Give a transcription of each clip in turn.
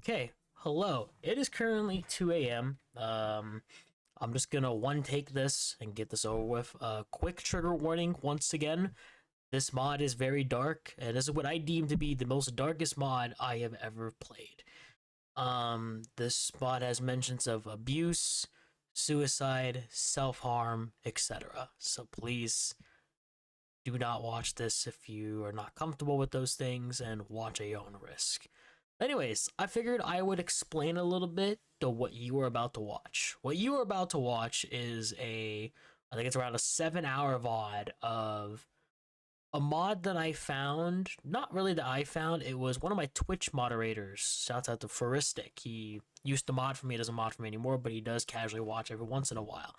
Okay, hello. It is currently 2 a.m. I'm just gonna one take this and get this over with. Quick trigger warning once again. This mod is very dark, and this is what I deem to be the most darkest mod I have ever played. This mod has mentions of abuse, suicide, self-harm, etc. So please do not watch this if you are not comfortable with those things, and watch at your own risk. Anyways, I figured I would explain a little bit to what you are about to watch. What you are about to watch is I think it's around a 7-hour VOD of a mod that I found. Not really that I found, it was one of my Twitch moderators. Shouts out to Furistic. He used to mod for me, doesn't mod for me anymore, but he does casually watch every once in a while.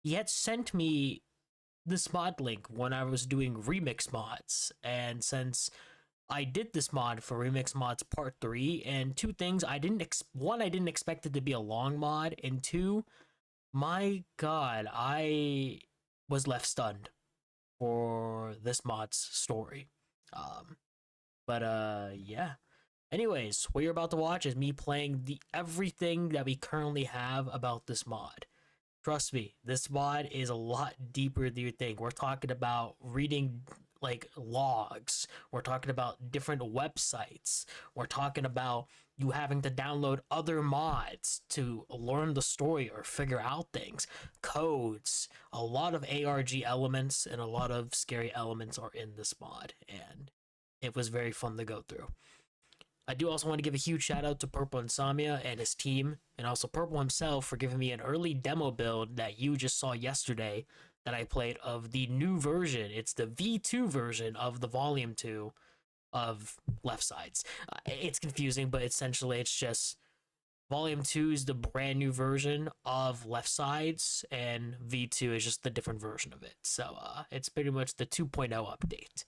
He had sent me this mod link when I was doing remix mods, and since I did this mod for Remix Mods Part 3, and two things, I didn't expect it to be a long mod, and two, my god, I was left stunned for this mod's story. Yeah. Anyways, what you're about to watch is me playing the everything that we currently have about this mod. Trust me, this mod is a lot deeper than you think. We're talking about reading like logs. We're talking about different websites. We're talking about you having to download other mods to learn the story or figure out things. Codes, a lot of ARG elements and a lot of scary elements are in this mod, and it was very fun to go through. I do also want to give a huge shout out to Purple Insomnia and his team, and also Purple himself for giving me an early demo build that you just saw yesterday that I played of the new version. It's the V2 version of the Volume 2 of Left Sides. It's confusing, but essentially it's just Volume 2 is the brand new version of Left Sides, and V2 is just the different version of it. So it's pretty much the 2.0 update.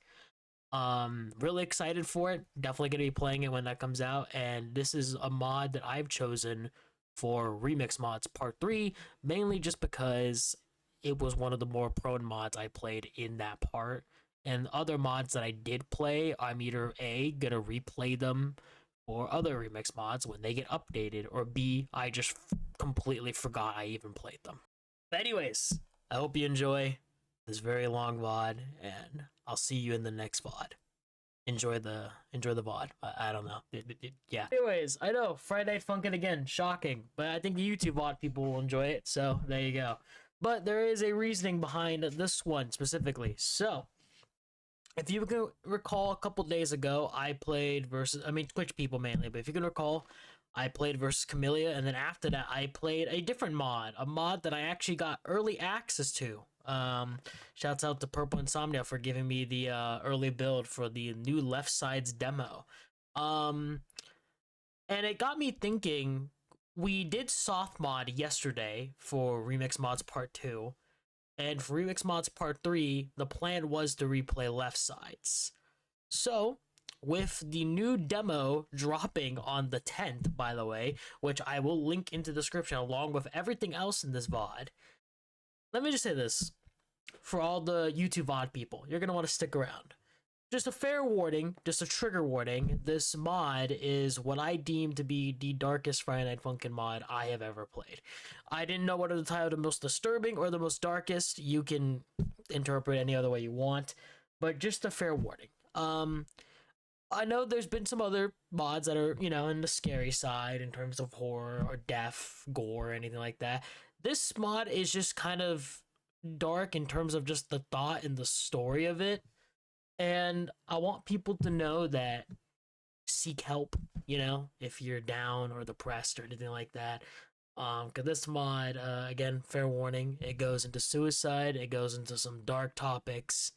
Really excited for it. Definitely gonna be playing it when that comes out. And this is a mod that I've chosen for Remix Mods Part 3, mainly just because it was one of the more prone mods I played in that part. And other mods that I did play, I'm either A, gonna replay them or other remix mods when they get updated, or B, I just completely forgot I even played them. But anyways, I hope you enjoy this very long VOD, and I'll see you in the next VOD. Enjoy the VOD. I don't know. Yeah. Anyways, I know Friday Night Funkin' again, shocking, but I think the YouTube VOD people will enjoy it. So there you go. But there is a reasoning behind this one specifically. So if you can recall, a couple days ago, I played versus, Twitch people mainly, but if you can recall, I played versus Camellia, and then after that, I played a different mod, a mod that I actually got early access to. Shouts out to Purple Insomnia for giving me the early build for the new Left Sides demo. And it got me thinking, we did soft mod yesterday for Remix Mods Part 2, and for Remix Mods Part 3, the plan was to replay Left Sides. So, with the new demo dropping on the 10th, by the way, which I will link into the description along with everything else in this VOD, let me just say this. For all the YouTube VOD people, you're going to want to stick around. Just a fair warning, just a trigger warning, this mod is what I deem to be the darkest Friday Night Funkin' mod I have ever played. I didn't know whether to title the most disturbing or the most darkest. You can interpret any other way you want, but just a fair warning. I know there's been some other mods that are, in the scary side in terms of horror or death, gore, or anything like that. This mod is just kind of dark in terms of just the thought and the story of it. And I want people to know that seek help, if you're down or depressed or anything like that. Because this mod, again, fair warning, it goes into suicide, it goes into some dark topics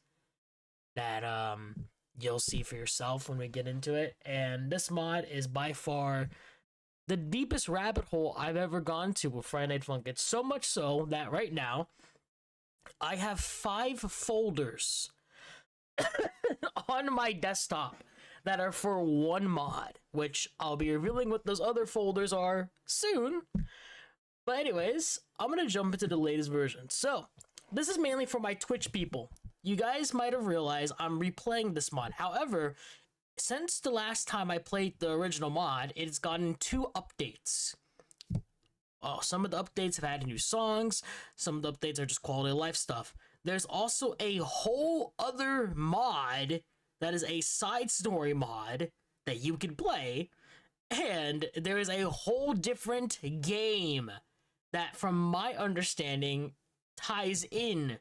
that you'll see for yourself when we get into it. And this mod is by far the deepest rabbit hole I've ever gone to with Friday Night Funkin'. It's so much so that right now, I have 5 folders on my desktop that are for one mod, which I'll be revealing what those other folders are soon. But anyways, I'm going to jump into the latest version. So, this is mainly for my Twitch people. You guys might have realized I'm replaying this mod. However, since the last time I played the original mod, it's gotten 2 updates. Oh, some of the updates have added new songs, some of the updates are just quality of life stuff. There's also a whole other mod that is a side story mod that you can play, and there is a whole different game that, from my understanding, ties in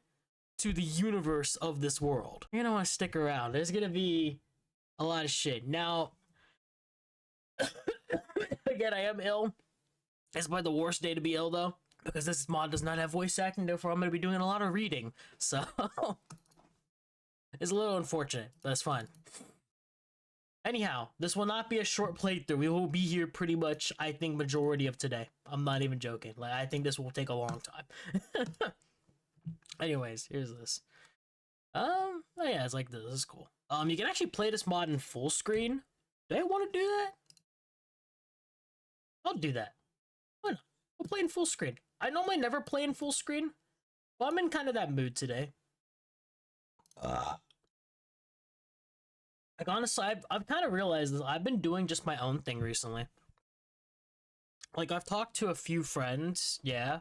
to the universe of this world. You're gonna want to stick around. There's gonna be a lot of shit. Now, again, I am ill. It's probably the worst day to be ill, though, because this mod does not have voice acting, therefore I'm going to be doing a lot of reading. So, it's a little unfortunate, but it's fine. Anyhow, this will not be a short playthrough. We will be here pretty much, I think, majority of today. I'm not even joking. Like, I think this will take a long time. Anyways, here's this. Oh yeah, it's like this. This is cool. You can actually play this mod in full screen. Do I want to do that? I'll do that. Why not? We'll play in full screen. I normally never play in full screen, but I'm in kind of that mood today. Like, honestly, I've kind of realized this. I've been doing just my own thing recently. Like, I've talked to a few friends, yeah,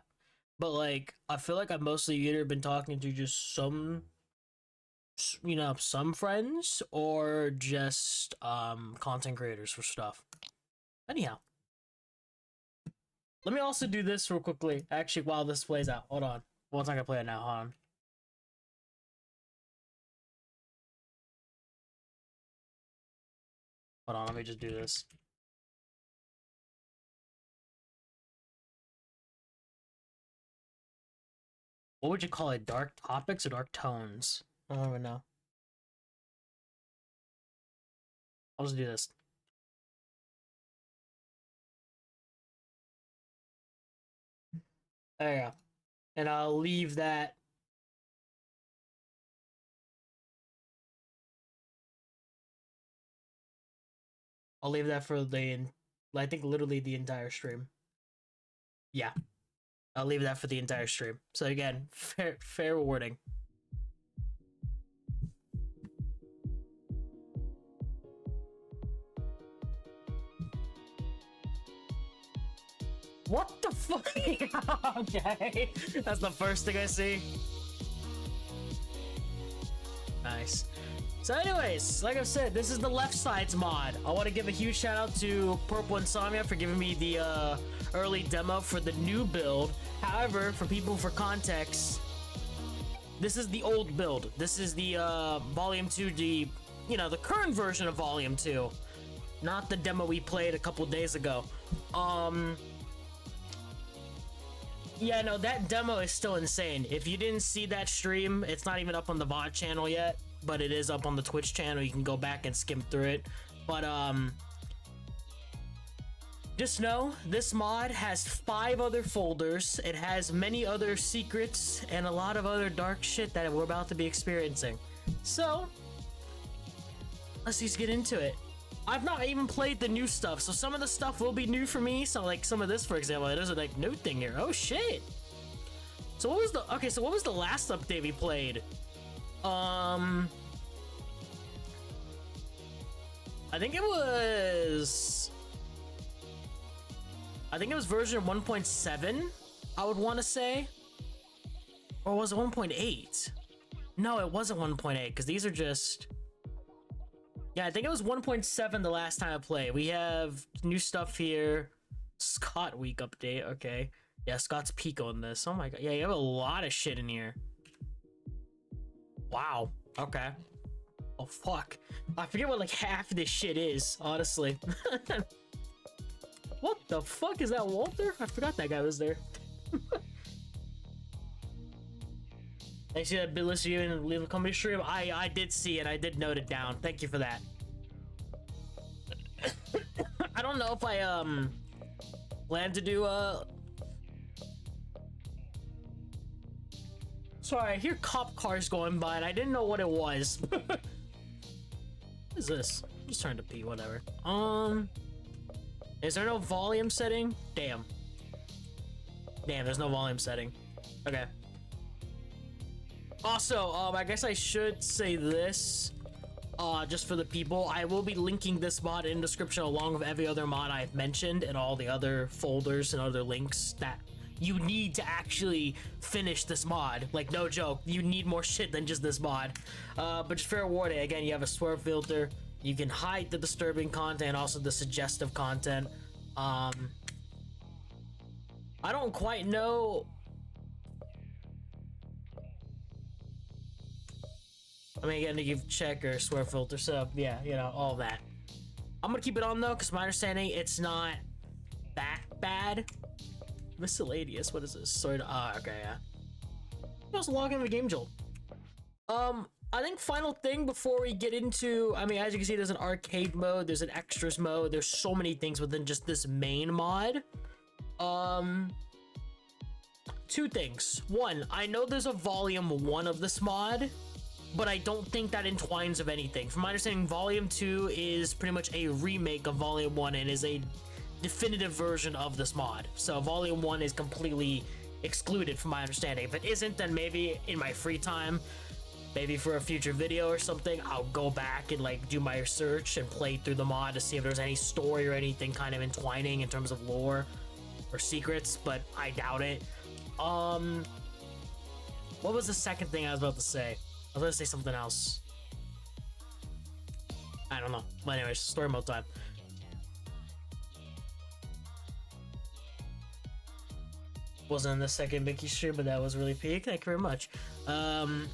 but like, I feel like I've mostly either been talking to just some, you know, some friends or just content creators for stuff. Anyhow, let me also do this real quickly. Actually, while this plays out, hold on. Well, it's not gonna play it now. Hold on. Hold on. Let me just do this. What would you call it? Dark topics or dark tones? I don't even know. I'll just do this. There you go. And I'll leave that. I'll leave that for the, I think, literally the entire stream. Yeah. I'll leave that for the entire stream. So again, fair warning. What the fuck? Okay. That's the first thing I see. Nice. So anyways, like I said, this is the Left Sides mod. I want to give a huge shout out to Purple Insomnia for giving me the early demo for the new build. However, for people for context, this is the old build. This is the Volume 2, the current version of Volume 2. Not the demo we played a couple days ago. Yeah, no, that demo is still insane. If you didn't see that stream, it's not even up on the VOD channel yet, but it is up on the Twitch channel. You can go back and skim through it. But, just know, this mod has 5 other folders. It has many other secrets and a lot of other dark shit that we're about to be experiencing. So, let's just get into it. I've not even played the new stuff, so some of the stuff will be new for me. So like some of this, for example, there's a like new thing here. Oh shit. So what was the last update we played? I think it was version 1.7, I would want to say. Or was it 1.8? No, it wasn't 1.8 because these are just... Yeah, I think it was 1.7 the last time I played. We have new stuff here. Scott Week update, okay. Yeah, Scott's Pico in this. Oh my god. Yeah, you have a lot of shit in here. Wow. Okay. Oh, fuck. I forget what, like, half of this shit is, honestly. What the fuck? Is that Walter? I forgot that guy was there. I see that been listening to you and leave a company stream. I did see it. I did note it down. Thank you for that. I don't know if I plan to do Sorry, I hear cop cars going by and I didn't know what it was. What is this? I'm just trying to pee, whatever. Is there no volume setting? Damn. Damn, there's no volume setting. Okay. Also, I guess I should say this. just for the people, I will be linking this mod in the description along with every other mod I've mentioned and all the other folders and other links that you need to actually finish this mod. Like, no joke, you need more shit than just this mod. But just fair warning, again, you have a swerve filter. You can hide the disturbing content, also the suggestive content. I don't quite know. I mean, again, to give checker, swerve filter, so yeah, you know, all that. I'm gonna keep it on though, because my understanding, it's not that bad. Miscellaneous, what is this? Sort of, okay, yeah. Just log in the game jolt. I think final thing before we get into, I mean, as you can see, there's an arcade mode, there's an extras mode, there's so many things within just this main mod. Two things. One, I know there's a volume 1 of this mod, but I don't think that entwines of anything. From my understanding, volume 2 is pretty much a remake of volume 1 and is a definitive version of this mod. So volume 1 is completely excluded from my understanding. If it isn't, then maybe in my free time, maybe for a future video or something, I'll go back and like do my research and play through the mod to see if there's any story or anything kind of entwining in terms of lore or secrets, but I doubt it. What was the second thing I was about to say? I was gonna say something else. I don't know. But anyways, story mode time. Wasn't in the second Mickey stream, but that was really peak. Thank you very much. You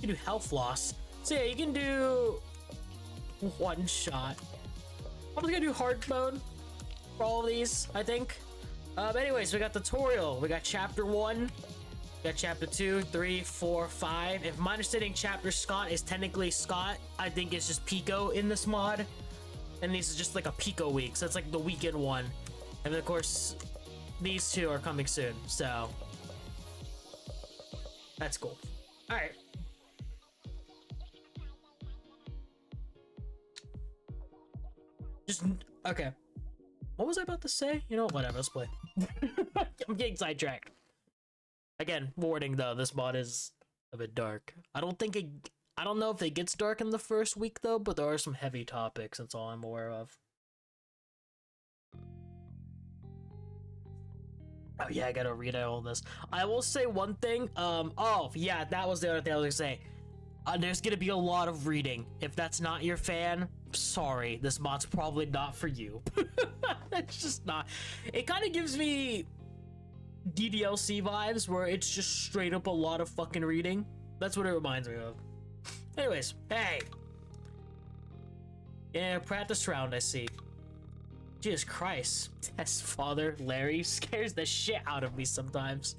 can do health loss. So yeah, you can do one shot. I'm just gonna do hard mode for all of these, I think. Anyways, we got tutorial. We got chapter 1. We got chapter 2, 3, 4, 5. If my understanding, chapter Scott is technically Scott, I think it's just Pico in this mod. And this is just like a Pico week, so it's like the weekend one. And then of course, these two are coming soon, so that's cool. All right. Just okay. What was I about to say? You know, whatever. Let's play. I'm getting sidetracked. Again, warning though, this mod is a bit dark. I don't know if it gets dark in the first week though, but there are some heavy topics. That's all I'm aware of. Oh yeah, I gotta read out all this. I will say one thing. Oh yeah, that was the other thing I was gonna say. There's gonna be a lot of reading. If that's not your fan, sorry, this mod's probably not for you. It's just not. It kind of gives me DDLC vibes where it's just straight up a lot of fucking reading. That's what it reminds me of. Anyways, hey. Yeah, practice round, I see. Jesus Christ. Test father, Larry, scares the shit out of me sometimes.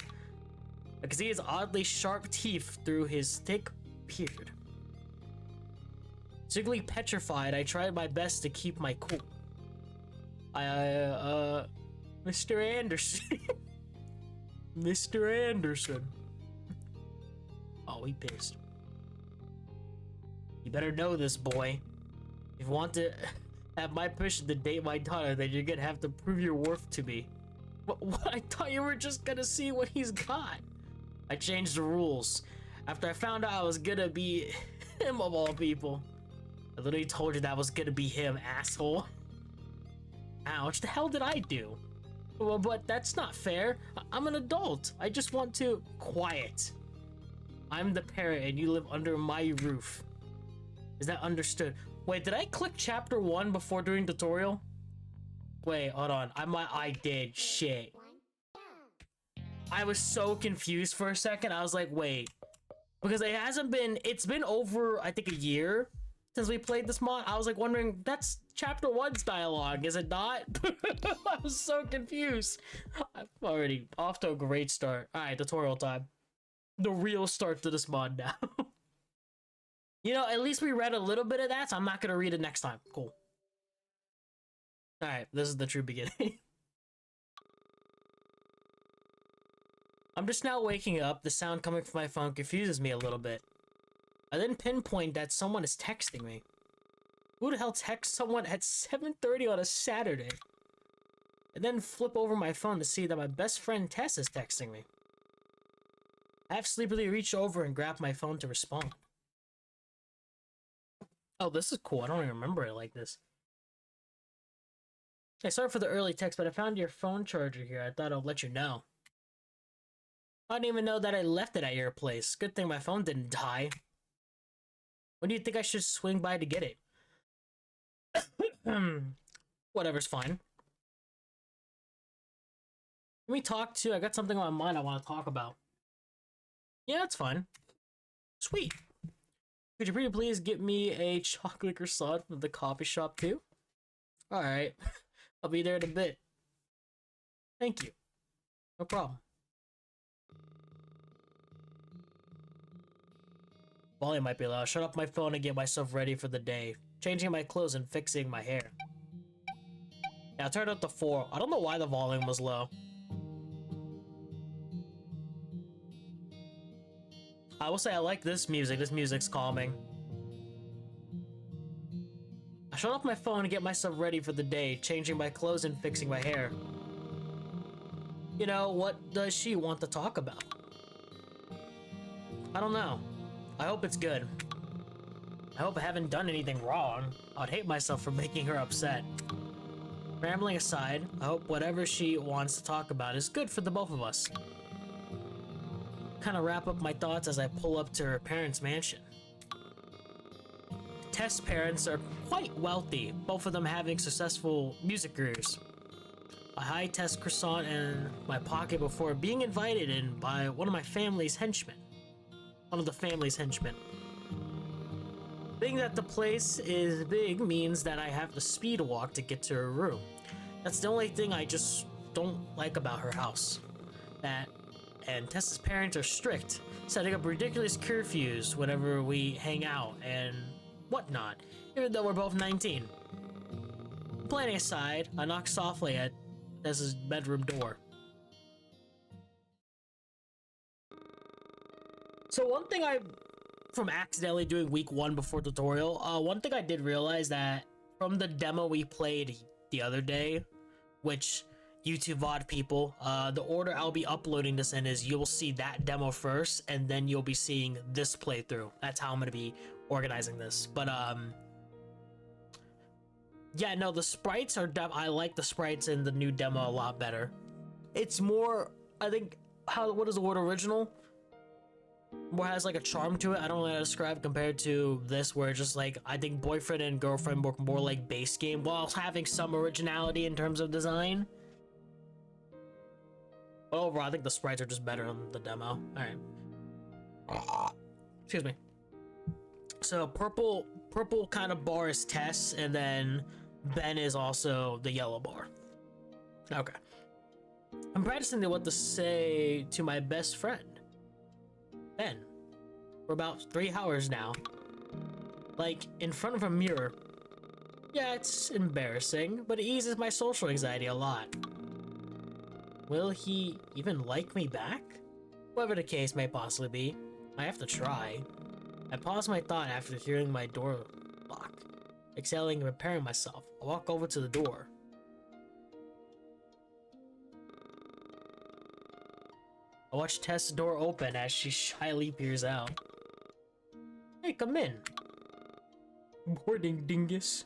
I can see his oddly sharp teeth through his thick beard. Sickly petrified, I tried my best to keep my cool. Mr. Anderson. Mr. Anderson. Oh, he pissed. You better know this, boy. If you want to have my permission to date my daughter, then you're gonna have to prove your worth to me. What? I thought you were just gonna see what he's got. I changed the rules. After I found out I was gonna be him of all people. I literally told you that was gonna be him, asshole. Ouch, the hell did I do? Well, but that's not fair. I'm an adult. I just want to... Quiet. I'm the parent and you live under my roof. Is that understood? Wait, did I click chapter 1 before doing tutorial? Wait, hold on. I did. Shit. I was so confused for a second. I was like, wait. Because it hasn't been... It's been over, I think, a year since we played this mod. I was like wondering, that's chapter 1's dialogue, is it not? I was so confused. I'm already off to a great start. Alright, tutorial time. The real start to this mod now. You know, at least we read a little bit of that, so I'm not gonna read it next time. Cool. Alright, this is the true beginning. I'm just now waking up. The sound coming from my phone confuses me a little bit. I then pinpoint that someone is texting me. Who the hell texts someone at 7:30 on a Saturday? And then flip over my phone to see that my best friend Tess is texting me. I half sleepily reach over and grab my phone to respond. Oh, this is cool. I don't even remember it like this. Hey, sorry for the early text, but I found your phone charger here. I thought I'd let you know. I didn't even know that I left it at your place. Good thing my phone didn't die. When do you think I should swing by to get it? Whatever's fine. Can we talk to? I got something on my mind I want to talk about. Yeah, that's fine. Sweet. Could you pretty please get me a chocolate croissant from the coffee shop too? Alright. I'll be there in a bit. Thank you. No problem. Volume might be loud. Shut off my phone and get myself ready for the day. Changing my clothes and fixing my hair. Yeah, I turned up to 4. I don't know why the volume was low. I will say I like this music. This music's calming. I shut off my phone and get myself ready for the day, changing my clothes and fixing my hair. You know, what does she want to talk about? I don't know. I hope it's good. I hope I haven't done anything wrong. I'd hate myself for making her upset. Rambling aside, I hope whatever she wants to talk about is good for the both of us. Kind of wrap up my thoughts as I pull up to her parents' mansion. Tess' parents are quite wealthy, both of them having successful music careers. I hide Tess' croissant in my pocket before being invited in by one of the family's henchmen. Being that the place is big means that I have to speed walk to get to her room. That's the only thing I just don't like about her house. That, and Tessa's parents are strict, setting up ridiculous curfews whenever we hang out and whatnot, even though we're both 19. Planning aside, I knock softly at Tessa's bedroom door. So one thing from accidentally doing week 1 before tutorial, one thing I did realize that from the demo we played the other day, which YouTube VOD people, the order I'll be uploading this in is you'll see that demo first, and then you'll be seeing this playthrough. That's how I'm gonna be organizing this. But yeah, no, the sprites are I like the sprites in the new demo a lot better. It's more, I think, what is the word, original? More has like a charm to it. I don't know how to describe compared to this, where it's just like, I think boyfriend and girlfriend work more like base game while having some originality in terms of design. But overall, I think the sprites are just better on the demo. Alright. Excuse me. So purple kind of bar is Tess, and then Ben is also the yellow bar. Okay. I'm practicing what to say to my best friend, Ben, for about 3 hours now. Like, in front of a mirror. Yeah, it's embarrassing, but it eases my social anxiety a lot. Will he even like me back? Whatever the case may possibly be, I have to try. I pause my thought after hearing my door lock. Exhaling and preparing myself, I walk over to the door. I watch Tess' door open as she shyly peers out. Hey, come in. Boarding dingus.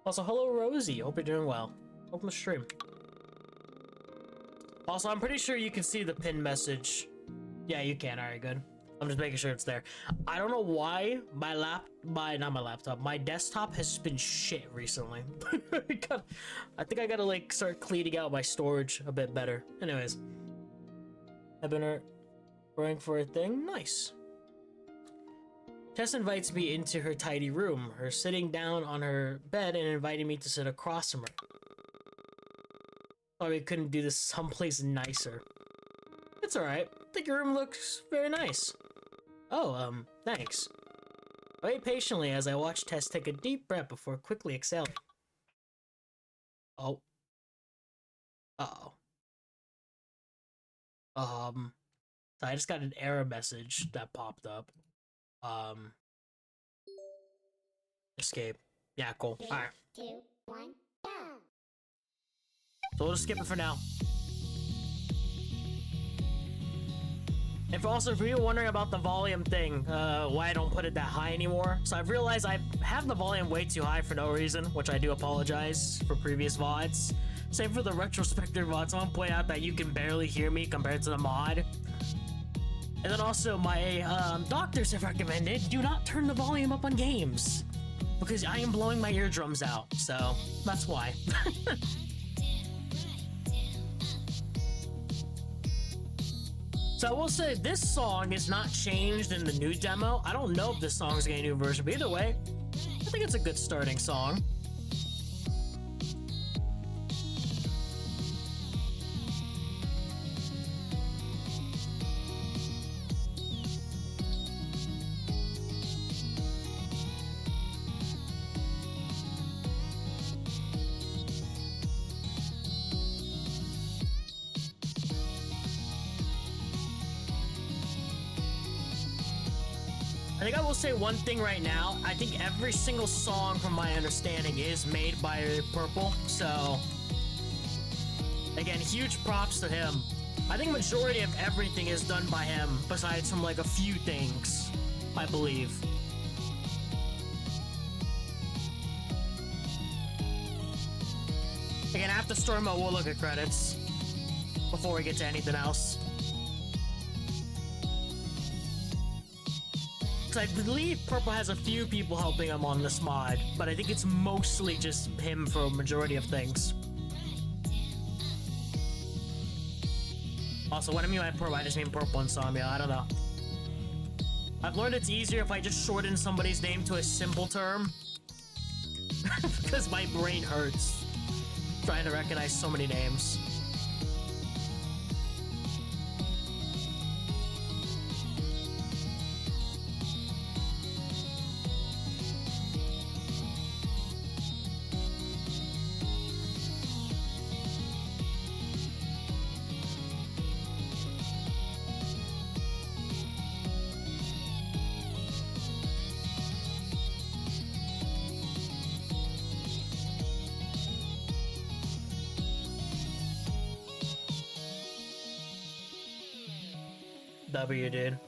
Also, hello Rosie, hope you're doing well. Welcome to stream. Also, I'm pretty sure you can see the pin message. Yeah, you can, alright, good. I'm just making sure it's there. I don't know why my desktop has been shit recently. I think I gotta like start cleaning out my storage a bit better. Anyways. I've been going for a thing? Nice. Tess invites me into her tidy room, her sitting down on her bed and inviting me to sit across from her. Thought we couldn't do this someplace nicer. It's alright. I think your room looks very nice. Oh, thanks. I wait patiently as I watch Tess take a deep breath before quickly exhaling. Oh. Uh-oh. So I just got an error message that popped up. Escape. Yeah, cool. Alright. 3, 2, 1, go! So we'll just skip it for now. If also, if you're wondering about the volume thing, why I don't put it that high anymore, so I've realized I have the volume way too high for no reason, which I do apologize for previous VODs. Same for the retrospective VOD, someone point out that you can barely hear me compared to the mod. And then also, my doctors have recommended do not turn the volume up on games, because I am blowing my eardrums out, so that's why. So I will say, this song is not changed in the new demo. I don't know if this song is getting a new version, but either way, I think it's a good starting song. I think I will say one thing right now. I think every single song, from my understanding, is made by Purple. So, again, huge props to him. I think majority of everything is done by him, besides from like a few things, I believe. Again, after story mode, we'll look at credits before we get to anything else. I believe Purple has a few people helping him on this mod, but I think it's mostly just him for a majority of things. Also, what I mean by Purple, I just mean Purple Insomnia, I don't know. I've learned it's easier if I just shorten somebody's name to a simple term. Because my brain hurts trying to recognize so many names. W, dude.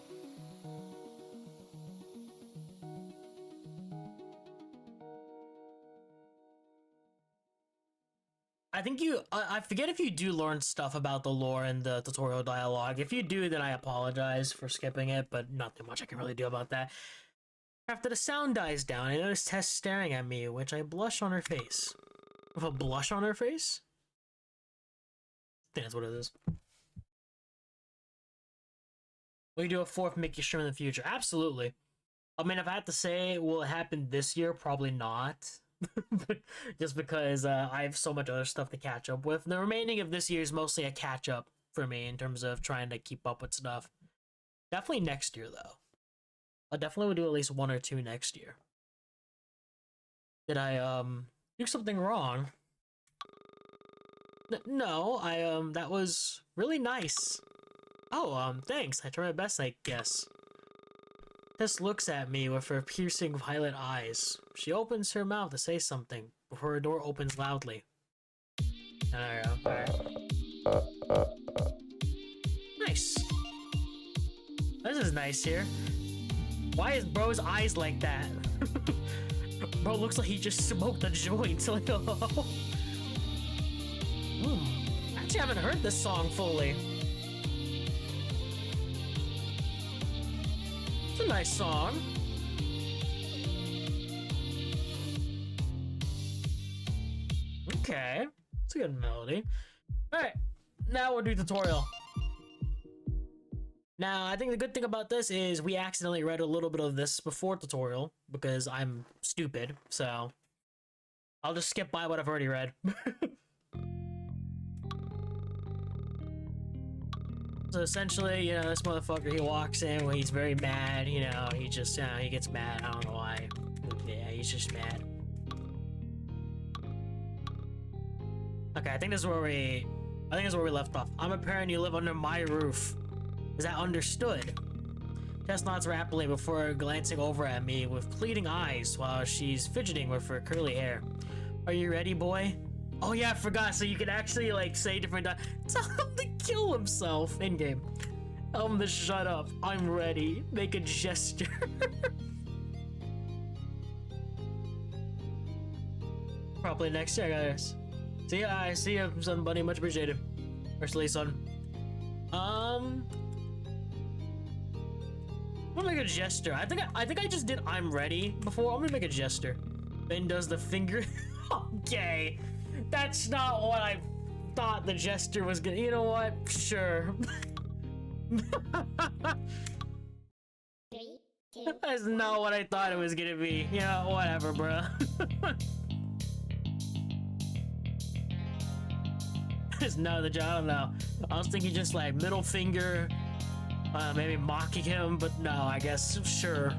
I think I forget if you do learn stuff about the lore in the tutorial dialogue. If you do, then I apologize for skipping it, but not too much I can really do about that. After the sound dies down, I notice Tess staring at me, which I blush on her face. With a blush on her face? I think that's what it is. Will you do a fourth Mickey stream in the future? Absolutely. I mean, if I had to say, will it happen this year? Probably not. Just because I have so much other stuff to catch up with. The remaining of this year is mostly a catch up for me in terms of trying to keep up with stuff. Definitely next year, though. I definitely would do at least 1 or 2 next year. Did I do something wrong? No, that was really nice. Oh, thanks. I try my best, I guess. Tess looks at me with her piercing violet eyes. She opens her mouth to say something before her door opens loudly. There we go. Alright. Nice. This is nice here. Why is bro's eyes like that? Bro looks like he just smoked a joint. Like, oh. Actually, I haven't heard this song fully. It's a nice song. Okay, it's a good melody. Alright, now we'll do tutorial. Now, I think the good thing about this is we accidentally read a little bit of this before tutorial because I'm stupid, so I'll just skip by what I've already read. So essentially, you know, this motherfucker, he walks in when he's very mad, you know, he just, he gets mad, I don't know why. Yeah, he's just mad. Okay, I think this is where we left off. I'm a parent, you live under my roof. Is that understood? Tess nods rapidly before glancing over at me with pleading eyes while she's fidgeting with her curly hair. Are you ready, boy? Oh yeah, I forgot, so you can actually, like, say different... Tell him to kill himself in-game. Tell him to shut up. I'm ready. Make a gesture. Probably next year, guys. See ya. I see you, son, buddy. Much appreciated. Firstly, son. I'm gonna make a gesture. I think I just did I'm ready before. I'm gonna make a gesture. Ben does the finger. Okay. That's not what I thought the gesture was gonna. You know what? Sure. 3, 2, That's not what I thought it was gonna be. Yeah, whatever, bruh. It's not the job. I don't know. I was thinking just like middle finger, maybe mocking him, but no, I guess sure.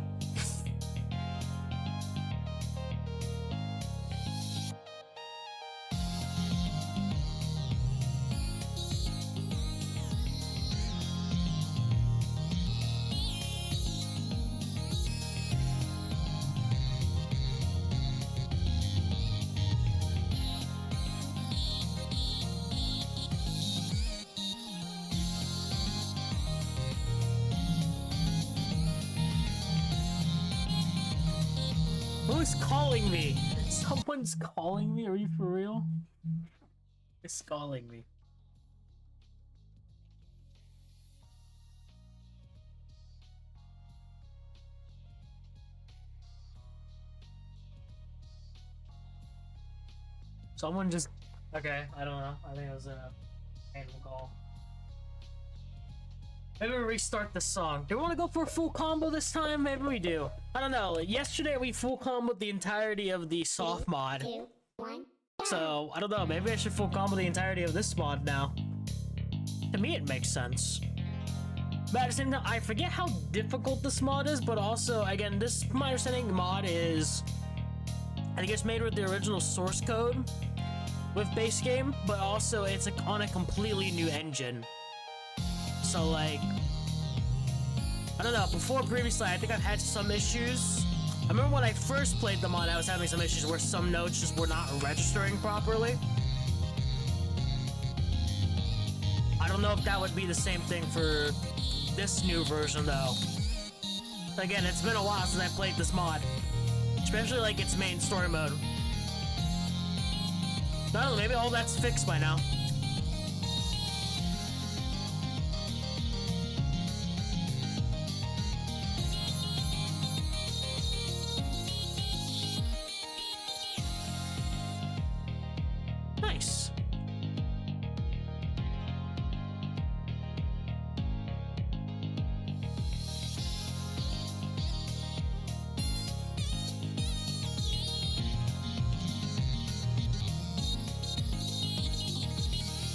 Who's calling me? Someone's calling me? Are you for real? It's calling me. Someone just... Okay, I don't know. I think it was a random call. Maybe we restart the song. Do we want to go for a full combo this time? Maybe we do. I don't know. Yesterday we full comboed the entirety of the soft mod. 2, 1. So, I don't know. Maybe I should full combo the entirety of this mod now. To me, it makes sense. But at the same time, I forget how difficult this mod is, but also, again, this, my understanding, mod is... I think it's made with the original source code with base game, but also it's on a completely new engine. So, like, I don't know, before previously, I think I've had some issues. I remember when I first played the mod, I was having some issues where some notes just were not registering properly. I don't know if that would be the same thing for this new version, though. Again, it's been a while since I played this mod. Especially, like, its main story mode. I don't know, maybe all that's fixed by now. Nice.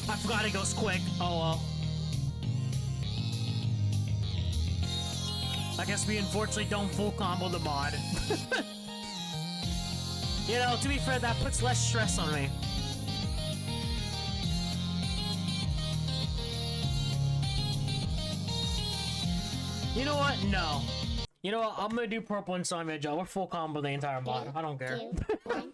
I forgot it goes quick. Oh well. I guess we unfortunately don't full combo the mod. You know, to be fair, that puts less stress on me. You know what? No. You know what? I'm gonna do purple insomnia, Joe. We're full combo the entire mod. I don't care. 2, 1.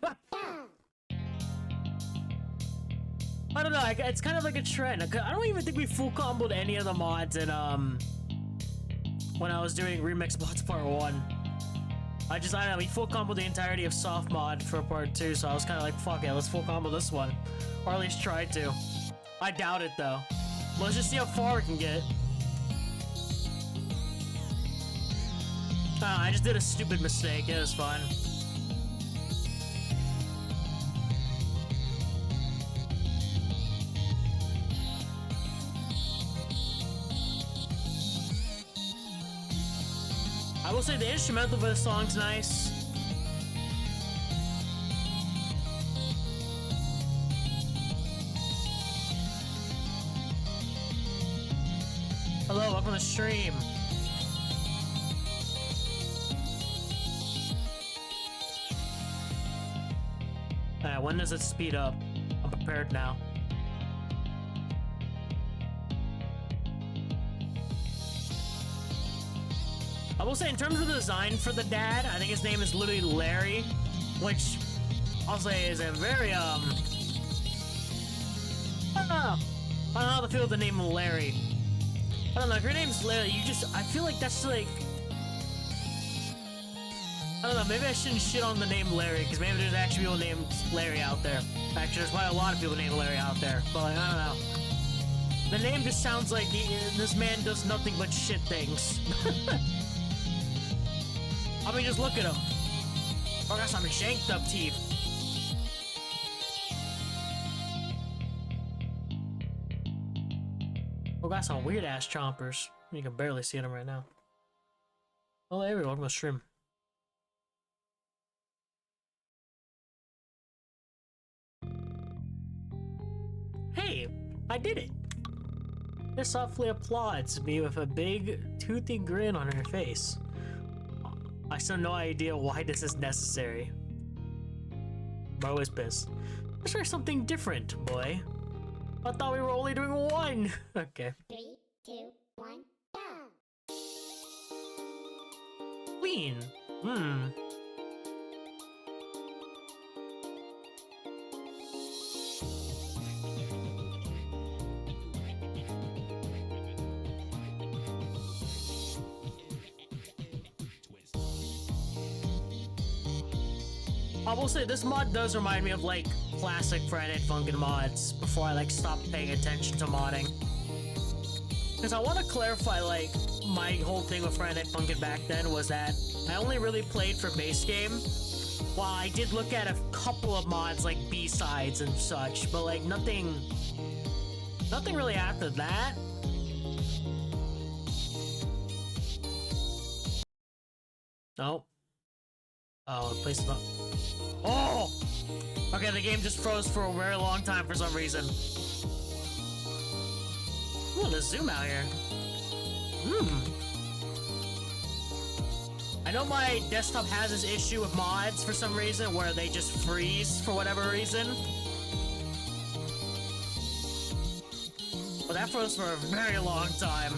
I don't know. It's kind of like a trend. I don't even think we full comboed any of the mods in when I was doing Remix Mods Part 1. I don't know. We full comboed the entirety of soft mod for Part 2, so I was kind of like, fuck it, let's full combo this one, or at least try to. I doubt it though. Let's just see how far we can get. I just did a stupid mistake. It was fine. I will say the instrumental for the song's nice. Hello, welcome to the stream. When does it speed up? I'm prepared now. I will say, in terms of the design for the dad, I think his name is literally Larry, which I'll say is a very, I don't know how to feel with the name Larry. I don't know, if your name's Larry, I feel like that's like... I don't know, maybe I shouldn't shit on the name Larry, because maybe there's actually people named Larry out there. Actually, there's probably a lot of people named Larry out there, but like, I don't know. The name just sounds like this man does nothing but shit things. I mean, just look at him. Oh, got some shanked up teeth. Oh, got some weird ass chompers. You can barely see them right now. Oh, there we go. Welcome to stream. Hey, I did it. It softly applauds me with a big, toothy grin on her face. I still have no idea why this is necessary. Bro is pissed. Let's try something different, boy. I thought we were only doing one. Okay. 3, 2, 1, go! Queen. I will say this mod does remind me of like classic Friday Night Funkin' mods before I like stopped paying attention to modding. Because I want to clarify, like, my whole thing with Friday Night Funkin' back then was that I only really played for base game. While I did look at a couple of mods like B-sides and such, but like nothing really after that. Nope. Oh, the place is not. Oh! Okay, the game just froze for a very long time for some reason. Ooh, let's zoom out here. I know my desktop has this issue with mods for some reason where they just freeze for whatever reason. But that froze for a very long time.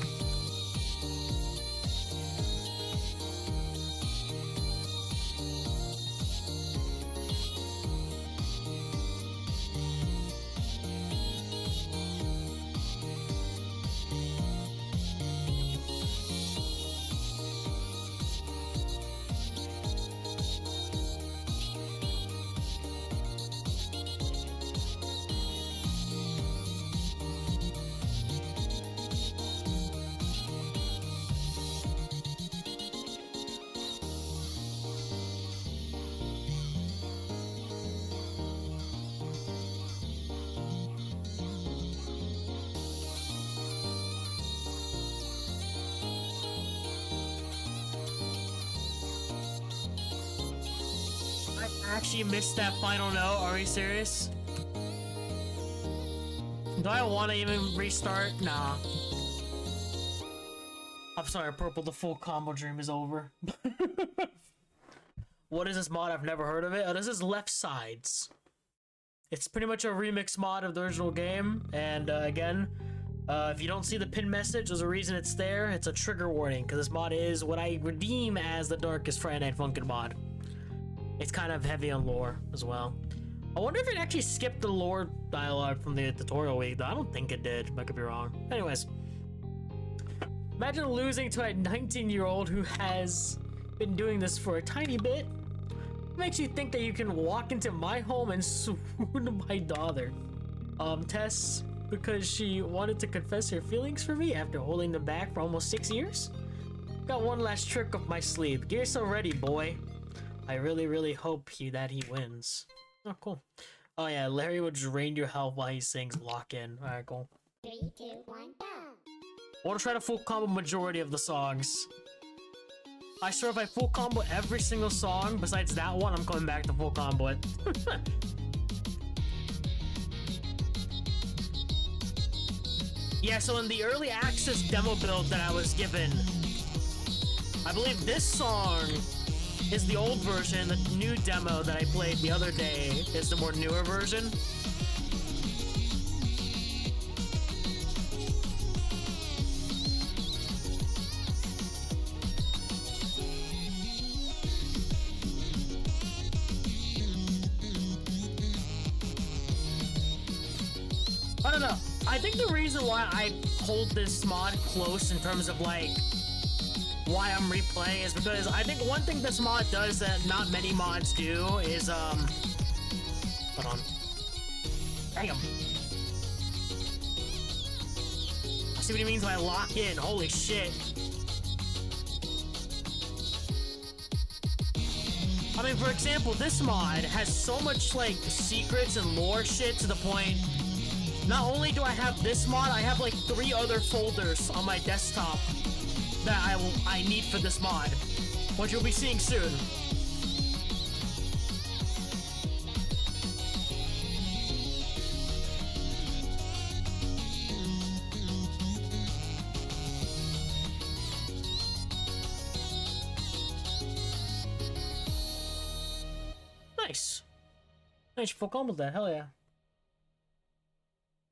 I actually missed that final note. Are we serious? Do I want to even restart? Nah. I'm sorry, Purple, the full combo dream is over. What is this mod? I've never heard of it. Oh, this is Left Sides. It's pretty much a remix mod of the original game. And again, if you don't see the pin message, there's a reason it's there. It's a trigger warning, because this mod is what I redeem as the darkest Friday Night Funkin' mod. It's kind of heavy on lore as well. I wonder if it actually skipped the lore dialogue from the tutorial week, though. I don't think it did. I could be wrong. Anyways. Imagine losing to a 19-year-old who has been doing this for a tiny bit. It makes you think that you can walk into my home and swoon my daughter. Tess, because she wanted to confess her feelings for me after holding them back for almost 6 years? Got one last trick up my sleeve. Get yourself ready, boy. I really hope that he wins. Oh, cool. Oh yeah, Larry would drain your health while he sings Lock In. Alright, cool. 3, 2, 1, go! I want to try to full combo majority of the songs. I swear if I full combo every single song besides that one, I'm coming back to full combo it. Yeah, so in the early access demo build that I was given, I believe this song is the old version. The new demo that I played the other day is the more newer version. I don't know. I think the reason why I hold this mod close in terms of like why I'm replaying is because I think one thing this mod does that not many mods do is hold on. Damn. I see what he means by lock in. Holy shit. I mean, for example, this mod has so much like secrets and lore shit to the point. Not only do I have this mod, I have like 3 other folders on my desktop that I need for this mod, which you'll be seeing soon. Nice. Nice, you feel calm with that, hell yeah.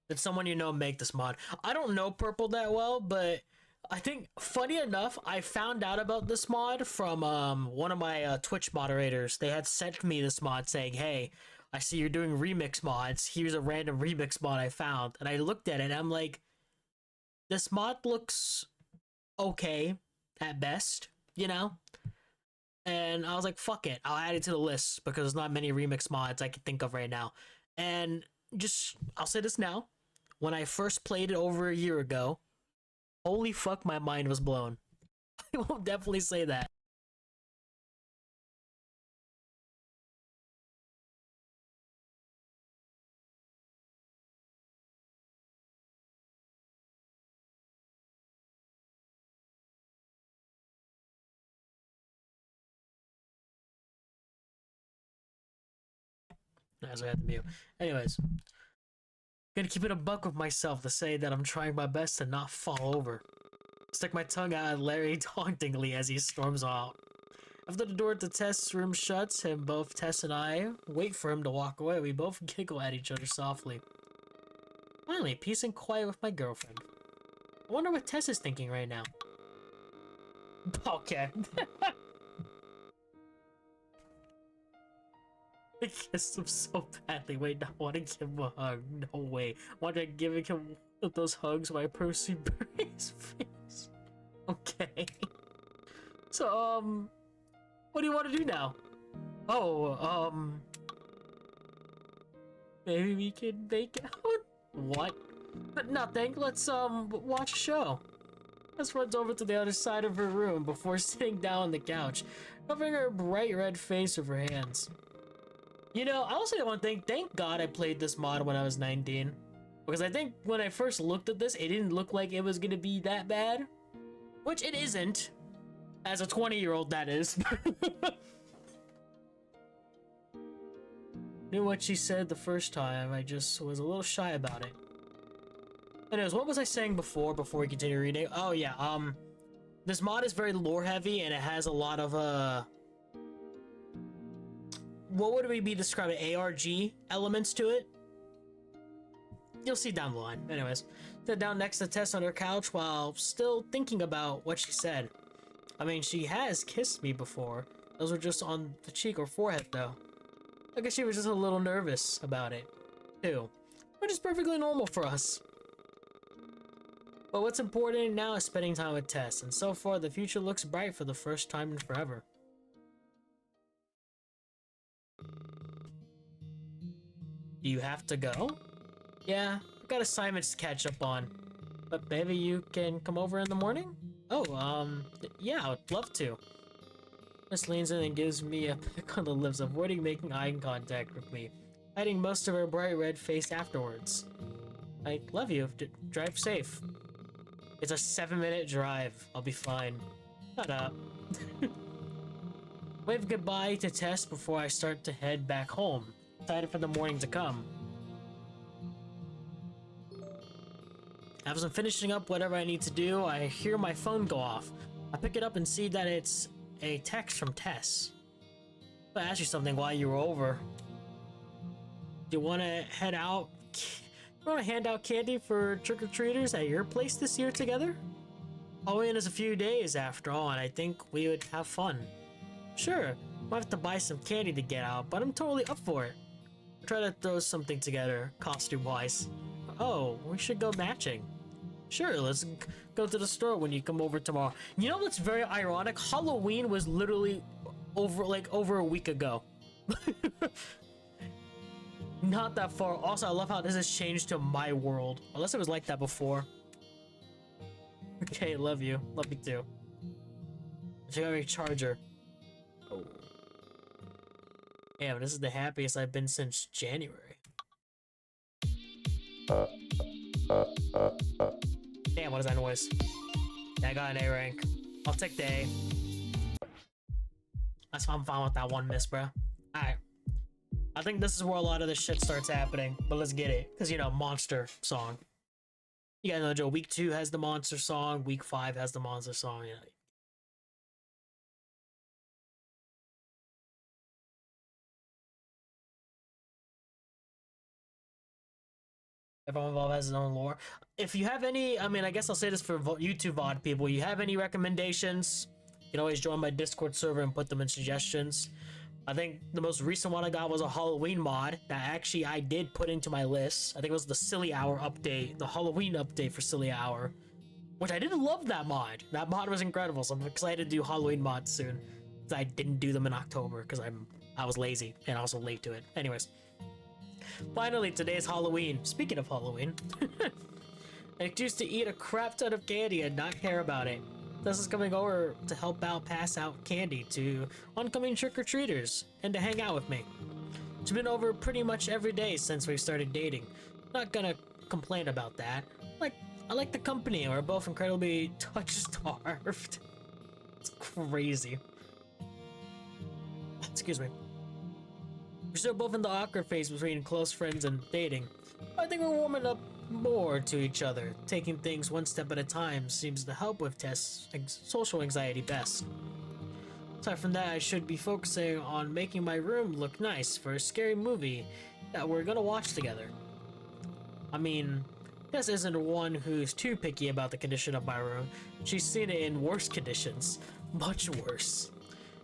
Did someone you know make this mod? I don't know Purple that well, but I think, funny enough, I found out about this mod from one of my Twitch moderators. They had sent me this mod saying, hey, I see you're doing remix mods. Here's a random remix mod I found. And I looked at it and I'm like, this mod looks okay at best, you know? And I was like, fuck it, I'll add it to the list because there's not many remix mods I can think of right now. And just, I'll say this now. When I first played it over a year ago, holy fuck, my mind was blown. I will definitely say that. As I had to mute. Anyways, gonna keep it a buck with myself to say that I'm trying my best to not fall over. Stick my tongue out at Larry tauntingly as he storms out. After the door to Tess' room shuts, and both Tess and I wait for him to walk away, we both giggle at each other softly. Finally, peace and quiet with my girlfriend. I wonder what Tess is thinking right now. Okay. I kissed him so badly. Wait, I want to give him a hug. No way. Want to give him those hugs while I Percy bury his face. Okay. So, what do you want to do now? Oh, maybe we can make out? What? But nothing. Let's, watch a show. Tess runs over to the other side of her room before sitting down on the couch, covering her bright red face with her hands. You know, I'll say one thing. Thank God I played this mod when I was 19. Because I think when I first looked at this, it didn't look like it was gonna be that bad. Which it isn't. As a 20-year-old, that is. Knew what she said the first time, I just was a little shy about it. Anyways, what was I saying before we continue reading? Oh yeah, this mod is very lore heavy and it has a lot of, what would we be describing? ARG elements to it? You'll see down the line. Anyways, sat down next to Tess on her couch while still thinking about what she said. I mean, she has kissed me before. Those were just on the cheek or forehead, though. I guess she was just a little nervous about it, too. Which is perfectly normal for us. But what's important now is spending time with Tess, and so far the future looks bright for the first time in forever. Do you have to go? Yeah, I've got assignments to catch up on. But maybe you can come over in the morning? Oh, yeah, I'd love to. Miss leans in and gives me a peck on the lips, avoiding making eye contact with me, hiding most of her bright red face afterwards. I love you. Drive safe. It's a 7-minute drive. I'll be fine. Shut up. Wave goodbye to Tess before I start to head back home. Excited for the morning to come. As I'm finishing up whatever I need to do, I hear my phone go off. I pick it up and see that it's a text from Tess. I asked you something while you were over. Do you want to head out? You want to hand out candy for trick-or-treaters at your place this year together? Halloween is a few days after all, and I think we would have fun. Sure, might have to buy some candy to get out, but I'm totally up for it. I'll try to throw something together, costume-wise. Oh, we should go matching. Sure, let's go to the store when you come over tomorrow. You know what's very ironic? Halloween was literally over a week ago. Not that far. Also, I love how this has changed to my world. Unless it was like that before. Okay, love you. Love you too. Check out your charger. Oh. Damn, this is the happiest I've been since January. Damn, what is that noise? Yeah, I got an A rank. I'll take the A. That's why I'm fine with that one miss, bro. Alright. I think this is where a lot of this shit starts happening, but let's get it. Because, you know, monster song. You guys know, Joe, week 2 has the monster song, week 5 has the monster song, you know. Everyone involved has his own lore. If you have any, I mean, I guess I'll say this for YouTube VOD people. You have any recommendations? You can always join my Discord server and put them in suggestions. I think the most recent one I got was a Halloween mod that actually I did put into my list. I think it was the Silly Hour update, the Halloween update for Silly Hour, which I didn't love that mod. That mod was incredible, so I'm excited to do Halloween mods soon. I didn't do them in October because I was lazy and also late to it. Anyways. Finally, today's Halloween. Speaking of Halloween, I choose to eat a crap ton of candy and not care about it. This is coming over to help out pass out candy to oncoming trick-or-treaters and to hang out with me. It's been over pretty much every day since we started dating. Not gonna complain about that. I like the company, and we're both incredibly touch-starved. It's crazy. Excuse me. We're still both in the awkward phase between close friends and dating. I think we're warming up more to each other. Taking things one step at a time seems to help with Tess' social anxiety best. Aside from that, I should be focusing on making my room look nice for a scary movie that we're gonna watch together. I mean, Tess isn't one who's too picky about the condition of my room. She's seen it in worse conditions. Much worse.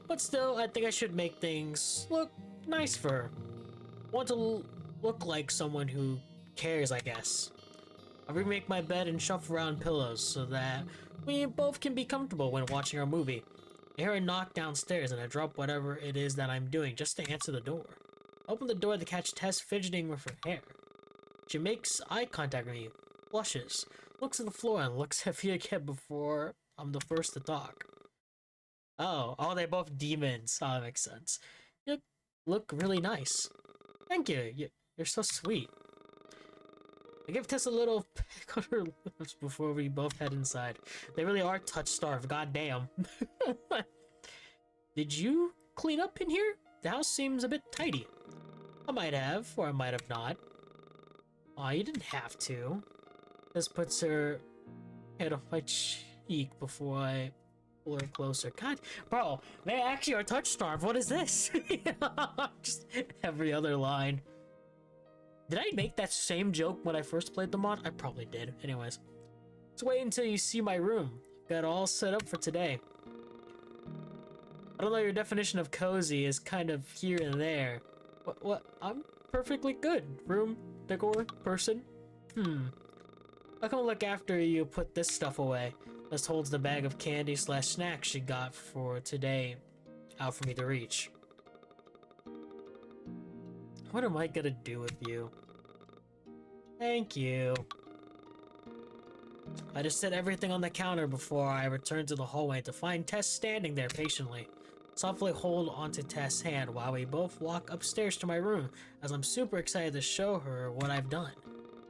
But still, I think I should make things look nice for her. Want to look like someone who cares, I guess. I'll remake my bed and shuffle around pillows so that we both can be comfortable when watching our movie. I hear a knock downstairs and I drop whatever it is that I'm doing just to answer the door. I open the door to catch Tess fidgeting with her hair. She makes eye contact with me, blushes, looks at the floor and looks at me again before I'm the first to talk. Oh, they're both demons. Oh, that makes sense. You look really nice. Thank you. You're so sweet. I give Tess a little peck on her lips before we both head inside. They really are touch-starved, goddamn. Did you clean up in here? The house seems a bit tidy. I might have, or I might have not. Aw, you didn't have to. Tess puts her head on my cheek before I pull her closer. God, bro, they actually are touch-starved. What is this? Just every other line. Did I make that same joke when I first played the mod? I probably did. Anyways. Let's wait until you see my room. Got it all set up for today. I don't know, your definition of cozy is kind of here and there. What? I'm perfectly good. Room, decor, person. I'll come look after you put this stuff away. This holds the bag of candy / snacks she got for today out for me to reach. What am I gonna do with you? Thank you. I just set everything on the counter before I return to the hallway to find Tess standing there patiently. Softly hold onto Tess' hand while we both walk upstairs to my room, as I'm super excited to show her what I've done.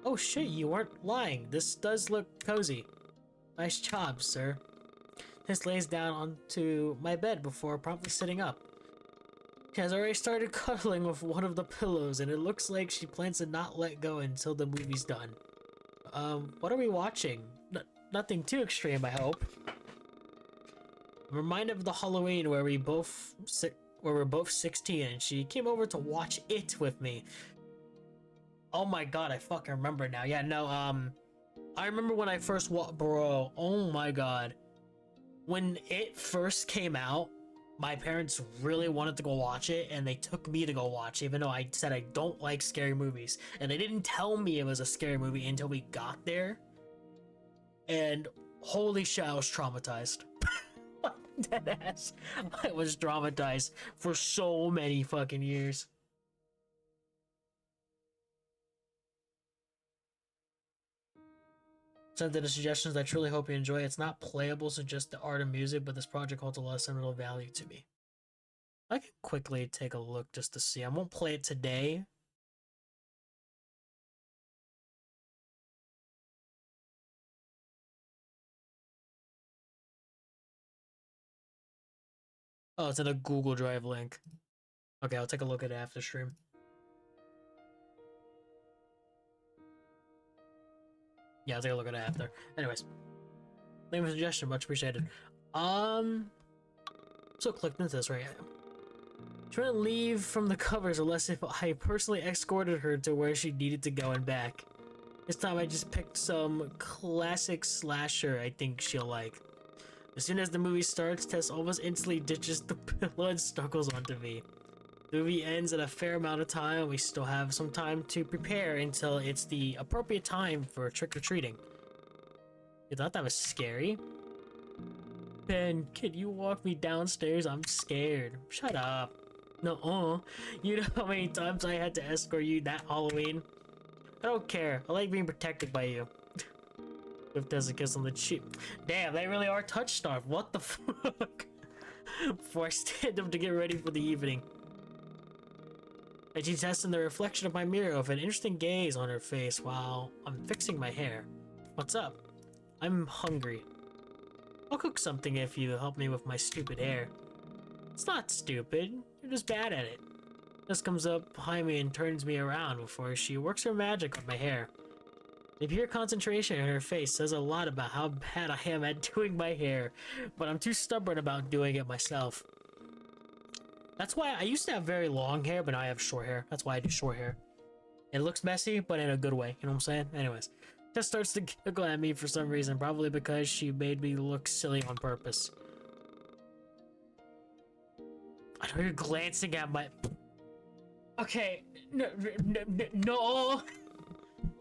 Oh shit, you weren't lying. This does look cozy. Nice job, sir. Tess lays down onto my bed before promptly sitting up. She has already started cuddling with one of the pillows, and it looks like she plans to not let go until the movie's done. What are we watching? Nothing too extreme, I hope. I'm reminded of the Halloween where we're both 16, and she came over to watch it with me. Oh my god, I fucking remember now. Yeah, no, I remember when I first bro, oh my god. When it first came out, my parents really wanted to go watch it, and they took me to go watch it, even though I said I don't like scary movies. And they didn't tell me it was a scary movie until we got there. And holy shit, I was traumatized. Deadass. I was traumatized for so many fucking years. Sent in the suggestions. I truly hope you enjoy. It's not playable, so just the art and music, but this project holds a lot of sentimental value to me. I can quickly take a look just to see. I won't play it today. Oh, it's in a Google Drive link. Okay, I'll take a look at it after stream. Yeah, I'll take a look at it after. Anyways, thank you for the suggestion, much appreciated. So clicked into this right now. Trying to leave from the covers unless if I personally escorted her to where she needed to go and back. This time I just picked some classic slasher I think she'll like. As soon as the movie starts, Tess almost instantly ditches the pillow and snuggles onto me. The movie ends in a fair amount of time. We still have some time to prepare until it's the appropriate time for trick-or-treating. You thought that was scary? Ben, can you walk me downstairs? I'm scared. Shut up. No, you know how many times I had to escort you that Halloween? I don't care. I like being protected by you. If there's a kiss on the cheek. Damn, they really are touch starved. What the fuck? Before I stand up to get ready for the evening. And she's testing the reflection of my mirror with an interesting gaze on her face while I'm fixing my hair. What's up? I'm hungry. I'll cook something if you help me with my stupid hair. It's not stupid. You're just bad at it. This comes up behind me and turns me around before she works her magic on my hair. The pure concentration in her face says a lot about how bad I am at doing my hair, but I'm too stubborn about doing it myself. That's why I used to have very long hair, but now I have short hair. That's why I do short hair. It looks messy, but in a good way. You know what I'm saying? Anyways. Just starts to giggle at me for some reason. Probably because she made me look silly on purpose. I know you're glancing at my... Okay. No.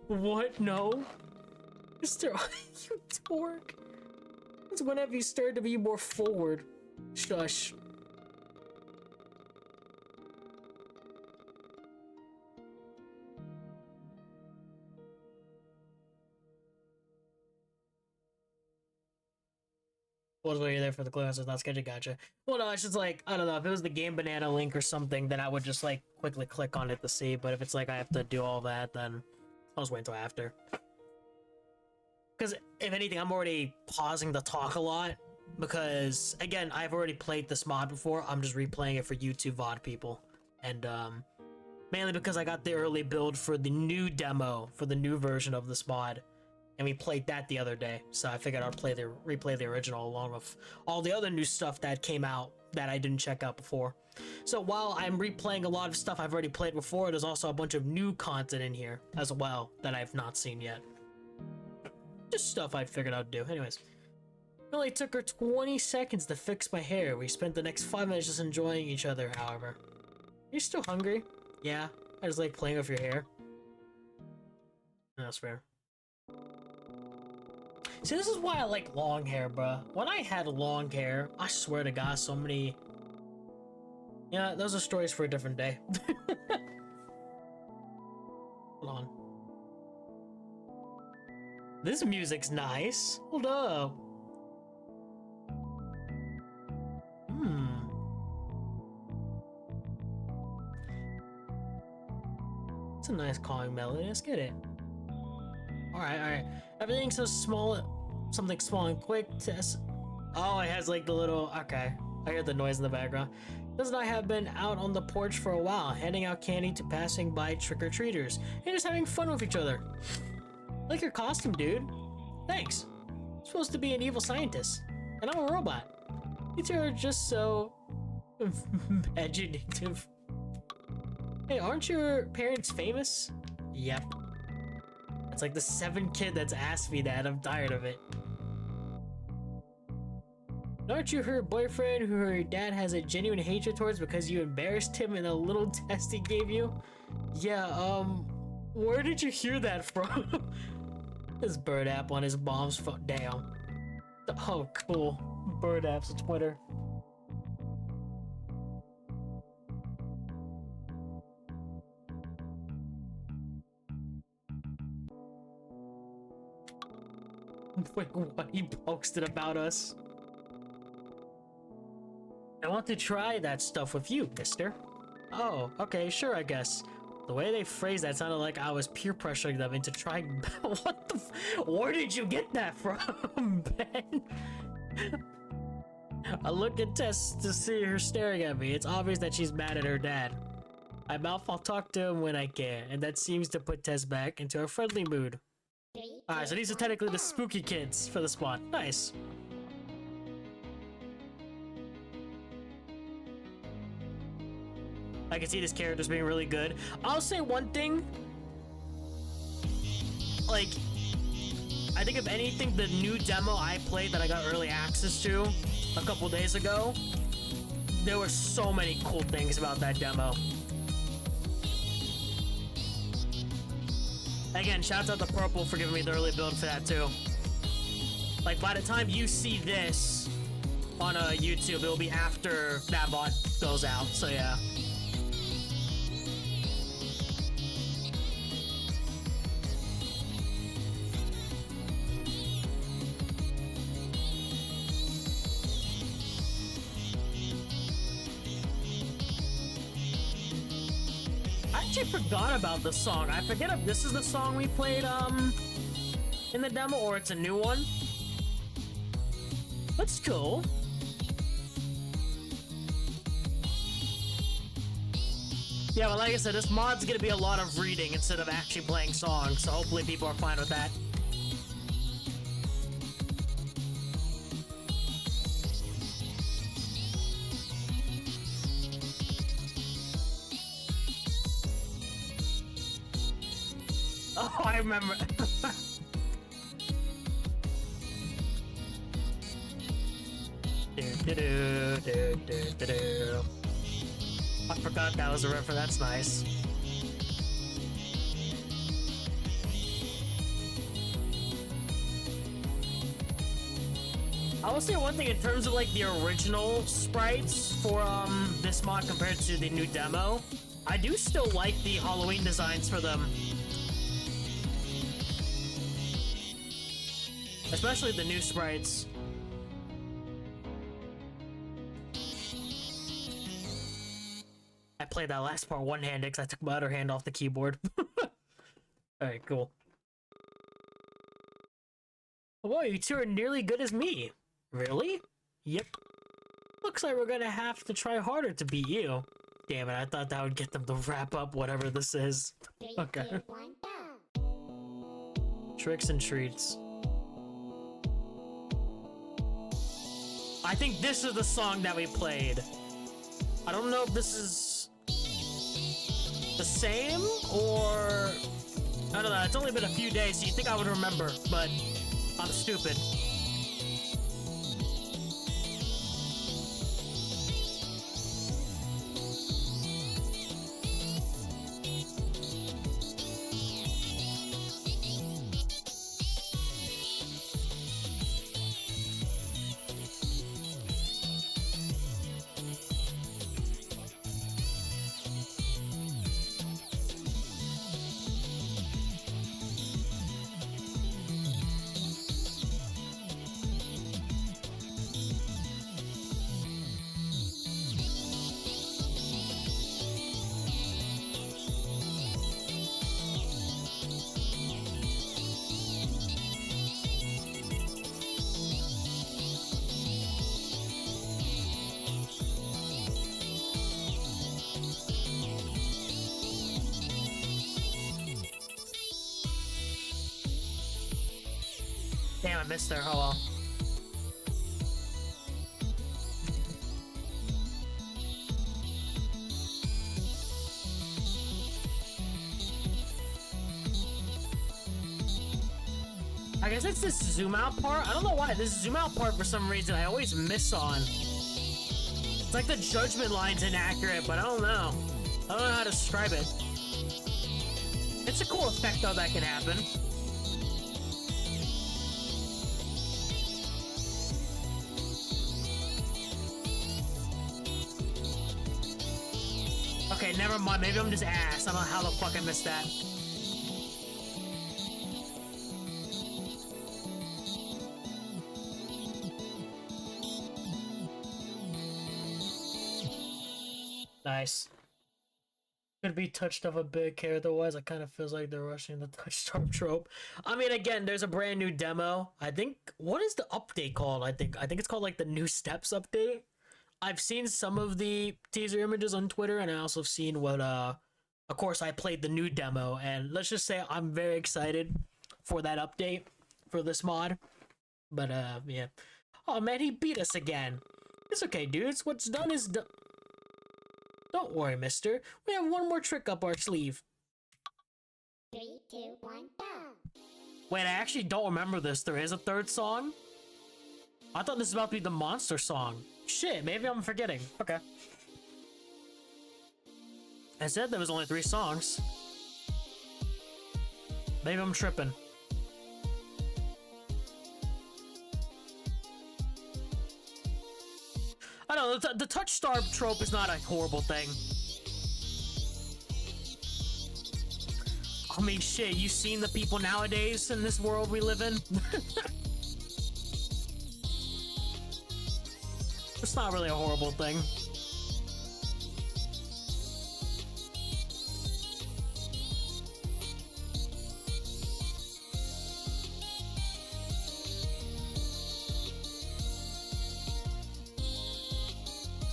What? No? Mister, you dork. It's whenever you start to be more forward. Shush. Was were you there for the clearance? It's not sketchy, gotcha. Well, no, it's just like, I don't know, if it was the Game Banana link or something, then I would just like quickly click on it to see, but if it's like I have to do all that, then I'll just wait until after. Because if anything, I'm already pausing the talk a lot, because again, I've already played this mod before. I'm just replaying it for YouTube VOD people, and mainly because I got the early build for the new demo for the new version of this mod. And we played that the other day, so I figured I'd replay the original along with all the other new stuff that came out that I didn't check out before. So while I'm replaying a lot of stuff I've already played before, there's also a bunch of new content in here as well that I've not seen yet. Just stuff I figured I'd do. Anyways, it only took her 20 seconds to fix my hair. We spent the next 5 minutes just enjoying each other, however. You're still hungry? Yeah, I just like playing with your hair. That's fair. See, this is why I like long hair, bruh. When I had long hair, I swear to God, so many... Yeah, those are stories for a different day. Hold on. This music's nice. Hold up. It's a nice calming melody. Let's get it. Alright. Everything's so small, something small and quick. Oh, it has like the little, okay. I hear the noise in the background. Liz and I have been out on the porch for a while, handing out candy to passing by trick-or-treaters, and just having fun with each other. I like your costume, dude. Thanks. I'm supposed to be an evil scientist, and I'm a robot. You two are just so... imaginative. Hey, aren't your parents famous? Yep. It's like the 7th kid that's asked me that. I'm tired of it. Aren't you her boyfriend who her dad has a genuine hatred towards because you embarrassed him in a little test he gave you? Yeah, where did you hear that from? This bird app on his mom's phone. Damn. Oh, cool. Bird app's Twitter. Wait, what? He posted about us? I want to try that stuff with you, mister. Oh, okay, sure, I guess. The way they phrased that sounded like I was peer pressuring them into trying. What the where did you get that from, Ben? I look at Tess to see her staring at me. It's obvious that she's mad at her dad. I mouth I'll talk to him when I can, and that seems to put Tess back into a friendly mood. Alright, so these are technically the spooky kids for the spot. Nice. I can see this character's being really good. I'll say one thing. Like, I think if anything, the new demo I played that I got early access to a couple days ago, there were so many cool things about that demo. Again, shouts out to Purple for giving me the early build for that too. Like, by the time you see this on YouTube, it'll be after that mod goes out, so yeah. I actually forgot about the song. I forget if this is the song we played in the demo or it's a new one. That's cool. Yeah, but like I said, this mod's gonna be a lot of reading instead of actually playing songs, so hopefully people are fine with that. Oh, I remember. I forgot that was a reference. That's nice. I will say one thing in terms of like the original sprites for this mod compared to the new demo. I do still like the Halloween designs for them. Especially the new sprites. I played that last part one-handed because I took my other hand off the keyboard. Alright, cool. Whoa, you two are nearly good as me. Really? Yep. Looks like we're gonna have to try harder to beat you. Damn it, I thought that would get them to wrap up whatever this is. Okay. Tricks and treats. I think this is the song that we played. I don't know if this is the same or... I don't know, it's only been a few days, so you think I would remember, but I'm stupid. Damn, I missed her. Oh well. I guess it's this zoom out part. I don't know why. This zoom out part, for some reason, I always miss on. It's like the judgment line's inaccurate, but I don't know. I don't know how to describe it. It's a cool effect, though, that can happen. Okay, never mind. Maybe I'm just ass. I don't know how the fuck I missed that. Nice. Could be touched up a bit character-wise. It kind of feels like they're rushing the touch star trope. I mean, again, there's a brand new demo. I think, what is the update called? I think it's called like the New Steps update. I've seen some of the teaser images on Twitter, and I also have seen what, of course, I played the new demo, and let's just say I'm very excited for that update for this mod. But, yeah. Oh, man, he beat us again. It's okay, dudes. What's done is done. Don't worry, mister. We have one more trick up our sleeve. 3, 2, 1, go. Wait, I actually don't remember this. There is a third song? I thought this was about to be the monster song. Shit, maybe I'm forgetting. Okay. I said there was only 3 songs. Maybe I'm tripping. I don't know, the touch star trope is not a horrible thing. I mean, shit, you seen the people nowadays in this world we live in? It's not really a horrible thing.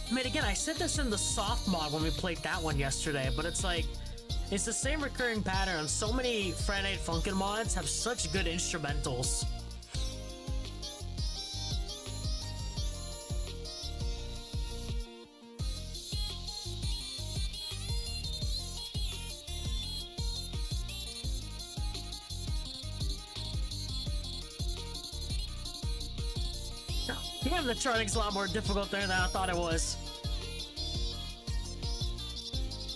I mean, again, I said this in the soft mod when we played that one yesterday, but it's like, it's the same recurring pattern. So many Friday Night Funkin' mods have such good instrumentals. Yeah, the charting's a lot more difficult there than I thought it was.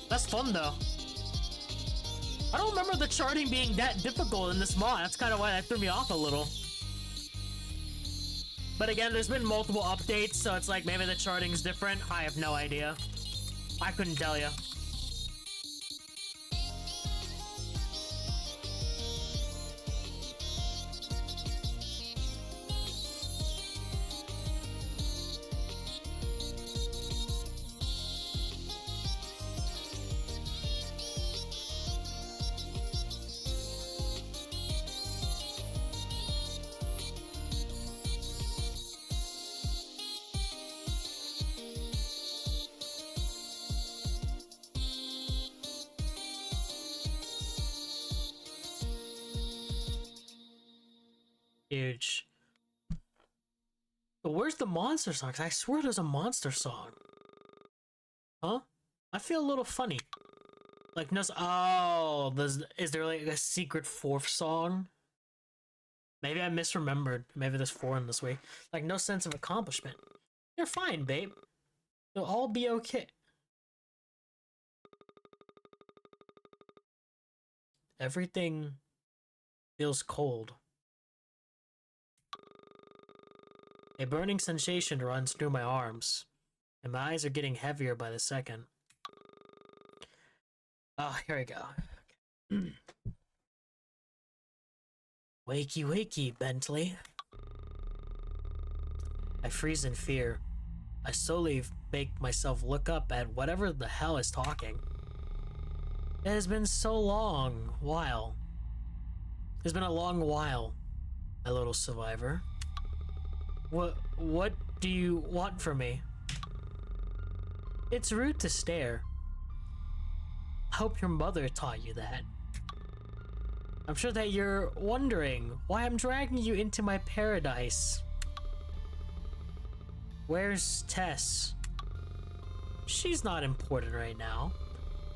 That's fun, though. I don't remember the charting being that difficult in this mod. That's kind of why that threw me off a little. But again, there's been multiple updates, so it's like maybe the charting's different. I have no idea. I couldn't tell you. Huge. But where's the monster song? 'Cause I swear there's a monster song. Huh? I feel a little funny. Like, no. Oh, is there like a secret 4th song? Maybe I misremembered. Maybe there's 4 in this week. Like, no sense of accomplishment. You're fine, babe. It'll all be okay. Everything feels cold. A burning sensation runs through my arms, and my eyes are getting heavier by the second. Ah, here we go. Okay. Wakey, wakey, Bentley. I freeze in fear. I slowly make myself look up at whatever the hell is talking. It has been so long while. It's been a long while, my little survivor. What do you want from me? It's rude to stare. I hope your mother taught you that. I'm sure that you're wondering why I'm dragging you into my paradise. Where's Tess? She's not important right now.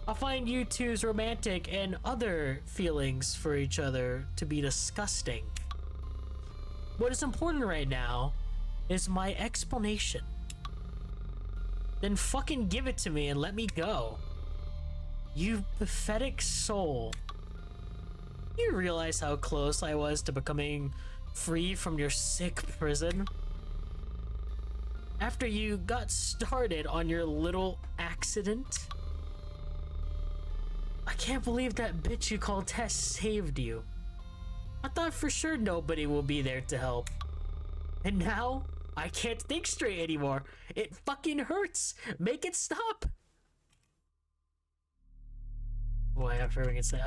I find you two's romantic and other feelings for each other to be disgusting. What is important right now is my explanation. Then fucking give it to me and let me go. You pathetic soul. You realize how close I was to becoming free from your sick prison? After you got started on your little accident? I can't believe that bitch you call Tess saved you. I thought for sure nobody will be there to help. And now, I can't think straight anymore. It fucking hurts. Make it stop. Boy, I'm sure we can say,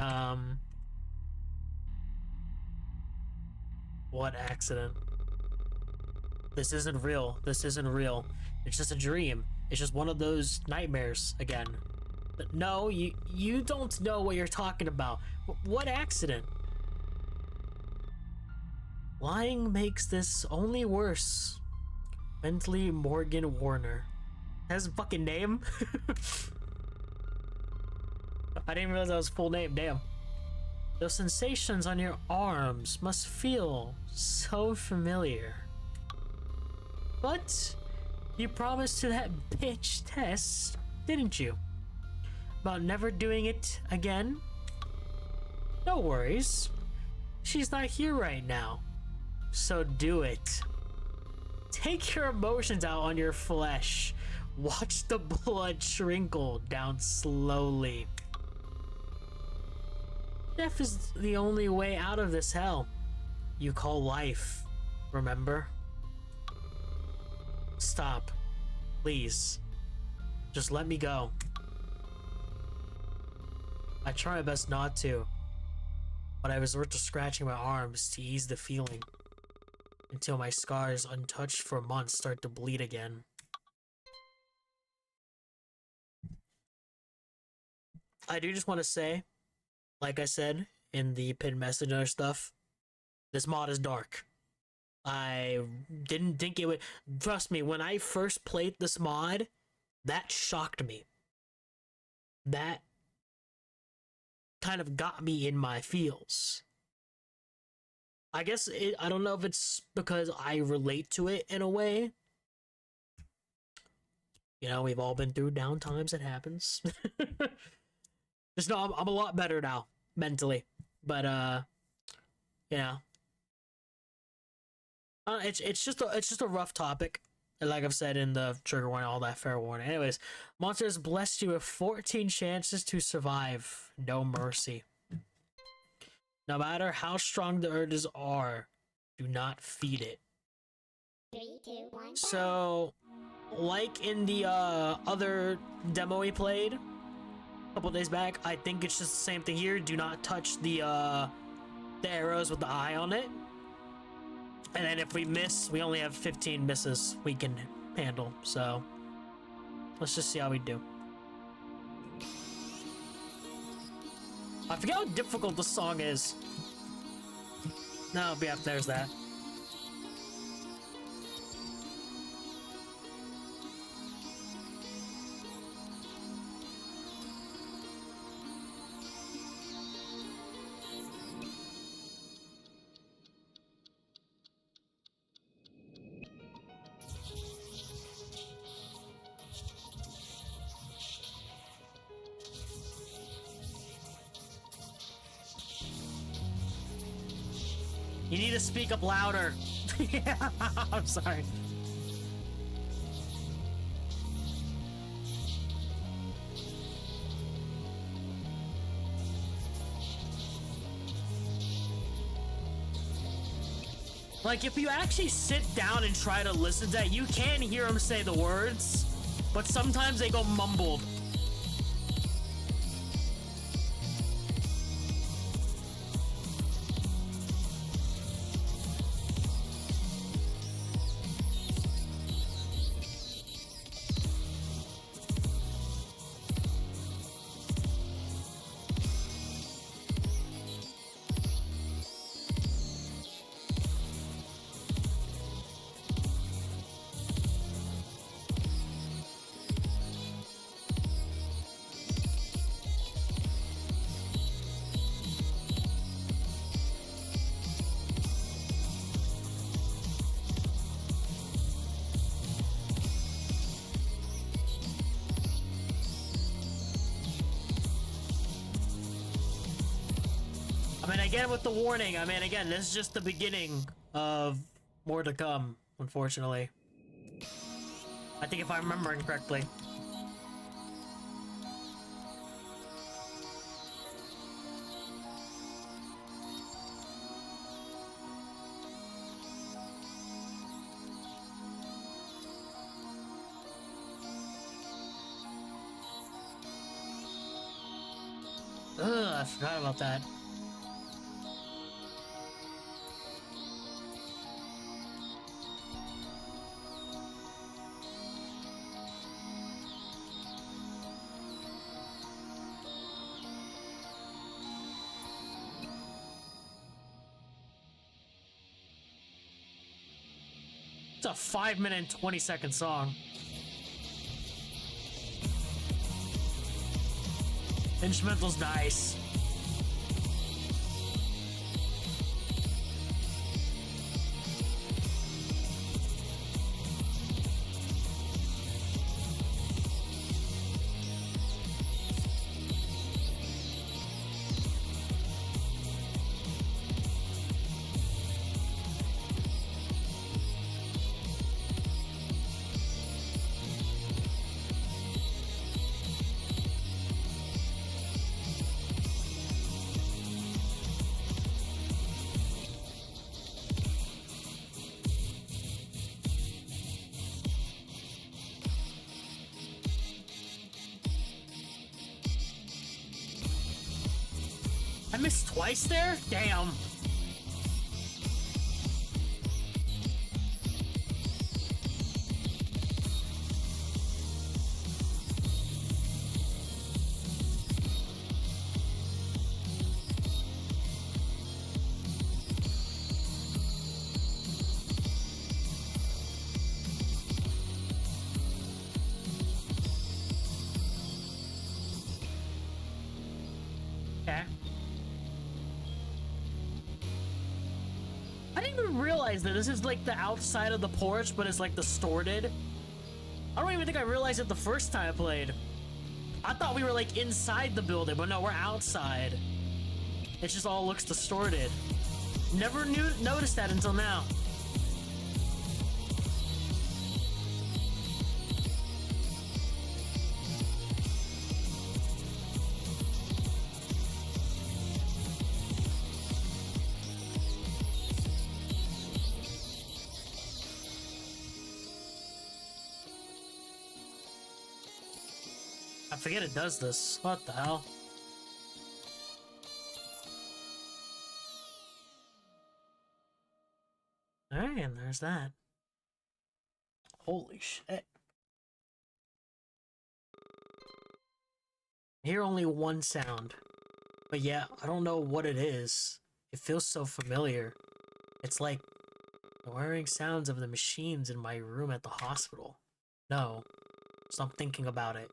what accident? This isn't real. This isn't real. It's just a dream. It's just one of those nightmares again. No, you don't know what you're talking about. What accident? Lying makes this only worse. Bentley Morgan Warner. That's a fucking name? I didn't realize that was full name, damn. Those sensations on your arms must feel so familiar. But you promised to that bitch Tess, didn't you? About never doing it again? No worries. She's not here right now. So do it. Take your emotions out on your flesh. Watch the blood trickle down slowly. Death is the only way out of this hell you call life, remember? Stop. Please. Just let me go. I try my best not to, but I resort to scratching my arms to ease the feeling, until my scars, untouched for months, start to bleed again. I do just want to say, like I said in the pinned message and other stuff, this mod is dark. I didn't think it would. Trust me, when I first played this mod, that shocked me. That kind of got me in my feels. I guess I don't know if it's because I relate to it in a way. You know, we've all been through down times. It happens. Just know I'm a lot better now mentally, but you know, it's just a rough topic. And like I've said in the trigger warning, all that fair warning. Anyways, monsters blessed you with 14 chances to survive. No mercy. No matter how strong the urges are, do not feed it. 3, 2, 1. So, like in the other demo we played a couple days back, I think it's just the same thing here. Do not touch the arrows with the eye on it. And then if we miss, we only have 15 misses we can handle. So, let's just see how we do. I forget how difficult the song is. No, yeah, there's that. You need to speak up louder. Yeah, I'm sorry. Like, if you actually sit down and try to listen to that, you can hear him say the words, but sometimes they go mumbled. I mean, again, with the warning, I mean, again, this is just the beginning of more to come, unfortunately. I think if I'm remembering correctly. Ugh, I forgot about that. It's a 5-minute and 20-second song. Instrumental's nice. I missed twice there? Damn. Okay. I didn't even realize that this is like the outside of the porch, but it's like distorted. I don't even think I realized it the first time I played. I thought we were like inside the building, but no, we're outside. It just all looks distorted. Never noticed that until now. I forget it does this. What the hell? Alright, and there's that. Holy shit. I hear only one sound. But yeah, I don't know what it is. It feels so familiar. It's like the whirring sounds of the machines in my room at the hospital. No, stop thinking about it.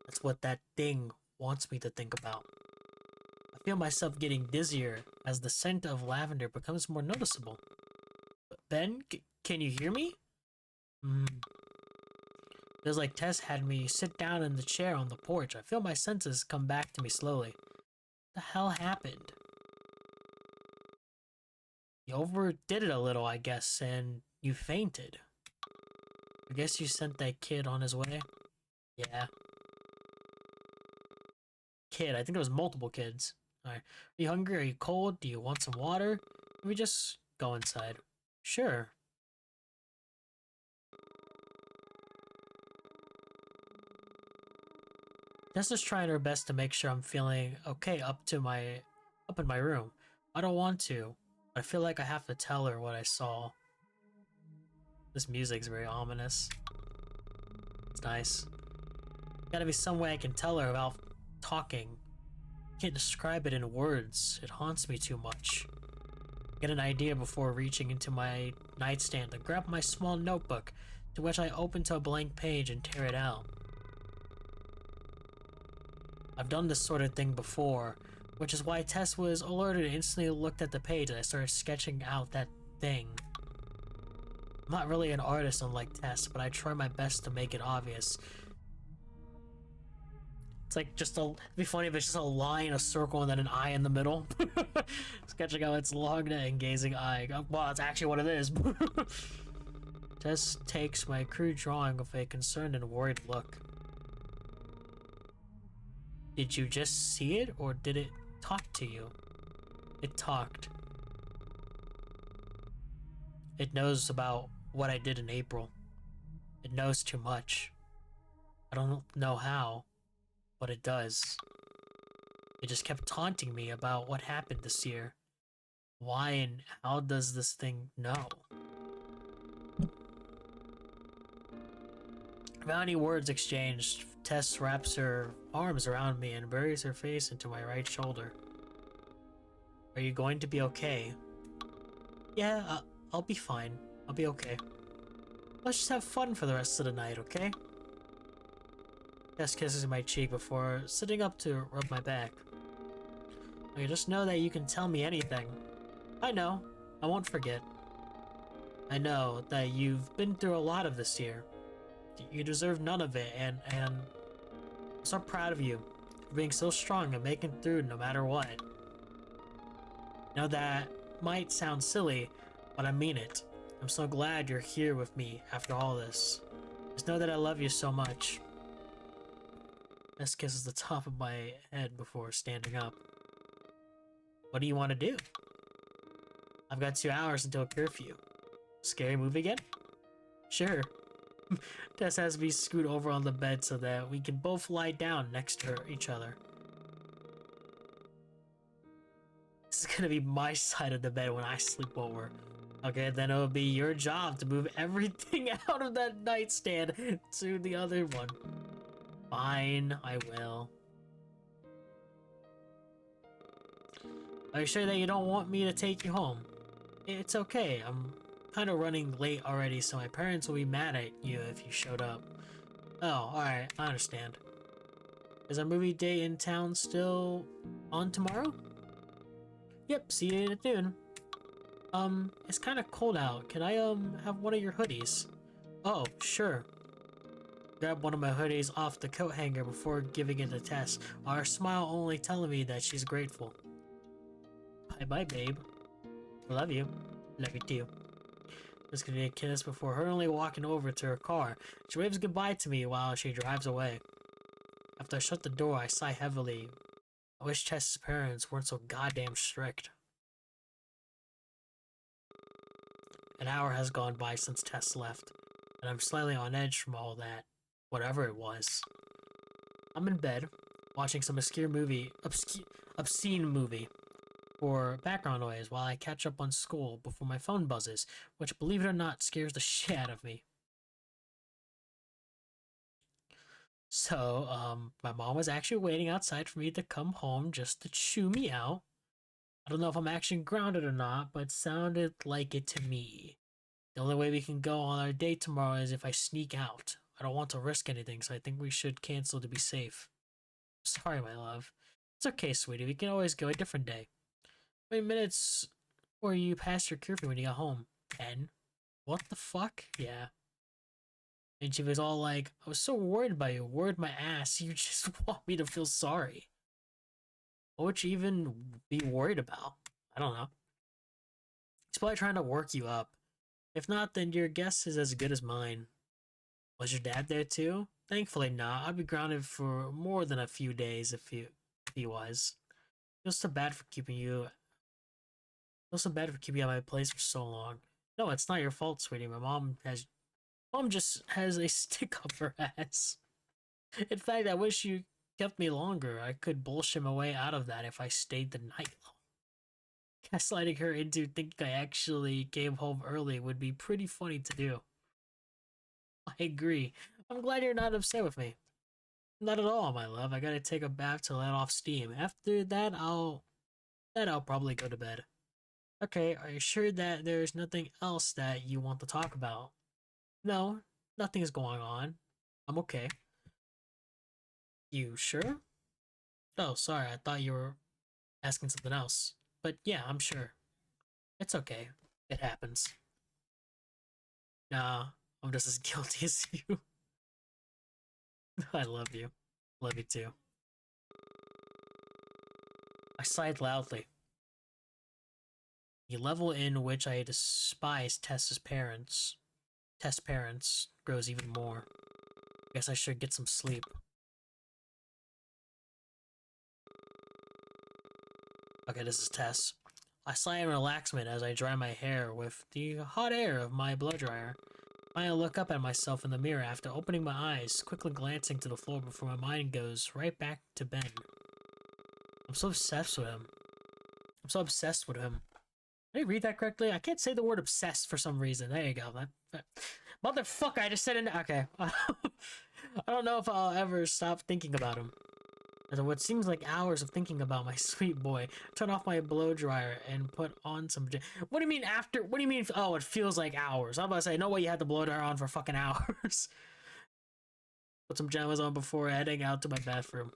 That's what that thing wants me to think about. I feel myself getting dizzier as the scent of lavender becomes more noticeable. Ben, can you hear me? Feels like Tess had me sit down in the chair on the porch. I feel my senses come back to me slowly. What the hell happened? You overdid it a little, I guess, and you fainted. I guess you sent that kid on his way? Yeah. Kid, I think it was multiple kids. Alright. Are you hungry? Are you cold? Do you want some water? Let me just go inside. Sure. Tessa's trying her best to make sure I'm feeling okay up in my room. I don't want to, but I feel like I have to tell her what I saw. This music's very ominous. It's nice. Gotta be some way I can tell her without talking. Can't describe it in words. It haunts me too much. Get an idea before reaching into my nightstand and grab my small notebook, to which I open to a blank page and tear it out. I've done this sort of thing before, which is why Tess was alerted and instantly looked at the page and I started sketching out that thing. I'm not really an artist unlike Tess, but I try my best to make it obvious. It's like just a. It'd be funny if it's just a line, a circle, and then an eye in the middle. Sketching out its long neck and gazing eye. Well, that's actually what it is. Tess takes my crude drawing with a concerned and worried look. Did you just see it, or did it talk to you? It talked. It knows about what I did in April. It knows too much. I don't know how, but it does. It just kept taunting me about what happened this year. Why and how does this thing know? Without any words exchanged, Tess wraps her arms around me and buries her face into my right shoulder. Are you going to be okay? Yeah, I'll be fine. I'll be okay. Let's just have fun for the rest of the night, okay? Tess kisses my cheek before sitting up to rub my back. Okay, just know that you can tell me anything. I know. I won't forget. I know that you've been through a lot of this year. You deserve none of it, and I'm so proud of you for being so strong and making through no matter what. Now that might sound silly, but I mean it. I'm so glad you're here with me after all this. Just know that I love you so much. Ness kisses the top of my head before standing up. What do you want to do? I've got 2 hours until curfew. Scary movie again? Sure. Tess has me scoot over on the bed so that we can both lie down next to each other. This is gonna be my side of the bed when I sleep over. Okay, then it'll be your job to move everything out of that nightstand to the other one. Fine, I will. Are you sure that you don't want me to take you home? It's okay, I'm kind of running late already, so my parents will be mad at you if you showed up. Oh, alright, I understand. Is our movie day in town still on tomorrow? Yep, see you at noon. It's kind of cold out. Can I, have one of your hoodies? Oh, sure. Grab one of my hoodies off the coat hanger before giving it a Tess, our smile only telling me that she's grateful. Bye-bye, babe. I love you. Love you too. Just gonna be a kiss before hurriedly walking over to her car. She waves goodbye to me while she drives away. After I shut the door, I sigh heavily. I wish Tess's parents weren't so goddamn strict. An hour has gone by since Tess left, and I'm slightly on edge from all that, whatever it was. I'm in bed, watching some obscene movie for background noise while I catch up on school before my phone buzzes, which, believe it or not, scares the shit out of me. So, my mom was actually waiting outside for me to come home just to chew me out. I don't know if I'm actually grounded or not, but it sounded like it to me. The only way we can go on our date tomorrow is if I sneak out. I don't want to risk anything, so I think we should cancel to be safe. Sorry, my love. It's okay, sweetie. We can always go a different day. How many minutes were you past your curfew when you got home? 10. What the fuck? Yeah. And she was all like, I was so worried about you. Worried my ass. You just want me to feel sorry. What would you even be worried about? I don't know. He's probably trying to work you up. If not, then your guess is as good as mine. Was your dad there too? Thankfully not. I'd be grounded for more than a few days if he was. Feels so bad for keeping you at my place for so long. No, it's not your fault, sweetie. Mom just has a stick up her ass. In fact, I wish you kept me longer. I could bullshit my way out of that if I stayed the night long. Gaslighting her into thinking I actually came home early would be pretty funny to do. I agree. I'm glad you're not upset with me. Not at all, my love. I gotta take a bath to let off steam. After that, I'll probably go to bed. Okay, are you sure that there's nothing else that you want to talk about? No, nothing is going on. I'm okay. You sure? Oh, sorry, I thought you were asking something else. But yeah, I'm sure. It's okay. It happens. Nah, I'm just as guilty as you. I love you. Love you too. I sighed loudly. The level in which I despise Tess's parents, grows even more. Guess I should get some sleep. Okay, this is Tess. I sigh in relaxment as I dry my hair with the hot air of my blow-dryer. I look up at myself in the mirror after opening my eyes, quickly glancing to the floor before my mind goes right back to Ben. I'm so obsessed with him. Did I read that correctly? I can't say the word obsessed for some reason. There you go. Motherfucker, I just said it. Okay. I don't know if I'll ever stop thinking about him. After what seems like hours of thinking about my sweet boy, turn off my blow dryer and put on some. What do you mean after? What do you mean? Oh, it feels like hours. I'm about to say, no way you had the blow dryer on for fucking hours. Put some pajamas on before heading out to my bathroom.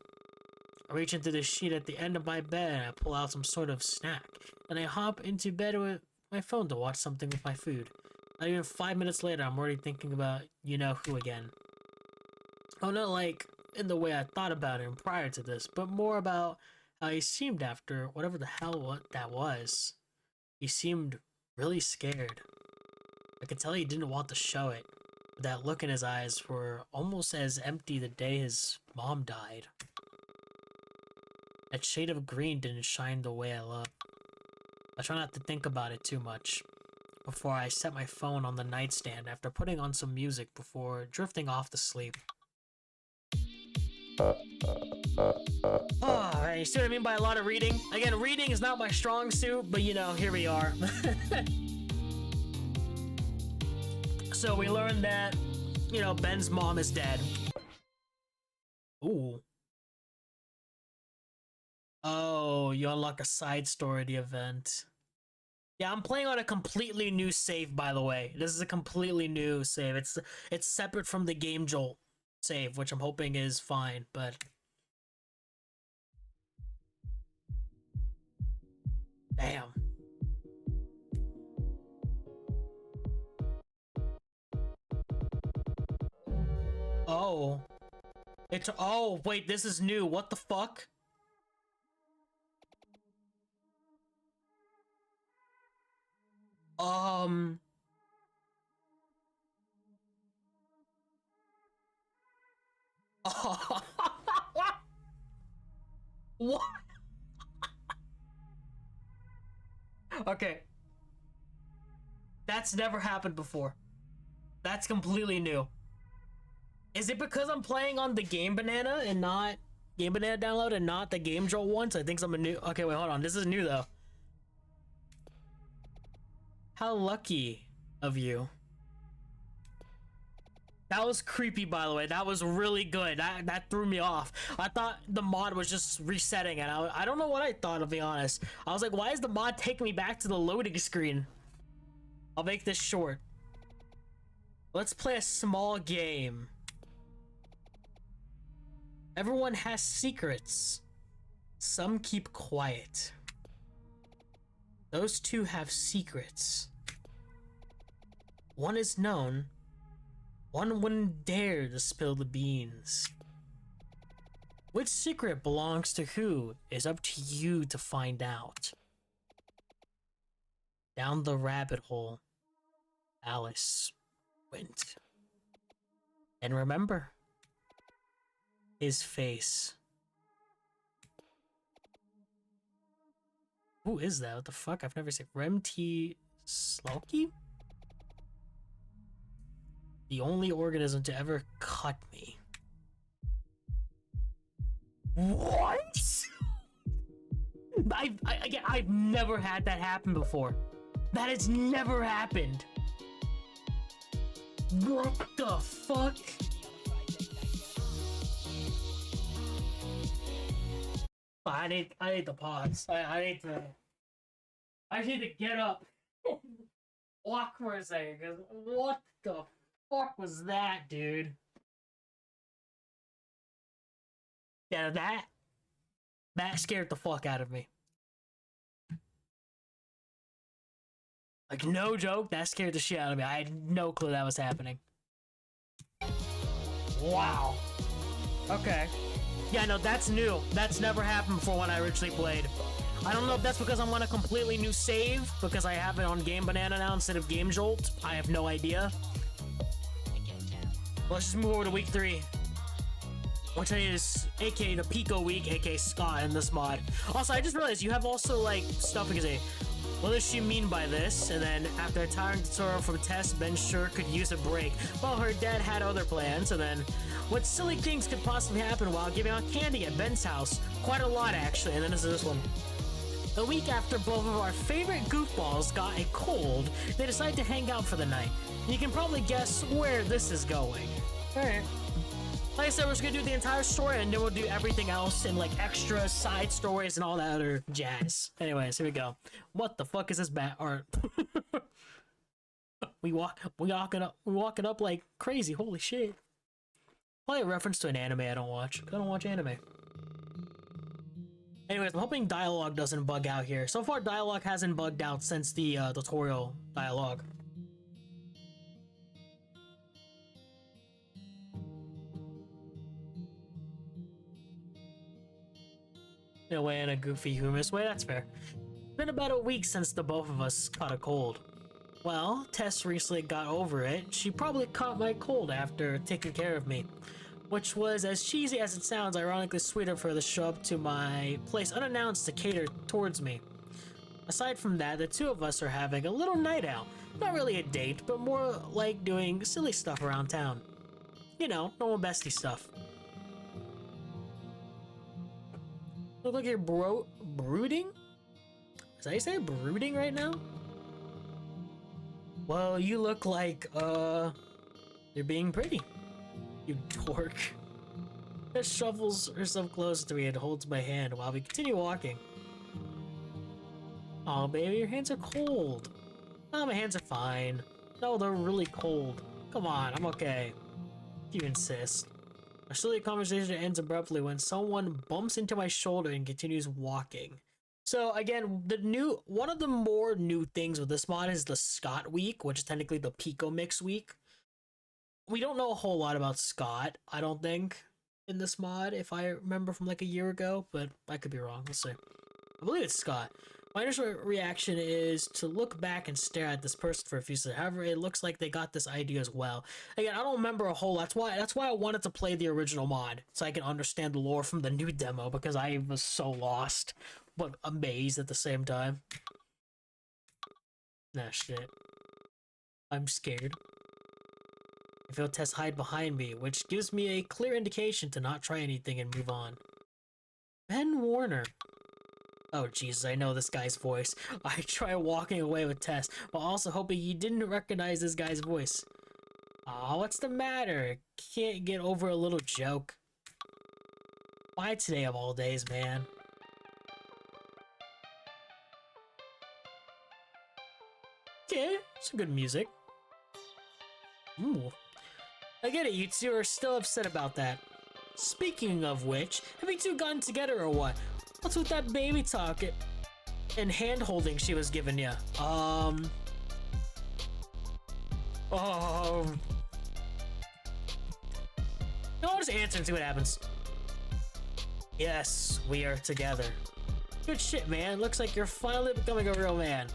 I reach into the sheet at the end of my bed and I pull out some sort of snack. Then I hop into bed with my phone to watch something with my food. Not even 5 minutes later, I'm already thinking about you-know-who again. Oh, not like in the way I thought about him prior to this, but more about how he seemed after whatever the hell that was. He seemed really scared. I could tell he didn't want to show it. But that look in his eyes were almost as empty the day his mom died. That shade of green didn't shine the way I love. I try not to think about it too much before I set my phone on the nightstand after putting on some music before drifting off to sleep. Oh, you see what I mean by a lot of reading? Again, reading is not my strong suit, but you know, here we are. So we learned that, you know, Ben's mom is dead. Ooh. Oh, you unlock a side story of the event. Yeah, I'm playing on a completely new save, by the way. This is a completely new save. It's separate from the Game Jolt save, which I'm hoping is fine, but... Damn. Oh. Oh, wait, this is new. What the fuck? What? Okay. That's never happened before. That's completely new. Is it because I'm playing on the Game Banana and not Game Banana download and not the Game Jolt one? So I think I'm a new. Okay, wait, hold on. This is new though. How lucky of you. That was creepy, by the way. That was really good. That threw me off. I thought the mod was just resetting it. I don't know what I thought, to be honest. I was like, why is the mod taking me back to the loading screen? I'll make this short. Let's play a small game. Everyone has secrets. Some keep quiet. Those two have secrets. One is known. One wouldn't dare to spill the beans. Which secret belongs to who is up to you to find out. Down the rabbit hole, Alice went. And remember, his face. Who is that? What the fuck? I've never seen Remty Slowky? The only organism to ever cut me. What? I've never had that happen before. That has never happened. What the fuck? I need to pause. I need to get up. Walk for a second, cause what the fuck was that, dude? Yeah, that scared the fuck out of me. Like, no joke, that scared the shit out of me. I had no clue that was happening. Wow. Okay. Yeah, no, that's new. That's never happened before when I originally played. I don't know if that's because I'm on a completely new save, because I have it on Game Banana now instead of Game Jolt. I have no idea. Let's just move over to week 3. Which is aka the Pico week, aka Scott in this mod. Also, I just realized you have also like stuff because what does she mean by this? And then after a tiring tutorial from Tess, Ben sure could use a break. Well, her dad had other plans, and then what silly things could possibly happen while giving out candy at Ben's house? Quite a lot, actually. And then this is this one. A week after both of our favorite goofballs got a cold, they decided to hang out for the night. And you can probably guess where this is going. Alright. Like I said, we're just gonna do the entire story and then we'll do everything else and like extra side stories and all that other jazz. Anyways, here we go. What the fuck is this bat art? we walking up like crazy. Holy shit. Probably a reference to an anime I don't watch. I don't watch anime. Anyways, I'm hoping dialogue doesn't bug out here. So far, dialogue hasn't bugged out since the tutorial dialogue. In a way, in a goofy, humorous way, that's fair. Been about a week since the both of us caught a cold. Well, Tess recently got over it. She probably caught my cold after taking care of me. Which was, as cheesy as it sounds, ironically sweet of her to show up to my place unannounced to cater towards me. Aside from that, the two of us are having a little night out. Not really a date, but more like doing silly stuff around town. You know, normal bestie stuff. Look like you're brooding? Is that how you say brooding right now? Well, you look like, you're being pretty. You dork. Just shovels herself close to me and holds my hand while we continue walking. Oh, baby, your hands are cold. Oh, my hands are fine. No, they're really cold. Come on, I'm okay. If you insist. A silly conversation ends abruptly when someone bumps into my shoulder and continues walking. So again, one of the more new things with this mod is the Scott week, which is technically the Pico Mix week. We don't know a whole lot about Scott, I don't think, in this mod, if I remember from like a year ago, but I could be wrong. Let's see. I believe it's Scott. My initial reaction is to look back and stare at this person for a few seconds. However, it looks like they got this idea as well. Again, I don't remember a whole lot. That's why I wanted to play the original mod, so I can understand the lore from the new demo, because I was so lost, but amazed at the same time. Nah, shit. I'm scared. I feel Tess hide behind me, which gives me a clear indication to not try anything and move on. Ben Warner. Oh Jesus, I know this guy's voice. I try walking away with Tess, while also hoping he didn't recognize this guy's voice. Aw, what's the matter? Can't get over a little joke. Why today of all days, man? Okay, some good music. Ooh. I get it, you two are still upset about that. Speaking of which, have you two gotten together or what? What's with that baby talk and hand-holding she was giving you? No, I'll just answer and see what happens. Yes, we are together. Good shit, man. Looks like you're finally becoming a real man.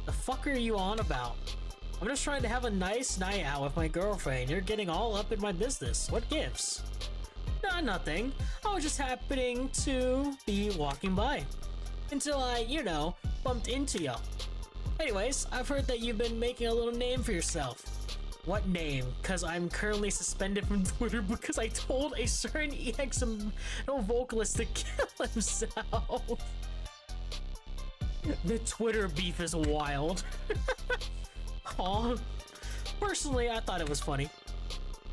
The fuck are you on about? I'm just trying to have a nice night out with my girlfriend. You're getting all up in my business. What gives? Nah, nothing. I was just happening to be walking by. Until I, you know, bumped into you. Anyways, I've heard that you've been making a little name for yourself. What name? Cause I'm currently suspended from Twitter because I told a certain EXO vocalist to kill himself. The Twitter beef is wild. Aw. Personally, I thought it was funny.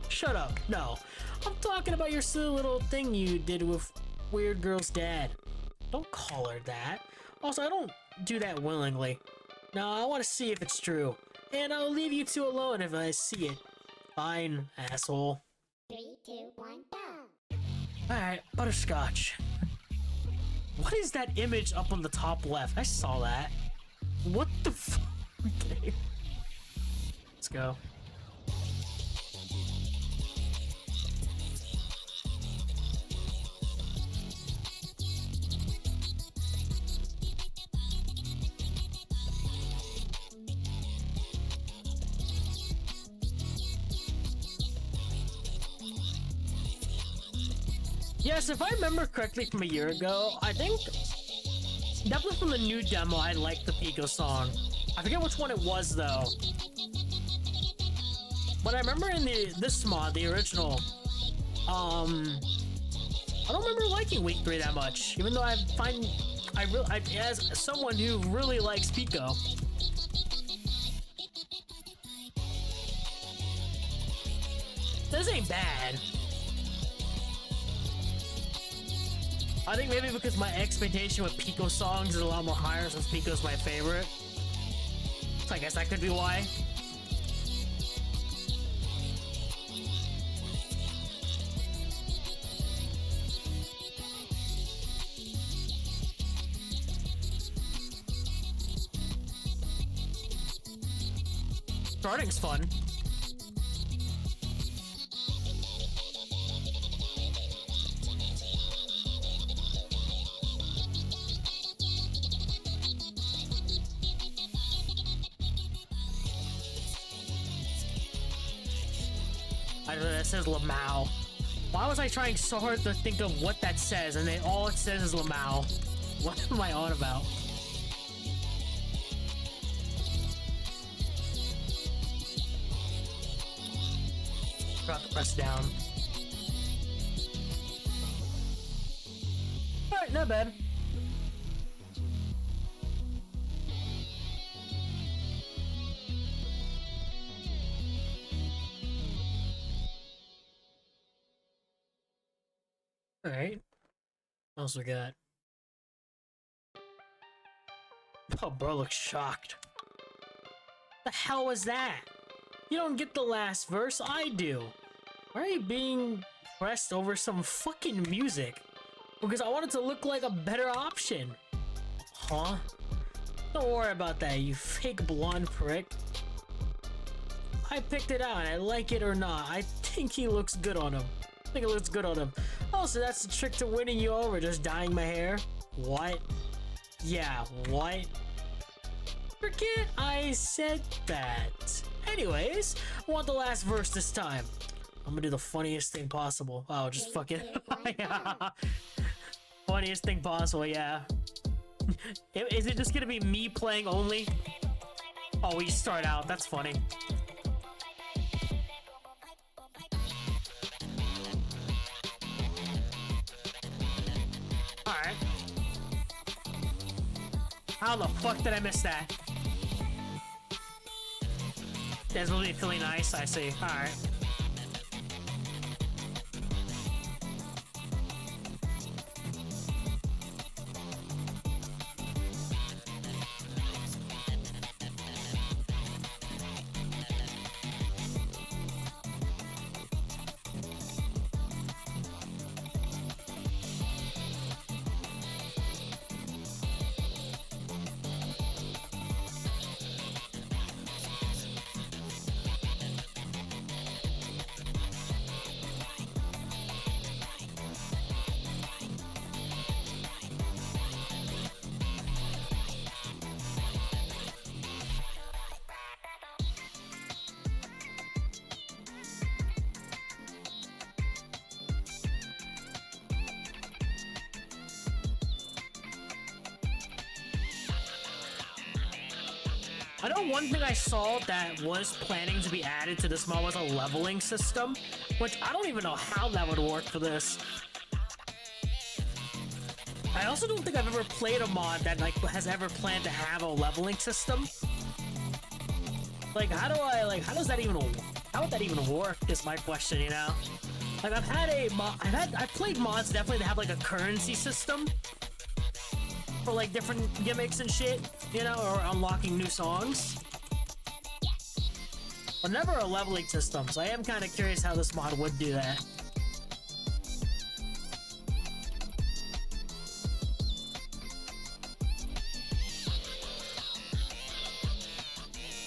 Shut up. No. I'm talking about your silly little thing you did with Weird Girl's dad. Don't call her that. Also, I don't do that willingly. No, I want to see if it's true. And I'll leave you two alone if I see it. Fine, asshole. 3, 2, 1, go! Alright, butterscotch. What is that image up on the top left? I saw that. What the f- Okay. Let's go. Yes, if I remember correctly from a year ago, I think definitely from the new demo, I liked the Pico song. I forget which one it was though. But I remember in this mod, the original, I don't remember liking Week 3 that much, even though I as someone who really likes Pico. This ain't bad. I think maybe because my expectation with Pico songs is a lot more higher since Pico's my favorite. So I guess that could be why. Starting's fun. I don't know, that says Lamau. Why was I trying so hard to think of what that says, and then all it says is Lamau? What am I on about? Forgot to press down. Alright, not bad. Alright. What else we got? Oh, bro looks shocked. The hell was that? You don't get the last verse, I do. Why are you being pressed over some fucking music? Because I want it to look like a better option. Huh? Don't worry about that, you fake blonde prick. I picked it out and I like it or not. I think he looks good on him. I think it looks good on him. Oh, so that's the trick to winning you over, just dyeing my hair? What? Yeah, what? Forget I said that. Anyways, I want the last verse this time. I'm gonna do the funniest thing possible. Oh, just fucking funniest thing possible, yeah. Is it just gonna be me playing only? Oh, we start out. That's funny. Alright. How the fuck did I miss that? That's really feeling nice, I see. Alright. I know one thing I saw that was planning to be added to this mod was a leveling system, which I don't even know how that would work for this. I also don't think I've ever played a mod that has ever planned to have a leveling system. Like, how does that even, how would that even work is my question, you know? Like, I've played mods definitely that have like a currency system for like different gimmicks and shit, you know, or unlocking new songs. But never a leveling system, so I am kind of curious how this mod would do that.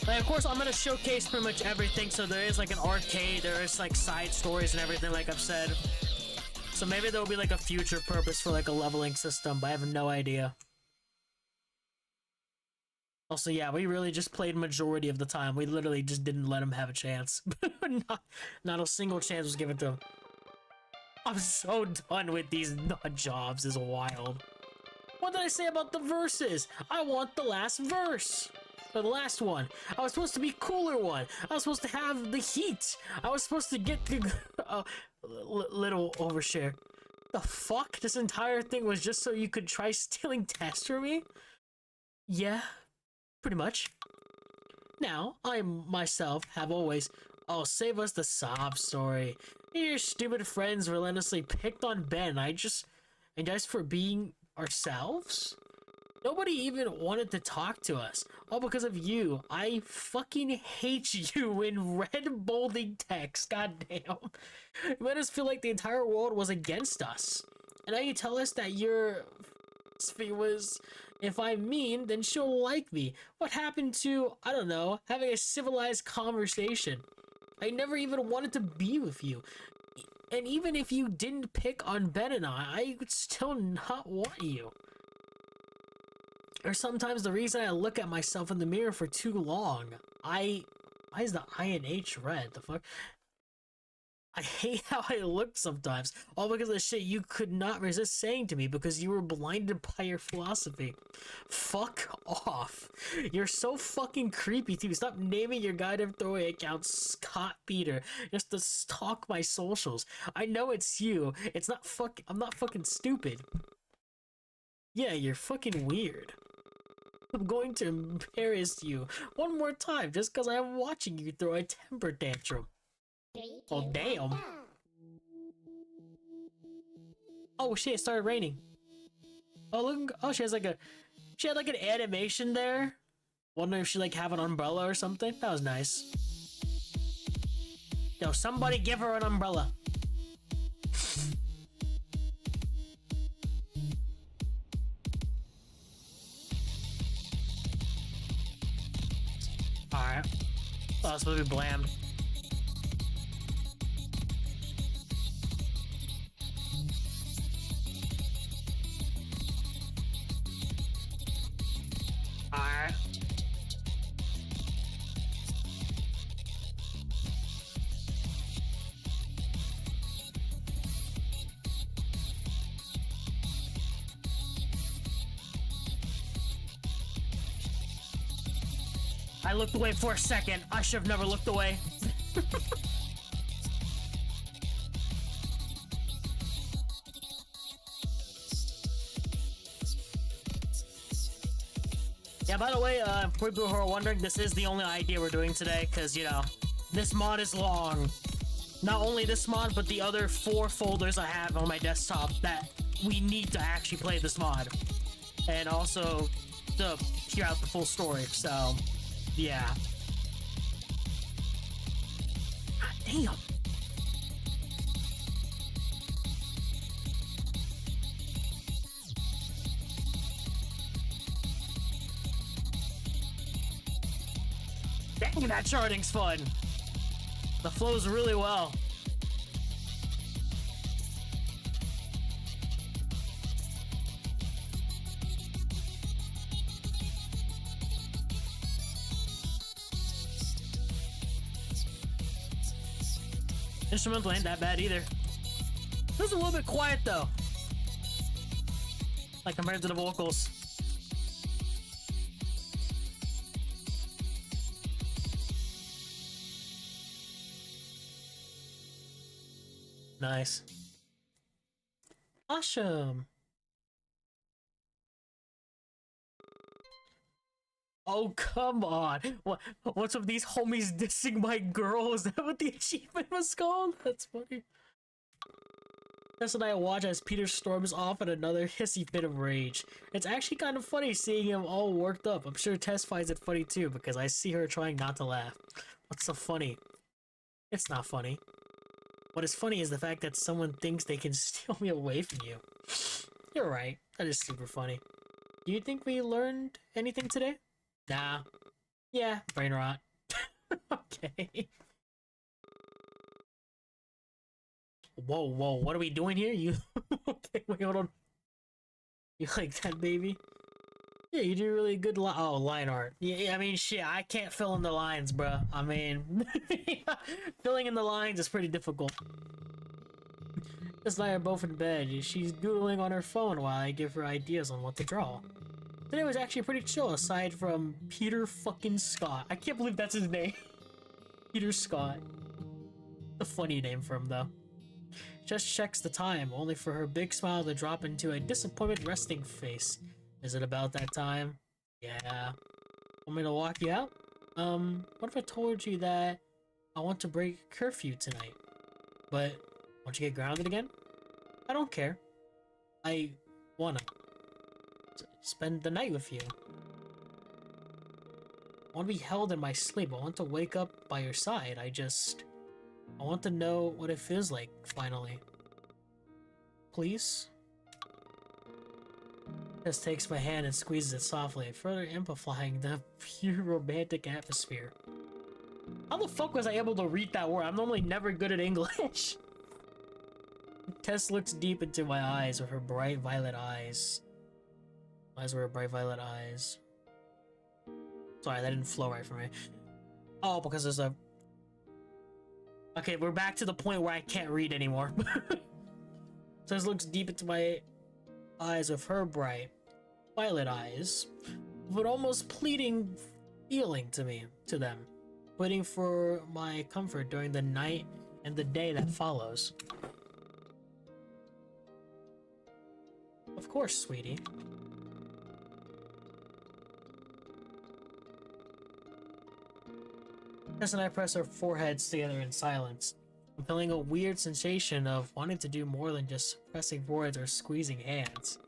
Like, of course, I'm gonna showcase pretty much everything, so there is like an arcade, there is like side stories and everything, like I've said. So maybe there'll be like a future purpose for like a leveling system, but I have no idea. Also, yeah, we really just played majority of the time. We literally just didn't let him have a chance. Not a single chance was given to him. I'm so done with these nut jobs. Is wild. What did I say about the verses? I want the last verse. Or the last one. I was supposed to be cooler one. I was supposed to have the heat. I was supposed to get the little overshare. The fuck? This entire thing was just so you could try stealing tests from me? Yeah, pretty much. Now, I myself have always, oh, save us the sob story. Your stupid friends relentlessly picked on Ben. And just for being ourselves? Nobody even wanted to talk to us. All because of you. I fucking hate you in red bolding text. God damn. You made us feel like the entire world was against us. And now you tell us that your philosophy was, if I'm mean, then she'll like me. What happened to, I don't know, having a civilized conversation? I never even wanted to be with you. And even if you didn't pick on Ben and I would still not want you. Or sometimes the reason I look at myself in the mirror for too long. Why is the I and H red? The fuck? I hate how I look sometimes. All because of the shit you could not resist saying to me because you were blinded by your philosophy. Fuck off. You're so fucking creepy too. Stop naming your goddamn throwaway account Scott Peter just to stalk my socials. I know it's you. It's not I'm not fucking stupid. Yeah, you're fucking weird. I'm going to embarrass you one more time just because I'm watching you throw a temper tantrum. 3, 2, Oh, 1, damn. go. Oh shit, it started raining. Oh look, oh she had like an animation there. Wondering if she like have an umbrella or something. That was nice. Yo, somebody give her an umbrella. Alright. Oh, it's supposed to be bland. Alright. I looked away for a second. I should have never looked away. Yeah, by the way, for people who are wondering, this is the only idea we're doing today, because, you know, this mod is long. Not only this mod, but the other 4 folders I have on my desktop that we need to actually play this mod. And also to hear out the full story, so, yeah. God damn. Dang, that charting's fun. The flows really well. Instrumental ain't that bad either. This is a little bit quiet though. Like compared to the vocals. Nice. Awesome. Oh, come on. What's with these homies dissing my girl? Is that what the achievement was called? That's funny. Tess and I watch as Peter storms off in another hissy fit of rage. It's actually kind of funny seeing him all worked up. I'm sure Tess finds it funny too, because I see her trying not to laugh. What's so funny? It's not funny. What is funny is the fact that someone thinks they can steal me away from you. You're right. That is super funny. Do you think we learned anything today? Nah. Yeah, brain rot. Okay. Whoa, what are we doing here? You okay, wait, hold on. You like that, baby? Yeah, you do really good line art. Yeah, I mean, shit, I can't fill in the lines, bruh. I mean, filling in the lines is pretty difficult. Tess and I are both in bed. She's doodling on her phone while I give her ideas on what to draw. Today was actually pretty chill, aside from Peter fucking Scott. I can't believe that's his name. Peter Scott. A funny name for him, though. Just checks the time, only for her big smile to drop into a disappointed resting face. Is it about that time? Yeah. Want me to walk you out? What if I told you that I want to break curfew tonight? But, won't you get grounded again? I don't care. I wanna spend the night with you. I want to be held in my sleep. I want to wake up by your side. I want to know what it feels like, finally. Please? Just takes my hand and squeezes it softly, further amplifying the pure romantic atmosphere. How the fuck was I able to read that word? I'm normally never good at English. Tess looks deep into my eyes with her bright violet eyes. Eyes were her bright violet eyes. Sorry, that didn't flow right for me. Oh, because there's a... Okay, we're back to the point where I can't read anymore. Tess looks deep into my eyes with her bright violet eyes, but almost pleading feeling to them, waiting for my comfort during the night and the day that follows. Of course, sweetie. Tess and I press our foreheads together in silence. I'm feeling a weird sensation of wanting to do more than just pressing foreheads or squeezing hands.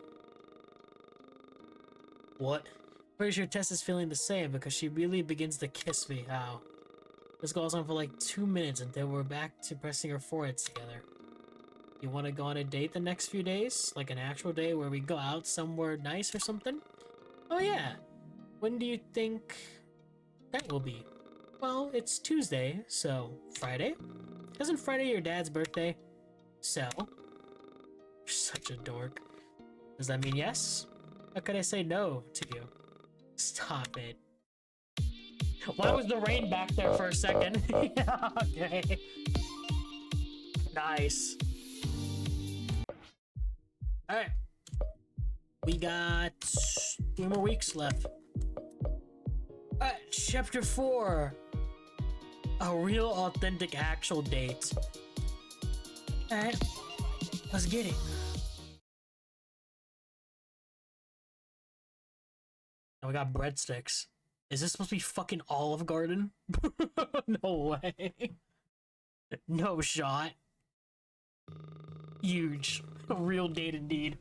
What? Pretty sure Tess is feeling the same because she really begins to kiss me. How? This goes on for like 2 minutes until we're back to pressing our foreheads together. You want to go on a date the next few days? Like an actual day where we go out somewhere nice or something? Oh yeah. When do you think that will be? Well, it's Tuesday, so Friday? Isn't Friday your dad's birthday? So? You're such a dork. Does that mean yes? How could I say no to you? Stop it. Why was the rain back there for a second? Yeah, okay. Nice. Alright. We got 3 more weeks left. Alright, chapter 4. A real, authentic, actual date. Alright, let's get it. Now we got breadsticks. Is this supposed to be fucking Olive Garden? No way. No shot. Huge. A real date indeed.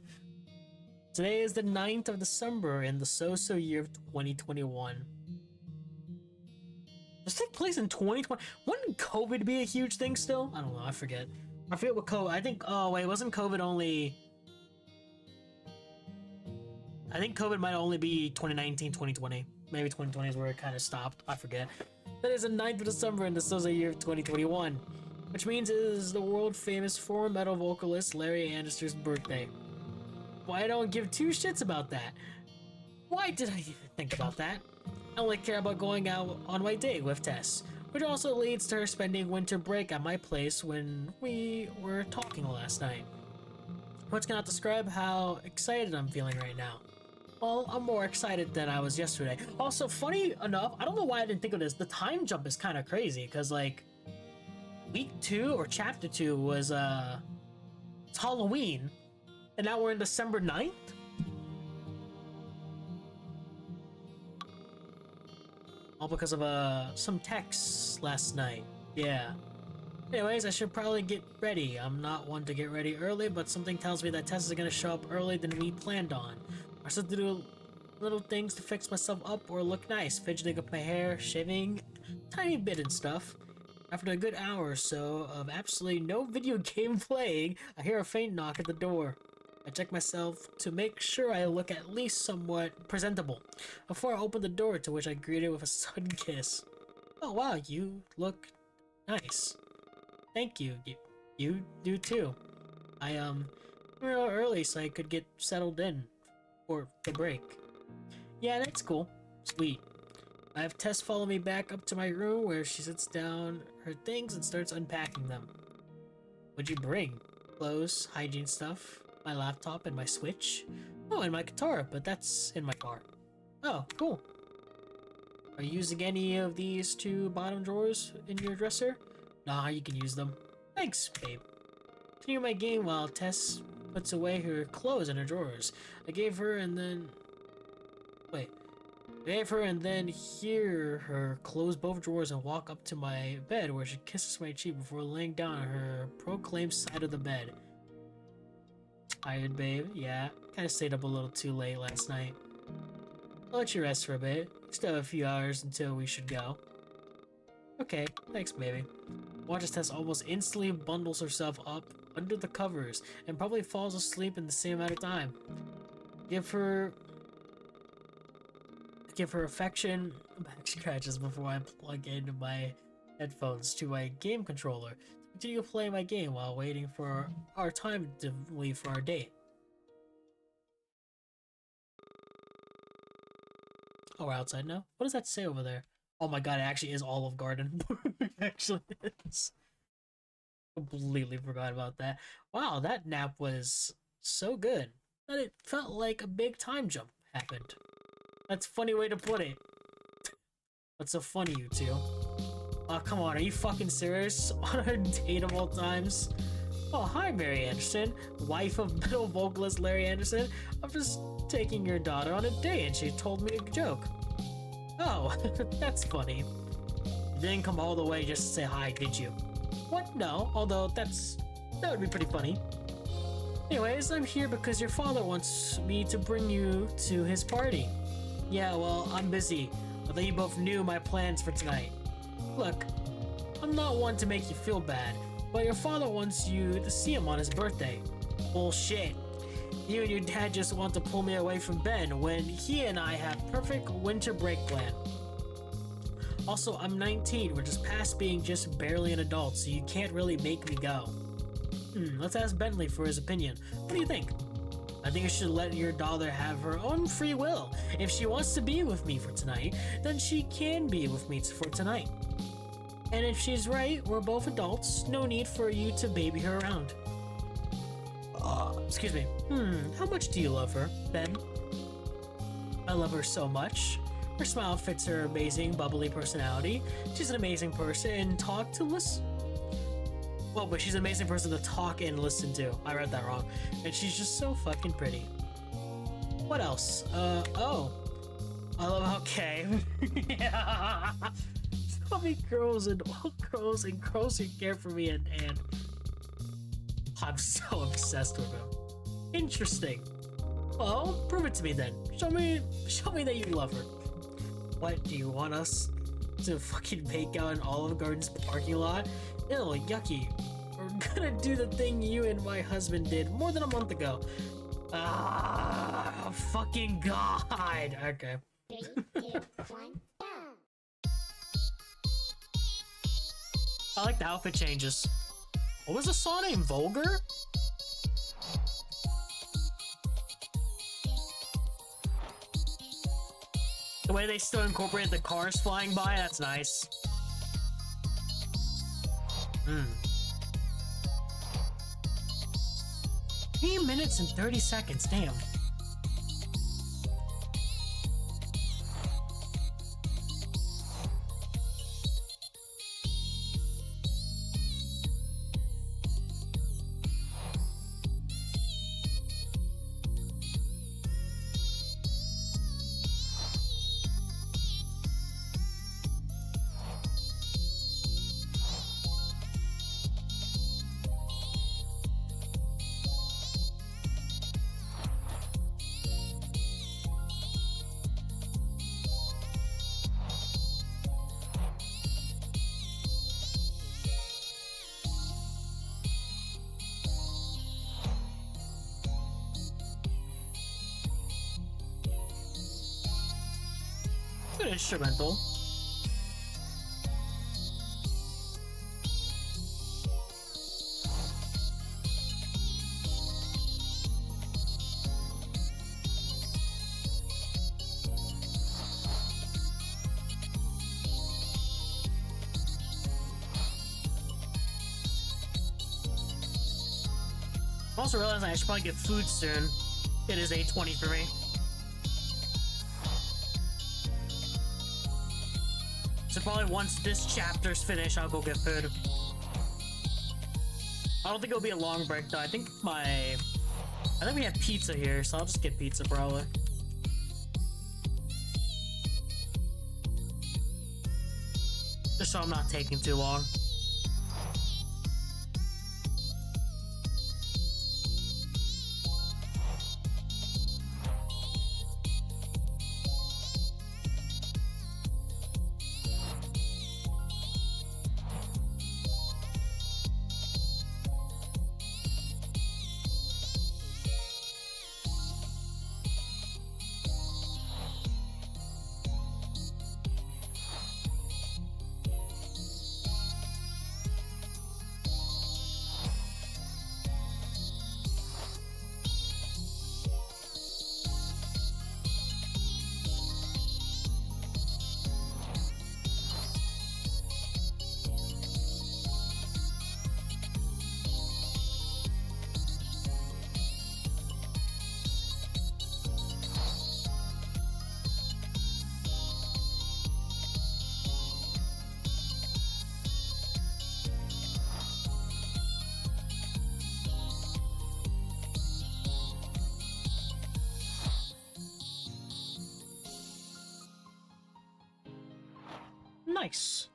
Today is the 9th of December in the so-so year of 2021. Does this take place in 2020? Wouldn't COVID be a huge thing still? I don't know, I forget. I forget what COVID... I think... Oh, wait, wasn't COVID only... I think COVID might only be 2019, 2020. Maybe 2020 is where it kind of stopped. I forget. That is the 9th of December in the so-so year of 2021. Which means it is the world-famous former metal vocalist Larry Anderson's birthday. Why I don't give 2 shits about that? Why did I even think about that? I only care about going out on my date with Tess, which also leads to her spending winter break at my place when we were talking last night. Words cannot describe how excited I'm feeling right now. Well, I'm more excited than I was yesterday. Also, funny enough, I don't know why I didn't think of this, the time jump is kind of crazy, because like, week 2 or chapter 2 was it's Halloween, and now we're in December 9th? All because of some texts last night. Yeah. Anyways, I should probably get ready. I'm not one to get ready early, but something tells me that Tess is gonna show up early than we planned on. I still have to do little things to fix myself up or look nice, fidgeting up my hair, shaving, tiny bit and stuff. After a good hour or so of absolutely no video game playing, I hear a faint knock at the door. I check myself to make sure I look at least somewhat presentable before I open the door, to which I greeted with a sudden kiss. Oh wow, you look nice. Thank you. You do too. I real early so I could get settled in for the break. Yeah, that's cool. Sweet. I have Tess follow me back up to my room where she sits down her things and starts unpacking them. What'd you bring? clothes, hygiene stuff, my laptop, and my Switch. Oh, and my guitar, but that's in my car. Oh, cool. Are you using any of these two bottom drawers in your dresser? Nah, you can use them. Thanks, babe. Continue my game while Tess puts away her clothes in her drawers. I gave her and then hear her close both drawers and walk up to my bed where she kisses my cheek before laying down on her proclaimed side of the bed. Tired, babe? Yeah, kinda stayed up a little too late last night. I'll let you rest for a bit. Still have a few hours until we should go. Okay, thanks, baby. Watches Tess almost instantly bundles herself up under the covers and probably falls asleep in the same amount of time. Give her affection back scratches before I plug in my headphones to my game controller to continue playing my game while waiting for our time to leave for our date. Oh, we're outside now? What does that say over there? Oh my god, it actually is Olive Garden. It actually is. Completely forgot about that. Wow, that nap was so good that it felt like a big time jump happened. That's a funny way to put it. What's so funny, you two? Oh, come on, are you fucking serious? On our date of all times? Oh, hi, Mary Anderson, wife of metal vocalist Larry Anderson. I'm just taking your daughter on a date and she told me a joke. Oh, that's funny. You didn't come all the way just to say hi, did you? What? No, although that would be pretty funny. Anyways, I'm here because your father wants me to bring you to his party. Yeah, well, I'm busy. I thought you both knew my plans for tonight. Look, I'm not one to make you feel bad, but your father wants you to see him on his birthday. Bullshit. You and your dad just want to pull me away from Ben when he and I have perfect winter break plan. Also, I'm 19, we're just past being just barely an adult, so you can't really make me go. Let's ask Bentley for his opinion. What do you think? I think you should let your daughter have her own free will. If she wants to be with me for tonight, then she can be with me for tonight. And if she's right, we're both adults, no need for you to baby her around. Excuse me. How much do you love her, Ben? I love her so much. Her smile fits her amazing, bubbly personality. She's an amazing person and talk to listen. Well, but she's an amazing person to talk and listen to. I read that wrong. And she's just so fucking pretty. What else? Oh. I love how yeah. So many girls and girls who care for me and I'm so obsessed with him. Interesting. Well, prove it to me then. Show me that you love her. What, do you want us to fucking make out in Olive Garden's parking lot? Ew, yucky. We're gonna do the thing you and my husband did more than a month ago. Ah, fucking god. Okay. 3, 2, 1, go! I like the outfit changes. What was the song name? Vulgar? The way they still incorporate the cars flying by, that's nice. 3 minutes and 30 seconds, damn. Good instrumental. I'm also realizing I should probably get food soon. It is 8:20 for me. So probably once this chapter's finished, I'll go get food. I don't think it'll be a long break though. I think we have pizza here, so I'll just get pizza probably. Just so I'm not taking too long. Nice.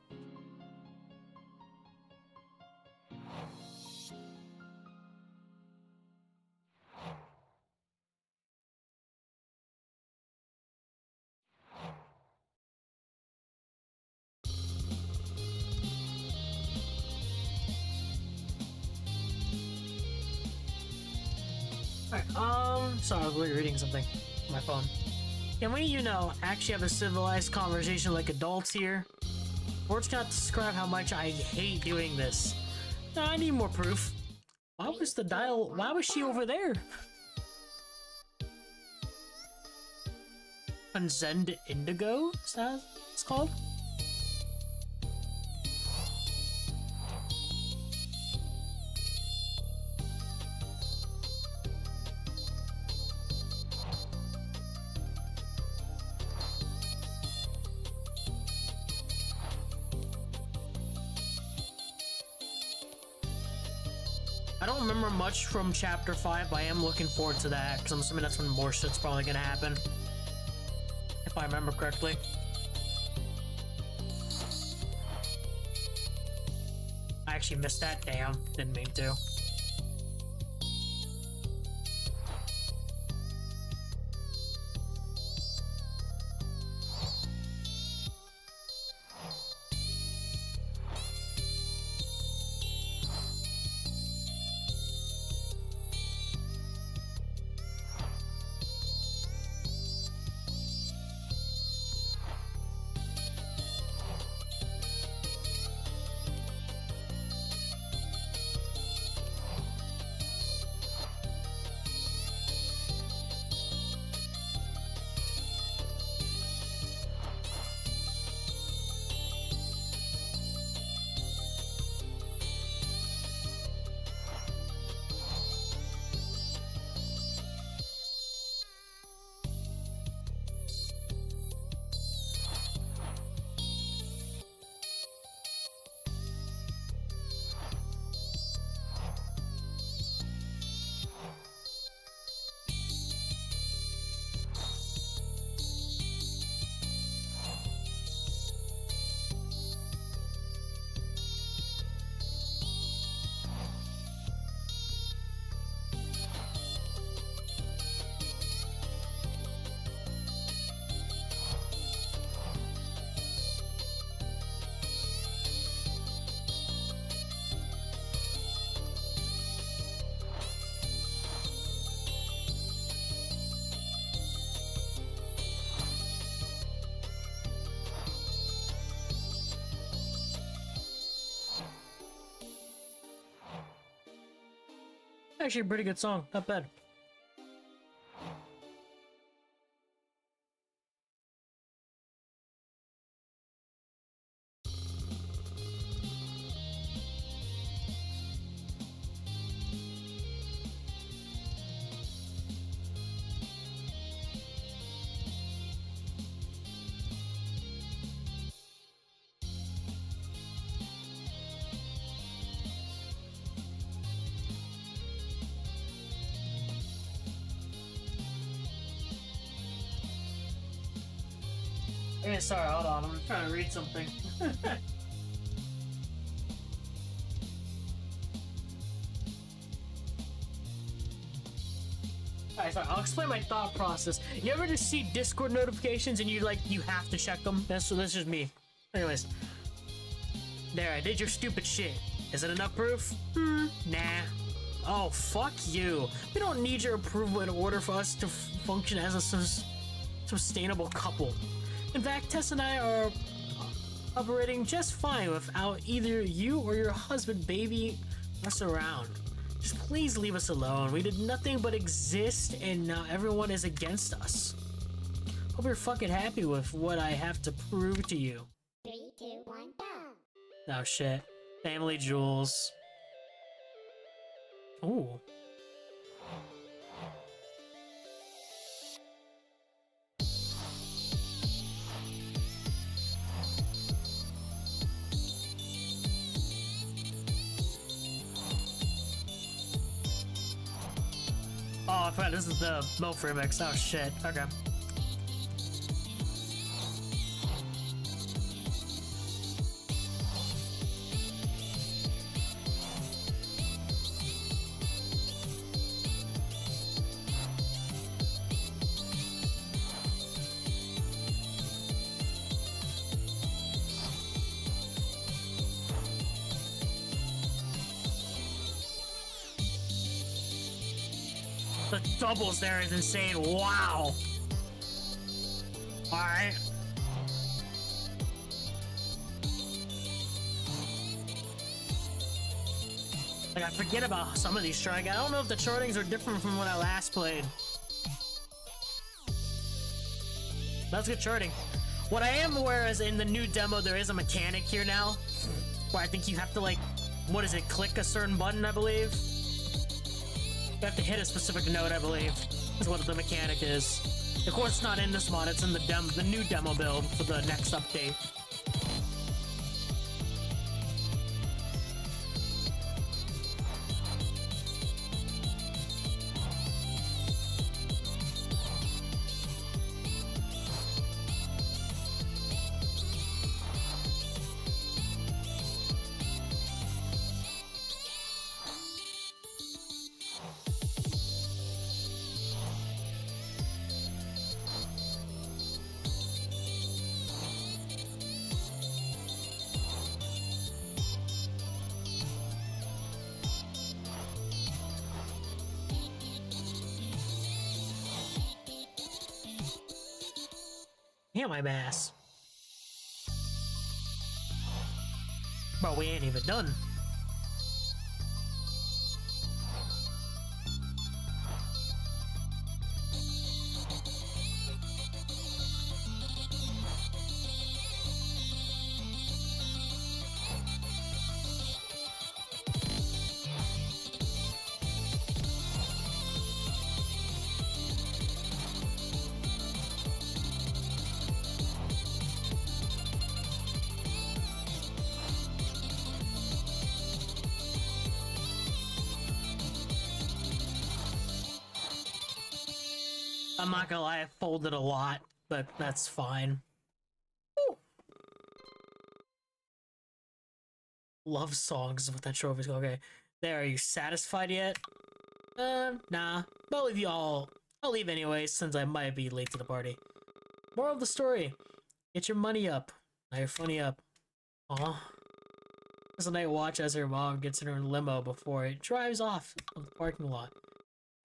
Alright, sorry, I was reading something on my phone. Can we, actually have a civilized conversation like adults here? Words cannot describe how much I hate doing this. No, I need more proof. Why was she over there? Consend Indigo? Is that what it's called? I don't remember much from chapter 5, but I am looking forward to that, because I'm assuming that's when more shit's probably gonna happen. If I remember correctly. I actually missed that, damn. Didn't mean to. Actually, a pretty good song. Not bad. Okay, sorry, hold on. I'm trying to read something. Alright, sorry, I'll explain my thought process. You ever just see Discord notifications and you have to check them? That's just me. Anyways. There, I did your stupid shit. Is it enough proof? Nah. Oh, fuck you. We don't need your approval in order for us to function as a sustainable couple. In fact, Tess and I are operating just fine without either you or your husband babying us around. Just please leave us alone. We did nothing but exist and now everyone is against us. Hope you're fucking happy with what I have to prove to you. 3, 2, 1, go! Oh shit. Family jewels. Ooh. Oh, I forgot this is the MILF remix. Oh shit. Okay. The doubles there is insane. Wow. Alright. Like, I forget about some of these charting. I don't know if the chartings are different from when I last played. That's good charting. What I am aware is in the new demo, there is a mechanic here now. Where I think you have to, like, what is it, click a certain button, I believe? You have to hit a specific note, I believe. That's what the mechanic is. Of course, it's not in this mod. It's in the new demo build for the next update. Yeah, my ass. Bro, we ain't even done. I'm not gonna lie, I folded a lot, but that's fine. Woo. Love songs with that trophy. Okay. There, are you satisfied yet? Nah. But I'll leave you all. I'll leave anyway, since I might be late to the party. Moral of the story. Get your money up. Not your funny up. Aw. There's a night watch as her mom gets in her limo before it drives off of the parking lot.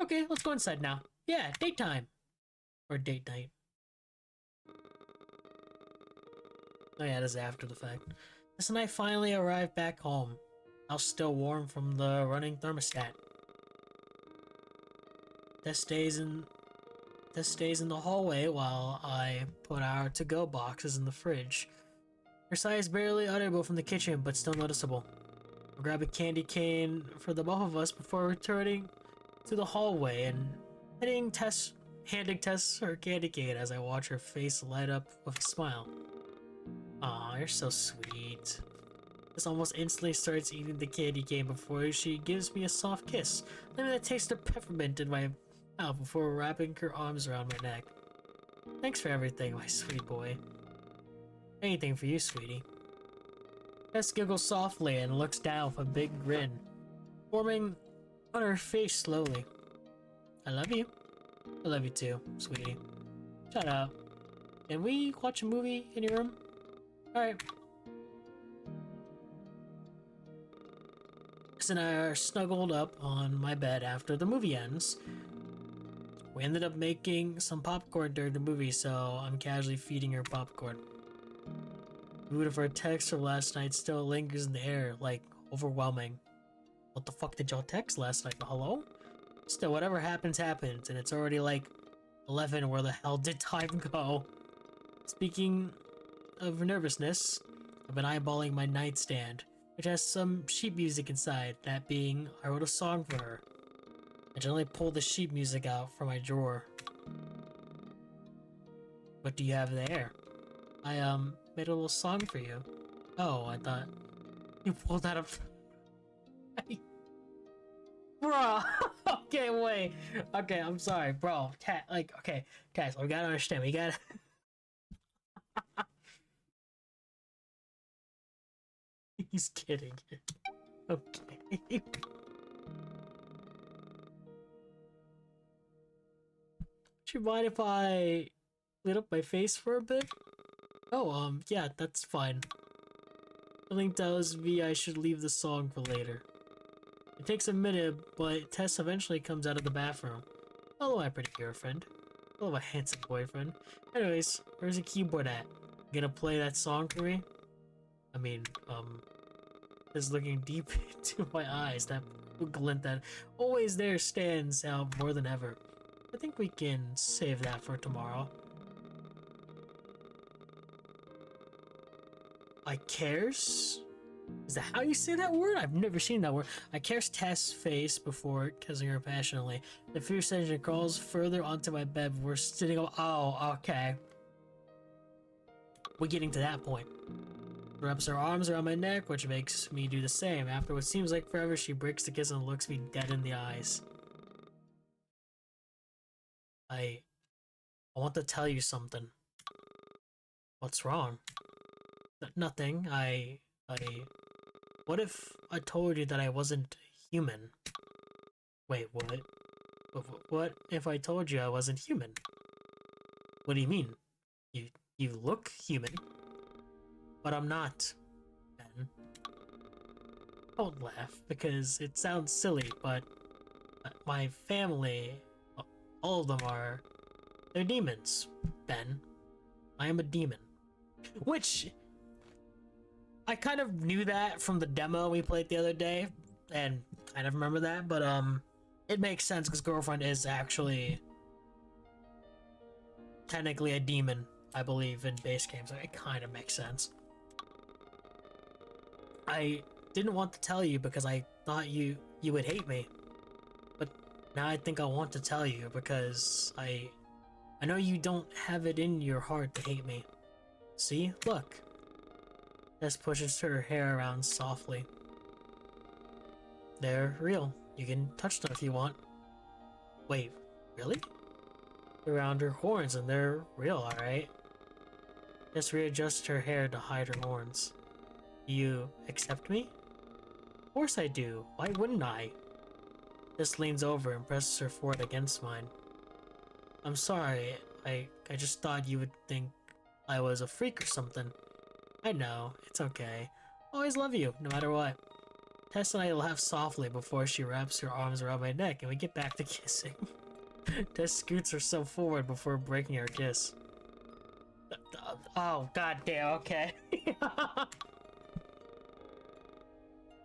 Okay, let's go inside now. Yeah, date time. Or date night. Oh yeah, this is after the fact. This night finally arrived back home. House still warm from the running thermostat. Tess stays in the hallway while I put our to-go boxes in the fridge. Her sigh is barely audible from the kitchen, but still noticeable. I'll grab a candy cane for the both of us before returning to the hallway and handing Tess her candy cane as I watch her face light up with a smile. Aw, you're so sweet. Tess almost instantly starts eating the candy cane before she gives me a soft kiss, letting the taste of peppermint in my mouth before wrapping her arms around my neck. Thanks for everything, my sweet boy. Anything for you, sweetie. Tess giggles softly and looks down with a big grin, forming on her face slowly. I love you. I love you too, sweetie. Shut up. Can we watch a movie in your room? Alright. Tess and I are snuggled up on my bed after the movie ends. We ended up making some popcorn during the movie, so I'm casually feeding her popcorn. The mood of her text from last night still lingers in the air, like overwhelming. What the fuck did y'all text last night? Hello? Still, whatever happens, happens, and it's already like 11. Where the hell did time go? Speaking of nervousness, I've been eyeballing my nightstand, which has some sheet music inside, that being, I wrote a song for her. I generally pull the sheet music out from my drawer. What do you have there? I, made a little song for you. Oh, I thought you pulled out of... Bro, okay, wait. Okay, I'm sorry, bro. Cat, like, okay, guys, we gotta understand. We gotta... He's kidding. Okay. Do you mind if I lit up my face for a bit? Oh, yeah, that's fine. Something tells me I should leave the song for later. It takes a minute, but Tess eventually comes out of the bathroom. Hello, my pretty girlfriend. Hello, my handsome boyfriend. Anyways, where's the keyboard at? You gonna play that song for me? I mean, is looking deep into my eyes. That glint that always there stands out more than ever. I think we can save that for tomorrow. I cares? Is that how you say that word? I've never seen that word. I cares Tess' face before kissing her passionately. The fierce engine crawls further onto my bed before sitting up. Oh, okay. We're getting to that point. Wraps her arms around my neck, which makes me do the same. After what seems like forever, she breaks the kiss and looks me dead in the eyes. I want to tell you something. What's wrong? Nothing. What if I told you that I wasn't human? Wait, what? What if I told you I wasn't human? What do you mean? You look human. But I'm not, Ben. Don't laugh, because it sounds silly, but my family, all of them they're demons, Ben. I am a demon. Which, I kind of knew that from the demo we played the other day, and kind of remember that, but it makes sense because girlfriend is actually technically a demon, I believe, in base games. So it kind of makes sense. I didn't want to tell you because I thought you would hate me, but now I think I want to tell you because I know you don't have it in your heart to hate me. See? Look. Tess pushes her hair around softly. They're real. You can touch them if you want. Wait, really? Around her horns, and they're real, alright? Tess readjusts her hair to hide her horns. You accept me? Of course I do. Why wouldn't I? Tess leans over and presses her forehead against mine. I'm sorry. I just thought you would think I was a freak or something. I know. It's okay. Always love you, no matter what. Tess and I laugh softly before she wraps her arms around my neck and we get back to kissing. Tess scoots herself forward before breaking our kiss. Oh, goddamn, okay.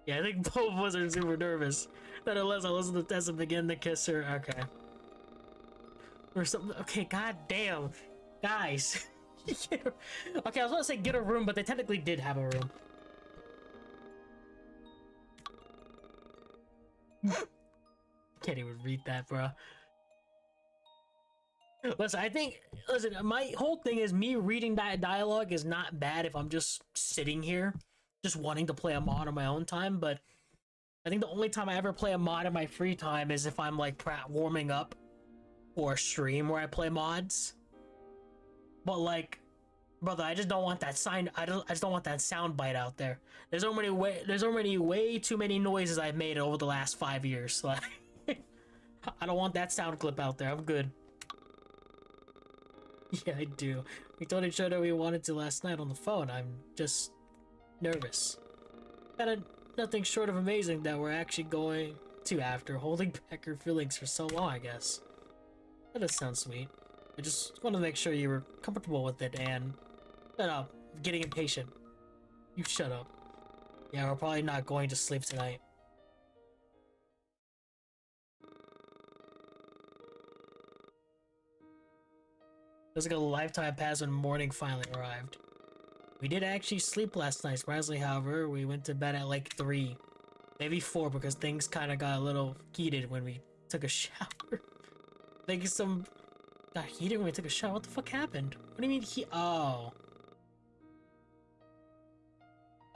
Yeah, I think both of us are super nervous. Nonetheless, I listen to Tess and begin to kiss her. Okay. Or something. Okay, goddamn. Guys. Okay, I was gonna say get a room, but they technically did have a room. Can't even read that, bro. Listen, my whole thing is me reading that dialogue is not bad if I'm just sitting here, just wanting to play a mod on my own time, but I think the only time I ever play a mod in my free time is if I'm like warming up for a stream where I play mods. But like, Brother, I just don't want that sign. I just don't want that sound bite out there. There's already way too many noises I've made over the last 5 years. Like, I don't want that sound clip out there. I'm good. Yeah, I do. We told each other we wanted to last night on the phone. I'm just nervous. Nothing short of amazing that we're actually going to after holding back your feelings for so long, I guess. That does sound sweet. I just want to make sure you were comfortable with it and... Shut up. I'm getting impatient. You shut up. Yeah, we're probably not going to sleep tonight. It was like a lifetime passed when morning finally arrived. We did actually sleep last night. Surprisingly, however, we went to bed at like 3. Maybe 4 because things kind of got a little heated when we took a shower. I think some... got heated when we took a shower? What the fuck happened? What do you mean Oh.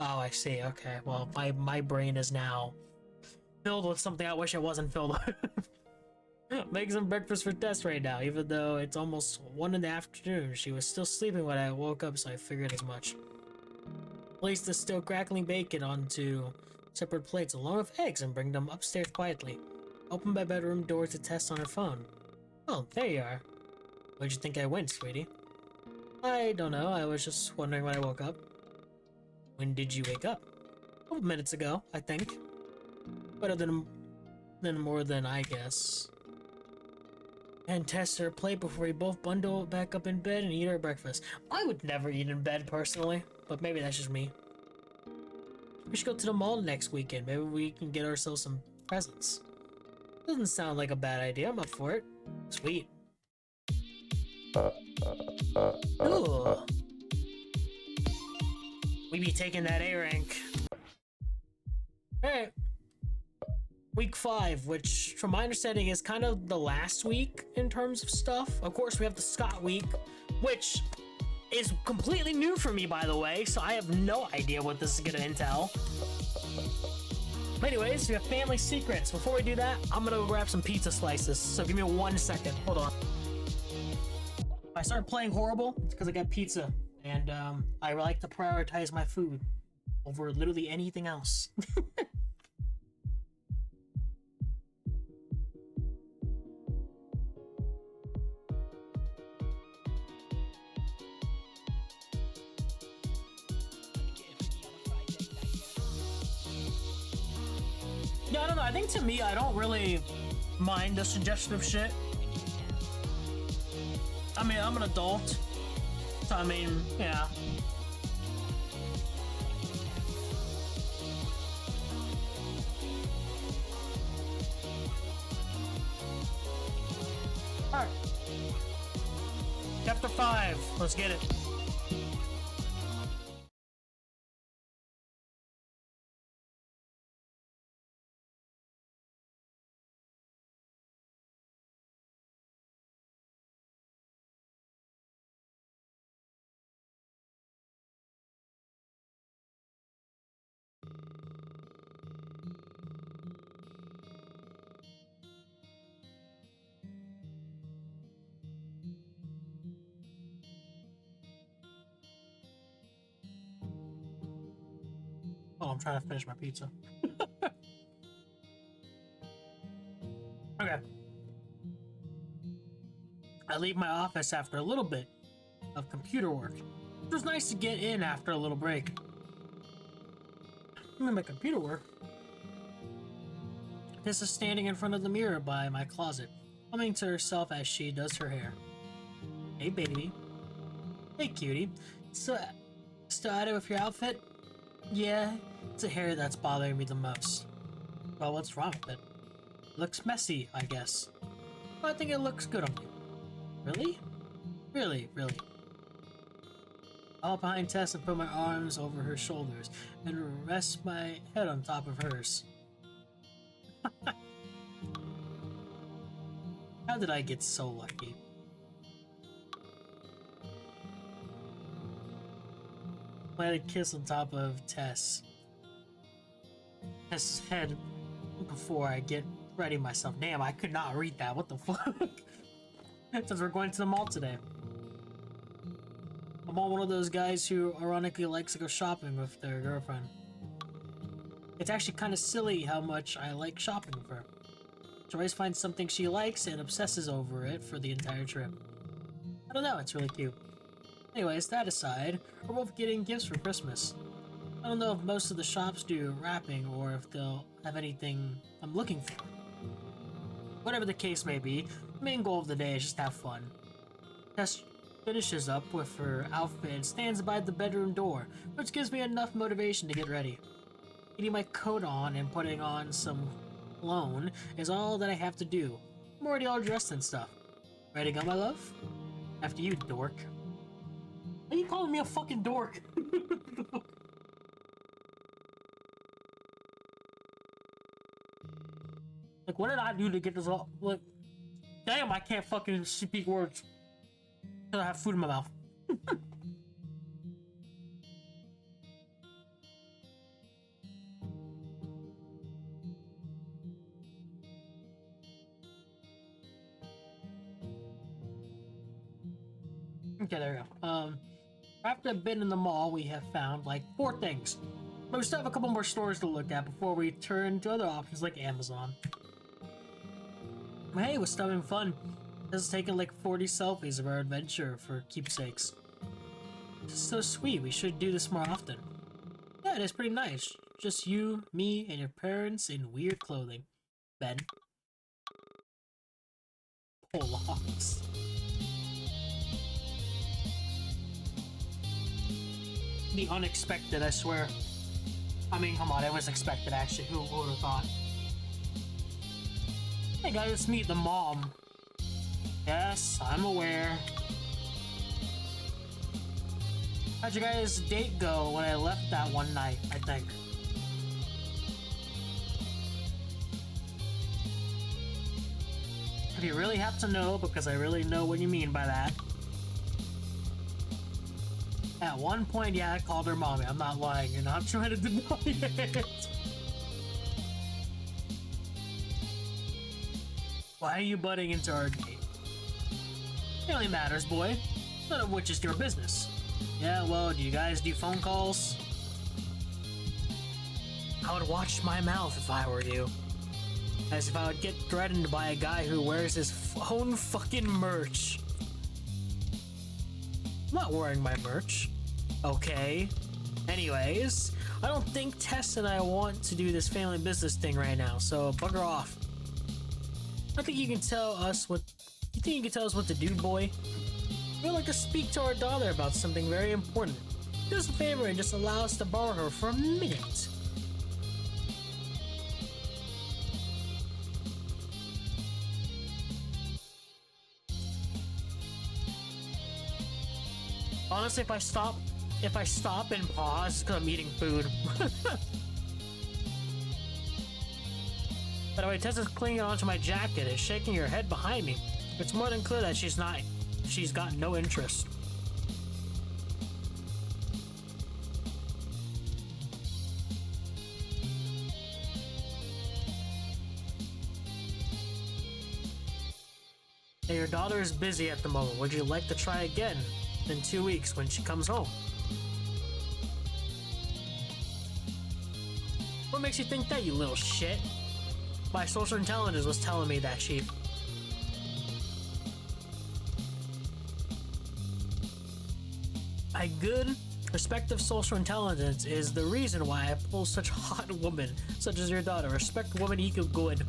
Oh, I see. Okay, well, my brain is now filled with something I wish it wasn't filled with. Making some breakfast for Tess right now, even though it's almost 1 in the afternoon. She was still sleeping when I woke up, so I figured as much. Place the still crackling bacon onto separate plates along with eggs and bring them upstairs quietly. Open my bedroom door to Tess on her phone. Oh, there you are. Where'd you think I went, sweetie? I don't know. I was just wondering when I woke up. When did you wake up? A couple minutes ago, I think. Better than more than I guess. And test her plate before we both bundle back up in bed and eat our breakfast. I would never eat in bed personally, but maybe that's just me. We should go to the mall next weekend. Maybe we can get ourselves some presents. Doesn't sound like a bad idea. I'm up for it. Sweet. Ooh. We be taking that A rank. Alright. Week 5, which from my understanding is kind of the last week in terms of stuff. Of course, we have the Scott week, which is completely new for me, by the way, so I have no idea what this is gonna entail. But anyways, we have family secrets. Before we do that, I'm gonna grab some pizza slices, so give me 1 second. Hold on. If I start playing horrible, it's because I got pizza. And I like to prioritize my food over literally anything else. Yeah, I don't know. I think to me, I don't really mind the suggestive shit. I mean, I'm an adult. So, I mean, yeah. Alright. Chapter 5. Let's get it. Oh, I'm trying to finish my pizza. Okay. I leave my office after a little bit of computer work. It was nice to get in after a little break. My computer work. Tess is standing in front of the mirror by my closet, humming to herself as she does her hair. Hey, baby. Hey, cutie. So, still at it with your outfit? Yeah, it's the hair that's bothering me the most. Well, what's wrong with it? Looks messy, I guess. But I think it looks good on you. Really? Really. I'll hop behind Tess and put my arms over her shoulders and rest my head on top of hers. How did I get so lucky? Planted a kiss on top of Tess's head before I get ready myself. Damn, I could not read that. What the fuck? It says we're going to the mall today. not one of those guys who ironically likes to go shopping with their girlfriend. It's actually kind of silly how much I like shopping with her. She always finds something she likes and obsesses over it for the entire trip. I don't know, it's really cute. Anyways, that aside, we're both getting gifts for Christmas. I don't know if most of the shops do wrapping or if they'll have anything I'm looking for. Whatever the case may be, the main goal of the day is just have fun. Tess finishes up with her outfit and stands by the bedroom door, which gives me enough motivation to get ready. Getting my coat on and putting on some cologne is all that I have to do. I'm already all dressed and stuff. Ready to go, my love? After you, dork. Why are you calling me a fucking dork? Like, what did I do to get this all? Like, damn, I can't fucking speak words. Because I have food in my mouth. Okay, there we go. After a bit in the mall, we have found like 4 things. But we still have a couple more stores to look at before we turn to other options like Amazon. Hey, it was having fun. This is taking like 40 selfies of our adventure for keepsakes. This is so sweet, we should do this more often. Yeah, it is pretty nice. Just you, me, and your parents in weird clothing. Ben. Polacks. The unexpected, I swear. I mean, come on, it was expected actually. Who would have thought? Hey guys, let's meet the mom. Yes, I'm aware. How'd you guys' date go when I left that one night, I think? If you really have to know, because I really know what you mean by that. At one point, yeah, I called her mommy. I'm not lying. You're not trying to deny it. Why are you butting into our date? It only matters, boy. None of which is your business. Yeah, well, do you guys do phone calls? I would watch my mouth if I were you. As if I would get threatened by a guy who wears his own fucking merch. I'm not wearing my merch. Okay. Anyways, I don't think Tess and I want to do this family business thing right now, so bugger off. I think you can tell us what... You think you can tell us what to do, boy? We'd like to speak to our daughter about something very important. Do us a favor and just allow us to borrow her for a minute. Honestly, if I stop and pause, it's 'cause I'm eating food. By the way, Tessa's clinging onto my jacket and shaking her head behind me. It's more than clear that she's got no interest. Hey, your daughter is busy at the moment. Would you like to try again in 2 weeks when she comes home? What makes you think that, you little shit? My social intelligence was telling me that she... My good, respective social intelligence is the reason why I pull such hot women, such as your daughter. Respect woman equal good.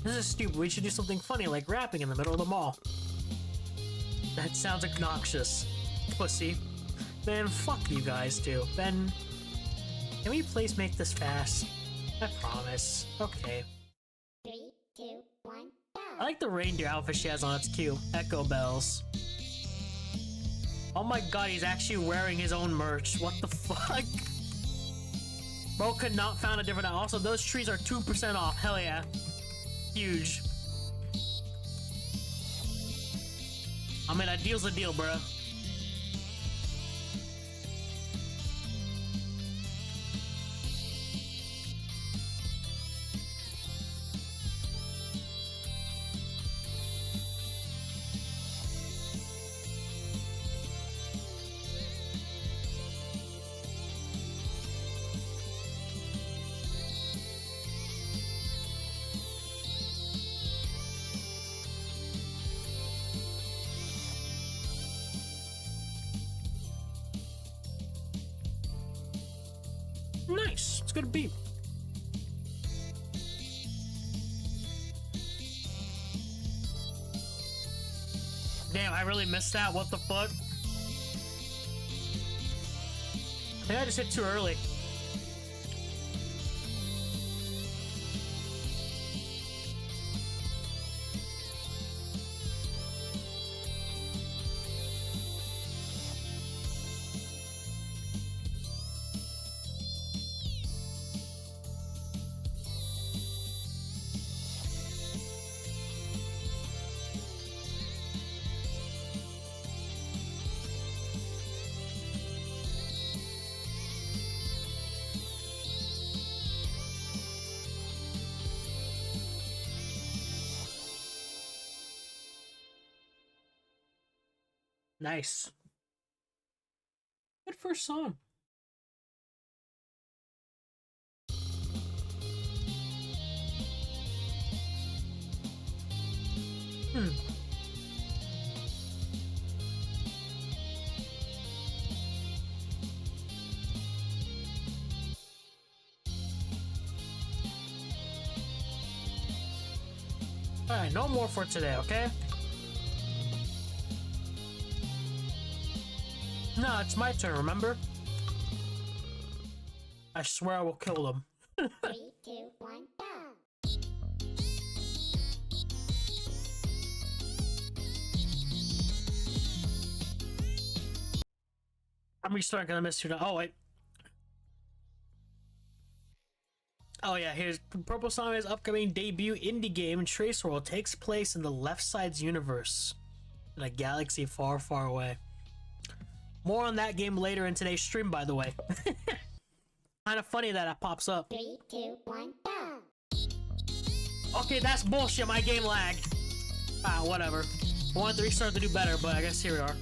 This is stupid. We should do something funny like rapping in the middle of the mall. That sounds obnoxious. Pussy. Man, fuck you guys too. Ben, can we please make this fast? I promise. Okay. 3, 2, 1, go! I like the reindeer outfit she has on. It's cute. Echo bells. Oh my god, he's actually wearing his own merch. What the fuck? Bro could not found a different... Also, those trees are 2% off. Hell yeah. Huge. I mean, a deal's a deal, bruh. Nice. It's good beat. Damn, I really missed that. What the fuck? I think I just hit too early. Nice. Good first song. Alright, no more for today, okay? No, it's my turn, remember? I swear I will kill them. 3, 2, 1, go. I'm restarting because I missed you now. Oh, wait. Oh, yeah, here's Purple Sami's upcoming debut indie game, Trace World, takes place in the Left Side's universe in a galaxy far, far away. More on that game later in today's stream, by the way. Kind of funny that pops up. 3, 2, 1, go. Okay, that's bullshit. My game lagged. Ah, whatever. I wanted to restart to do better, but I guess here we are.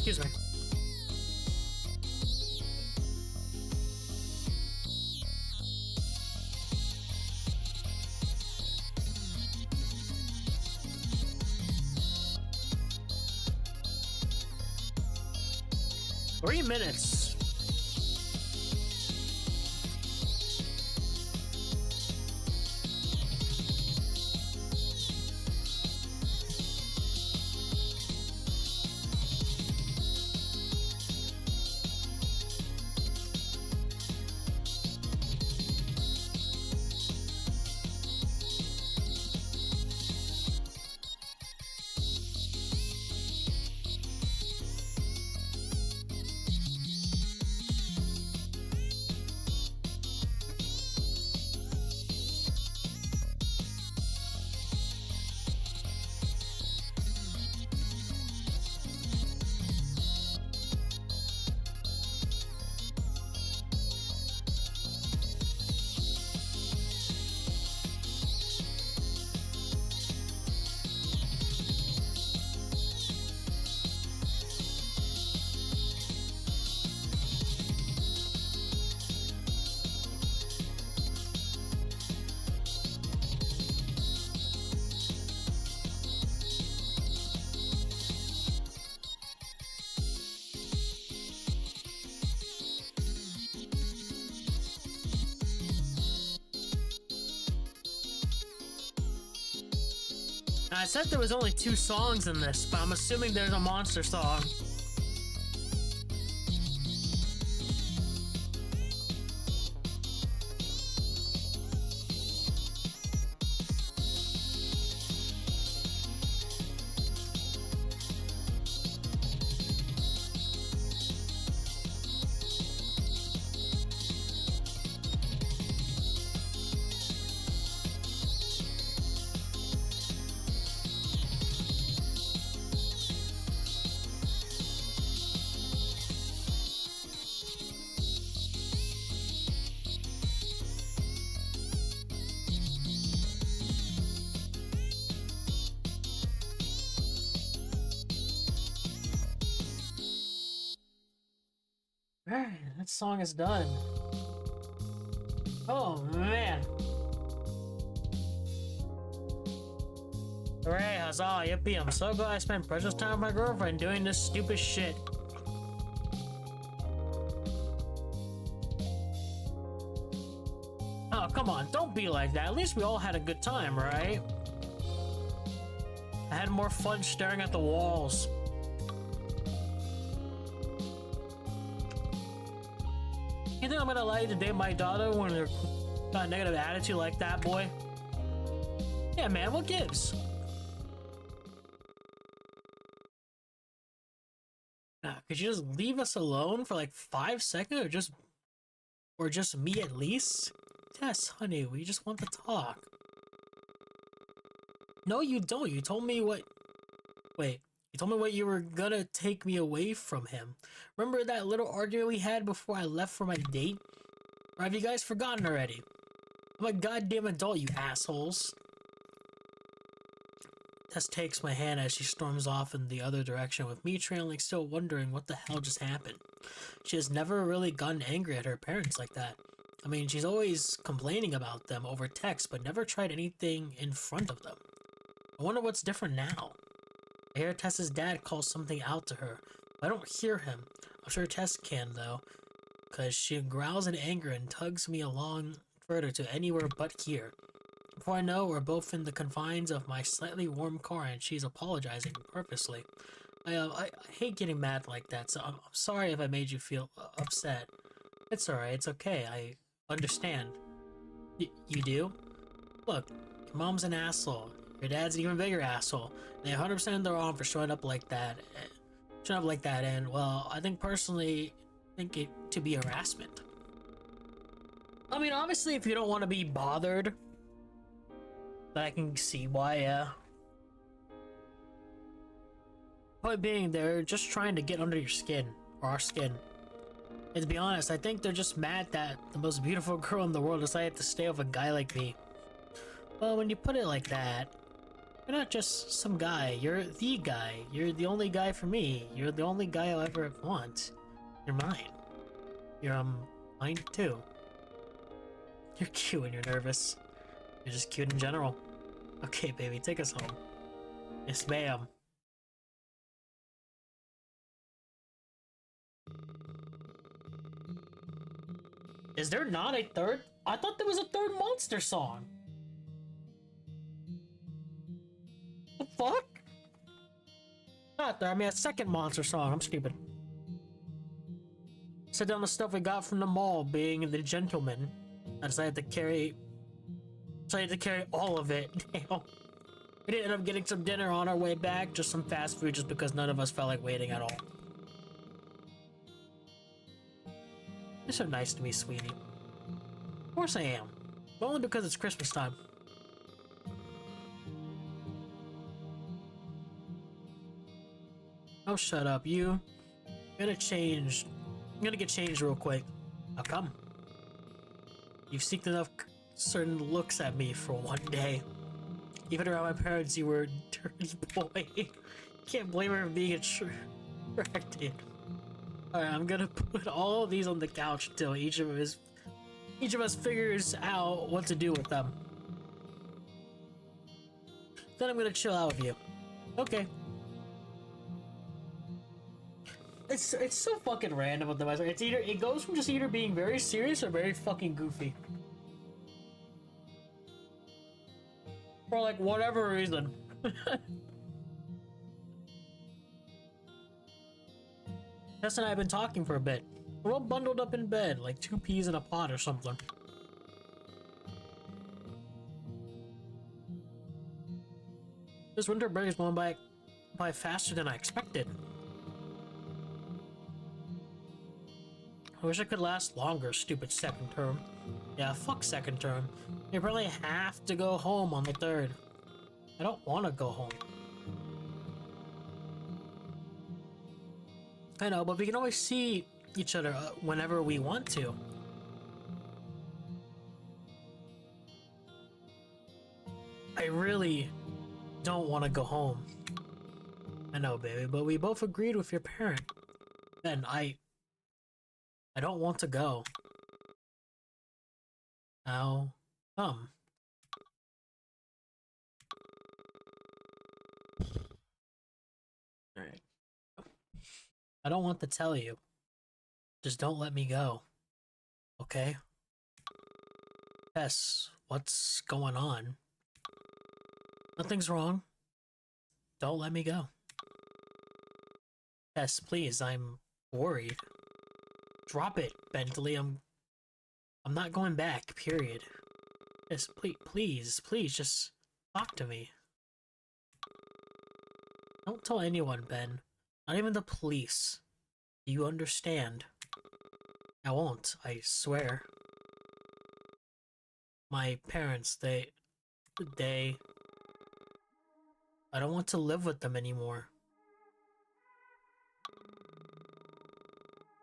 Excuse me. Three minutes. I said there was only 2 songs in this, but I'm assuming there's a monster song. Alright, that song is done. Oh man. Hooray, huzzah, yippee, I'm so glad I spent precious time with my girlfriend doing this stupid shit. Oh, come on, don't be like that. At least we all had a good time, right? I had more fun staring at the walls. You think I'm gonna allow you to date my daughter when they're got a negative attitude like that, boy? Yeah, man, what gives? Could you just leave us alone for like 5 seconds, or just me at least? Yes, honey, we just want to talk. No, you don't. You told me what. Wait, you told me what you were gonna take me away from him. Remember that little argument we had before I left for my date? Or have you guys forgotten already? I'm a goddamn adult, you assholes. Tess takes my hand as she storms off in the other direction, with me trailing, still wondering what the hell just happened. She has never really gotten angry at her parents like that. I mean, she's always complaining about them over text, but never tried anything in front of them. I wonder what's different now. I hear Tess's dad call something out to her, but I don't hear him. I'm sure Tess can, though, because she growls in anger and tugs me along further to anywhere but here. Before I know, we're both in the confines of my slightly warm car, and she's apologizing purposely. I hate getting mad like that, so I'm sorry if I made you feel upset. It's alright, it's okay, I understand. You do? Look, your mom's an asshole. Your dad's an even bigger asshole. They 100% they're wrong for showing up like that. And, well, I think personally, think it to be harassment. I mean, obviously, if you don't want to be bothered, I can see why, yeah. Point being, they're just trying to get under your skin, or our skin. And to be honest, I think they're just mad that the most beautiful girl in the world decided to stay with a guy like me. Well, when you put it like that, you're not just some guy, you're the guy. You're the only guy for me. You're the only guy I'll ever want. You're mine. You're, mine too. You're cute when you're nervous. You're just cute in general. Okay, baby, take us home. Yes, ma'am. Is there not a third? I thought there was a third monster song. The fuck? Not there. I mean, a second monster song. I'm stupid. Set down the stuff we got from the mall, being the gentleman. I decided to carry all of it. Damn. We did end up getting some dinner on our way back, just some fast food, just because none of us felt like waiting at all. You're so nice to me, sweetie. Of course I am. But only because it's Christmas time. Oh, shut up, you. I'm gonna get changed real quick. How come? You've seeked enough certain looks at me for one day. Even around my parents, you were a dirty boy. Can't blame her for being attracted. Alright, I'm gonna put all of these on the couch until each of us figures out what to do with them. Then I'm gonna chill out with you. Okay. It's so fucking random with the West. It goes from just either being very serious or very fucking goofy. For like whatever reason. Tess and I have been talking for a bit. We're all bundled up in bed, like two peas in a pod or something. This winter break is going by faster than I expected. I wish I could last longer, stupid second term. Yeah, fuck second term. You probably have to go home on the 3rd. I don't want to go home. I know, but we can always see each other whenever we want to. I really don't want to go home. I know, baby, but we both agreed with your parent. Then I don't want to go. How come? Alright. I don't want to tell you. Just don't let me go. Okay? Tess, what's going on? Nothing's wrong. Don't let me go. Tess, please, I'm worried. Drop it, Bentley. I'm not going back, period. Yes, please, just talk to me. Don't tell anyone, Ben. Not even the police. Do you understand? I won't, I swear. My parents, they... I don't want to live with them anymore.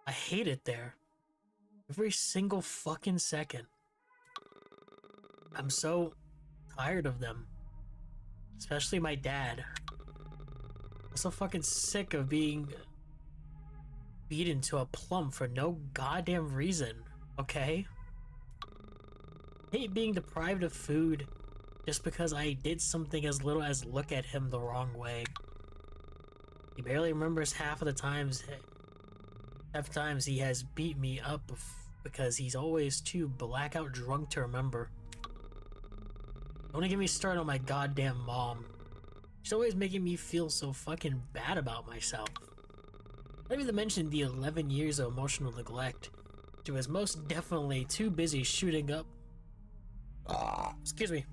I hate it there. Every single fucking second. I'm so tired of them. Especially my dad. I'm so fucking sick of being beaten to a plump for no goddamn reason, okay? I hate being deprived of food just because I did something as little as look at him the wrong way. He barely remembers half of the times he has beat me up because he's always too blackout drunk to remember. Don't get me started on my goddamn mom. She's always making me feel so fucking bad about myself. Not even to mention the 11 years of emotional neglect. She was most definitely too busy shooting up. Excuse me.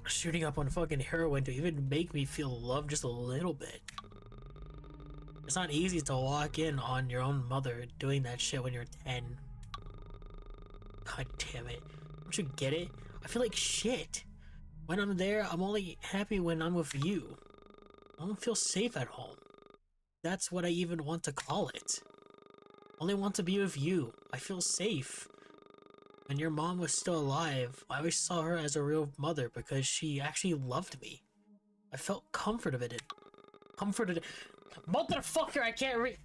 Shooting up on fucking heroin to even make me feel loved just a little bit. It's not easy to walk in on your own mother doing that shit when you're 10. God damn it. Don't you get it? I feel like shit. When I'm there, I'm only happy when I'm with you. I don't feel safe at home. That's what I even want to call it. I only want to be with you. I feel safe. When your mom was still alive, I always saw her as a real mother because she actually loved me. I felt comforted. Motherfucker, I can't read.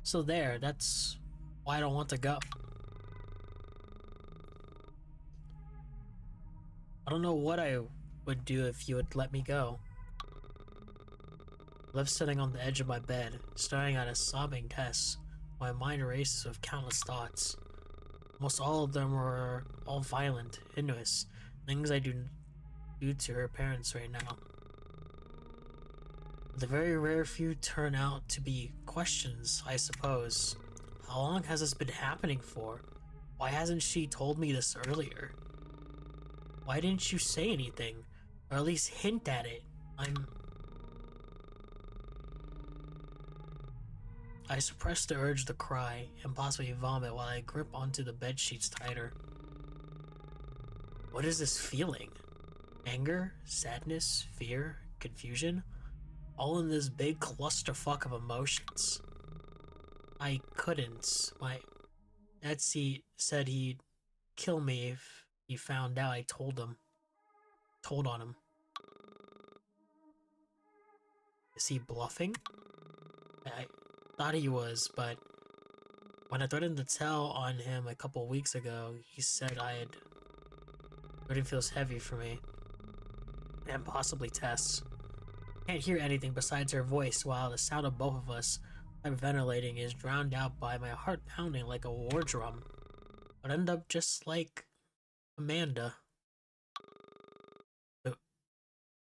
So there, that's why I don't want to go. I don't know what I would do if you would let me go. I left sitting on the edge of my bed, staring at a sobbing Tess. My mind races with countless thoughts. Almost all of them were all violent, heinous, things I do to her parents right now. The very rare few turn out to be questions, I suppose. How long has this been happening for? Why hasn't she told me this earlier? Why didn't you say anything? Or at least hint at it? I suppressed the urge to cry and possibly vomit while I grip onto the bed sheets tighter. What is this feeling? Anger? Sadness? Fear? Confusion? All in this big clusterfuck of emotions. I couldn't. My dad said he'd kill me if he found out I told on him. Is he bluffing? I thought he was, but when I threatened to tell on him a couple weeks ago, he said everything feels heavy for me. And possibly Tess. Can't hear anything besides her voice while the sound of both of us hyperventilating is drowned out by my heart pounding like a war drum. I'd end up just like Amanda.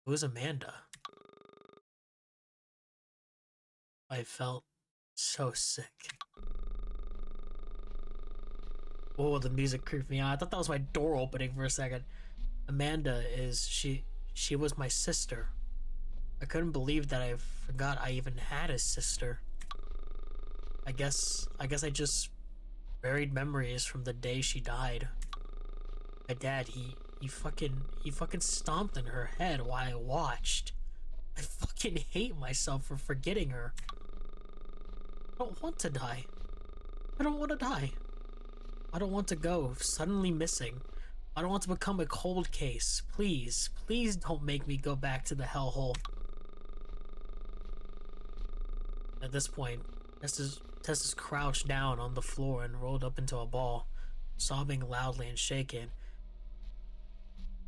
Who's Amanda? I felt so sick. Oh, the music creeped me out. I thought that was my door opening for a second. Amanda is, she was my sister. I couldn't believe that I forgot I even had a sister. I guess I just buried memories from the day she died. My dad, he fucking stomped in her head while I watched. I fucking hate myself for forgetting her. I don't want to die. I don't want to die. I don't want to go suddenly missing. I don't want to become a cold case. Please don't make me go back to the hellhole. At this point, Tess is crouched down on the floor and rolled up into a ball, sobbing loudly and shaking.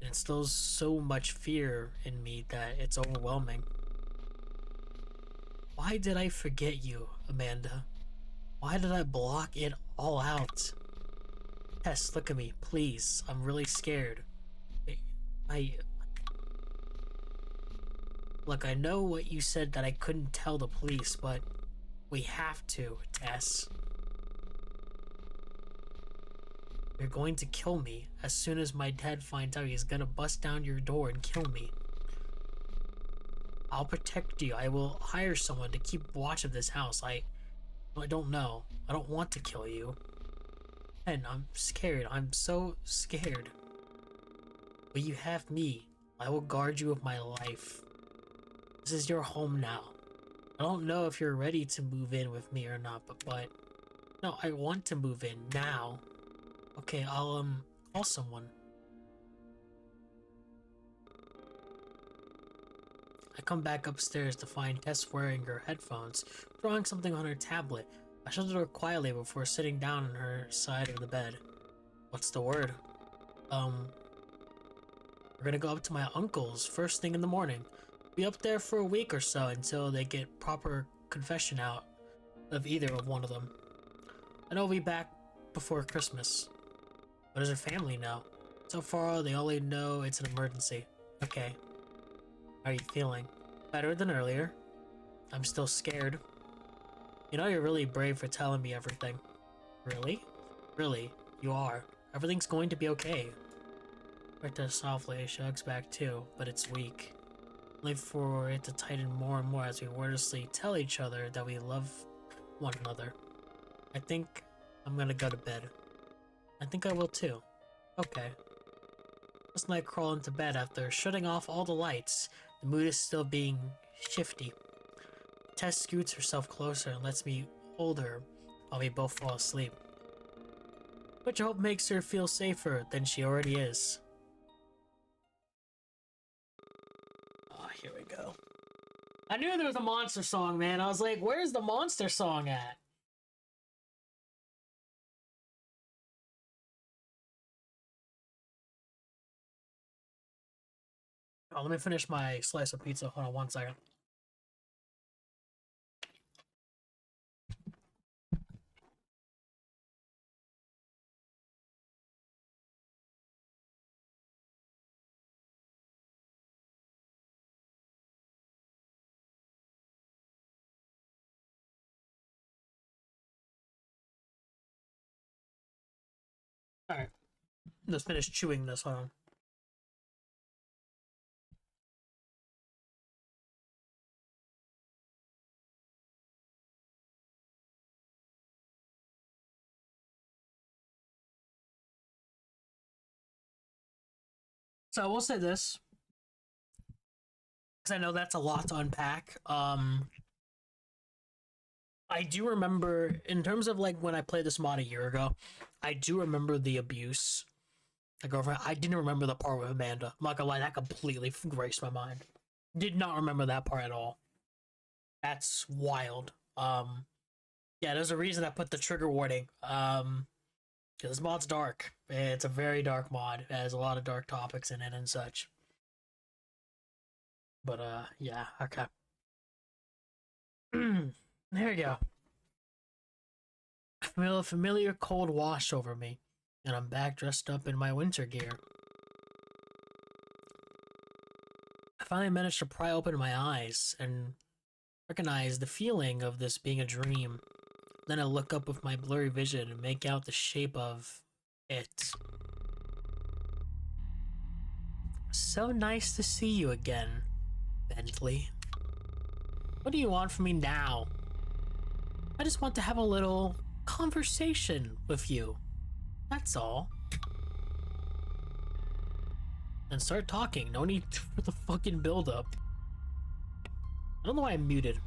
It instills so much fear in me that it's overwhelming. Why did I forget you, Amanda? Why did I block it all out? Tess, look at me, please. I'm really scared. I... Look, I know what you said that I couldn't tell the police, but we have to, Tess. You're going to kill me. As soon as my dad finds out, he's gonna bust down your door and kill me. I'll protect you. I will hire someone to keep watch of this house. I don't know. I don't want to kill you. And I'm scared. I'm so scared. But you have me. I will guard you with my life. This is your home now. I don't know if you're ready to move in with me or not, but no, I want to move in now. Okay, I'll call someone. I come back upstairs to find Tess wearing her headphones, drawing something on her tablet. I shut the door quietly before sitting down on her side of the bed. What's the word? We're gonna go up to my uncle's first thing in the morning. Be up there for a week or so until they get proper confession out of either of one of them. And I'll be back before Christmas. What does her family know? So far, they only know it's an emergency. Okay. How are you feeling? Better than earlier. I'm still scared. You know you're really brave for telling me everything. Really? Really, you are. Everything's going to be okay. Rita softly shrugs back too, but it's weak. Only for it to tighten more and more as we wordlessly tell each other that we love one another. I think I'm gonna go to bed. I think I will too. Okay. Last night I crawl into bed after shutting off all the lights. The mood is still being shifty. Tess scoots herself closer and lets me hold her while we both fall asleep. Which I hope makes her feel safer than she already is. Oh, here we go. I knew there was a monster song, man. I was like, where's the monster song at? Oh, let me finish my slice of pizza. Hold on 1 second. Alright. Let's finish chewing this. Hold on. So I will say this, because I know that's a lot to unpack. I do remember, in terms of like when I played this mod a year ago, I do remember the abuse. The girlfriend. I didn't remember the part with Amanda. I'm not gonna lie, that completely erased my mind. Did not remember that part at all. That's wild. Yeah, there's a reason I put the trigger warning. This mod's dark. It's a very dark mod. It has a lot of dark topics in it and such. But yeah, okay. There we go. I feel a familiar cold wash over me, and I'm back dressed up in my winter gear. I finally managed to pry open my eyes and recognize the feeling of this being a dream. Then I look up with my blurry vision and make out the shape of it. So nice to see you again, Bentley. What do you want from me now? I just want to have a little conversation with you. That's all. And start talking. No need for the fucking build-up. I don't know why I'm muted.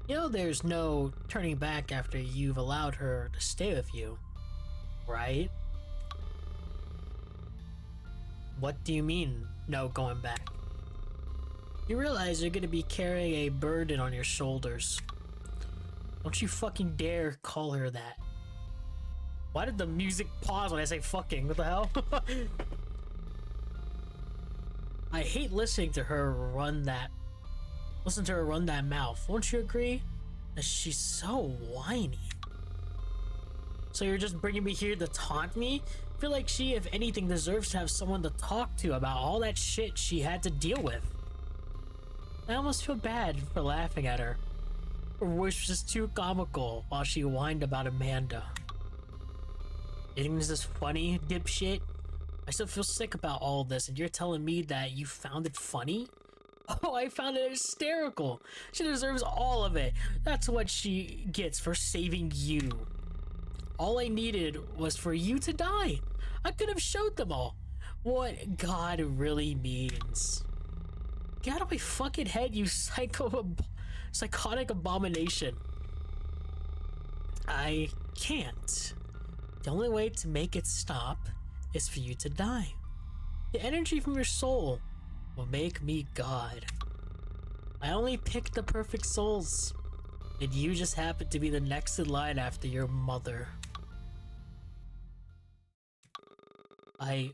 You know there's no turning back after you've allowed her to stay with you, right? What do you mean, no going back? You realize you're gonna be carrying a burden on your shoulders. Don't you fucking dare call her that. Why did the music pause when I say fucking? What the hell? I hate listening to her run that. Listen to her run that mouth. Won't you agree? That she's so whiny. So you're just bringing me here to taunt me? I feel like she, if anything, deserves to have someone to talk to about all that shit she had to deal with. I almost feel bad for laughing at her. Her voice was just too comical while she whined about Amanda. You think this is funny, dipshit? I still feel sick about all this, and you're telling me that you found it funny? Oh, I found it hysterical. She deserves all of it. That's what she gets for saving you. All I needed was for you to die. I could have showed them all what God really means. Get out of my fucking head, you psychotic abomination. I can't. The only way to make it stop is for you to die. The energy from your soul will make me God. I only picked the perfect souls, and you just happen to be the next in line after your mother. I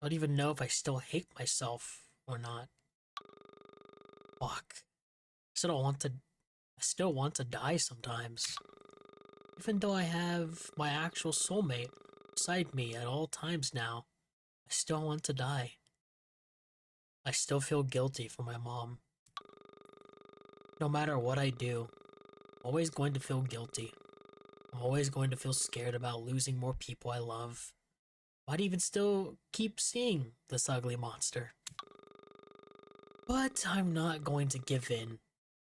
don't even know if I still hate myself or not. Fuck. I still want to die sometimes. Even though I have my actual soulmate beside me at all times now, I still want to die. I still feel guilty for my mom. No matter what I do, I'm always going to feel guilty. I'm always going to feel scared about losing more people I love. Why'd even still keep seeing this ugly monster? But I'm not going to give in.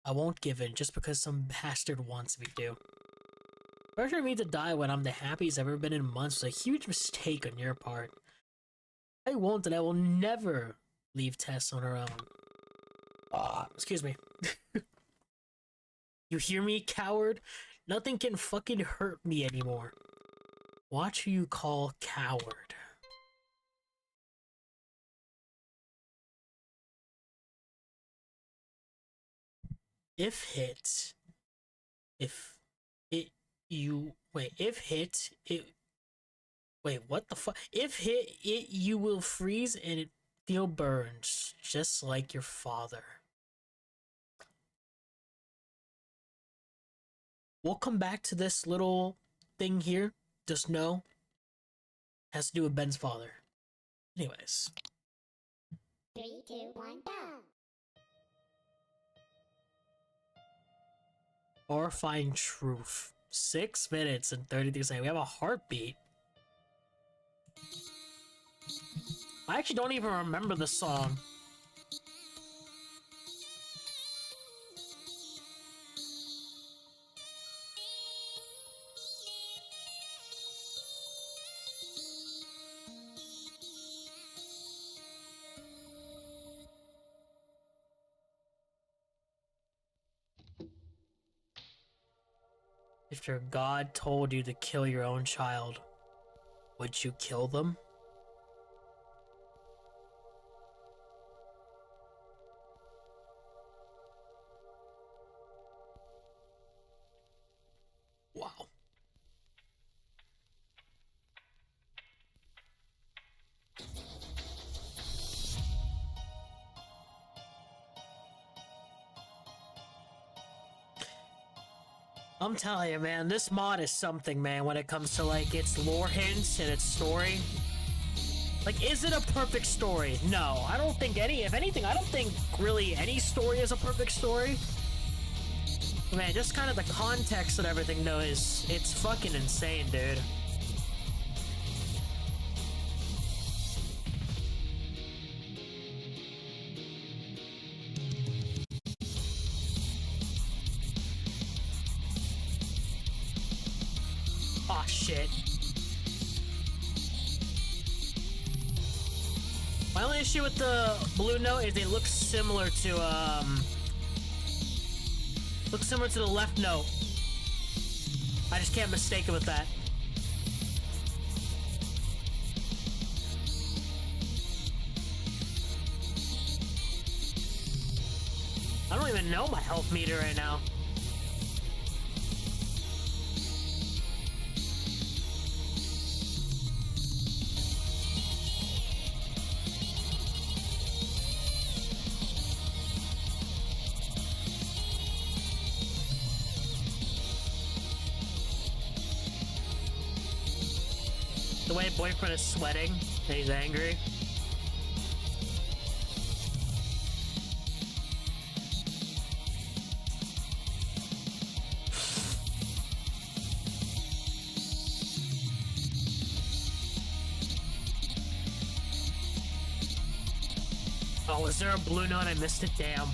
I won't give in just because some bastard wants me to. Pressuring me to die when I'm the happiest I've ever been in months was a huge mistake on your part. I won't, and I will never leave Tess on her own. Excuse me. You hear me, coward? Nothing can fucking hurt me anymore. Watch who you call coward. If hit, wait, what the fuck? If hit it, you will freeze and it feel burns, just like your father. We'll come back to this little thing here. Just know, it has to do with Ben's father. Anyways. 3, 2, 1, go! Horrifying truth. 6 minutes and 33 seconds. We have a heartbeat. I actually don't even remember the song. If your God told you to kill your own child, would you kill them? Wow. I'm telling you, man, this mod is something, man, when it comes to, like, its lore hints and its story. Like, is it a perfect story? No, I don't think if anything, I don't think really any story is a perfect story. Man, just kind of the context and everything, though, it's fucking insane, dude. Aw, shit. My only issue with the blue note is they look similar to, the left note. I just can't mistake it with that. I don't even know my health meter right now. way boyfriend is sweating and he's angry. Oh, was there a blue note? I missed it, damn.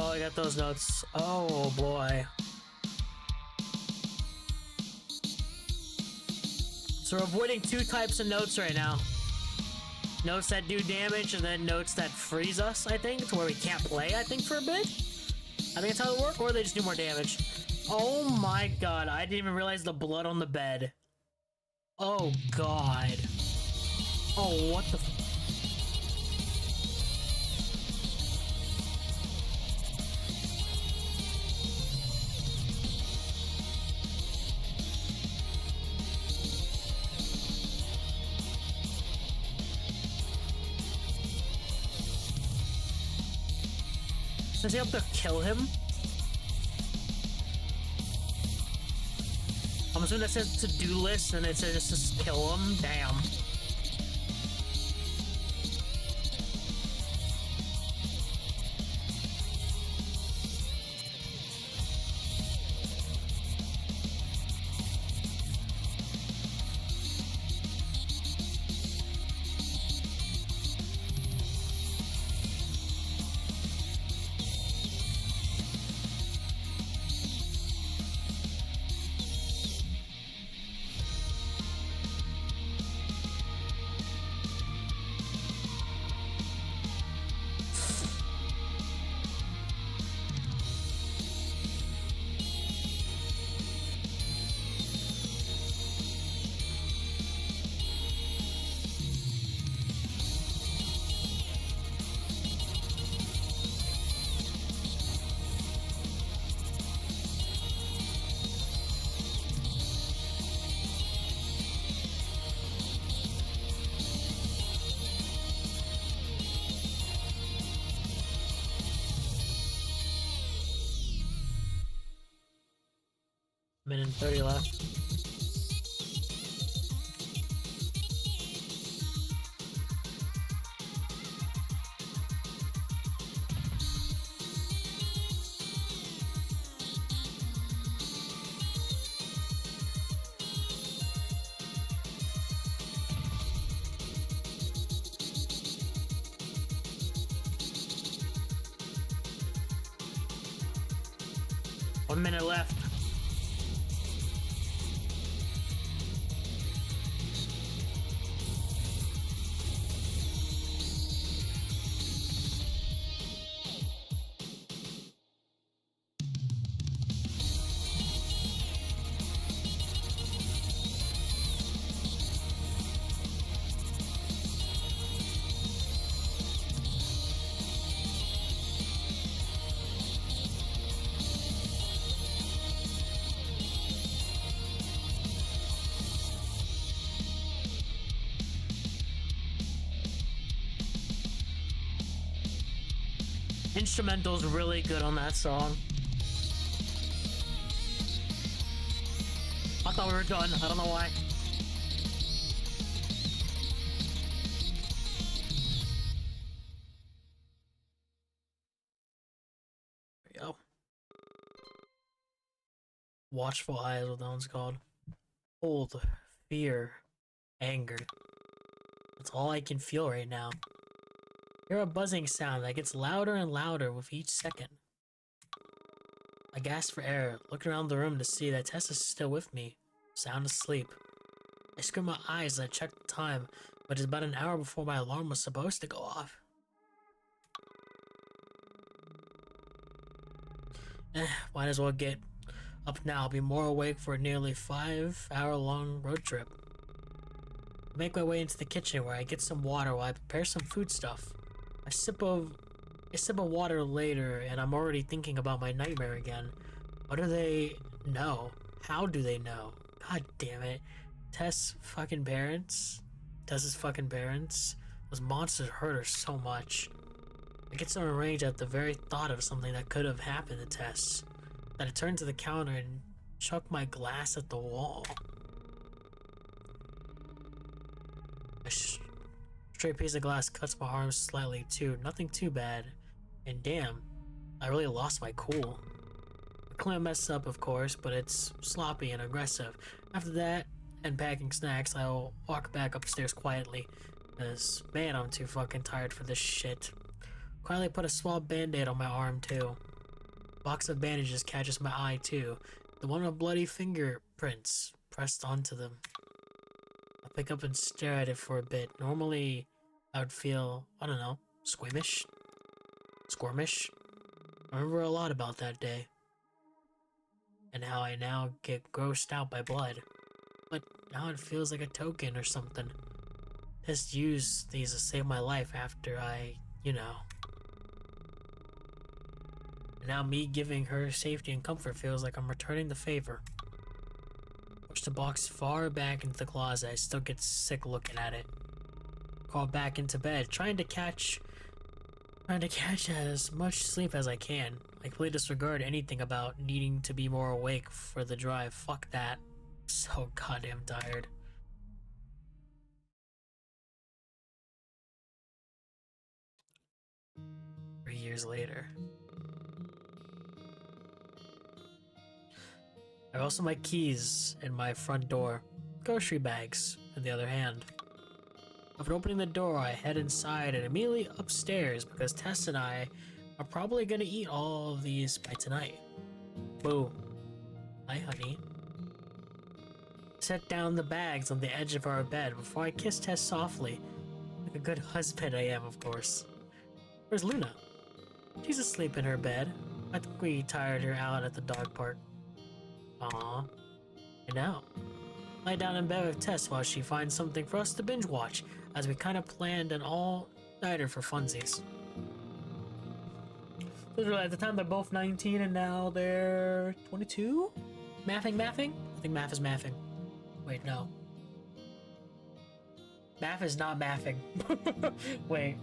Oh, I got those notes. Oh boy. So we're avoiding two types of notes right now. Notes that do damage and then notes that freeze us, I think, to where we can't play, I think, for a bit. I think that's how it works, or they just do more damage. Oh my god, I didn't even realize the blood on the bed. Oh god. Oh, what the f- Does he have to kill him? I'm assuming that says to-do list and it says just kill him? Damn. Minute and 30 left. One minute left. Instrumental's really good on that song. I thought we were done. I don't know why. There we go. Watchful eyes, what that one's called. Cold, fear, anger. That's all I can feel right now. Hear a buzzing sound that gets louder and louder with each second. I gasp for air, look around the room to see that Tess is still with me, sound asleep. I squint my eyes as I check the time, but it's about an hour before my alarm was supposed to go off. Might as well get up now. I'll be more awake for a nearly 5-hour-long road trip. I make my way into the kitchen where I get some water while I prepare some food stuff. A sip of water later, and I'm already thinking about my nightmare again. What do they know? How do they know? God damn it. Tess's fucking parents Those monsters hurt her so much. I get so enraged at the very thought of something that could have happened to Tess that I turned to the counter and chucked my glass at the wall. A straight piece of glass cuts my arm slightly too, nothing too bad. And damn, I really lost my cool. I clean a mess up, of course, but it's sloppy and aggressive. After that, and packing snacks, I'll walk back upstairs quietly. Cause man, I'm too fucking tired for this shit. Quietly put a small band-aid on my arm too. Box of bandages catches my eye too. The one with bloody fingerprints pressed onto them. I pick up and stare at it for a bit. Normally, I would feel, I don't know, squeamish? Squirmish? I remember a lot about that day. And how I now get grossed out by blood. But now it feels like a token or something. Just use these to save my life after I, you know. And now me giving her safety and comfort feels like I'm returning the favor. Push the box far back into the closet. I still get sick looking at it. Crawl back into bed, trying to catch as much sleep as I can. I completely disregard anything about needing to be more awake for the drive. Fuck that. I'm so goddamn tired. Years later. I have also my keys in my front door, grocery bags in the other hand. After opening the door, I head inside and immediately upstairs because Tess and I are probably gonna eat all of these by tonight. Boo. Hi, honey. Set down the bags on the edge of our bed before I kiss Tess softly. Like a good husband I am, of course. Where's Luna? She's asleep in her bed. I think we tired her out at the dog park. Aww. I know. Lie down in bed with Tess while she finds something for us to binge watch, as we kind of planned an all-nighter for funsies. Literally, at the time they're both 19 and now they're 22? Mathing? I think math is mathing. Wait, no. Math is not mathing. Wait.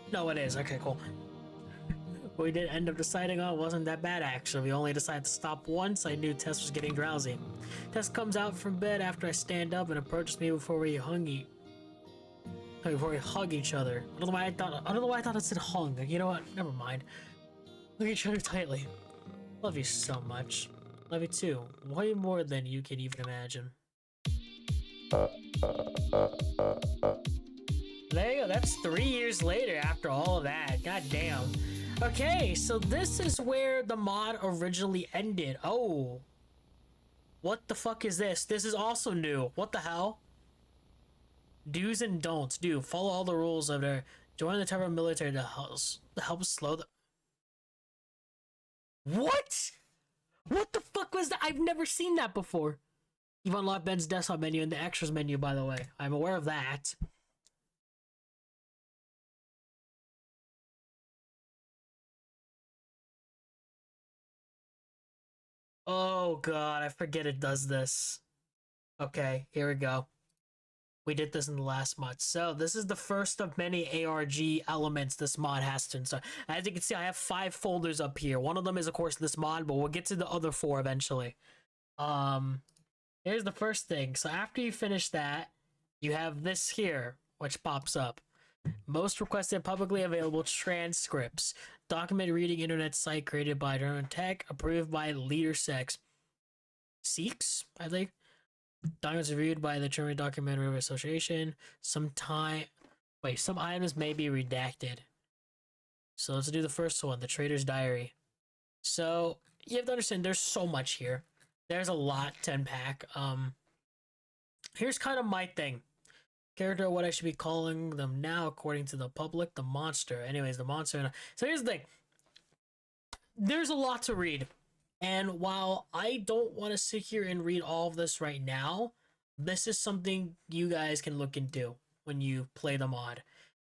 No, it is. Okay, cool. What we did end up deciding on wasn't that bad, actually. We only decided to stop once. I knew Tess was getting drowsy. Tess comes out from bed after I stand up and approaches me before we hug each other. I don't know why I thought it said hung. You know what? Never mind. Hug each other tightly. Love you so much. Love you too. Way more than you can even imagine. There you go. That's 3 years later after all of that. God damn. Okay, so this is where the mod originally ended. Oh. What the fuck is this? This is also new. What the hell? Do's and don'ts. Do follow all the rules of their join the type of military to help slow the. What? What the fuck was that? I've never seen that before. You've unlocked Ben's desktop menu and the extras menu, by the way. I'm aware of that. Oh god, I forget it does this. Okay, here we go. We did this in the last mod. So this is the first of many ARG elements this mod has to install. As you can see, I have 5 folders up here. One of them is, of course, this mod, but we'll get to the other 4 eventually. Here's the first thing. So after you finish that, you have this here, which pops up. Most requested publicly available transcripts. Document reading internet site created by Durham Tech, approved by Leader Sex. Seeks, I think. Documents reviewed by the German Documentary Association. Some items may be redacted. So let's do the first one, the Trader's Diary. So you have to understand there's so much here. There's a lot to unpack. Here's kind of my thing. Character, what I should be calling them now, according to the public, the monster. Anyways, the monster. So here's the thing. There's a lot to read. And while I don't want to sit here and read all of this right now, this is something you guys can look into when you play the mod.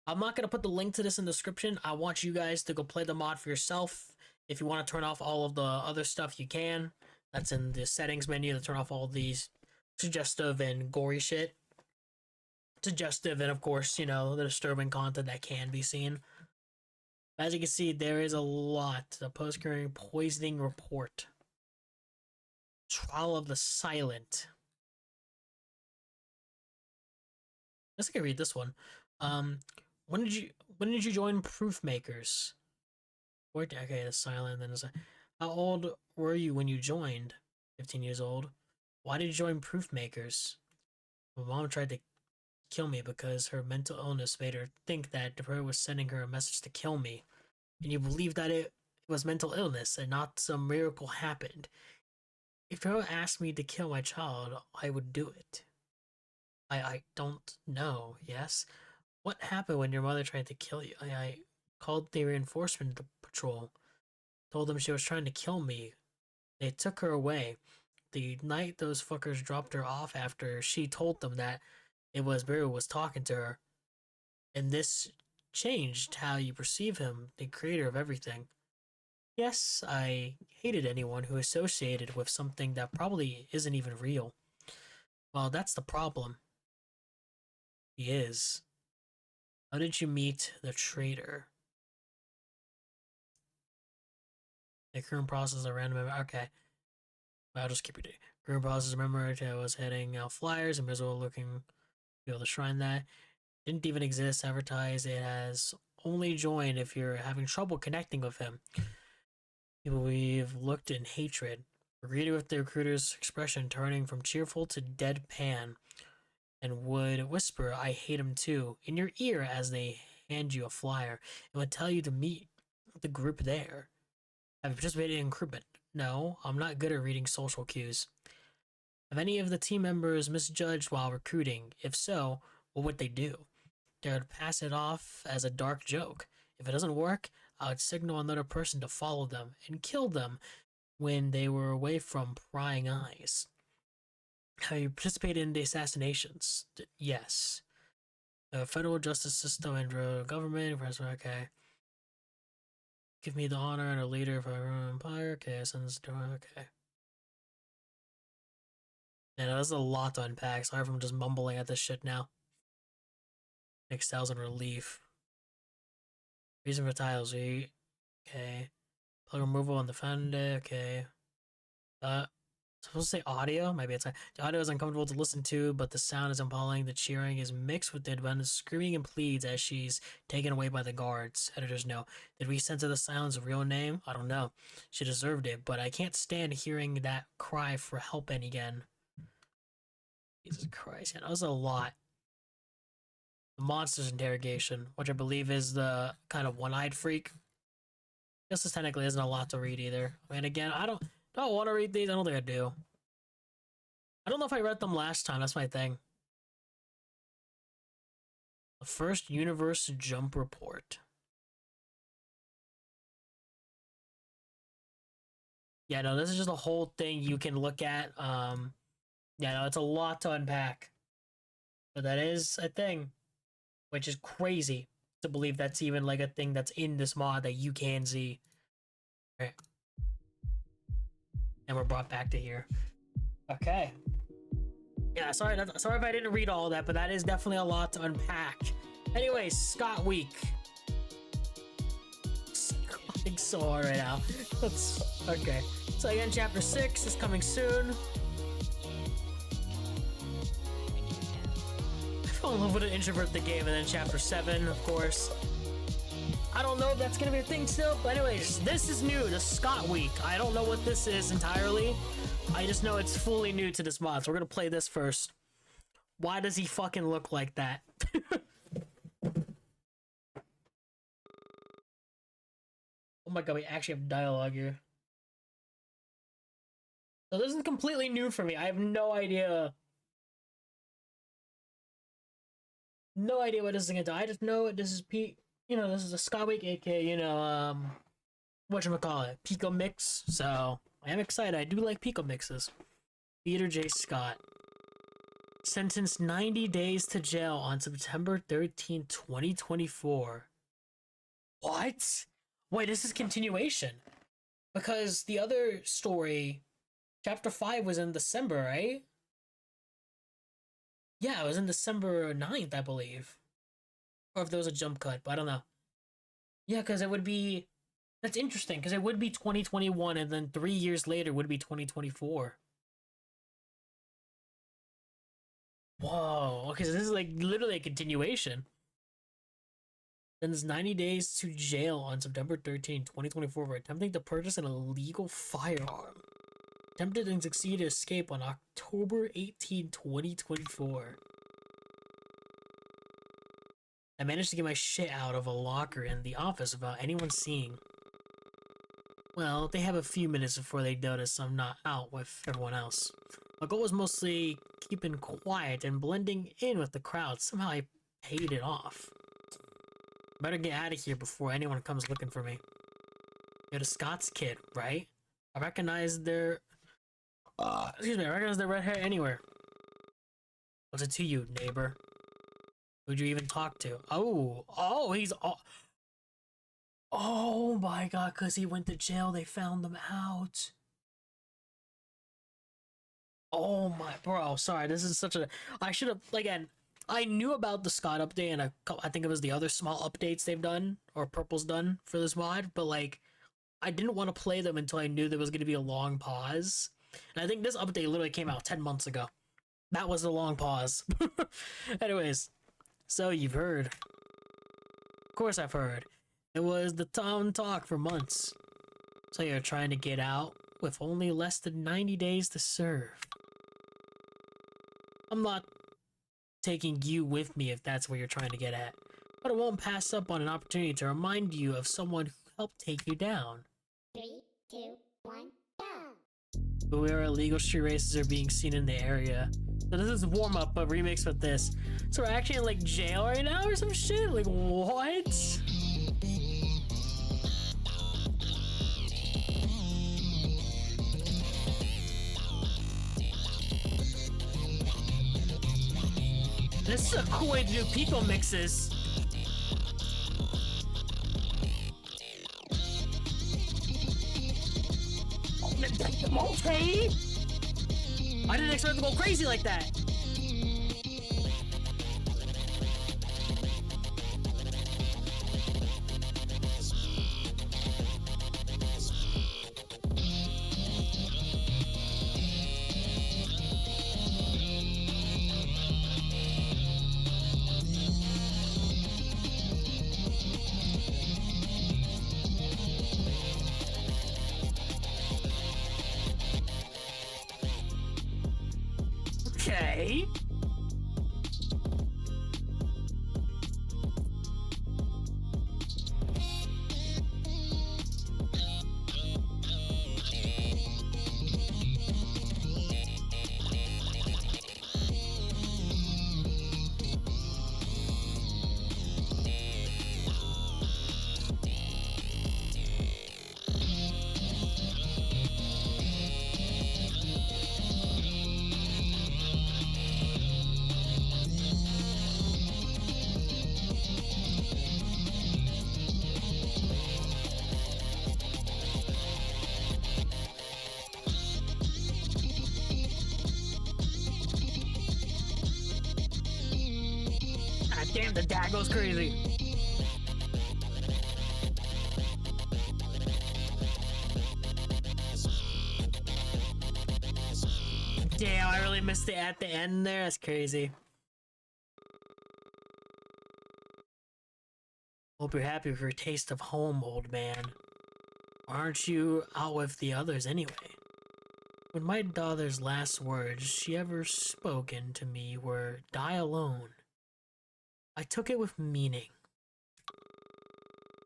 I'm not going to put the link to this in the description. I want you guys to go play the mod for yourself. If you want to turn off all of the other stuff, you can. That's in the settings menu to turn off all these suggestive and gory shit. Suggestive and, of course, you know, the disturbing content that can be seen. As you can see, there is a lot. The post-hearing poisoning report. Trial of the Silent. I guess I can read this one. When did you join Proof Makers? Okay, the silent. Then it's how old were you when you joined? 15 years old. Why did you join Proof Makers? My mom tried to kill me because her mental illness made her think that the prayer was sending her a message to kill me. And you believe that it was mental illness and not some miracle happened. If Pharaoh asked me to kill my child, I would do it. I don't know, yes? What happened when your mother tried to kill you? I called the reinforcement patrol, told them she was trying to kill me. They took her away. The night those fuckers dropped her off after she told them that it was Beru was talking to her. And this changed how you perceive him, the creator of everything. Yes, I hated anyone who associated with something that probably isn't even real. Well, that's the problem. He is. How did you meet the traitor? The current process of random. Okay. I'll just keep reading. Current process remember I was heading out flyers and miserable looking to be able to shrine that. Didn't even exist, advertised. It has only joined if you're having trouble connecting with him. People we've looked in hatred. Greeted with the recruiter's expression turning from cheerful to deadpan, and would whisper, I hate him too, in your ear as they hand you a flyer, and would tell you to meet the group there. Have you participated in recruitment? No, I'm not good at reading social cues. Have any of the team members misjudged while recruiting? If so, what would they do? They would pass it off as a dark joke. If it doesn't work, I would signal another person to follow them and kill them when they were away from prying eyes. Have you participated in the assassinations? Yes. The federal justice system and government, okay. Give me the honor and a leader of our empire. Okay, okay. Yeah, that's a lot to unpack. Sorry if I'm just mumbling at this shit now. Next 1,000 relief. Reason for tiles, okay. Plug removal on the fender, okay. Supposed to say audio? Maybe it's the audio is uncomfortable to listen to, but the sound is appalling. The cheering is mixed with Deadbun's screaming and pleads as she's taken away by the guards. Editors know. Did we censor the silence a real name? I don't know. She deserved it, but I can't stand hearing that cry for help again. Jesus Christ, yeah, that was a lot. The monster's interrogation, which I believe is the kind of one-eyed freak. This is technically isn't a lot to read either. I mean, again, I don't want to read these. I don't think I do. I don't know if I read them last time. That's my thing. The first universe jump report. Yeah, no, this is just a whole thing you can look at. Yeah, no, it's a lot to unpack. But that is a thing, which is crazy to believe that's even like a thing that's in this mod that you can see. Right. And we're brought back to here. Okay. Yeah, sorry if I didn't read all of that, but that is definitely a lot to unpack. Anyways, Scott Week. Scotting so hard right now. That's okay. So again, chapter 6 is coming soon. I fell in love with an introvert the game, and then chapter 7, of course. I don't know if that's gonna be a thing still, but anyways, this is new, the Scott Week. I don't know what this is entirely. I just know it's fully new to this mod, so we're gonna play this first. Why does he fucking look like that? Oh my god, we actually have dialogue here. So this is completely new for me. I have no idea. No idea what this is gonna do. I just know this is Pete. You know, this is a Scott Week, aka, you know, whatchamacallit, Pico Mix. So I am excited. I do like Pico Mixes. Peter J. Scott. Sentenced 90 days to jail on September 13, 2024. What? Wait, this is continuation. Because the other story, chapter 5, was in December, right? Yeah, it was in December 9th, I believe. Or if there was a jump cut, but I don't know. Yeah, because it would be. That's interesting, because it would be 2021, and then 3 years later would be 2024. Whoa. Okay, so this is like literally a continuation. Then there's 90 days to jail on September 13, 2024 for attempting to purchase an illegal firearm. Attempted and succeeded to escape on October 18, 2024. I managed to get my shit out of a locker in the office without anyone seeing. Well, they have a few minutes before they notice I'm not out with everyone else. My goal was mostly keeping quiet and blending in with the crowd. Somehow I paid it off. Better get out of here before anyone comes looking for me. You're the Scott's kid, right? I recognize their... excuse me, I recognize their red hair anywhere. What's it to you, neighbor? Who'd you even talk to? Oh, he's... Oh my god, because he went to jail, they found him out. Oh my... Bro, sorry, this is such a... I should have... Again, I knew about the Scott update, and I think it was the other small updates they've done, or Purple's done for this mod, but like... I didn't want to play them until I knew there was going to be a long pause. And I think this update literally came out 10 months ago. That was the long pause. Anyways, so you've heard. Of course I've heard. It was the town talk for months. So you're trying to get out with only less than 90 days to serve. I'm not taking you with me if that's what you're trying to get at. But I won't pass up on an opportunity to remind you of someone who helped take you down. 3, 2, 1, go! Where illegal street races are being seen in the area. So this is warm up, but remix with this. So we're actually in like jail right now or some shit? Like what? This is a cool way to do Pico mixes. Okay. I didn't expect to go crazy like that. Okay. God damn, the dad goes crazy. Damn, I really missed it at the end there. That's crazy. Hope you're happy with your taste of home, old man. Aren't you out with the others anyway? When my daughter's last words she ever spoken to me were, "Die alone," I took it with meaning.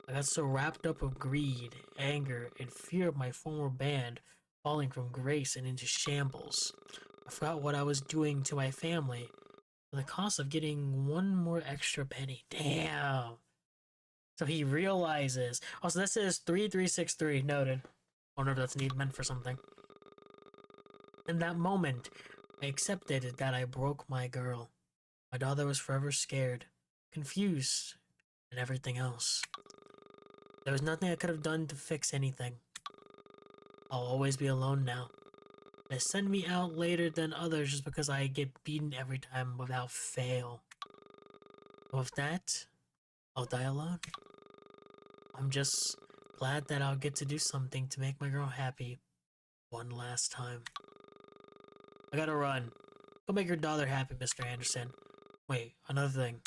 I got so wrapped up with greed, anger, and fear of my former band falling from grace and into shambles. I forgot what I was doing to my family for the cost of getting one more extra penny. Damn. So he realizes. Oh, so this is 3363. Noted. I wonder if that's meant for something. In that moment, I accepted that I broke my girl. My daughter was forever scared, confused, and everything else. There was nothing I could have done to fix anything. I'll always be alone now. They send me out later than others just because I get beaten every time without fail. With that, I'll die alone. I'm just glad that I'll get to do something to make my girl happy one last time. I gotta run. Go make your daughter happy, Mr. Anderson. Wait, another thing.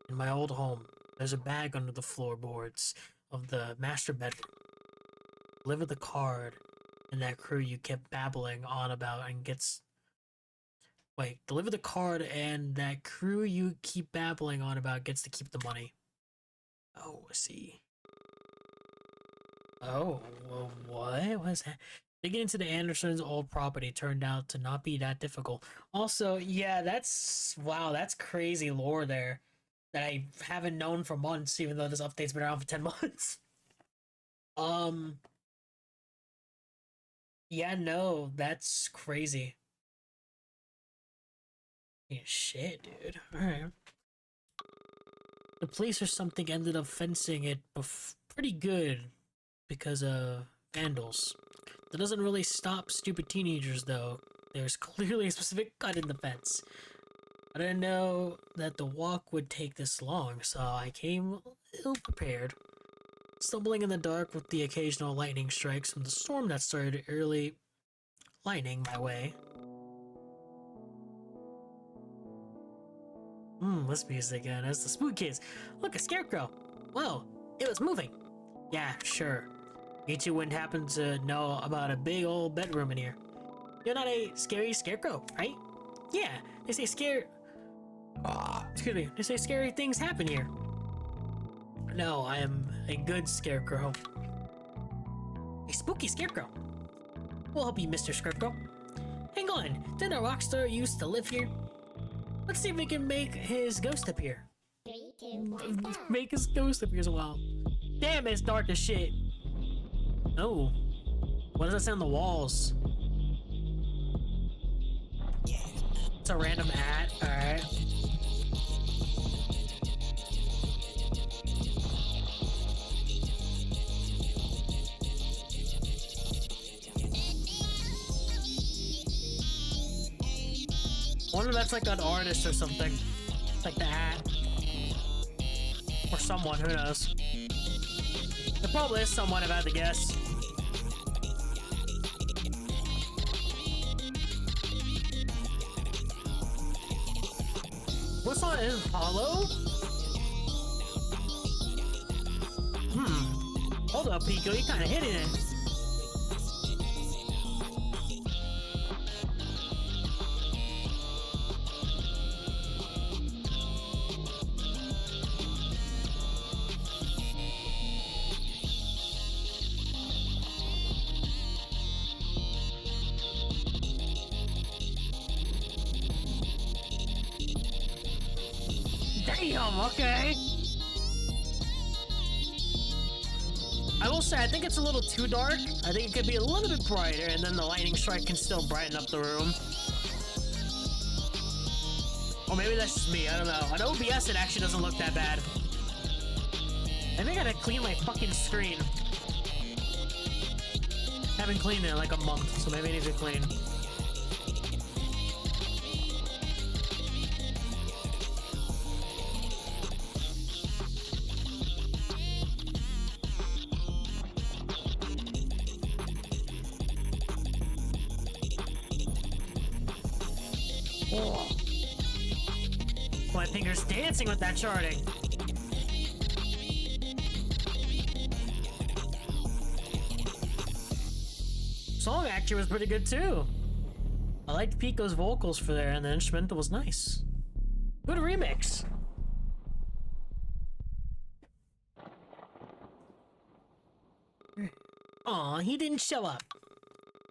In my old home, there's a bag under the floorboards of the master bedroom. Deliver the card, and that crew you kept babbling on about and gets... Wait, deliver the card, and that crew you keep babbling on about gets to keep the money. Oh, I see. Oh, well, what was that? Digging into the Andersons' old property turned out to not be that difficult. Also, yeah, that's... Wow, that's crazy lore there that I haven't known for months, even though this update's been around for 10 months. Um... Yeah, no, that's crazy. Yeah, shit, dude. Alright. The police or something ended up fencing it pretty good because of vandals. That doesn't really stop stupid teenagers, though. There's clearly a specific cut in the fence. I didn't know that the walk would take this long, so I came ill-prepared. Stumbling in the dark with the occasional lightning strikes from the storm that started early lightning my way. This music again. As the spook kids. Look, a scarecrow. Whoa, it was moving. Yeah, sure. You two wouldn't happen to know about a big old bedroom in here. You're not a scary scarecrow, right? Yeah, they say excuse me, they say scary things happen here. No, I am a good scarecrow. A spooky scarecrow. We'll help you, Mr. Scarecrow. Hang on, didn't a rock star used to live here? Let's see if we can make his ghost appear. 3, 2, 1, go. Make his ghost appear as well. Damn, it's dark as shit. Oh, what does that say on the walls? It's a random ad. Alright. I wonder if that's like an artist or something. Like the hat. Or someone, who knows. There probably is someone, if I had to guess. What's on it? Hollow? Hold up, Pico, you kinda hitting it. Damn, okay. I will say, I think it's a little too dark. I think it could be a little bit brighter, and then the lightning strike can still brighten up the room. Or maybe that's just me, I don't know. On OBS, it actually doesn't look that bad. I think I gotta clean my fucking screen. Haven't cleaned it in like a month, so maybe I need to clean. Oh. My finger's dancing with that charting. Song actually was pretty good too. I liked Pico's vocals for there, and the instrumental was nice. Good remix. Aw, he didn't show up.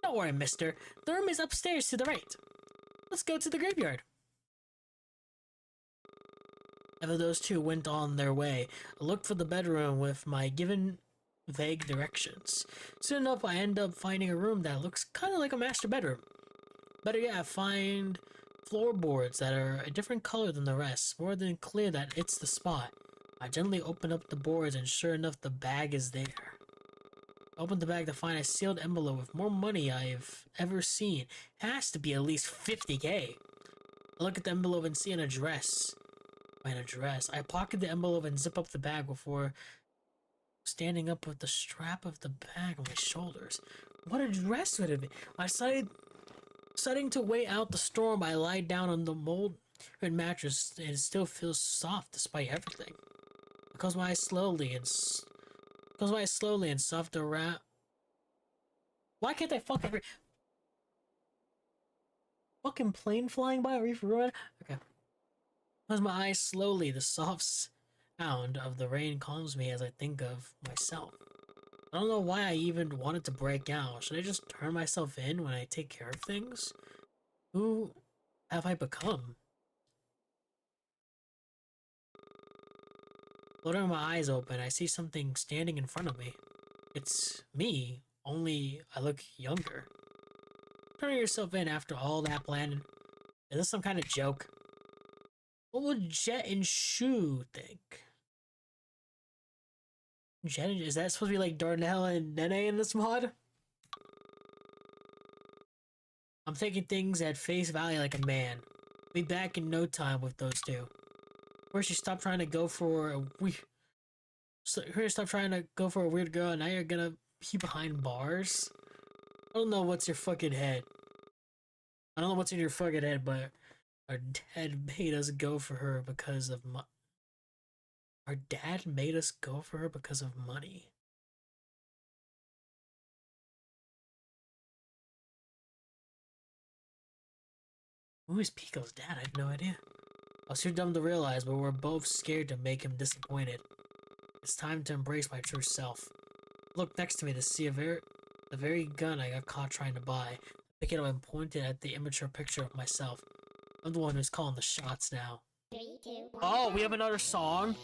Don't worry, mister. The room is upstairs to the right. Let's go to the graveyard. After those two went on their way, I looked for the bedroom with my given vague directions. Soon enough, I end up finding a room that looks kind of like a master bedroom. Better yet, I find floorboards that are a different color than the rest, more than clear that it's the spot. I gently open up the boards, and sure enough, the bag is there. Opened the bag to find a sealed envelope with more money I've ever seen. Has to be at least 50K. I look at the envelope and see an address. An address. I pocket the envelope and zip up the bag before standing up with the strap of the bag on my shoulders. What address would it be? I deciding to wait out the storm. I lie down on the molded mattress and it still feels soft despite everything. I close my eyes slowly and soft around. Why can't I fucking plane flying by? Are you for real? Okay. Close my eyes slowly. The soft sound of the rain calms me as I think of myself. I don't know why I even wanted to break out. Should I just turn myself in when I take care of things? Who have I become? Floating my eyes open, I see something standing in front of me. It's me, only I look younger. Turning yourself in after all that planning. Is this some kind of joke? What would Jet and Shu think? Jet, is that supposed to be like Darnell and Nene in this mod? I'm taking things at face value like a man. Be back in no time with those two. First you stop trying to go for a weird girl, and now you're gonna be behind bars? I don't know what's your fucking head. I don't know what's in your fucking head, but our dad made us go for her because of Our dad made us go for her because of money. Who is Pico's dad? I have no idea. I was too dumb to realize, but we're both scared to make him disappointed. It's time to embrace my true self. Look next to me to see the very gun I got caught trying to buy. Pick it up and point it at the immature picture of myself. I'm the one who's calling the shots now. 3, 2, 1. Oh, we have another song?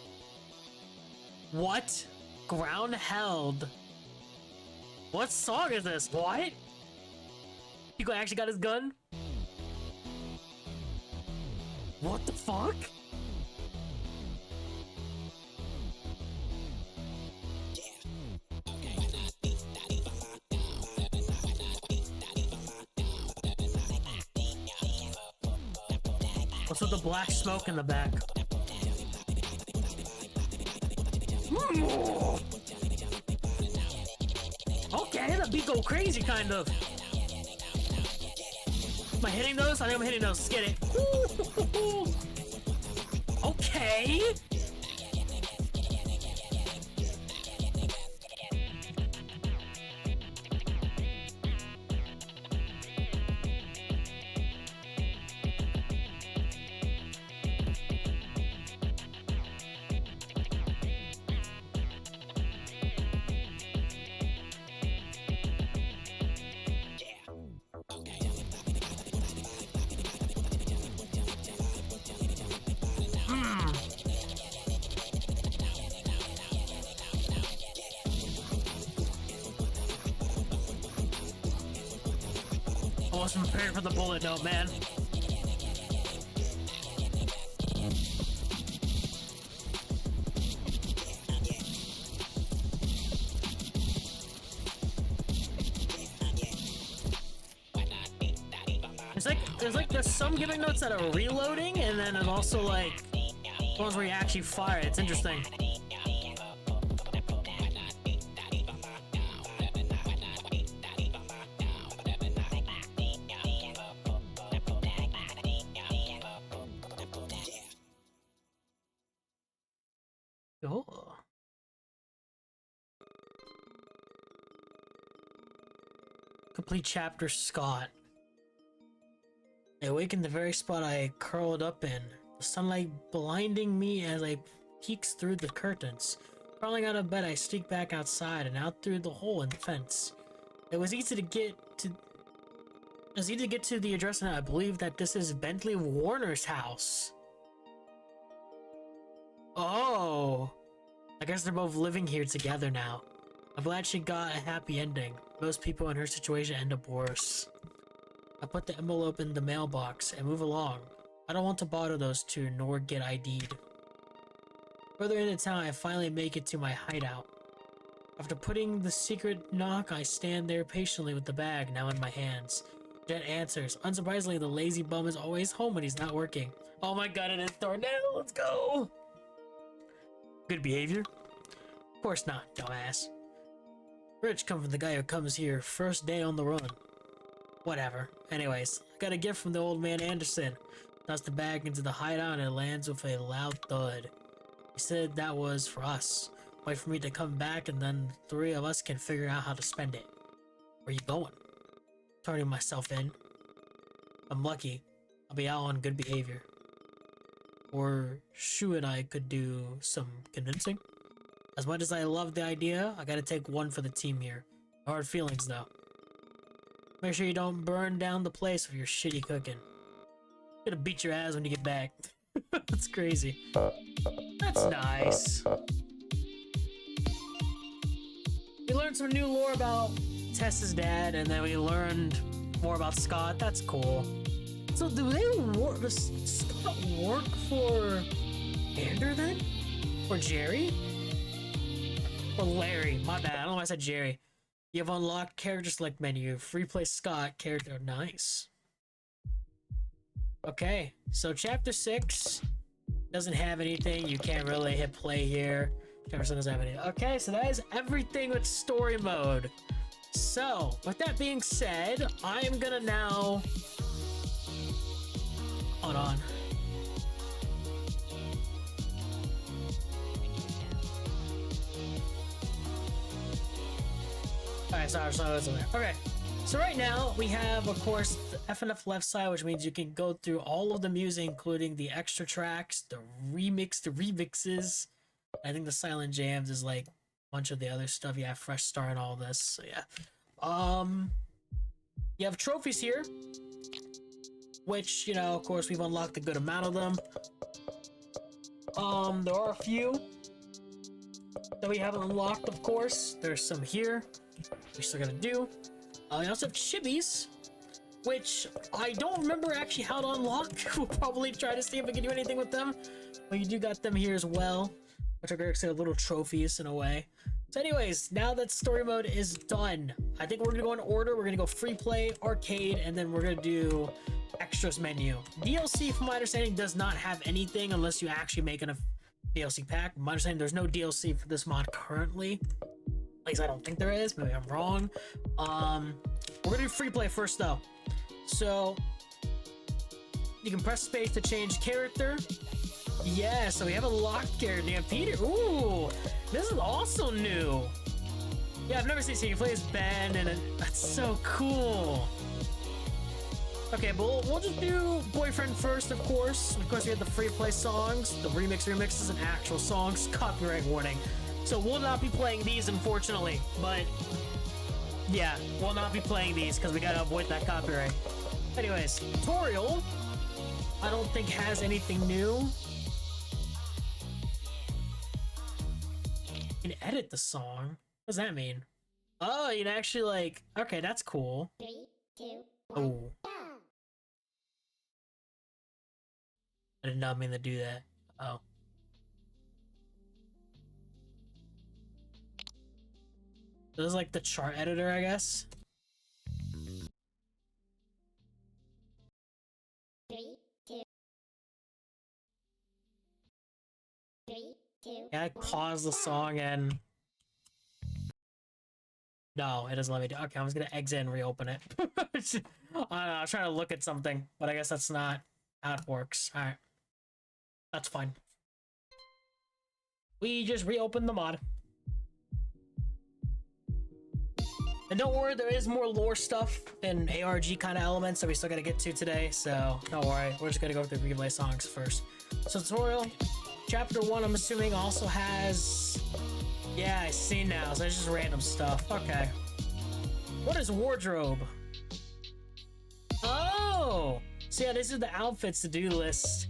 What? Ground held. What song is this? What? Pico actually got his gun? What the fuck? What's with the black smoke in the back? Okay, the beat go crazy, kind of. Am I hitting those? I think I'm hitting those. Let's get it. Okay. I wasn't prepared for the bullet note, man. There's some giving notes that are reloading, and then there's also like ones where you actually fire. It's interesting. Cool. Complete chapter, Scott. I awakened the very spot I curled up in, the sunlight blinding me as I peeks through the curtains. Crawling out of bed, I sneak back outside and out through the hole in the fence. It was easy to get to the address, and I believe that this is Bentley Warner's house. Oh, I guess they're both living here together now. I'm glad she got a happy ending. Most people in her situation end up worse. I put the envelope in the mailbox and move along. I don't want to bother those two nor get ID'd. Further into town, I finally make it to my hideout. After putting the secret knock, I stand there patiently with the bag now in my hands. Jet answers. Unsurprisingly, the lazy bum is always home when he's not working. Oh my god, it is tornado. Let's go. Good behavior? Of course not, dumbass. Rich come from the guy who comes here first day on the run. Whatever. Anyways, I got a gift from the old man Anderson. Toss the bag into the hideout and it lands with a loud thud. He said that was for us. Wait for me to come back and then the three of us can figure out how to spend it. Where you going? Turning myself in. I'm lucky. I'll be out on good behavior. Or Shu and I could do some convincing. As much as I love the idea, I gotta take one for the team here. Hard feelings though. Make sure you don't burn down the place with your shitty cooking. I'm gonna beat your ass when you get back. That's crazy. That's nice. We learned some new lore about Tessa's dad, and then we learned more about Scott. That's cool. So do they work? Does Scott work for Ander then? Or Jerry? Or Larry? My bad. I don't know why I said Jerry. You have unlocked character select menu. Free play Scott character. Nice. Okay, so chapter 6 doesn't have anything. You can't really hit play here. Chapter 7 doesn't have anything. Okay, so that is everything with story mode. So, with that being said, I am gonna now... Hold on. Alright, sorry, okay. So right now, we have, of course, the FNF left side, which means you can go through all of the music, including the extra tracks, the remixes. I think the silent jams is like a bunch of the other stuff. You have Fresh Start and all this, so yeah. You have trophies here, which, you know, of course, we've unlocked a good amount of them. There are a few that we haven't unlocked, of course. There's some here we still gotta do. We also have chibis, which I don't remember actually how to unlock. We'll probably try to see if we can do anything with them. But you do got them here as well, which are actually little trophies in a way. So anyways, now that story mode is done, I think we're gonna go in order. We're gonna go free play, arcade, and then we're gonna do extras menu. DLC, from my understanding, does not have anything unless you actually make a DLC pack. From my understanding, there's no DLC for this mod currently. At least I don't think there is. Maybe I'm wrong. We're gonna do free play first though. So you can press space to change character. Yeah, so we have a locked character. Yeah, Peter. Ooh, this is also new. Yeah, I've never seen. So you can play as Ben, and that's so cool. Okay, but we'll just do boyfriend first, of course. Of course, we have the free play songs. The remix is an actual songs. Copyright warning. So we'll not be playing these, unfortunately. But yeah, we'll not be playing these because we gotta avoid that copyright. Anyways, tutorial, I don't think has anything new. You can edit the song. What does that mean? Oh, you can actually like. Okay, that's cool. 3, 2, 1, Oh, go! I did not mean to do that. Oh. This is like the chart editor, I guess. 3, 2, 3, 2. Yeah, I pause the song and... No, it doesn't let me do. Okay, I was gonna exit and reopen it. I don't know, I was trying to look at something, but I guess that's not how it works. Alright. That's fine. We just reopened the mod. And don't worry, there is more lore stuff and ARG kind of elements that we still gotta get to today, so don't worry. We're just gonna go through replay songs first. So tutorial, chapter 1 I'm assuming also has... Yeah, I see now, so it's just random stuff. Okay. What is wardrobe? Oh! So yeah, this is the outfits to-do list.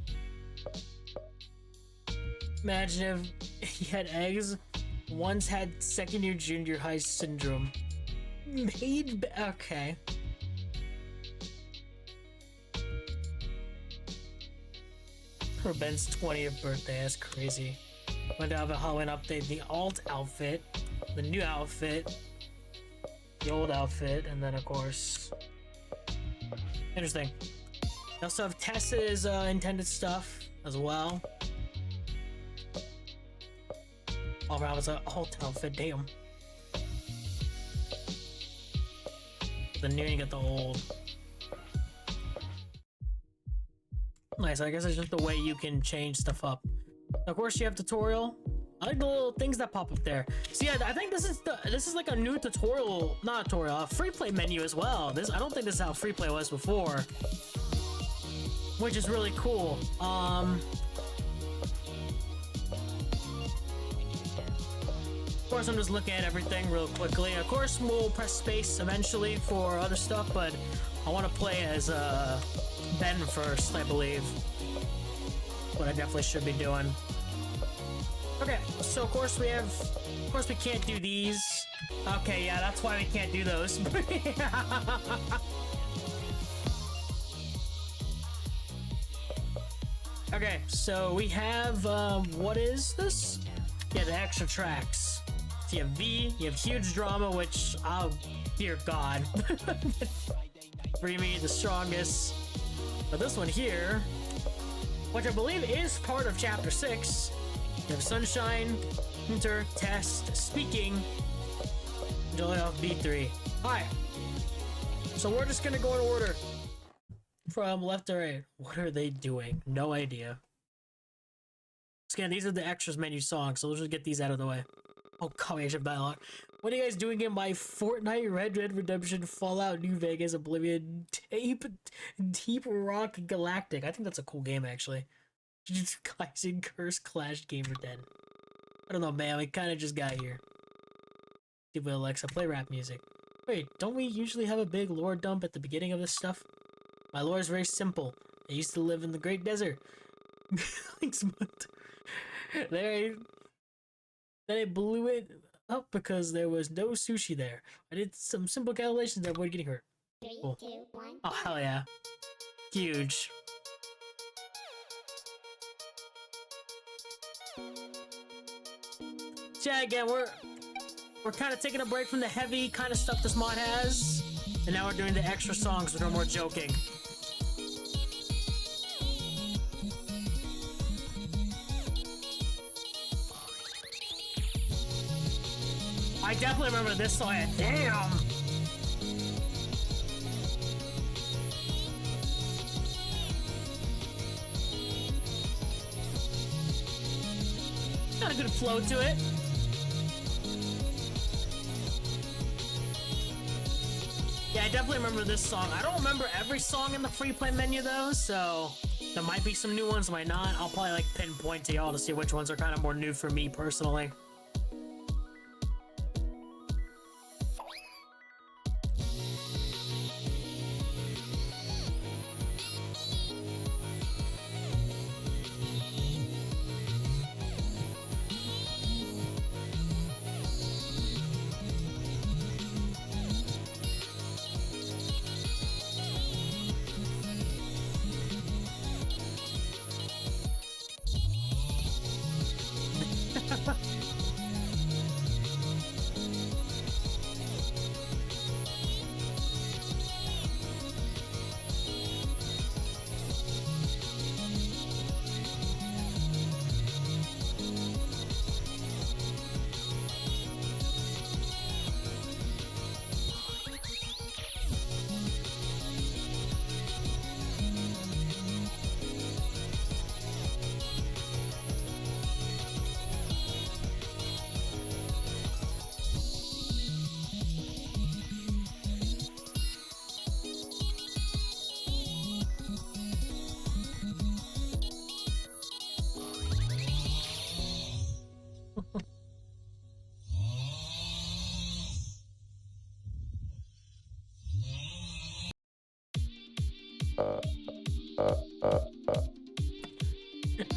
Imagine if you had eggs, once had second year junior high syndrome. Okay. For Ben's 20th birthday, that's crazy. Went to have a Halloween update, the alt outfit. the new outfit, the old outfit, and then of course, interesting. They also have Tessa's intended stuff as well. Oh wow, it's a whole outfit, damn. The new and you get the old. Nice, I guess it's just the way you can change stuff up. Of course, you have tutorial. I like the little things that pop up there. See, I think this is like a new tutorial, not tutorial, a free play menu as well. I don't think this is how free play was before, which is really cool. Of course, I'm just looking at everything real quickly. Of course, we'll press space eventually for other stuff, but I want to play as Ben first, I believe. What I definitely should be doing. Okay, so of course we can't do these. Okay, yeah, that's why we can't do those. Okay, so we have, what is this? Yeah, the extra tracks. So you have V, you have Huge Drama, which, oh, dear God. Free Me, The Strongest. But this one here, which I believe is part of Chapter 6. You have Sunshine, Hunter, Test, Speaking, July off B3. Alright. So we're just gonna go in order. From left to right. What are they doing? No idea. Again, these are the extras menu songs, so we'll just get these out of the way. Oh god, we actually have dialogue. What are you guys doing in my Fortnite, Red Dead Redemption, Fallout, New Vegas, Oblivion, Deep Rock Galactic? I think that's a cool game, actually. Classic Curse Clash Gamer Den. I don't know, man. We kind of just got here. Stupid Alexa, play rap music. Wait, don't we usually have a big lore dump at the beginning of this stuff? My lore is very simple. I used to live in the Great Desert. Thanks, then I blew it up because there was no sushi there. I did some simple calculations to avoid getting hurt. Cool. 3, 2, 1. Oh, hell yeah. Huge. So yeah, again, we're kind of taking a break from the heavy kind of stuff this mod has, and now we're doing the extra songs with no more joking. I definitely remember this song. Damn! Got a good flow to it. Yeah, I definitely remember this song. I don't remember every song in the free play menu though, so there might be some new ones, might not. I'll probably like pinpoint to y'all to see which ones are kind of more new for me personally.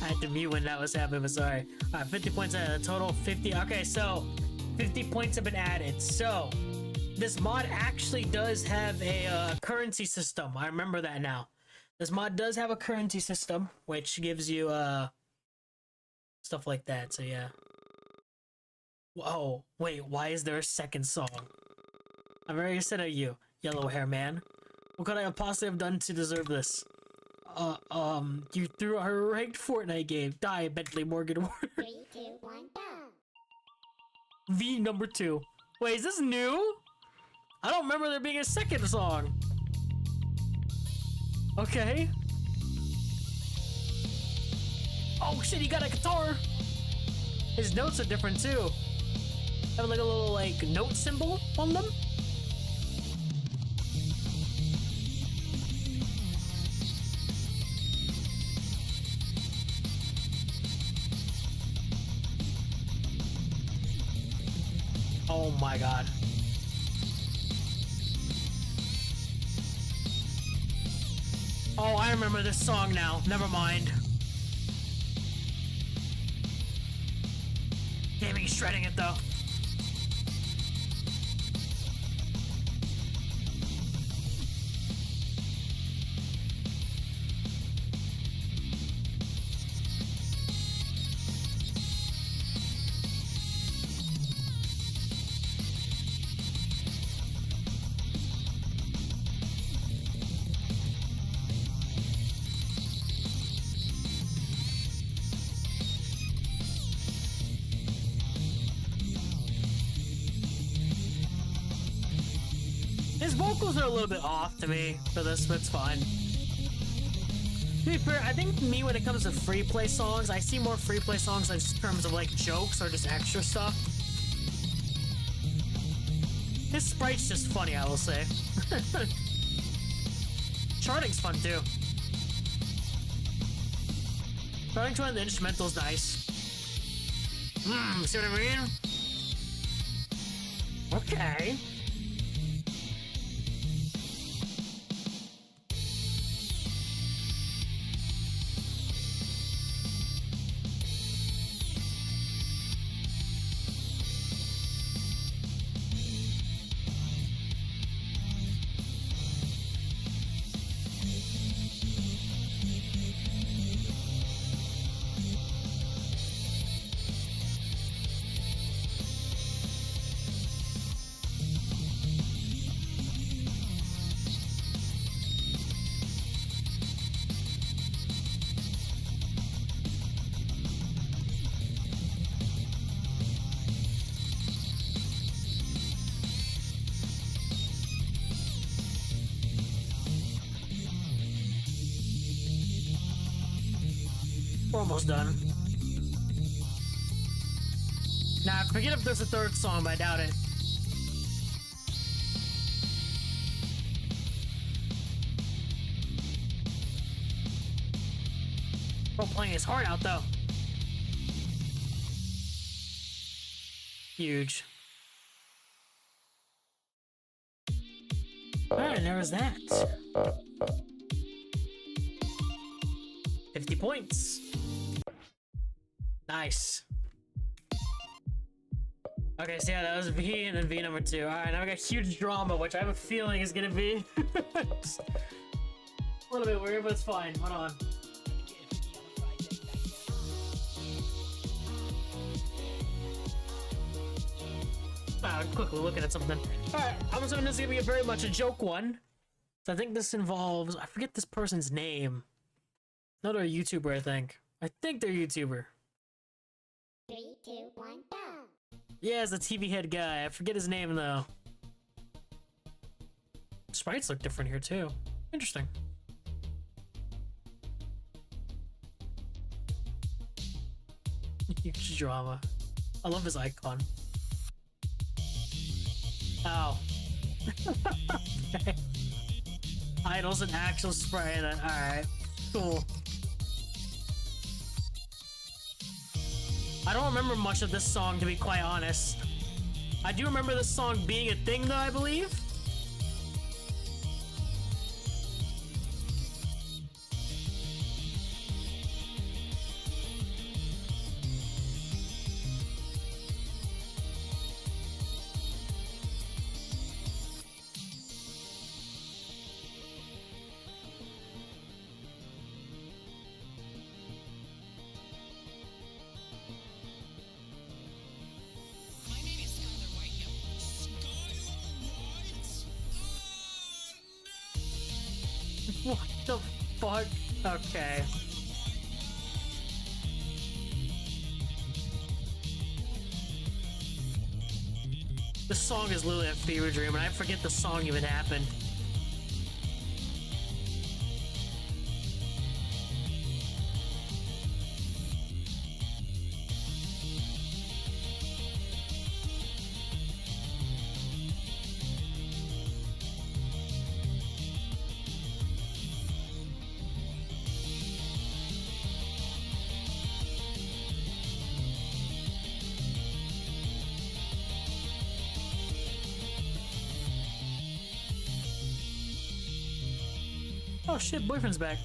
I had to mute when that was happening, but sorry. Alright, 50 points out of the total 50. Okay, so 50 points have been added. So this mod actually does have a currency system. I remember that now. This mod does have a currency system, which gives you stuff like that. So yeah. Whoa, wait, why is there a second song? I'm very upset at you, yellow hair man. What could I possibly have done to deserve this? You threw a ranked Fortnite game. Die, Bentley Morgan. 3, 2, 1, go. V number 2. Wait, is this new? I don't remember there being a second song. Okay. Oh shit, he got a guitar. His notes are different too. Have like a little like note symbol on them. Oh my god. Oh, I remember this song now. Never mind. Damn, he's shredding it though. His vocals are a little bit off to me for this, but it's fine. To be fair, I think me when it comes to free play songs, I see more free play songs in terms of like jokes or just extra stuff. His sprite's just funny, I will say. Charting's fun too. Charting's one of the instrumental's nice. See what I mean? Okay. We're almost done. Nah, forget if there's a third song, but I doubt it. Bro, playing his heart out though. Huge. Alright, there was that. 50 points. Nice. Okay, so yeah, that was V and then V number 2. Alright, now we got huge drama, which I have a feeling is gonna be a little bit weird, but it's fine. Hold on. Quickly looking at something. Alright, I'm assuming this is gonna be very much a joke one. So I think this involves, I forget this person's name. Another YouTuber, I think. I think they're a YouTuber. 3, 2, 1, go. Yeah, it's the TV head guy. I forget his name though. Sprites look different here too. Interesting. Huge drama. I love his icon. Oh. Okay. Idol's an actual sprite. Alright. Cool. I don't remember much of this song, to be quite honest. I do remember this song being a thing though, I believe. fuck? Okay. This song is literally a fever dream, and I forget the song even happened. Oh shit, boyfriend's back.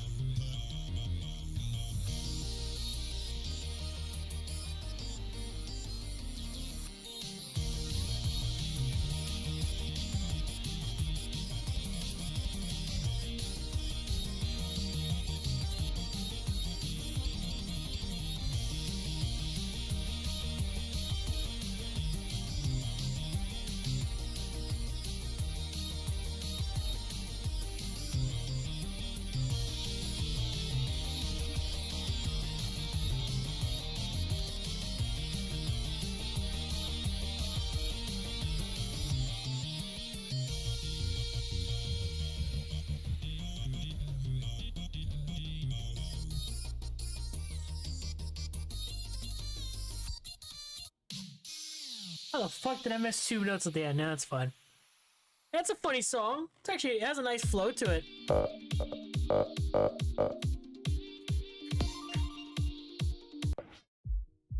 How the fuck did I miss 2 notes at the end? No, it's fine. That's a funny song. It's actually, it has a nice flow to it.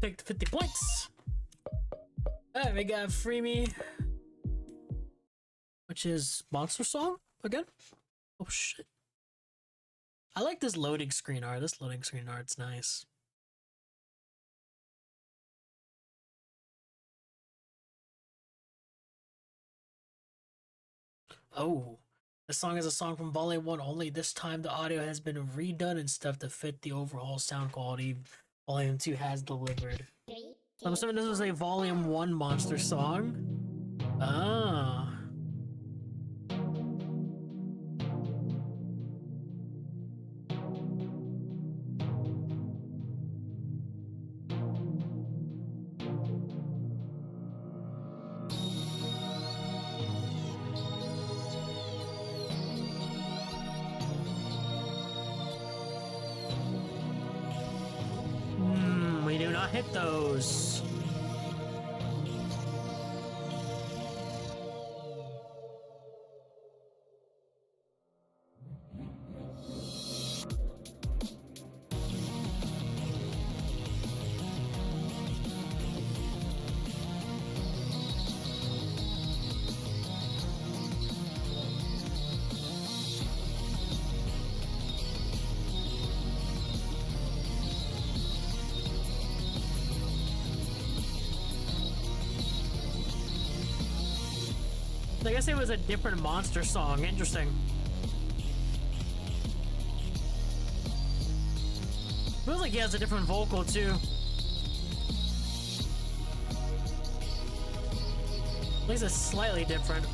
Take the 50 points. Alright, we got Free Me, which is Monster Song again. Oh shit. I like this loading screen art. This loading screen art's nice. Oh, this song is a song from Volume 1 only. This time the audio has been redone and stuff to fit the overall sound quality Volume 2 has delivered. Three, I'm assuming this was a Volume 1 monster song. Ah. We do not hit those. I guess it was a different monster song. Interesting. Feels like he has a different vocal too. At least it's slightly different.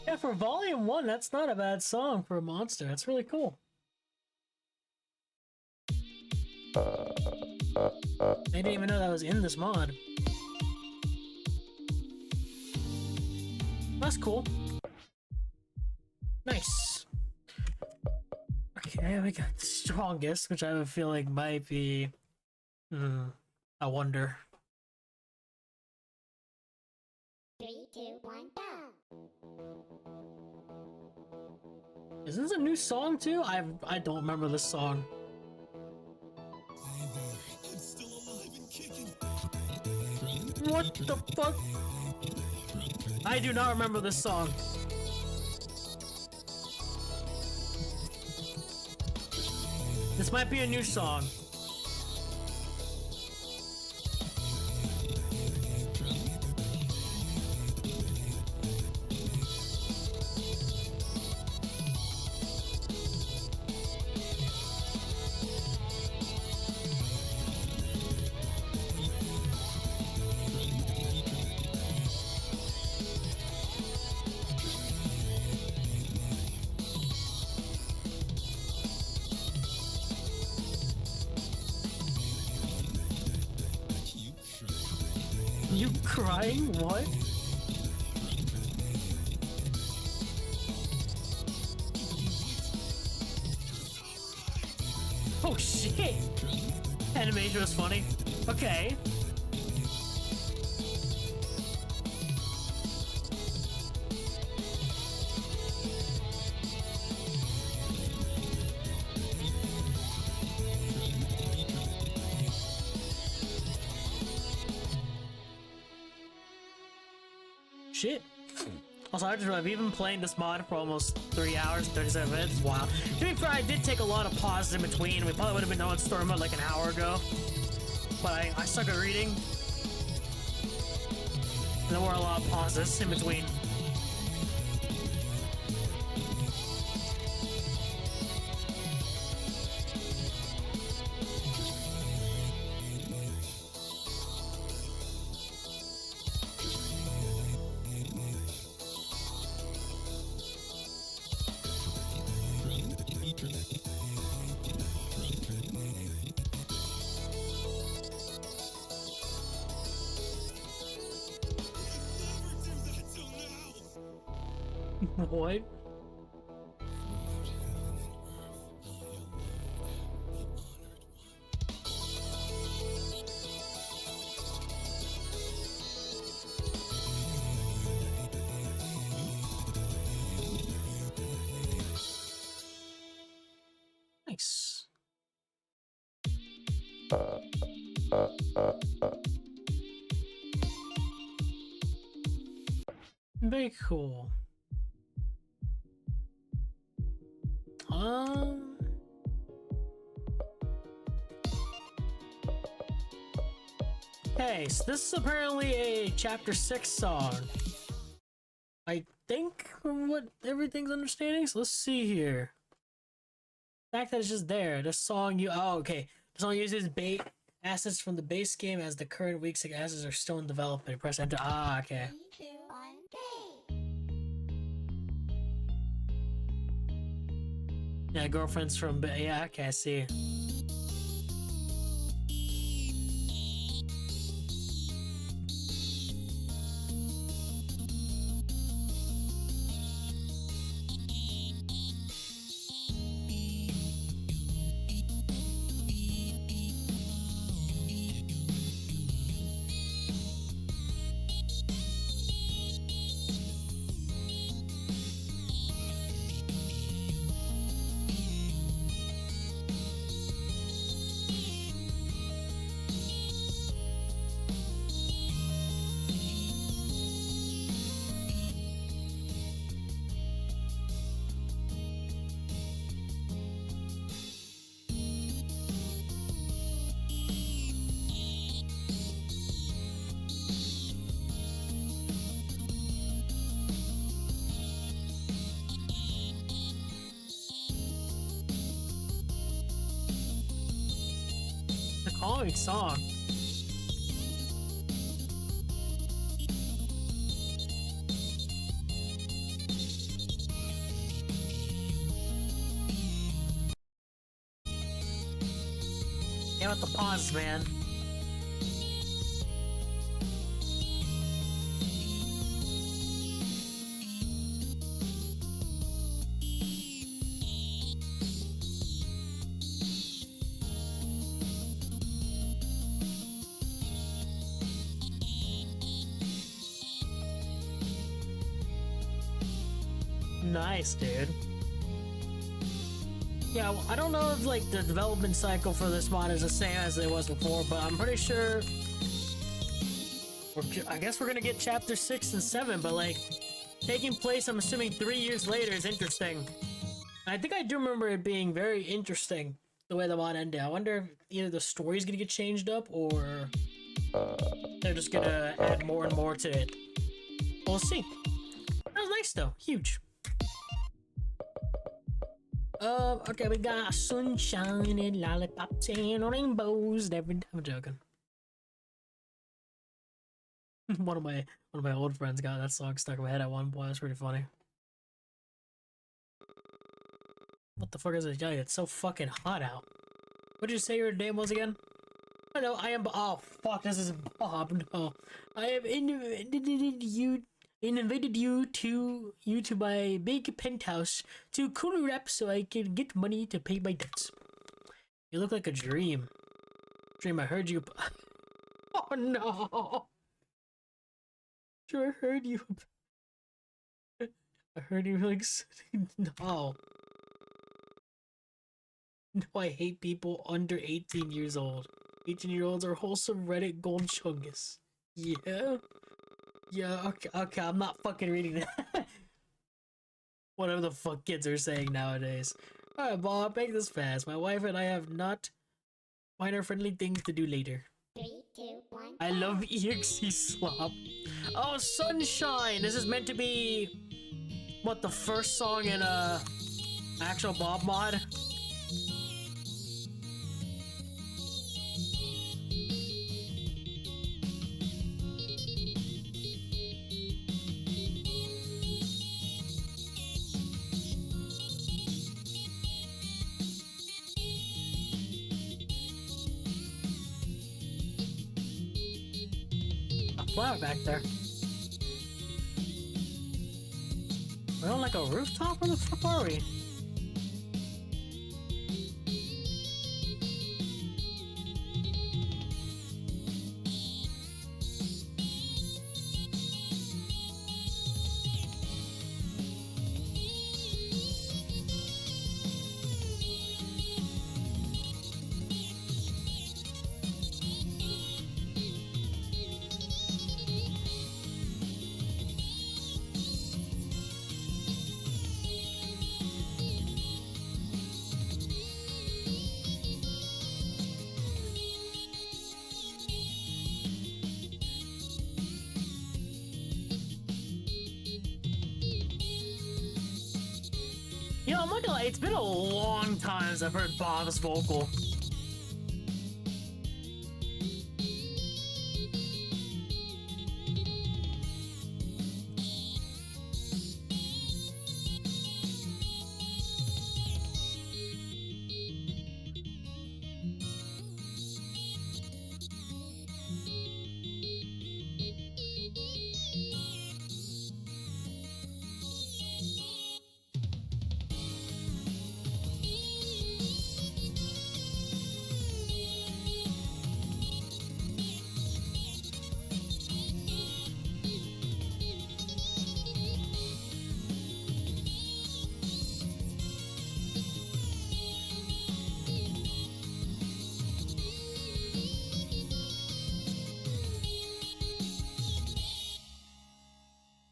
Yeah, for Volume 1, that's not a bad song for a monster. That's really cool. I didn't even know that was in this mod. That's cool. Nice. Okay, we got the strongest, which I have a feeling might be. I wonder. 3, 2, 1, go. Is this a new song too? I don't remember this song. I'm still alive and kicking. What the fuck? I do not remember this song. This might be a new song. You crying? What? Oh shit! Animation was funny. Okay. Shit. Also, I just realized we've been playing this mod for almost 3 hours, 37 minutes. Wow. To be fair, I did take a lot of pauses in between. We probably would have been done with story mode like an hour ago. But I suck at reading. There were a lot of pauses in between. What? Nice. Very cool. Okay, so this is apparently a chapter 6 song. I think from what everything's understanding. So let's see here. The fact that it's just there. This song okay. The song uses bait assets from the base game as the current week's assets are still in development. Press enter. Ah, okay. 3, 2, 1, go. Yeah, girlfriends from yeah, okay, I see. The calming song. Yeah, with the pause, man. Nice, dude. Yeah, well, I don't know if like the development cycle for this mod is the same as it was before, but I'm pretty sure. I guess we're gonna get chapter 6 and 7, but like taking place, I'm assuming 3 years later is interesting. I think I do remember it being very interesting the way the mod ended. I wonder if either the story's gonna get changed up or they're just gonna add more and more to it. We'll see. That was nice though, huge. Okay, we got sunshine and lollipops and rainbows. I'm joking. one of my old friends got that song stuck in my head at one point. It's pretty funny. What the fuck is it? It's so fucking hot out. What did you say your name was again? I know I am. Oh fuck! This is Bob. No, I have invited you to my big penthouse to cooler up so I can get money to pay my debts. You look like a dream. Dream, I heard you. Oh no! Sure, I heard you. I heard you like. No. No, I hate people under 18 years old. 18-year-olds are wholesome Reddit gold chungus. Yeah? Yeah, okay, I'm not fucking reading that. Whatever the fuck kids are saying nowadays. Alright, Bob, make this fast. My wife and I have not minor friendly things to do later. 3, 2, 1. I love EXE slop. Oh, Sunshine! This is meant to be what, the first song in actual Bob mod? Flower back there. We're on like a rooftop? Where the fuck are we? You know, I'm not gonna lie, it's been a long time since I've heard Bob's vocal.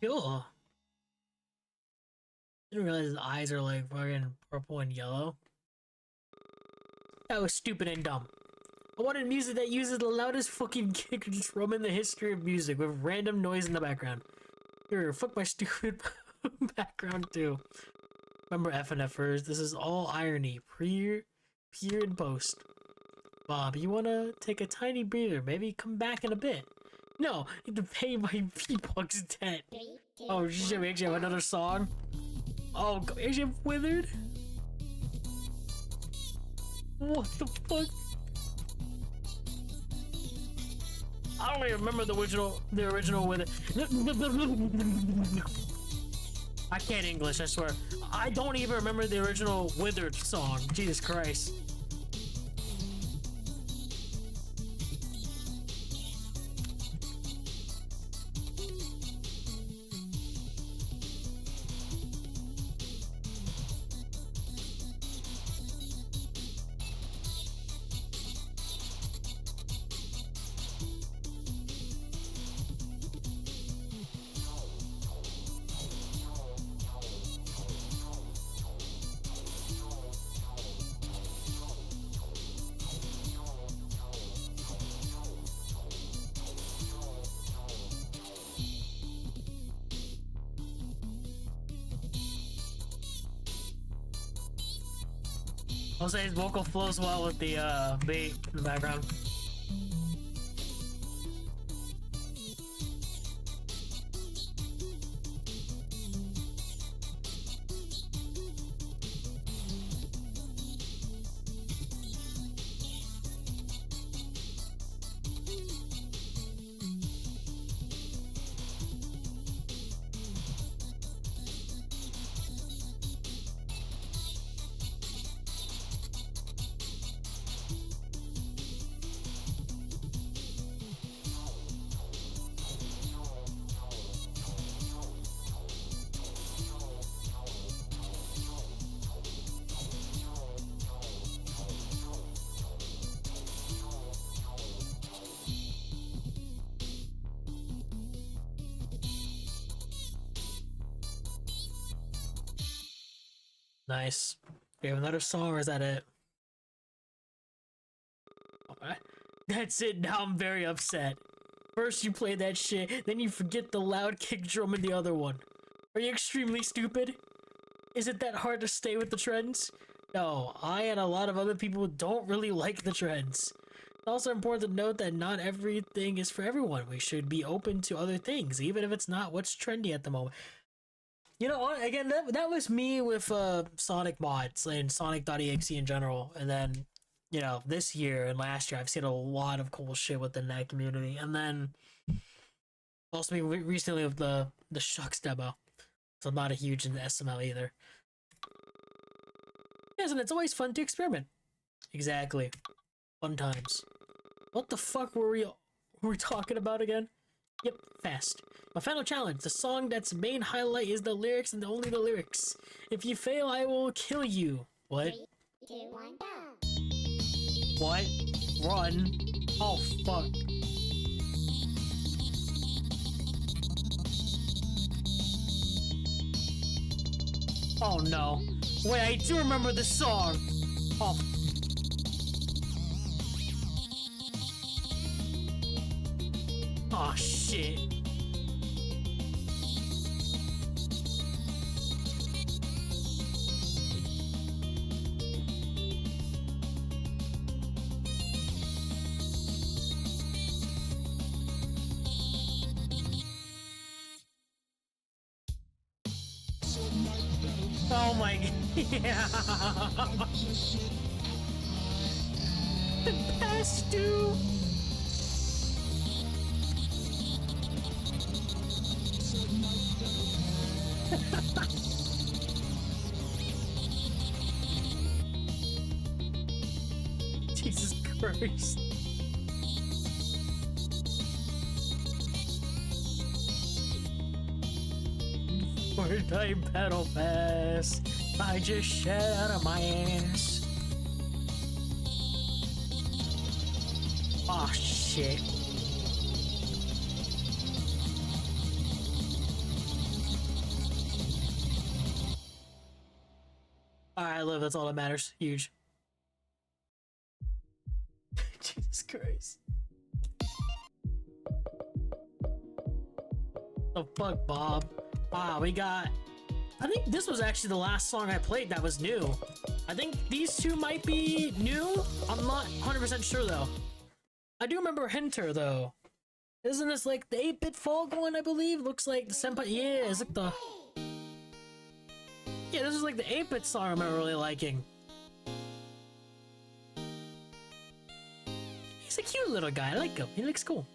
Cool. Didn't realize his eyes are like fucking purple and yellow. That was stupid and dumb. I wanted music that uses the loudest fucking kick drum in the history of music with random noise in the background. Here, fuck my stupid background too. Remember FNFers, this is all irony, pure and post. Bob, you wanna take a tiny breather, maybe come back in a bit. No, I need to pay my V-Bucks debt. 3, 2, Oh shit, we actually have another song? Oh, actually have Withered? What the fuck? I don't even remember the original Withered. I can't English, I swear. I don't even remember the original Withered song. Jesus Christ. I'll say his vocal flows well with the beat in the background. Nice. We have another song, or is that it? Alright. That's it. Now I'm very upset. First you play that shit, then you forget the loud kick drum in the other one. Are you extremely stupid? Is it that hard to stay with the trends? No, I and a lot of other people don't really like the trends. It's also important to note that not everything is for everyone. We should be open to other things, even if it's not what's trendy at the moment. You know, again, that was me with Sonic mods and Sonic.exe in general, and then, you know, this year and last year I've seen a lot of cool shit within that community, and then also recently with the Shucks demo, so I'm not a huge into SML either. Yes, and it's always fun to experiment. Exactly, fun times. What the fuck were we talking about again? Yep, fast. My final challenge, the song that's main highlight is the lyrics and only the lyrics. If you fail, I will kill you. What? 3, 2, 1, go. What? Run? Oh, fuck. Oh, no. Wait, I do remember the song. Oh. Oh, shit. Oh my god. Yeah. Past due. Jesus Christ. Fortnite Battle Pass. I just shat out of my ass. Oh shit. Alright, I live, that's all that matters. Huge. Jesus Christ. The fuck, Bob? Wow, we got... I think this was actually the last song I played that was new. I think these two might be new. I'm not 100% sure though. I do remember Hinter though. Isn't this like the 8-bit Fog one, I believe? Looks like the Senpai... Yeah, it's like the... Yeah, this is like the 8-bit song I remember really liking. He's a cute little guy. I like him. He looks cool.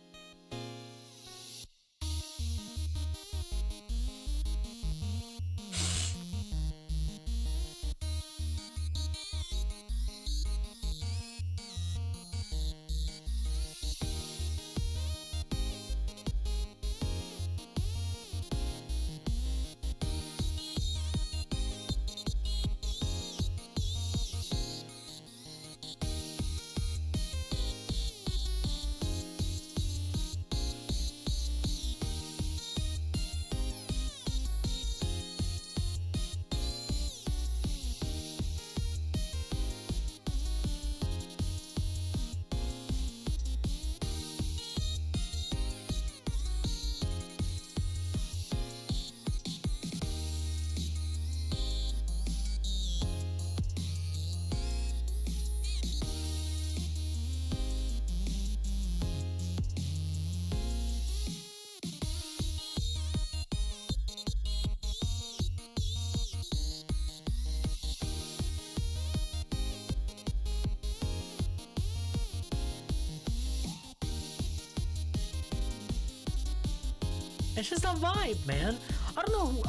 It's just a vibe, man. I don't know.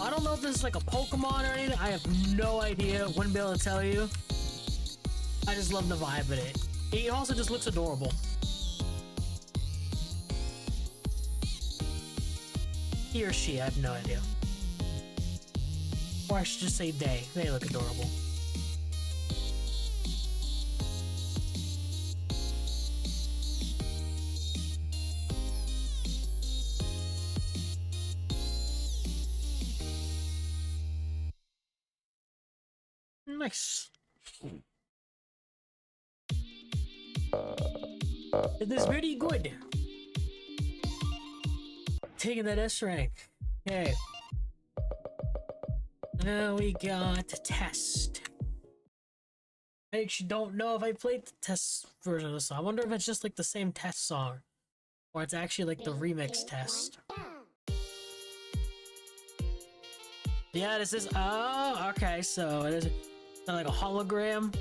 I don't know if this is like a Pokemon or anything. I have no idea. Wouldn't be able to tell you. I just love the vibe of it. He also just looks adorable. He or she, I have no idea. Or I should just say they. They look adorable. Nice. It is very good. Taking that S rank. Okay. Now we got test. I actually don't know if I played the test version of the song. I wonder if it's just like the same test song. Or it's actually like the remix test. Yeah, this is. Oh, okay. So it is like a hologram.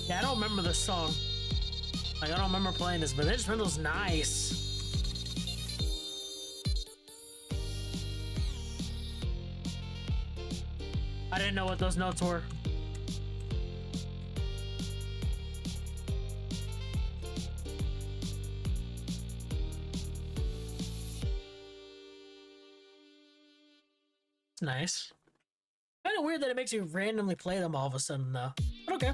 Yeah, I don't remember this song. Like, I don't remember playing this, but this instrumental's nice. I didn't know what those notes were. It's nice. Kind of weird that it makes you randomly play them all of a sudden, though. But okay.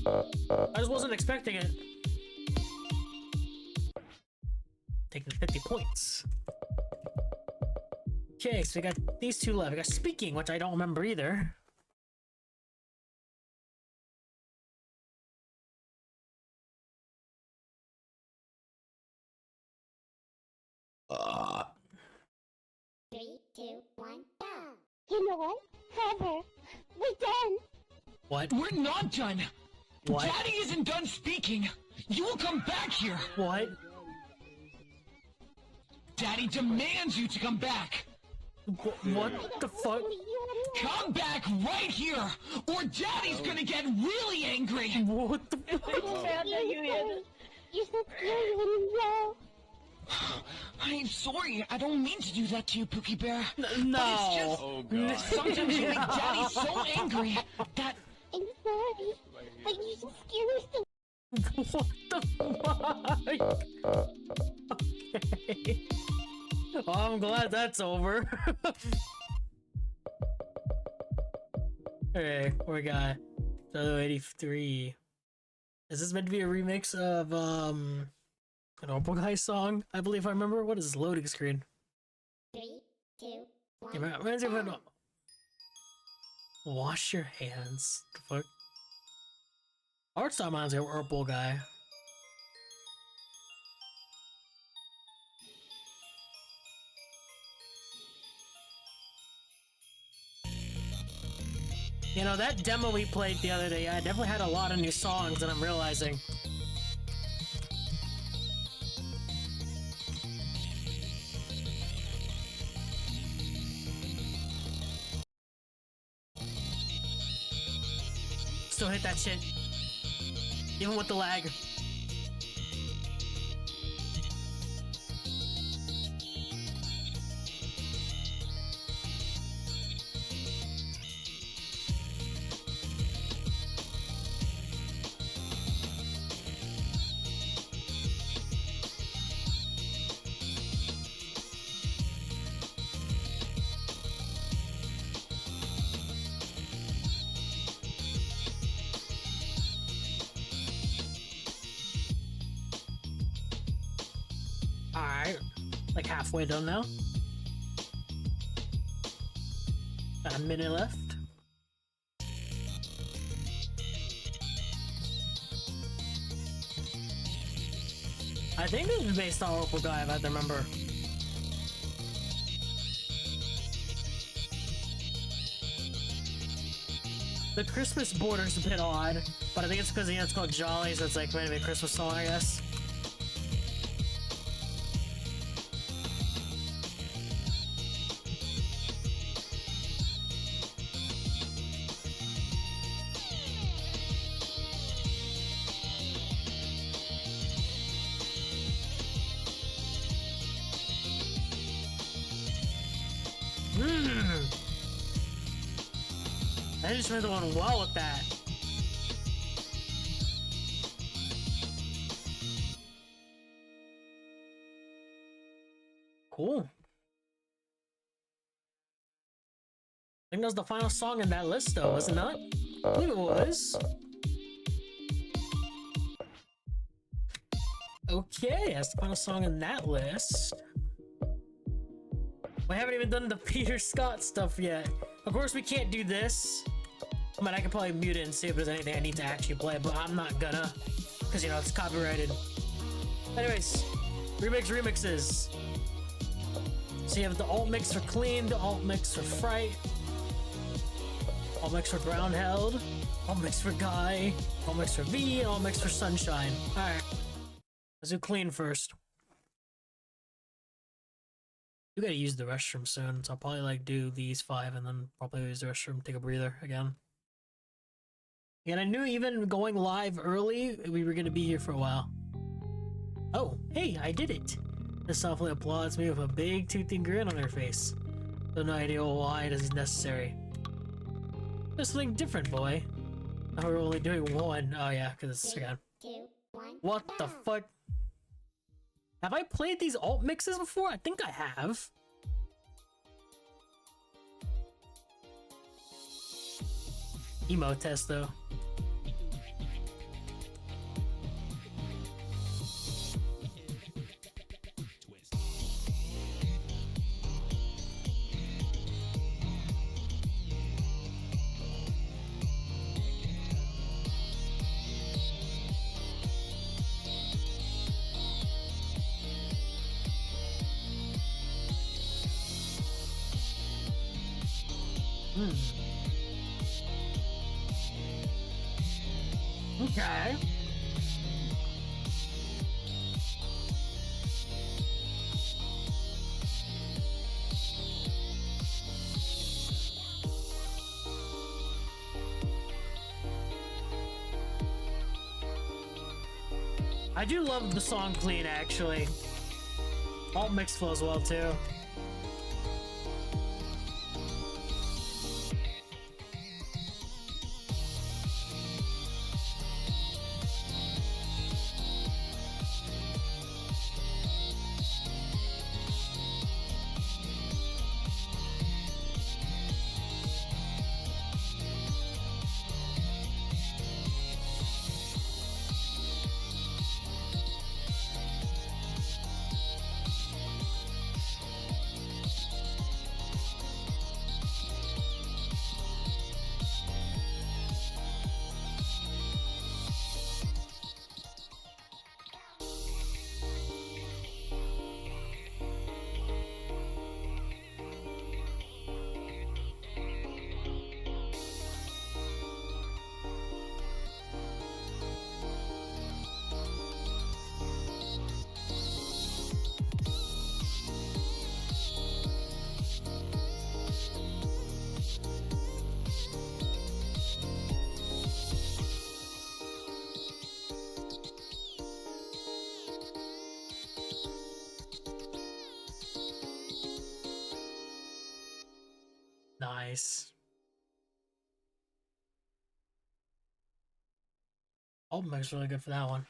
I just wasn't expecting it. Taking 50 points. Okay, so we got these two left. We got speaking, which I don't remember either. Three, two, one, go. You know what? Heather, we're done. What? We're not done. What? Daddy isn't done speaking. You will come back here. What? Daddy demands you to come back. What the fuck? Come back right here, or Daddy's gonna get really angry. What the fuck? You're so scary when you yell. I'm sorry. I don't mean to do that to you, Pookie Bear. No. But it's just, sometimes you make Daddy so angry that... I'm sorry, but you're so scary still. What the fuck? Okay. Oh, I'm glad that's over. Okay, we got 83. Is this meant to be a remix of an Opal Guy song? I believe I remember. What is this loading screen? Three, two, one, Yeah, reminds me of an... go. Wash your hands. The fuck? Art style reminds me of Opal Guy. You know, that demo we played the other day, I definitely had a lot of new songs that I'm realizing. Still hit that shit. Even with the lag. halfway done now. Got a minute left. I think this is based on Opal Guy, if I remember. The Christmas border's a bit odd, but I think it's because it's called Jolly, so it's like maybe a Christmas song, I guess. I just made the one well with that. Cool. I think that was the final song in that list, though, was it not? I believe it was. Okay, that's the final song in that list. We haven't even done the Peter Scott stuff yet. Of course, we can't do this. I mean, I could probably mute it and see if there's anything I need to actually play, but I'm not gonna. Because, you know, it's copyrighted. Anyways, remixes. So you have the alt mix for Clean, the alt mix for Fright, alt mix for Ground Held, alt mix for Guy, alt mix for V, and alt mix for Sunshine. Alright. Let's do Clean first. You gotta use the restroom soon, so I'll probably like do these 5 and then probably use the restroom, take a breather again. And I knew even going live early, we were gonna be here for a while. Oh, hey, I did it! This softly applauds me with a big toothy grin on her face. So no idea why it is necessary. There's something different, boy. Now we're only doing 1. Oh yeah, because it's again. 2, 1. What the fuck? Have I played these alt mixes before? I think I have. Emo test though. Okay. I do love the song Clean, actually. Alt mix flows well too. Nice. Alt mix really good for that one.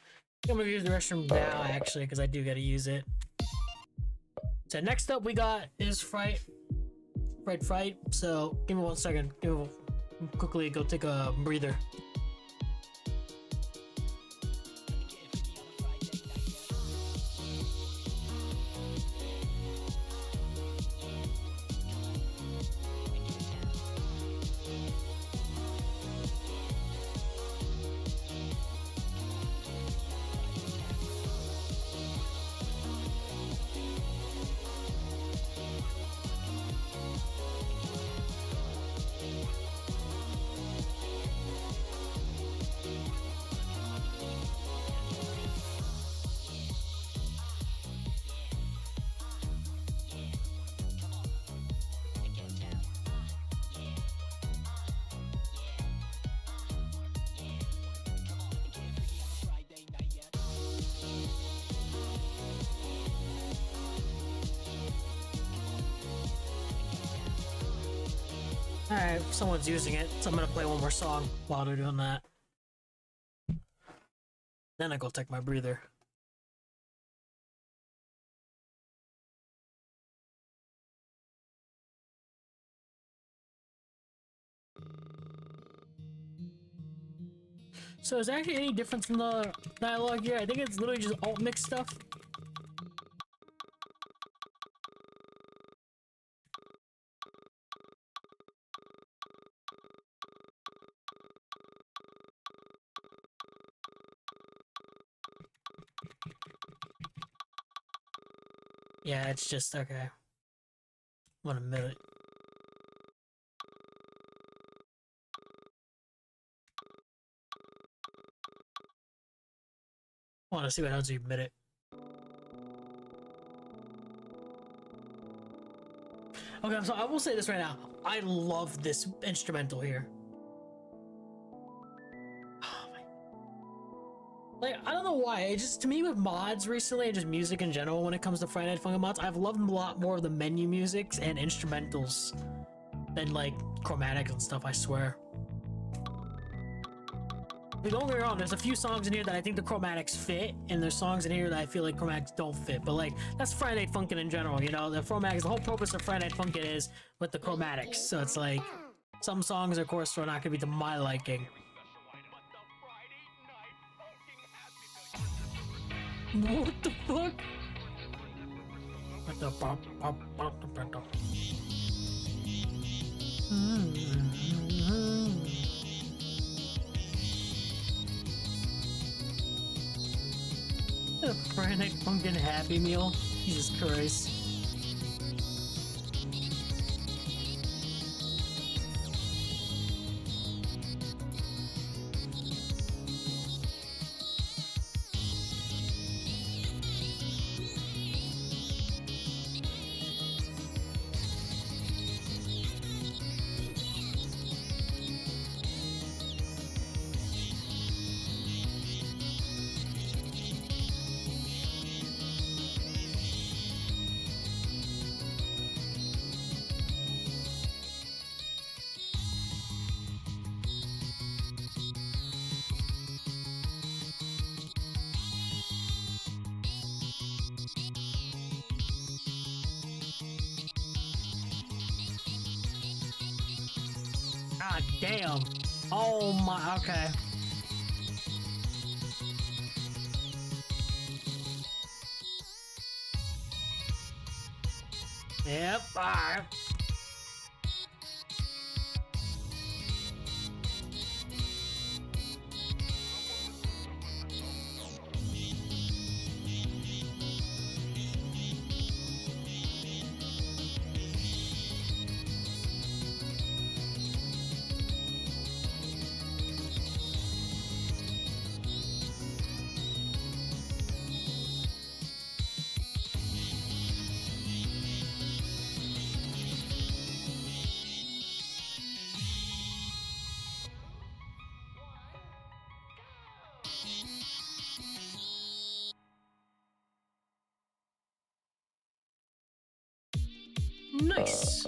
I'm gonna use the restroom now, actually, because I do gotta use it. So next up we got is Fright. Fright. So give me 1 second. Quickly go take a breather. Alright, someone's using it, so I'm gonna play one more song while they're doing that. Then I go take my breather. So is there actually any difference in the dialogue here? I think it's literally just alt mix stuff. Yeah, it's just okay. 1 minute. I want to see what happens if you admit it. Okay, so I will say this right now. I love this instrumental here. Like, I don't know why. It just, to me, with mods recently, and just music in general, when it comes to Friday Night Funkin' mods, I've loved a lot more of the menu musics and instrumentals than, like, chromatics and stuff, I swear. Like, don't get me wrong, there's a few songs in here that I think the chromatics fit, and there's songs in here that I feel like chromatics don't fit, but, like, that's Friday Night Funkin' in general, you know? The chromatics, the whole purpose of Friday Night Funkin' is with the chromatics, so it's like, some songs, of course, are not gonna be to my liking. What the fuck? What the fuck? A Friday Night Funkin' Happy Meal? Jesus Christ. God damn. Oh my, okay. Yep, alright. Nice.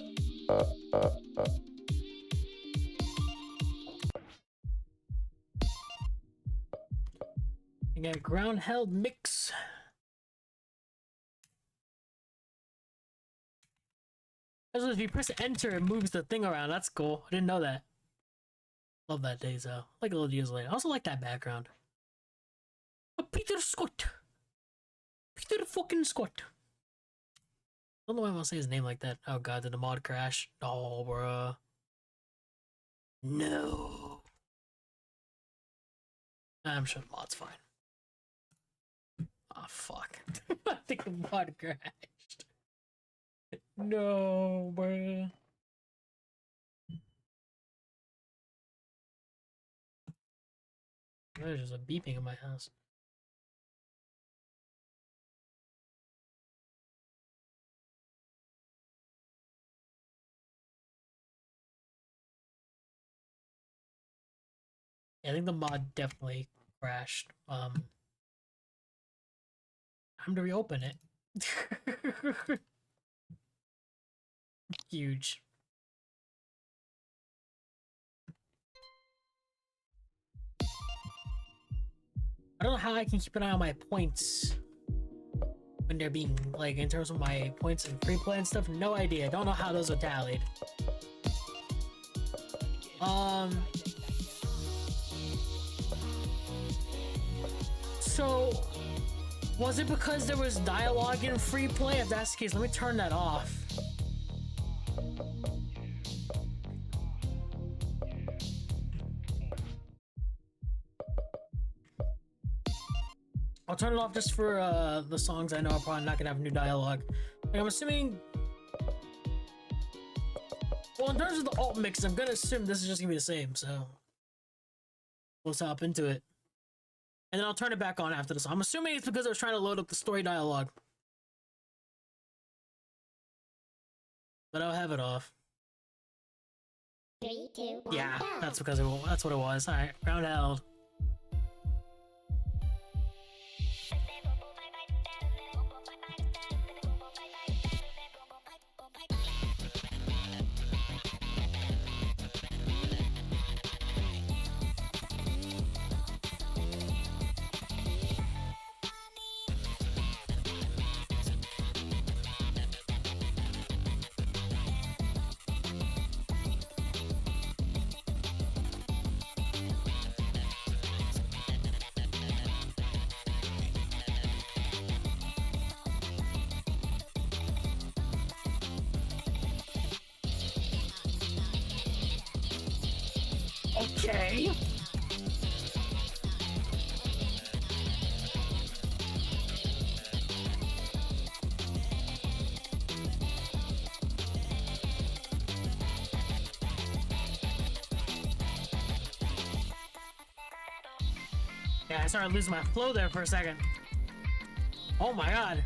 I got ground held mix. Also, if you press enter, it moves the thing around. That's cool. I didn't know that. Love that Days like a little years later. I also like that background. Oh, Peter Scott. Peter fucking Scott. I don't know why I want to say his name like that. Oh god, did the mod crash? Oh, bruh. No. I'm sure the mod's fine. Oh, fuck. I think the mod crashed. No, bruh. There's just a beeping in my house. Yeah, I think the mod definitely crashed. Time to reopen it. Huge. don't know how I can keep an eye on my points when they're being, like, in terms of my points and free play and stuff. No idea. Don't know how those are tallied. So was it because there was dialogue in free play? If that's the case, let me turn that off. I'll turn it off just for the songs I know are probably not gonna have new dialogue. Like, I'm assuming. Well, in terms of the alt mix, I'm gonna assume this is just gonna be the same. So let's hop into it, and then I'll turn it back on after this. I'm assuming it's because I was trying to load up the story dialogue, but I'll have it off. 3, 2, 1, Yeah, go. that's because that's what it was. All right, round held. Okay. Yeah, I started losing my flow there for a second. Oh my god.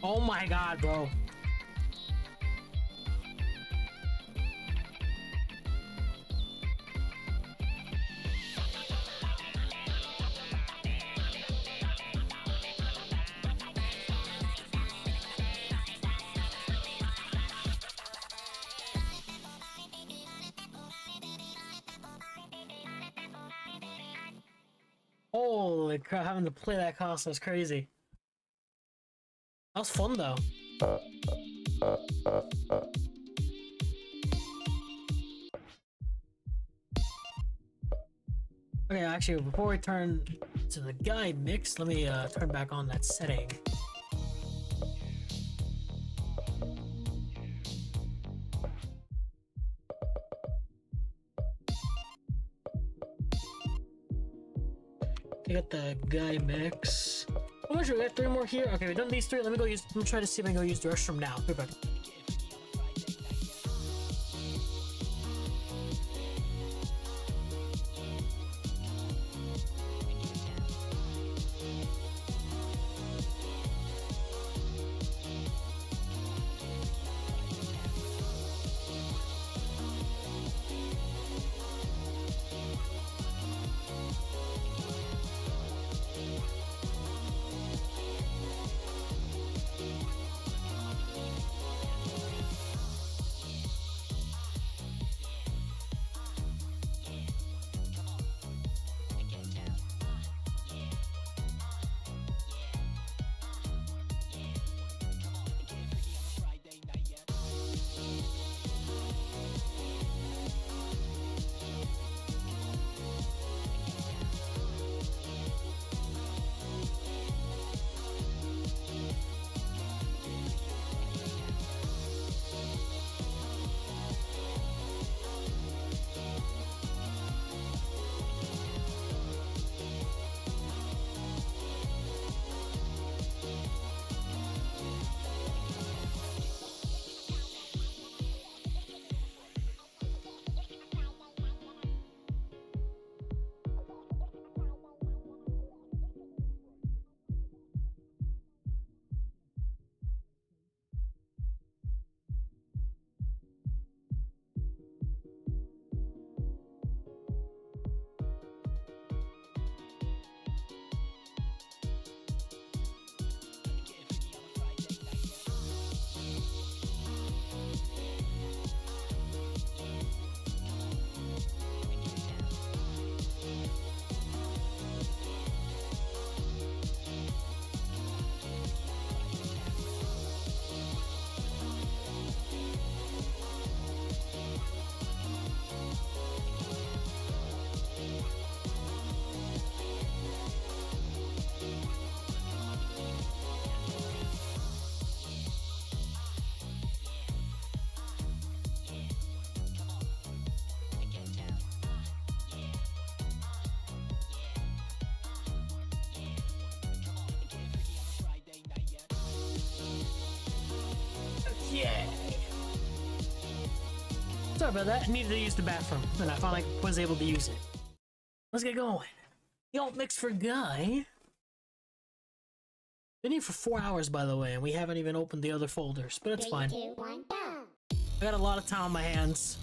Oh my god, bro. Holy crap, having to play that console is crazy. That was fun though. Okay, actually, before we turn to the guide mix, let me turn back on that setting. We got the guy mix. How much we got? 3 more here. Okay, we've done these 3. Let me try to see if I can go use the restroom now. Be back. Yeah. Sorry about that. I needed to use the bathroom, and I finally was able to use it. Let's get going. The alt mix for Guy. Been here for 4 hours, by the way, and we haven't even opened the other folders, but it's 3, fine. 2, 1, go. I got a lot of time on my hands.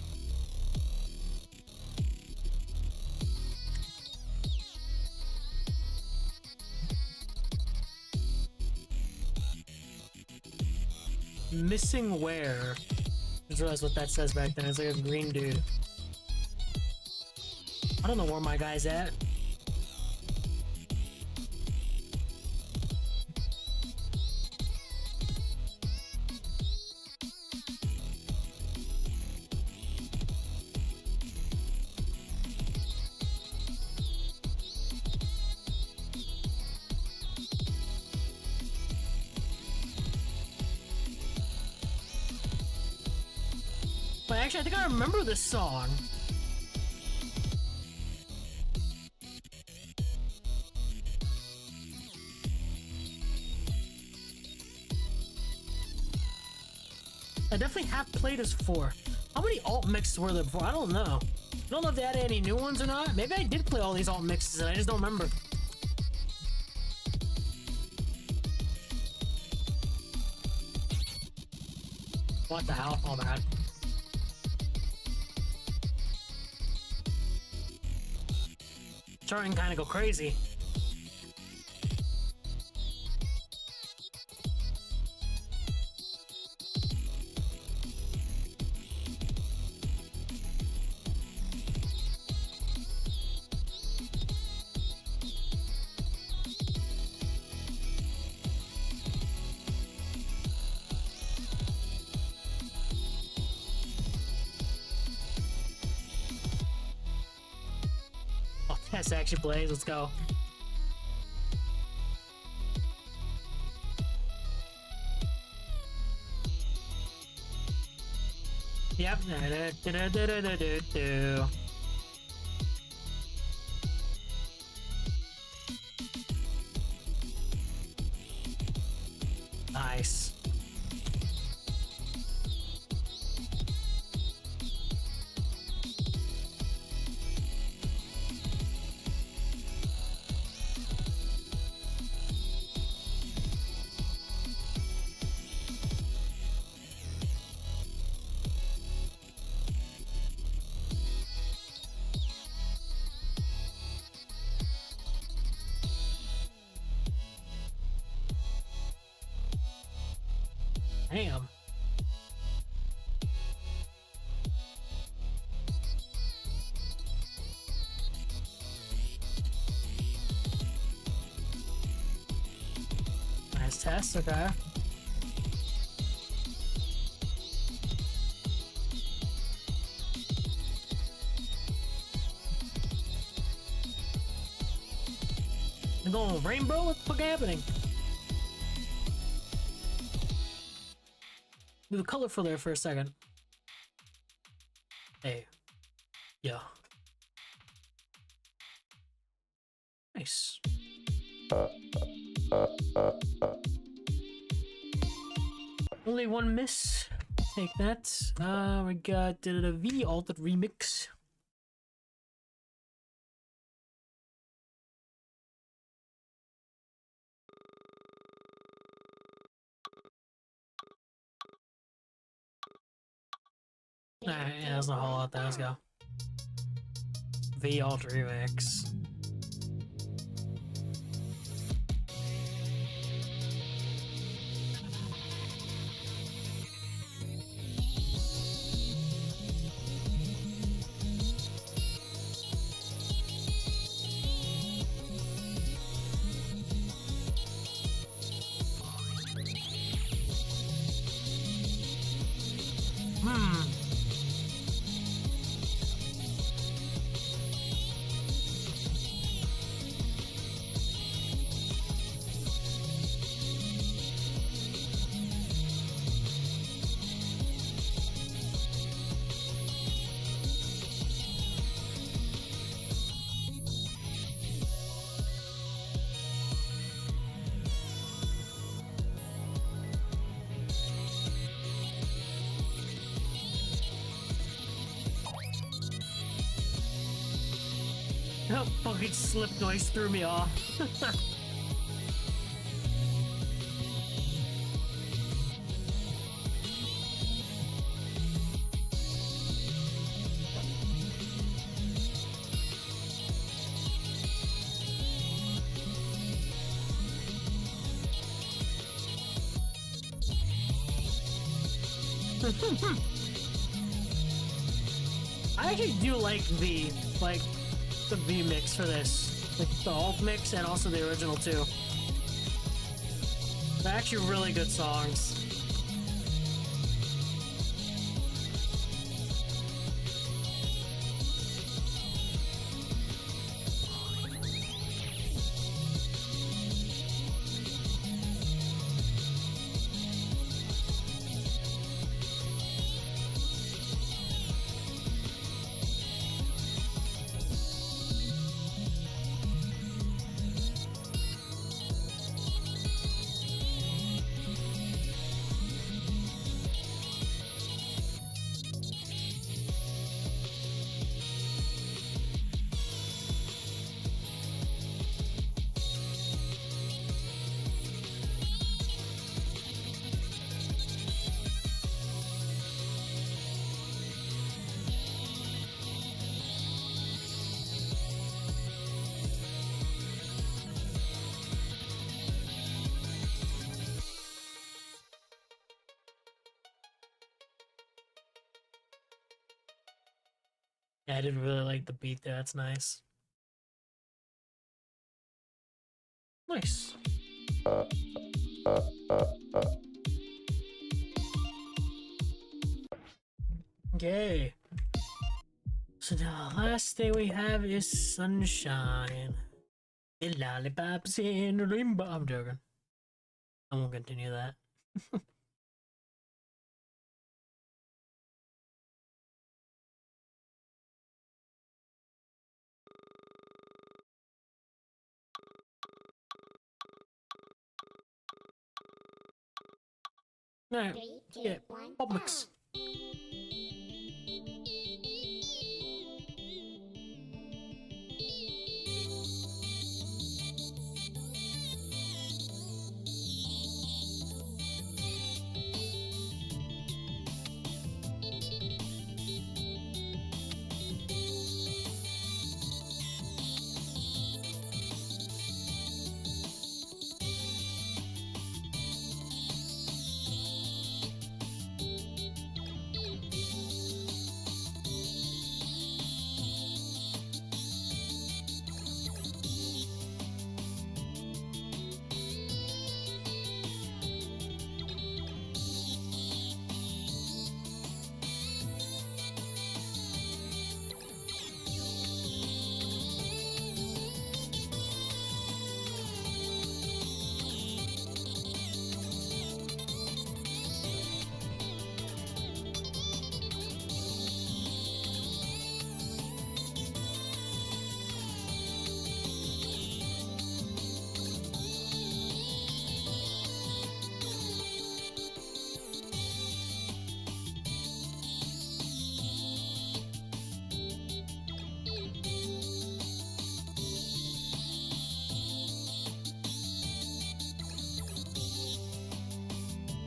Missing where? I just realized what that says back then. It's like a green dude. I don't know where my guy's at. But actually, I think I remember this song. I definitely have played this before. How many alt mixes were there before? I don't know. I don't know if they added any new ones or not. Maybe I did play all these alt mixes and I just don't remember. What the hell? Oh my god. Starting to kind of go crazy. Test actually plays. Let's go. Yep. Nice. Damn. Nice test, okay. I'm going rainbow? What the fuck happening? Do the colorful there for a second. Hey. Yeah. Nice. Only one miss. Take that. We got the V Altered Remix. Alright, yeah, there's not a whole lot there. Let's go. V Altered Remix. That fucking slip noise threw me off. I actually do like the remix for this, like the alt mix and also the original too. They're actually really good songs. Yeah, I did really like the beat there. That's nice. Nice. Okay. So the last thing we have is sunshine. The lollipops in the rainbow. I'm joking. I won't continue that. Alright, 3, 2, yeah, 1, pop go! mix.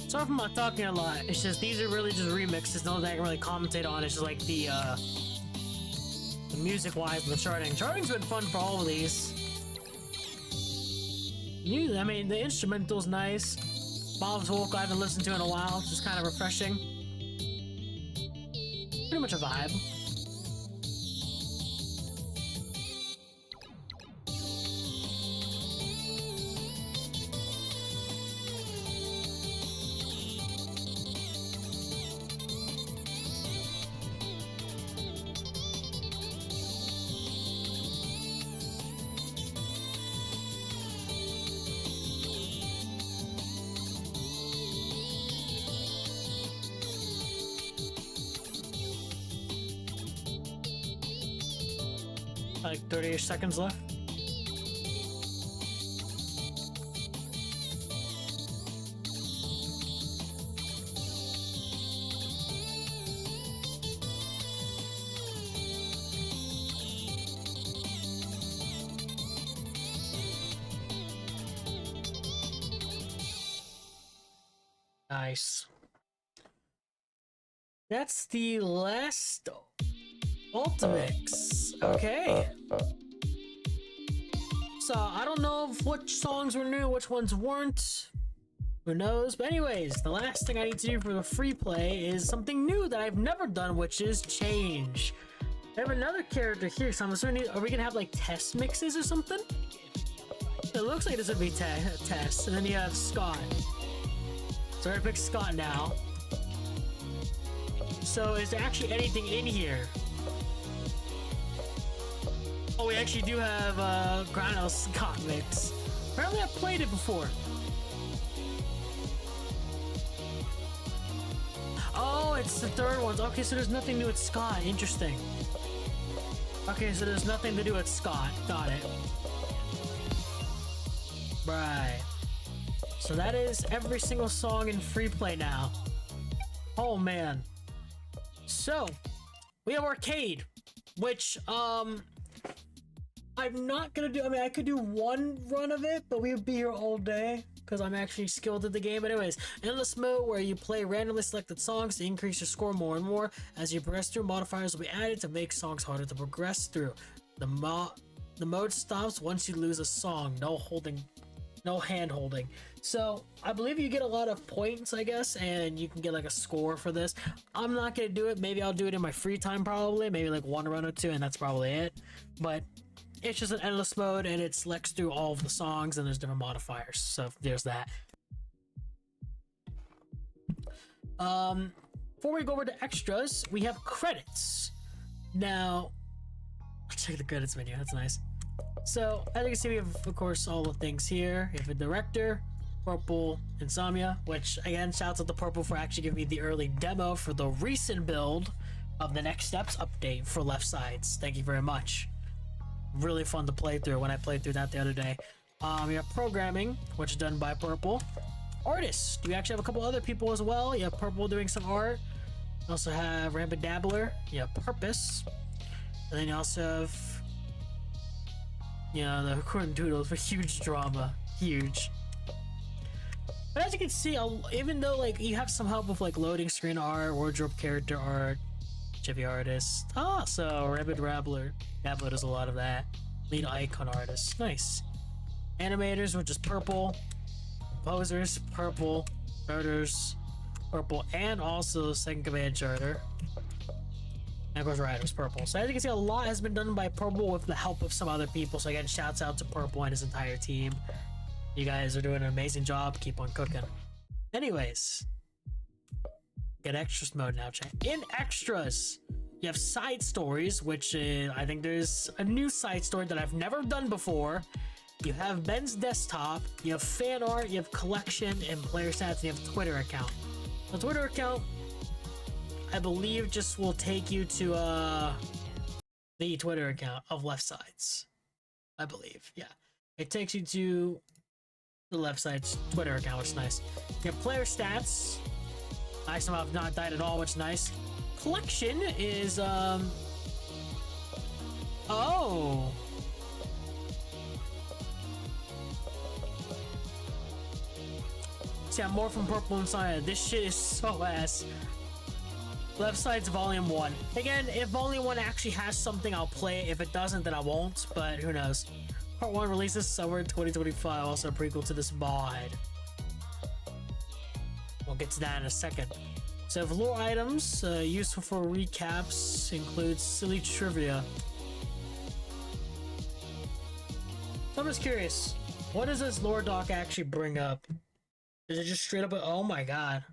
Sorry for not talking a lot. It's just these are really just remixes. Nothing I can really commentate on. It's just like the music wise, the charting. Charting's been fun for all of these. I mean, the instrumental's nice. Bob's vocal I haven't listened to in a while. It's just kind of refreshing. Pretty much a vibe. Like 30-ish seconds left. Nice. That's the last Ultimix. Okay. So I don't know which songs were new, which ones weren't. Who knows? But anyways, the last thing I need to do for the free play is something new that I've never done, which is change. I have another character here, so I'm assuming, are we gonna have like test mixes or something? It looks like this would be test. And then you have Scott. So we're gonna pick Scott now. So is there actually anything in here? Oh, we actually do have Grano Scott mix. Apparently I've played it before. Oh, it's the third one. Okay, so there's nothing new with Scott. Interesting. Okay, so there's nothing to do with Scott. Got it. Right. So that is every single song in free play now. Oh man. So we have arcade, which I'm not gonna do. I mean, I could do one run of it, but we would be here all day because I'm actually skilled at the game. But anyways, endless mode where you play randomly selected songs to increase your score more and more. As you progress through, modifiers will be added to make songs harder to progress through. The mode stops once you lose a song. No hand holding. So I believe you get a lot of points, I guess, and you can get like a score for this. I'm not gonna do it. Maybe I'll do it in my free time, probably. Maybe like one run or two, and that's probably it. But it's just an endless mode, and it selects through all of the songs, and there's different modifiers. So there's that. Before we go over to extras, we have credits. Now, check the credits menu. That's nice. So as you can see, we have of course all the things here. We have a director, Purple, Insomnia, which again, shouts out to Purple for actually giving me the early demo for the recent build of the Next Steps update for Left Sides. Thank you very much. Really fun to play through when I played through that the other day. We have programming, which is done by Purple. Artists, you actually have a couple other people as well. You have Purple doing some art. You also have Rampant Dabbler. You have Purpose. And then you also have, you know, the Corn Doodles for huge drama. Huge. But as you can see, even though like you have some help with like loading screen art, wardrobe character art, Chevy artist. Ah, so Rabbit Rabbler. Dabbler does a lot of that. Lead icon artist. Nice. Animators, which is Purple. Composers, Purple. Starters, Purple. And also second command charter. And of course, writers, Purple. So as you can see, a lot has been done by Purple with the help of some other people. So again, shouts out to Purple and his entire team. You guys are doing an amazing job. Keep on cooking. Anyways, get extras mode now, chat. In extras, you have side stories, which I think there's a new side story that I've never done before. You have Ben's desktop, you have fan art, you have collection and player stats, and you have Twitter account. The Twitter account, I believe, just will take you to the Twitter account of Left Sides. I believe, yeah. It takes you to the Left Side's Twitter account, which is nice. You have player stats. I somehow have not died at all, which is nice. Collection is oh. See, I'm more from Purple Inside. This shit is so ass. Left Side's Volume 1. Again, if Volume 1 actually has something, I'll play it. If it doesn't, then I won't, but who knows. Part 1 releases summer 2025, also a prequel to this mod. We'll get to that in a second. So lore items, useful for recaps, includes silly trivia. So I'm just curious, what does this lore doc actually bring up? Is it just straight up, oh my god.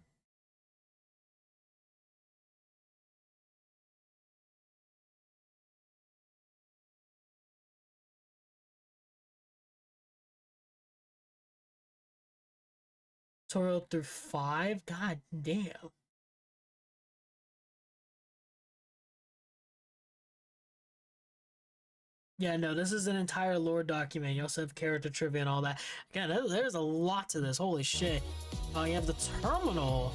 Tutorial through 5? God damn. Yeah, no, this is an entire lore document. You also have character trivia and all that. Again, there's a lot to this. Holy shit. You have the terminal.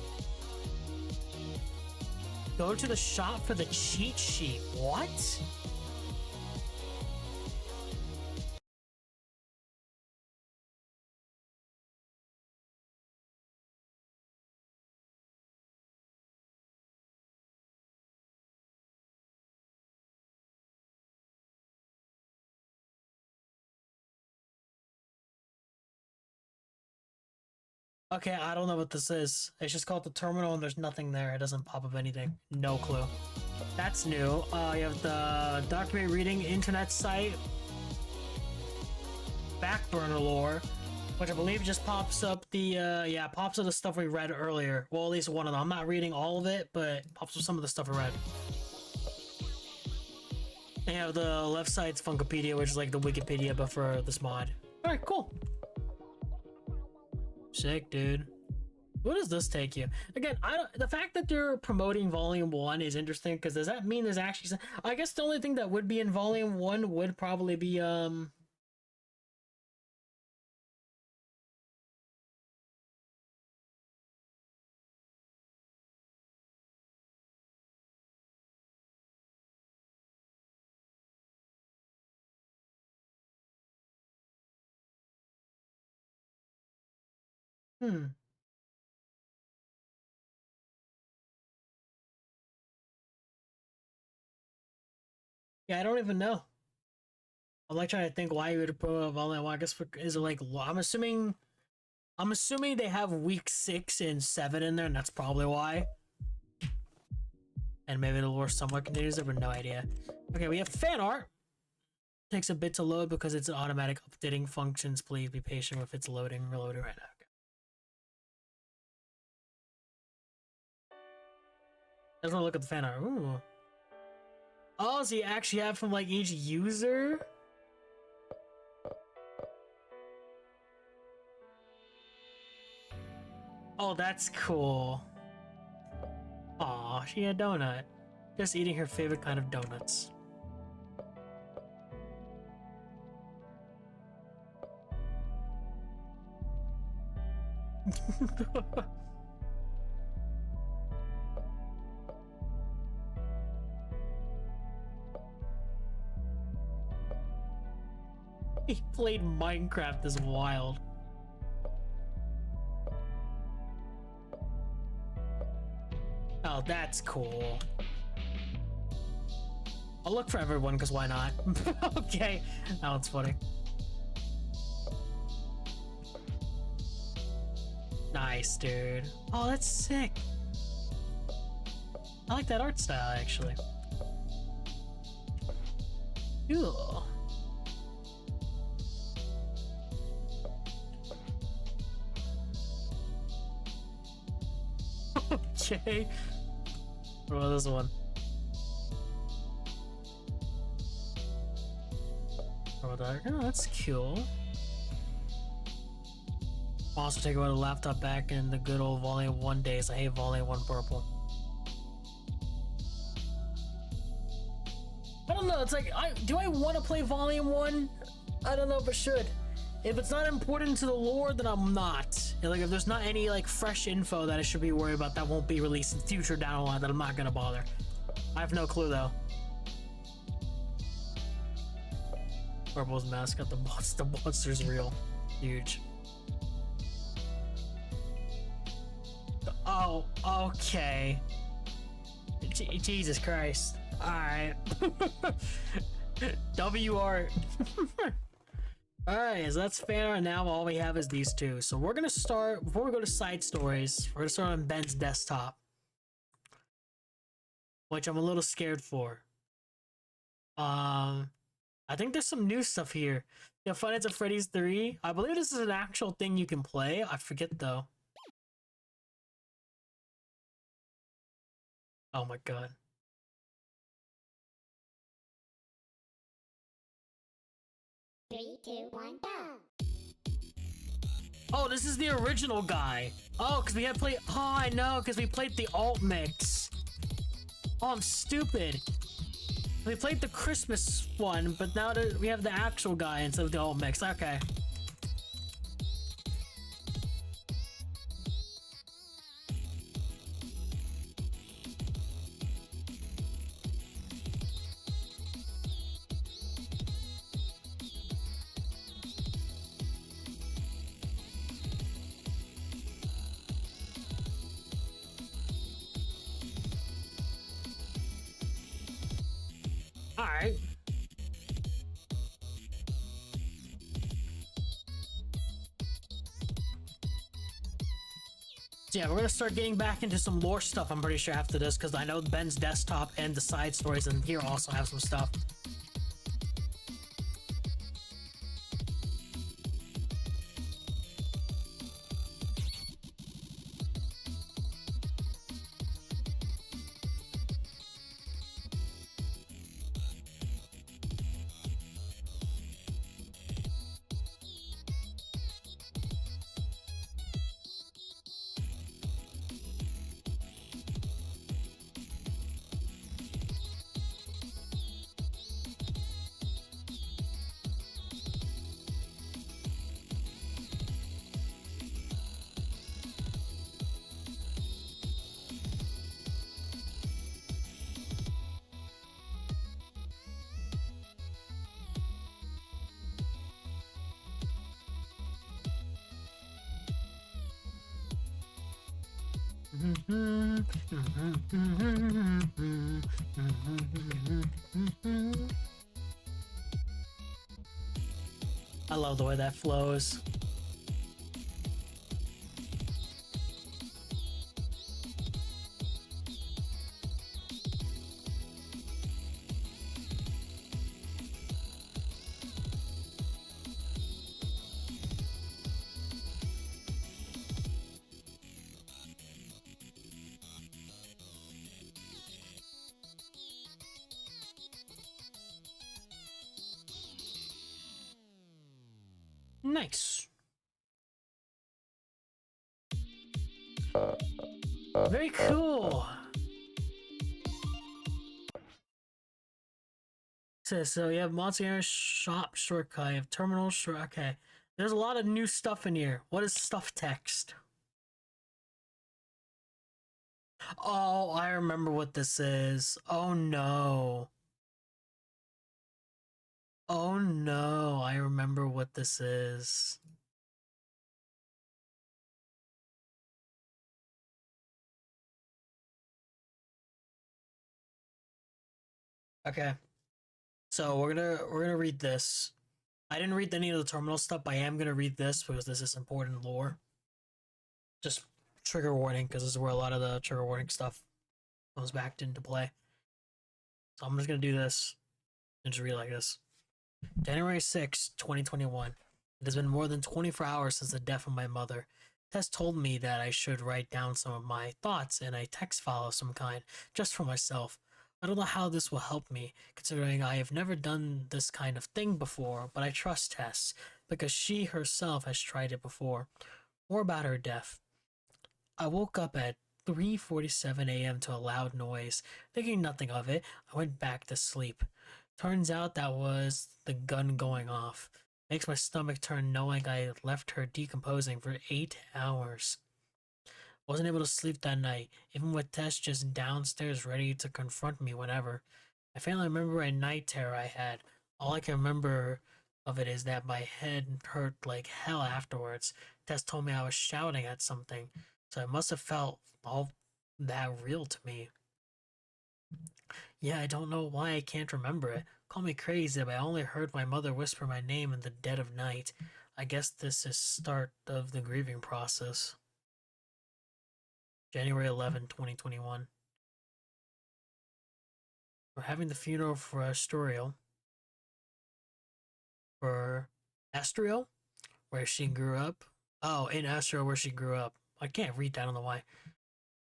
Go to the shop for the cheat sheet. What? Okay, I don't know what this is. It's just called the terminal and there's nothing there. It doesn't pop up anything. No clue. That's new. You have the document reading internet site. Backburner lore, which I believe just pops up the, yeah, pops up the stuff we read earlier. Well, at least one of them. I'm not reading all of it, but pops up some of the stuff we read. And you have the left side's Funkopedia, which is like the Wikipedia, but for this mod. Alright, cool. Sick, dude. What does this take you? Again, the fact that they're promoting Volume 1 is interesting, because does that mean there's actually some, I guess the only thing that would be in Volume 1 would probably be, yeah, I don't even know. I'm like trying to think why you would put a Volume 1. I guess is it like, I'm assuming they have week 6 and 7 in there, and that's probably why. And maybe the lore somewhat continues there, but no idea. Okay, we have fan art. Takes a bit to load because it's an automatic updating functions. Please be patient with its loading. We're loading right now. Okay. Let's want to look at the fan art. Ooh. Oh, so you actually have from like each user? Oh, that's cool. Aw, she had a donut. Just eating her favorite kind of donuts. He played Minecraft is wild. Oh, that's cool. I'll look for everyone, because why not? Okay, that one's funny. Nice, dude. Oh, that's sick. I like that art style, actually. Cool. Okay. What about this one? What about that? Oh, that's cool. Also take away the laptop back in the good old Volume 1 days. I hate Volume 1 purple. I don't know, it's like, do I want to play Volume 1? I don't know if I should. If it's not important to the lore, then I'm not. And like, if there's not any like fresh info that I should be worried about that won't be released in future down the line, then I'm not gonna bother. I have no clue though. Purple's mascot, the monster's real. Huge. Oh, okay. Jesus Christ. Alright. WR. Alright, so that's fan art. Now all we have is these two. So we're gonna start, before we go to side stories, we're gonna start on Ben's desktop. Which I'm a little scared for. I think there's some new stuff here. Yeah, Five Nights at Freddy's 3. I believe this is an actual thing you can play. I forget though. Oh my god. Three, two, one, go. Oh, this is the original guy. Oh, because we had played. Oh, I know, because we played the alt mix. Oh, I'm stupid. We played the Christmas one, but now we have the actual guy instead of the alt mix. Okay. Alright. So yeah, we're gonna start getting back into some lore stuff, I'm pretty sure, after this, because I know Ben's desktop and the side stories in here also have some stuff. I love the way that flows. Nice. Very cool. So you have Monster Shop shortcut, you have Terminal short. Okay. There's a lot of new stuff in here. What is stuff text? Oh, I remember what this is. Oh no. Oh no, I remember what this is. Okay. So we're gonna read this. I didn't read any of the terminal stuff, but I am gonna read this because this is important lore. Just trigger warning, because this is where a lot of the trigger warning stuff comes back into play. So I'm just gonna do this and just read it like this. January 6, 2021. It has been more than 24 hours since the death of my mother. Tess told me that I should write down some of my thoughts in a text file of some kind, just for myself. I don't know how this will help me, considering I have never done this kind of thing before, but I trust Tess, because she herself has tried it before. More about her death. I woke up at 3:47 a.m. to a loud noise. Thinking nothing of it, I went back to sleep. Turns out that was the gun going off. Makes my stomach turn knowing I left her decomposing for 8 hours. Wasn't able to sleep that night, even with Tess just downstairs ready to confront me whenever. I faintly remember a night terror I had. All I can remember of it is that my head hurt like hell afterwards. Tess told me I was shouting at something, so it must have felt all that real to me. Yeah, I don't know why I can't remember it. Call me crazy, but I only heard my mother whisper my name in the dead of night. I guess this is start of the grieving process. January 11, 2021. We're having the funeral for Astorio. For Astrio, where she grew up. Oh, in Astro, where she grew up. I can't read that, I don't know why.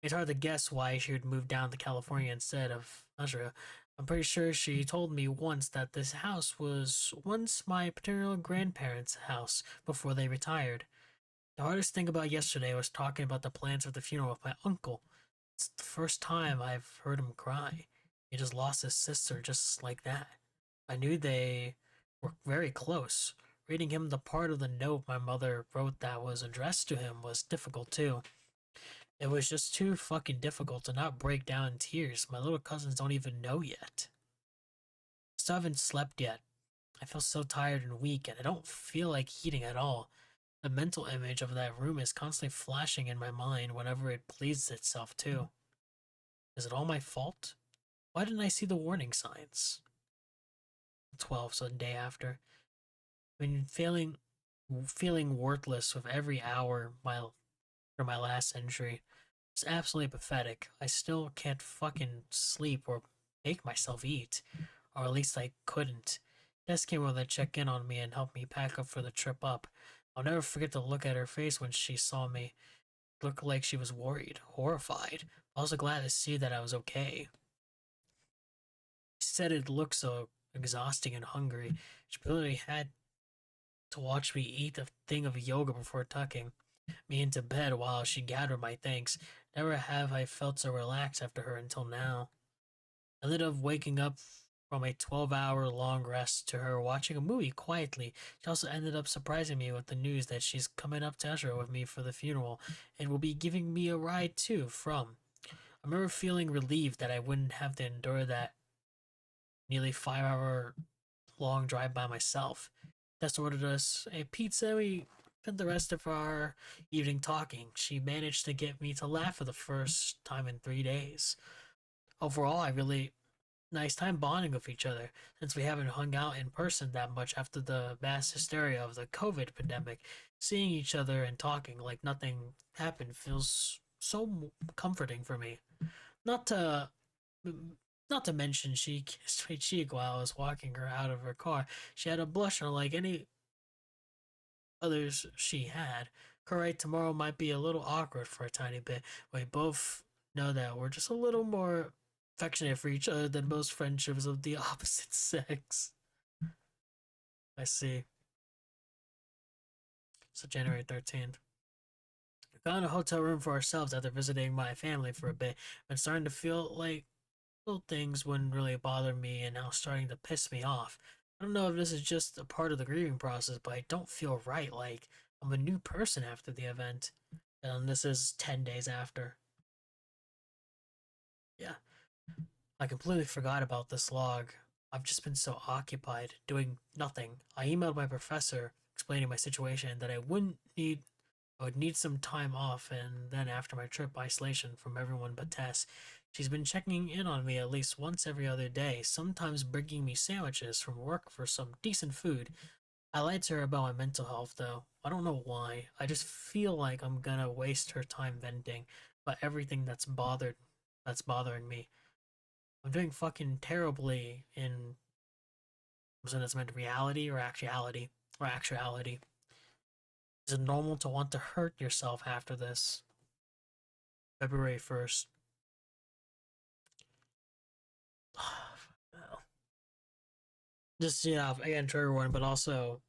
It's hard to guess why she would move down to California instead of Astro. I'm pretty sure she told me once that this house was once my paternal grandparents' house before they retired. The hardest thing about yesterday was talking about the plans for the funeral with my uncle. It's the first time I've heard him cry. He just lost his sister just like that. I knew they were very close. Reading him the part of the note my mother wrote that was addressed to him was difficult too. It was just too fucking difficult to not break down in tears. My little cousins don't even know yet. Still haven't slept yet. I feel so tired and weak, and I don't feel like eating at all. The mental image of that room is constantly flashing in my mind whenever it pleases itself too. Is it all my fault? Why didn't I see the warning signs? 12, so the day after. I've been feeling worthless with every hour for my last entry. It's absolutely pathetic. I still can't fucking sleep or make myself eat. Or at least I couldn't. Tess came over to check in on me and help me pack up for the trip up. I'll never forget the look at her face when she saw me. It looked like she was worried, horrified. Also glad to see that I was okay. She said it looked so exhausting and hungry. She literally had to watch me eat a thing of yoga before tucking me into bed while she gathered my things. Never have I felt so relaxed after her until now. I ended up waking up from a 12-hour long rest to her watching a movie quietly. She also ended up surprising me with the news that she's coming up to Usher with me for the funeral and will be giving me a ride too from. I remember feeling relieved that I wouldn't have to endure that nearly 5-hour long drive by myself. Tess ordered us a pizza. We spent the rest of our evening talking. She managed to get me to laugh for the first time in 3 days. Overall, I really nice time bonding with each other since we haven't hung out in person that much after the mass hysteria of the COVID pandemic. Seeing each other and talking like nothing happened feels so comforting for me. Not to not to mention she kissed my cheek while I was walking her out of her car. She had a blush on like any others she had. Correct, tomorrow might be a little awkward for a tiny bit. We both know that we're just a little more affectionate for each other than most friendships of the opposite sex. I see. So January 13th. We found a hotel room for ourselves after visiting my family for a bit. I'm starting to feel like little things wouldn't really bother me and now starting to piss me off. I don't know if this is just a part of the grieving process, but I don't feel right. Like I'm a new person after the event. And this is 10 days after. Yeah. I completely forgot about this log. I've just been so occupied doing nothing. I emailed my professor explaining my situation that I would need some time off and then after my trip isolation from everyone but Tess. She's been checking in on me at least once every other day, sometimes bringing me sandwiches from work for some decent food. I lied to her about my mental health though. I don't know why. I just feel like I'm gonna waste her time venting about everything that's bothering me. I'm doing fucking terribly in something that's meant reality or actuality or actuality. Is it normal to want to hurt yourself after this? February 1st. Well, just, again, trigger one, but also,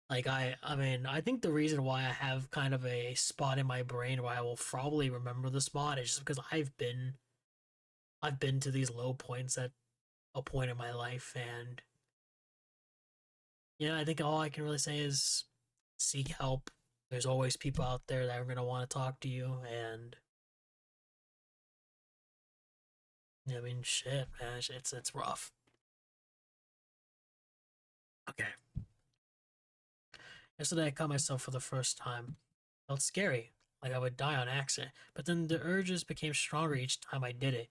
like, I mean, I think the reason why I have kind of a spot in my brain where I will probably remember the spot is just because I've been to these low points at a point in my life, and I think all I can really say is seek help. There's always people out there that are gonna want to talk to you, and I mean, shit, man, it's rough. Okay, yesterday I caught myself for the first time. Felt scary, like I would die on accident, but then the urges became stronger each time I did it.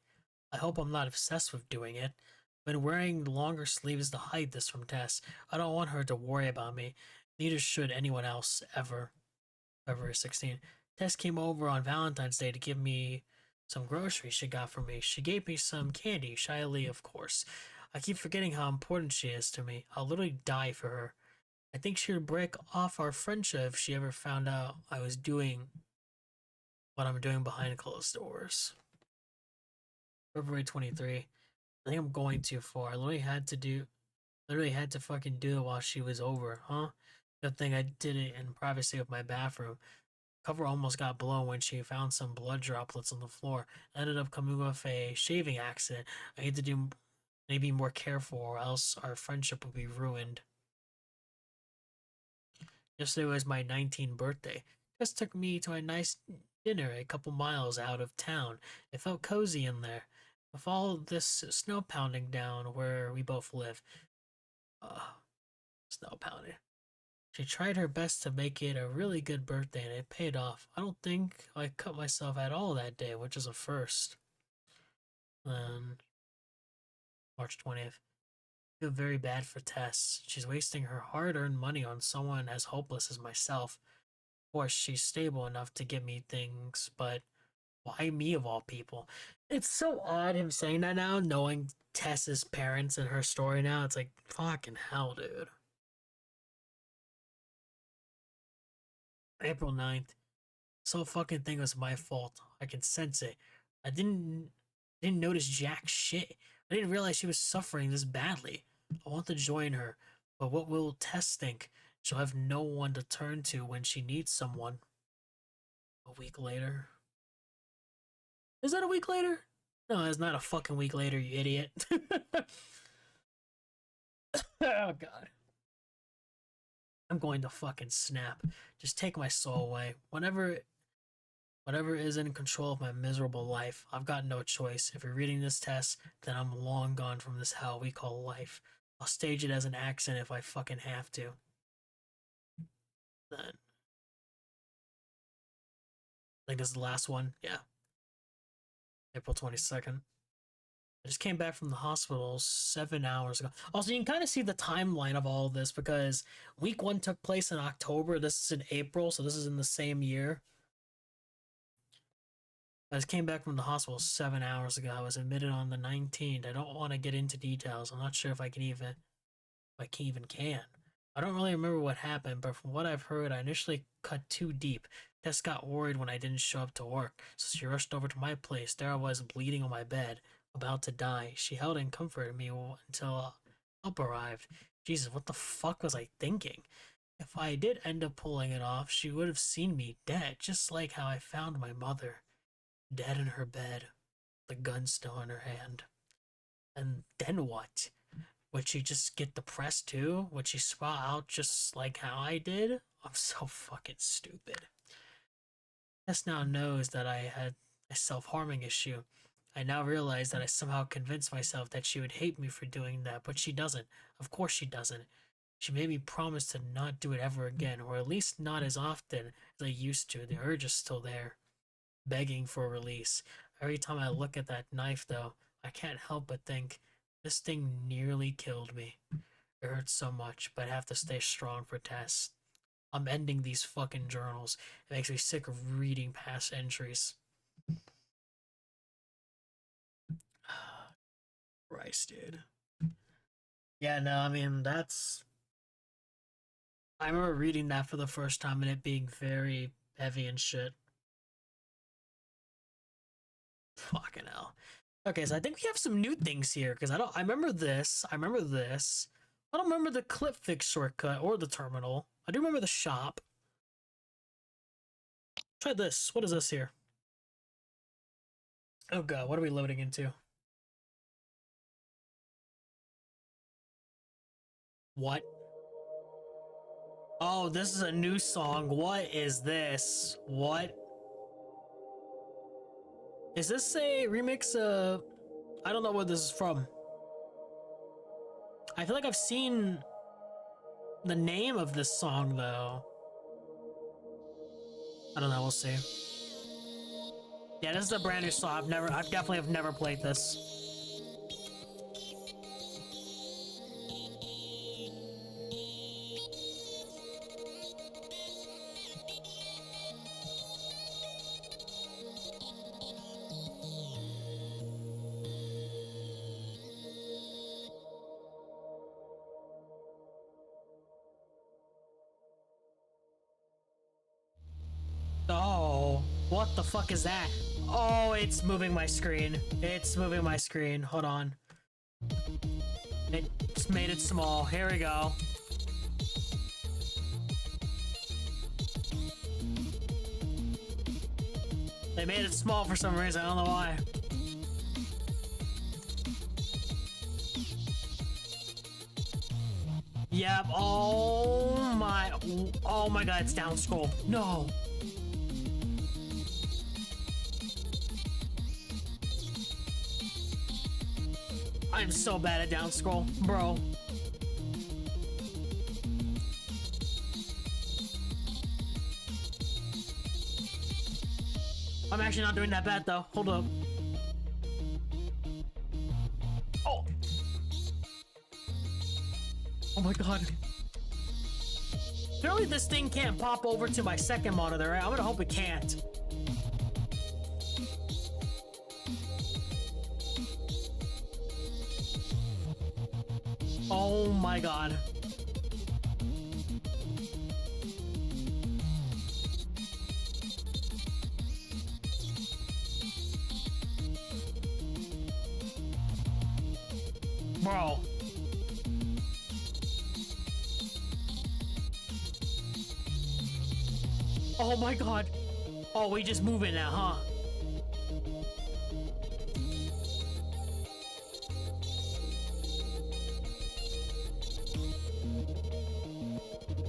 I hope I'm not obsessed with doing it. I've been wearing longer sleeves to hide this from Tess. I don't want her to worry about me. Neither should anyone else ever. February 16th. Tess came over on Valentine's Day to give me some groceries she got for me. She gave me some candy, shyly, of course. I keep forgetting how important she is to me. I'll literally die for her. I think she would break off our friendship if she ever found out I was doing what I'm doing behind closed doors. February 23. I think I'm going too far. Literally had to fucking do it while she was over, huh? Good thing I did it in privacy of my bathroom. Cover almost got blown when she found some blood droplets on the floor. Ended up coming with a shaving accident. I need to do maybe more careful or else our friendship will be ruined. Yesterday was my 19th birthday. Just took me to a nice dinner a couple miles out of town. It felt cozy in there. With all this snow pounding down where we both live. Snow pounding. She tried her best to make it a really good birthday and it paid off. I don't think I cut myself at all that day, which is a first. Then March 20th. I feel very bad for Tess. She's wasting her hard earned money on someone as hopeless as myself. course, she's stable enough to give me things, but why me of all people? It's so odd him saying that now, knowing Tess's parents and her story now. It's like, fucking hell, dude. April 9th. This whole fucking thing was my fault. I can sense it. I didn't notice jack shit. I didn't realize she was suffering this badly. I want to join her, but what will Tess think? She'll have no one to turn to when she needs someone. A week later. Is that a week later? No, it's not a fucking week later, you idiot. Oh god. I'm going to fucking snap. Just take my soul away. Whatever is in control of my miserable life, I've got no choice. If you're reading this test, then I'm long gone from this hell we call life. I'll stage it as an accent if I fucking have to. Then. I think this is the last one. Yeah. April 22nd. I just came back from the hospital 7 hours ago. Also, you can kind of see the timeline of all of this because week 1 took place in October. This is in April, so this is in the same year. I just came back from the hospital 7 hours ago. I was admitted on the 19th. I don't want to get into details. I'm not sure if I can even can. I don't really remember what happened, but from what I've heard, I initially cut too deep. Tess got worried when I didn't show up to work, so she rushed over to my place. There I was, bleeding on my bed, about to die. She held and comforted me until help arrived. Jesus, what the fuck was I thinking? If I did end up pulling it off, she would have seen me dead, just like how I found my mother. Dead in her bed, the gun still in her hand. And then what? Would she just get depressed too? Would she spot out just like how I did? I'm so fucking stupid. Tess now knows that I had a self-harming issue. I now realize that I somehow convinced myself that she would hate me for doing that, but she doesn't. Of course she doesn't. She made me promise to not do it ever again, or at least not as often as I used to. The urge is still there, begging for release. Every time I look at that knife, though, I can't help but think, this thing nearly killed me. It hurts so much, but I have to stay strong for Tess. I'm ending these fucking journals. It makes me sick of reading past entries. Christ, dude. Yeah, no, I mean, that's... I remember reading that for the first time and it being very heavy and shit. Fucking hell. Okay, so I think we have some new things here, because I remember this. I don't remember the clip fix shortcut or the terminal. I do remember the shop. Try this. What is this here? Oh god, what are we loading into? What? Oh, this is a new song. What is this? What? Is this a remix? I don't know what this is from. I feel like I've seen the name of this song though. I don't know, we'll see. Yeah, this is a brand new song. I've definitely have never played this. Oh, what the fuck is that? Oh, it's moving my screen. It's moving my screen. Hold on. It just made it small. Here we go. They made it small for some reason. I don't know why. Yep. Oh my god, it's down scroll. No. I'm so bad at down scroll, bro. I'm actually not doing that bad though. Hold up. Oh. Oh my god. Apparently this thing can't pop over to my second monitor, right? I'm gonna hope it can't. Oh my god. Bro. Oh my god. Oh, we just moving now, huh?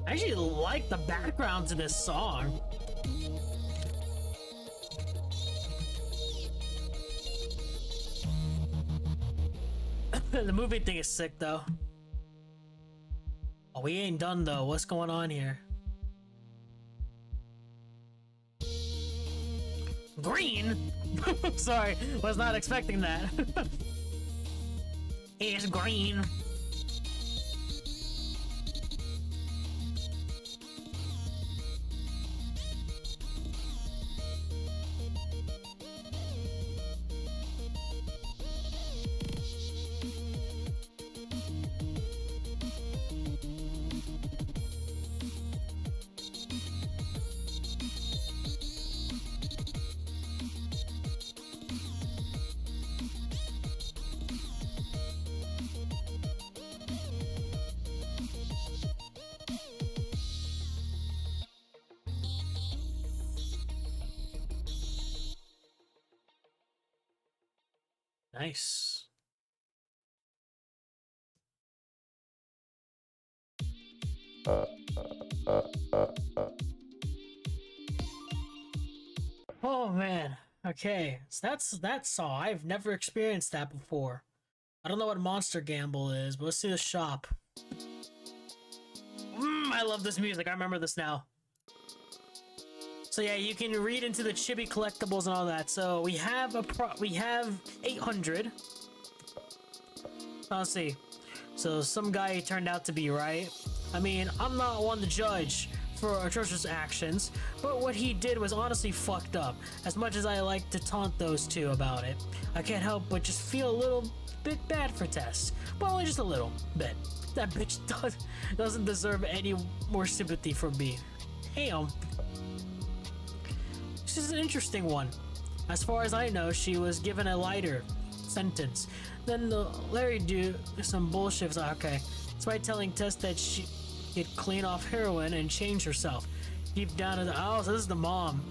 I actually like the background to this song. The movie thing is sick though. Oh, we ain't done though. What's going on here? Green? Sorry, was not expecting that. It's green. Nice. Oh man. Okay, so that's Saw. I've never experienced that before. I don't know what Monster Gamble is, but let's see the shop. I love this music. I remember this now. So yeah, you can read into the chibi collectibles and all that. So we have 800. Let's see. So some guy turned out to be right. I mean, I'm not one to judge for atrocious actions, but what he did was honestly fucked up. As much as I like to taunt those two about it, I can't help but just feel a little bit bad for Tess. But only just a little bit. That bitch doesn't deserve any more sympathy from me. Damn. This is an interesting one. As far as I know, she was given a lighter sentence. Then the Larry do some bullshit. Okay, despite telling Tess that she could clean off heroin and change herself. Deep down in the so this is the mom.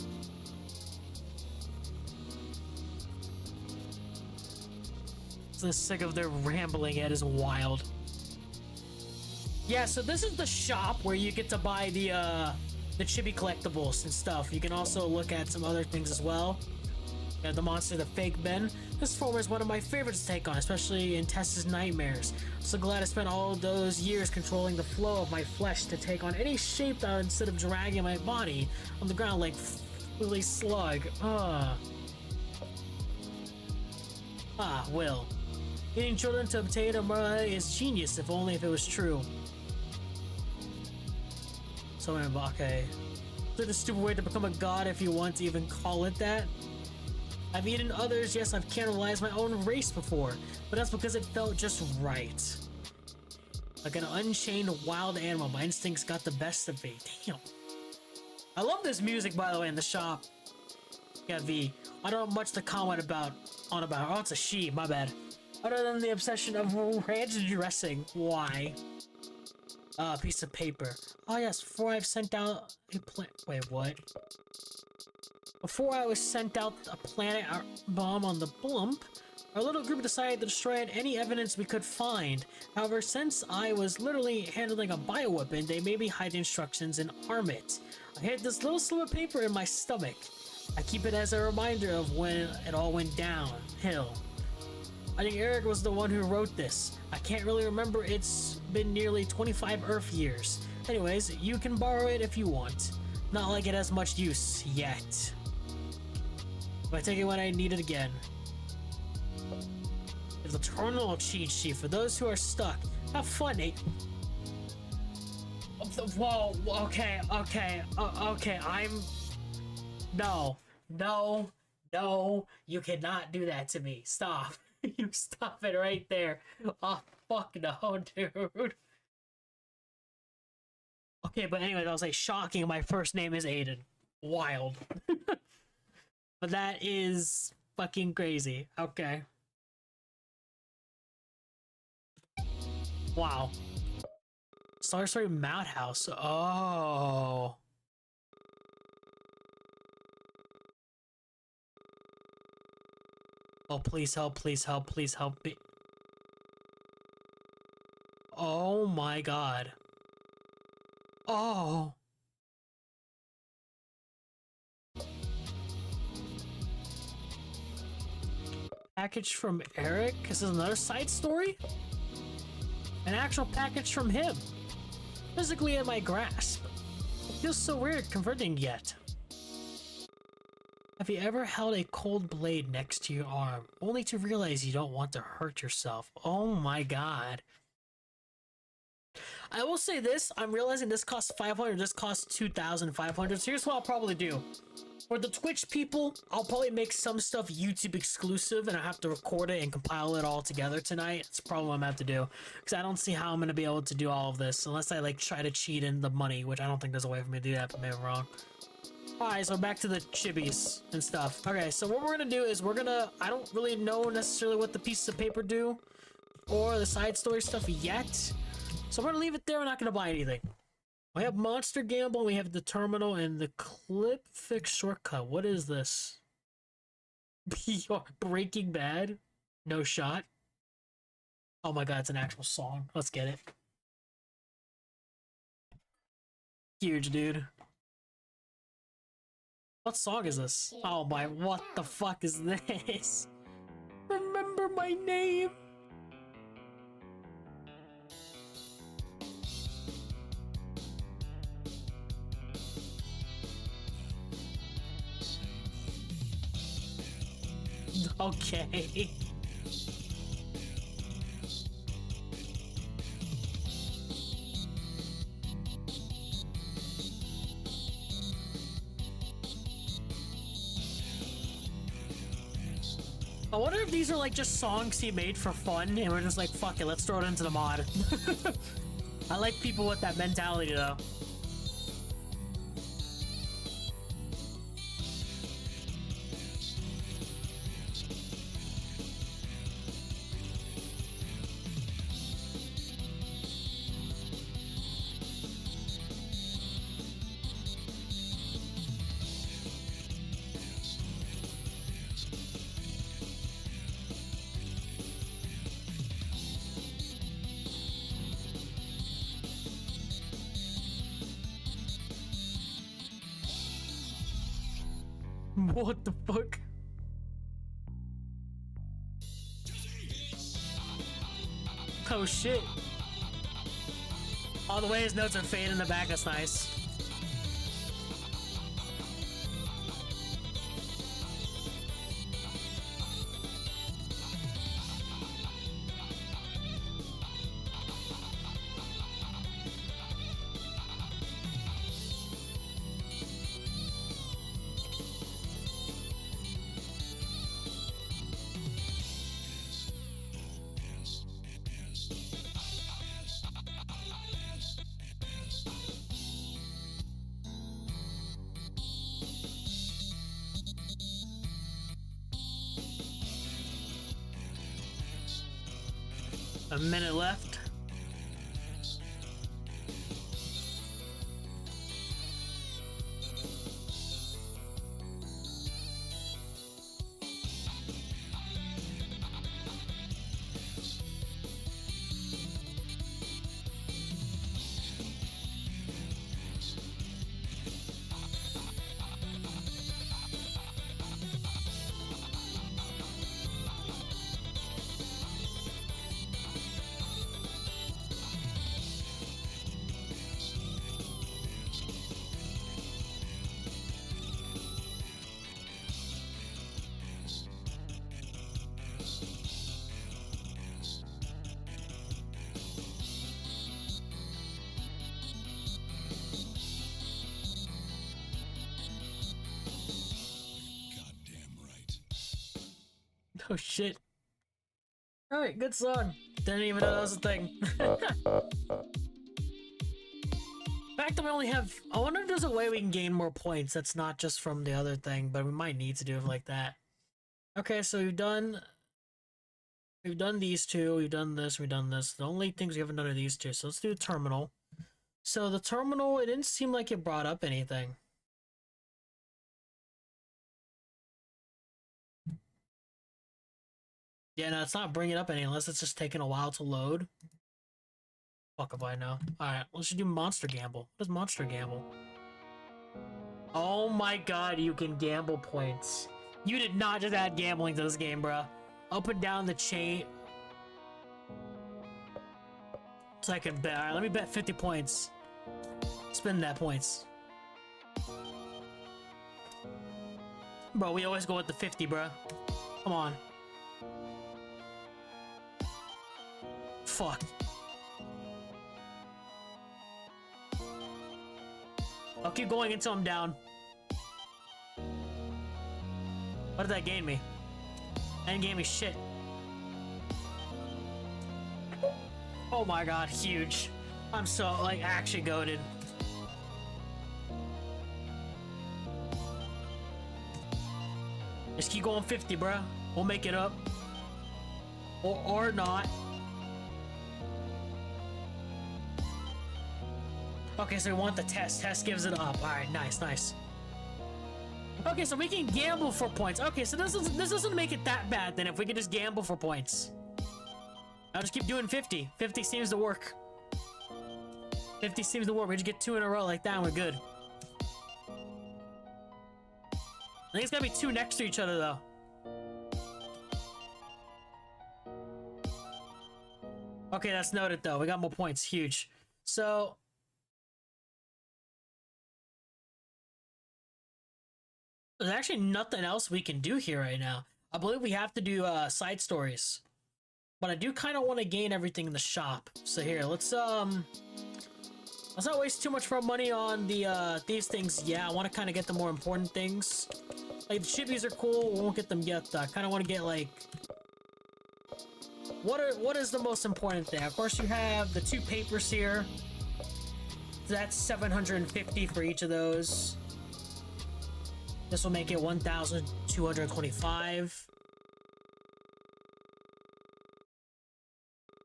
So sick of their rambling. It is wild. Yeah, so this is the shop where you get to buy the chibi collectibles and stuff. You can also look at some other things as well. Yeah, the monster, the fake Ben. This form is one of my favorites to take on, especially in Tess's nightmares. I'm so glad I spent all those years controlling the flow of my flesh to take on any shape instead of dragging my body on the ground like Willy Slug. Will. Getting children to obtain a murder is genius, if only if it was true. So, okay. Is it a stupid way to become a god if you want to even call it that? I've eaten others, yes, I've cannibalized my own race before, but that's because it felt just right. Like an unchained wild animal, my instincts got the best of me. Damn. I love this music, by the way, in the shop. Yeah, V. I don't have much to comment about. Oh, it's a she, my bad. Other than the obsession of ranch dressing. Why? Piece of paper. Oh yes, before I've sent out a wait, what? Before I was sent out a planet bomb on the Blump, our little group decided to destroy any evidence we could find. However, since I was literally handling a bioweapon, they made me hide instructions and arm it. I had this little slip of paper in my stomach. I keep it as a reminder of when it all went downhill. I think Eric was the one who wrote this. I can't really remember, it's been nearly 25 Earth years. Anyways, you can borrow it if you want. Not like it has much use yet. But I take it when I need it again. It's a terminal cheat sheet for those who are stuck. Have fun, Whoa, okay, okay, okay, no, no, no, you cannot do that to me. Stop. You stop it right there. Oh, fuck no, dude. Okay, but anyway, I was like, shocking, my first name is Aiden. Wild. But that is fucking crazy. Okay. Wow. Star Story Mount House. Oh. Oh, please help, please help, please help me. Oh my god. Oh. Package from Eric? This is another side story? An actual package from him. Physically in my grasp. It feels so weird converting yet. Have you ever held a cold blade next to your arm, only to realize you don't want to hurt yourself? Oh my god. I will say this, I'm realizing this costs 500, this costs 2,500, so here's what I'll probably do. For the Twitch people, I'll probably make some stuff YouTube exclusive and I have to record it and compile it all together tonight. It's probably what I'm gonna have to do. Because I don't see how I'm gonna be able to do all of this unless I like try to cheat in the money, which I don't think there's a way for me to do that, but maybe I'm wrong. Alright, so back to the chibis and stuff. Okay, so what we're gonna do is I don't really know necessarily what the pieces of paper do or the side story stuff yet. So we're gonna leave it there, we're not gonna buy anything. We have Monster Gamble, we have the Terminal, and the Clip Fix Shortcut. What is this? Breaking Bad? No shot. Oh my god, it's an actual song. Let's get it. Huge, dude. What song is this? Oh my, what the fuck is this? Remember my name? Okay. I wonder if these are like just songs he made for fun and we're just like, fuck it, let's throw it into the mod. I like people with that mentality though. What the fuck? Oh shit. Oh, the way his notes are fading in the back, that's nice. A minute left. Oh shit. Alright, good song. Didn't even know that was a thing. The fact that we only have... I wonder if there's a way we can gain more points that's not just from the other thing, but we might need to do it like that. Okay, so we've done these two, we've done this, we've done this. The only things we haven't done are these two, so let's do the terminal. So the terminal, it didn't seem like it brought up anything. Yeah, no, it's not bringing up any unless it's just taking a while to load. Fuck if I know. Alright, let's just do Monster Gamble. What is Monster Gamble? Oh my god, you can gamble points. You did not just add gambling to this game, bruh. Up and down the chain. So I can bet. Alright, let me bet 50 points. Spend that points. Bro, we always go with the 50, bruh. Come on. Fuck. I'll keep going until I'm down. What did that gain me? That didn't gain me shit. Oh my god, huge. I'm so, like, actually goated. Just keep going 50, bruh. We'll make it up. Or not. Okay, so we want the test. Test gives it up. Alright, nice, nice. Okay, so we can gamble for points. Okay, so this doesn't make it that bad then if we can just gamble for points. I'll just keep doing 50. 50 seems to work. 50 seems to work. We just get 2 in a row like that and we're good. I think it's gotta be 2 next to each other though. Okay, that's noted though. We got more points. Huge. So... there's actually nothing else we can do here right now. I believe we have to do side stories. But I do kind of want to gain everything in the shop. So here, let's not waste too much of our money on the these things. Yeah, I want to kind of get the more important things. Like the chibis are cool. We won't get them yet. I kind of want to get like what is the most important thing? Of course, you have the 2 papers here. That's 750 for each of those. This will make it 1,225.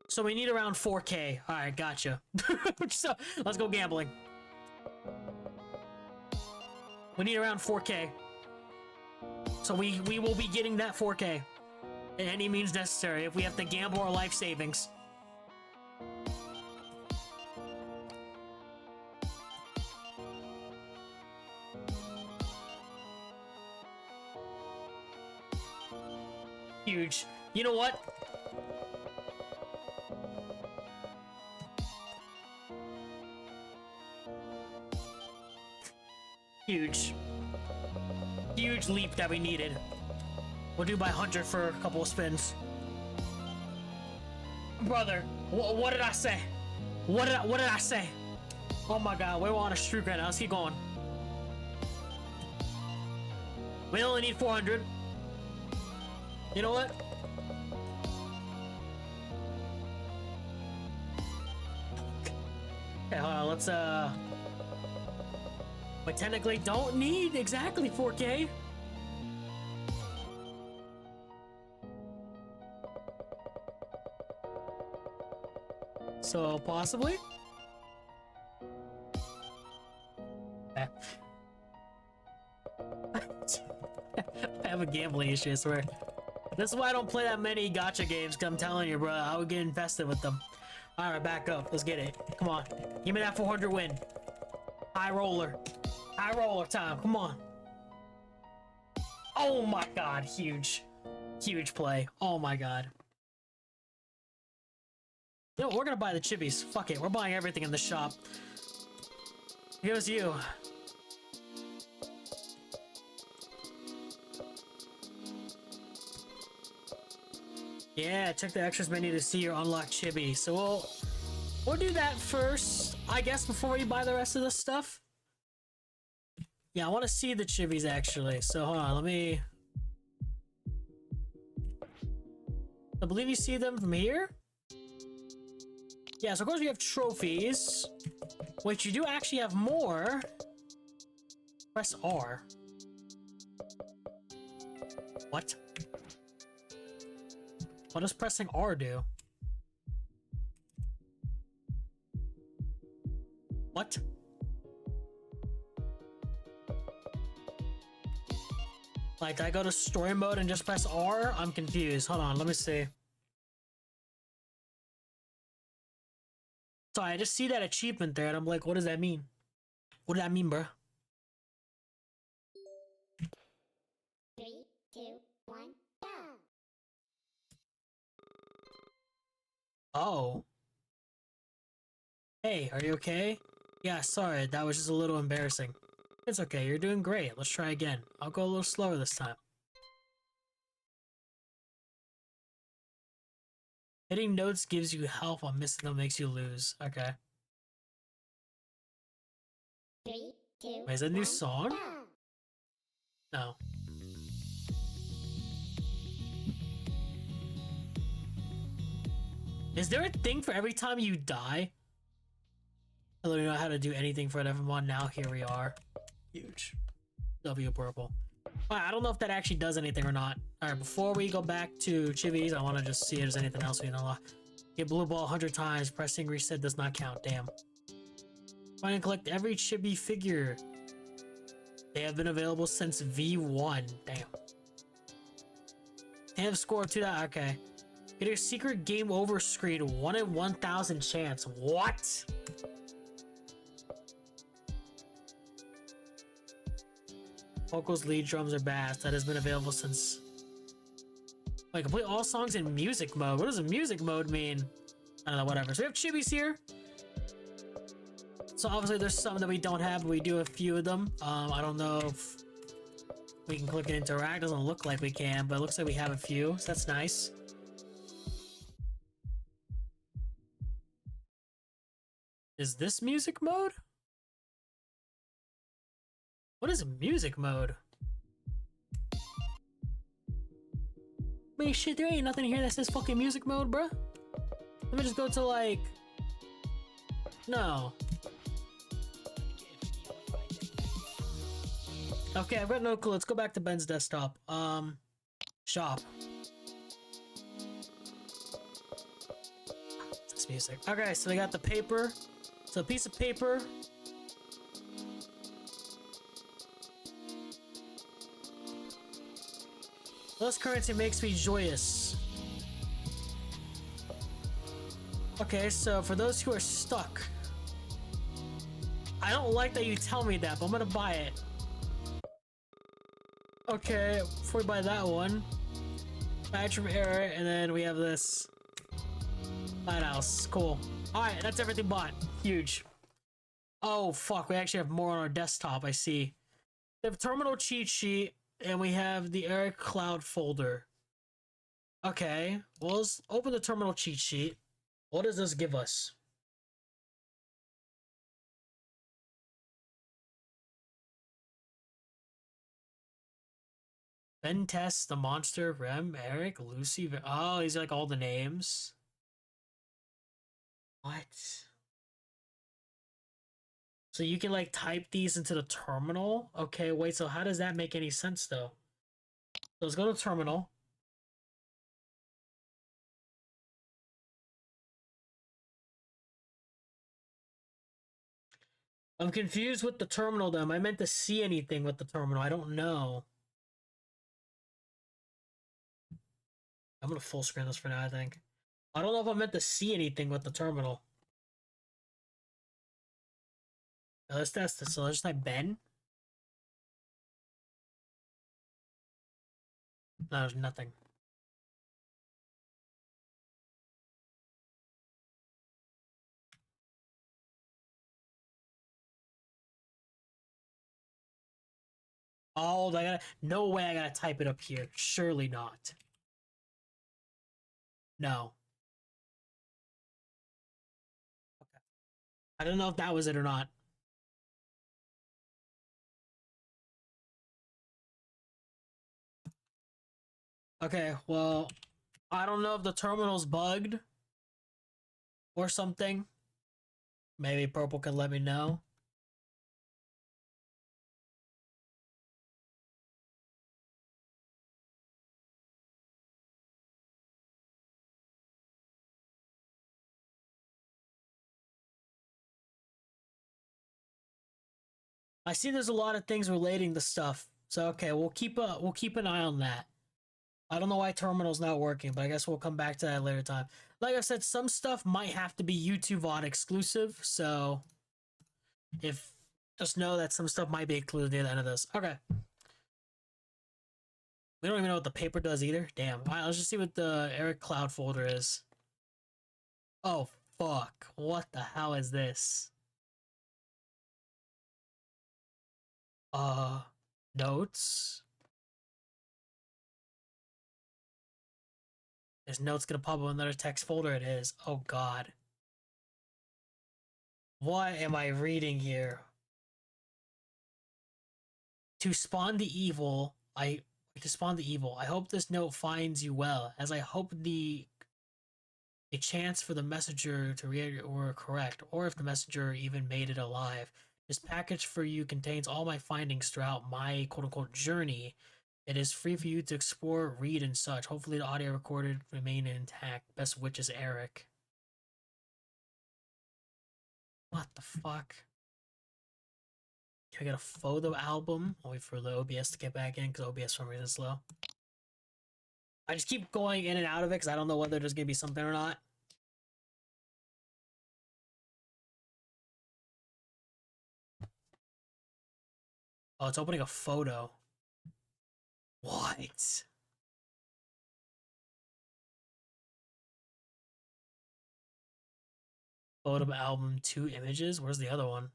So we need around 4K. Alright, gotcha. So, let's go gambling. We need around 4K. So we will be getting that 4K. In any means necessary if we have to gamble our life savings. Huge. You know what? Huge. Huge leap that we needed. We'll do by 100 for a couple of spins. Brother, what did I say? What did I say? Oh my god, we're on a streak right now. Let's keep going. We only need 400. You know what? Okay, hold on, let's we technically don't need exactly 4K. So, possibly? I have a gambling issue, I swear. This is why I don't play that many gacha games, because I'm telling you, bro, I would get invested with them. Alright, back up. Let's get it. Come on. Give me that 400 win. High roller. High roller time. Come on. Oh my god. Huge. Huge play. Oh my god. You know, we're gonna buy the chibis. Fuck it. We're buying everything in the shop. Here's you. Yeah, check the extras menu to see your unlocked chibi. So we'll do that first, I guess, before we buy the rest of this stuff. Yeah, I want to see the chibis actually. So hold on, let me. I believe you see them from here. Yeah, so of course we have trophies, which you do actually have more. Press R. What? What does pressing R do? What? Like, did I go to story mode and just press R? I'm confused. Hold on, let me see. Sorry, I just see that achievement there and I'm like, what does that mean? What does that mean, bro? 3, 2, 1, go! Oh. Hey, are you okay? Yeah, sorry, that was just a little embarrassing. It's okay, you're doing great. Let's try again. I'll go a little slower this time. Hitting notes gives you health while missing them makes you lose. Okay. 3, 2, Wait, is that a new 1, song? go! No. Is there a thing for every time you die? I don't know how to do anything for FNF. Now here we are. Huge. W purple. Alright, I don't know if that actually does anything or not. Alright, before we go back to Chibi's, I want to just see if there's anything else we can unlock. Get blue ball 100 times. Pressing reset does not count. Damn. Find and collect every Chibi figure. They have been available since V1. Damn. Have score 2. Okay. Get a secret game over screen. 1 in 1,000 chance. What? Vocals, lead, drums, or bass. That has been available since... Wait, complete all songs in music mode. What does a music mode mean? I don't know, whatever. So we have Chibis here. So obviously there's some that we don't have, but we do a few of them. I don't know if we can click and interact. Doesn't look like we can, but it looks like we have a few, so that's nice. Is this music mode? What is music mode? I mean, shit, there ain't nothing here that says fucking music mode, bruh. Let me just go to, like... No. Okay, I've got no clue. Let's go back to Ben's desktop. Shop. This music. Okay, so we got the paper. So a piece of paper. Less currency makes me joyous. Okay, so for those who are stuck, I don't like that you tell me that, but I'm gonna buy it. Okay, before we buy that one, badge from error, and then we have this lighthouse. Cool. All right, that's everything bought. Huge. Oh fuck, we actually have more on our desktop. I see. We have terminal cheat sheet. And we have the Eric Cloud folder. Okay, well, let's open the terminal cheat sheet. What does this give us? Ben Test, the monster, Rem, Eric, Lucy. Oh, these are like all the names. What? So you can like type these into the terminal? Okay, wait, so how does that make any sense though? So let's go to terminal. I'm confused with the terminal though. Am I meant to see anything with the terminal? I don't know. I'm gonna full screen this for now, I think. I don't know if I'm meant to see anything with the terminal. Now, let's test this. So let's just type Ben. No, there's nothing. Oh, I gotta. No way I gotta type it up here. Surely not. No. Okay. I don't know if that was it or not. Okay, well, I don't know if the terminal's bugged or something. Maybe Purple can let me know. I see there's a lot of things relating to stuff. So okay, we'll keep an eye on that. I don't know why terminal's not working, but I guess we'll come back to that later time. Like I said, some stuff might have to be YouTube VOD exclusive, so if just know that some stuff might be included near the end of this. Okay. We don't even know what the paper does either. Damn. Alright, let's just see what the Eric Cloud folder is. Oh fuck. What the hell is this? Notes. There's notes gonna pop up in another text folder. It is. Oh god. What am I reading here? To spawn the evil, I hope this note finds you well, as I hope a chance for the messenger to read were correct, or if the messenger even made it alive. This package for you contains all my findings throughout my quote-unquote journey. It is free for you to explore, read, and such. Hopefully the audio recorded remain intact. Best wishes, Eric. What the fuck? Can I get a photo album? I'll wait for the OBS to get back in, because OBS for some reason is slow. I just keep going in and out of it, because I don't know whether there's going to be something or not. Oh, it's opening a photo. What? Photo album, 2 images? Where's the other one?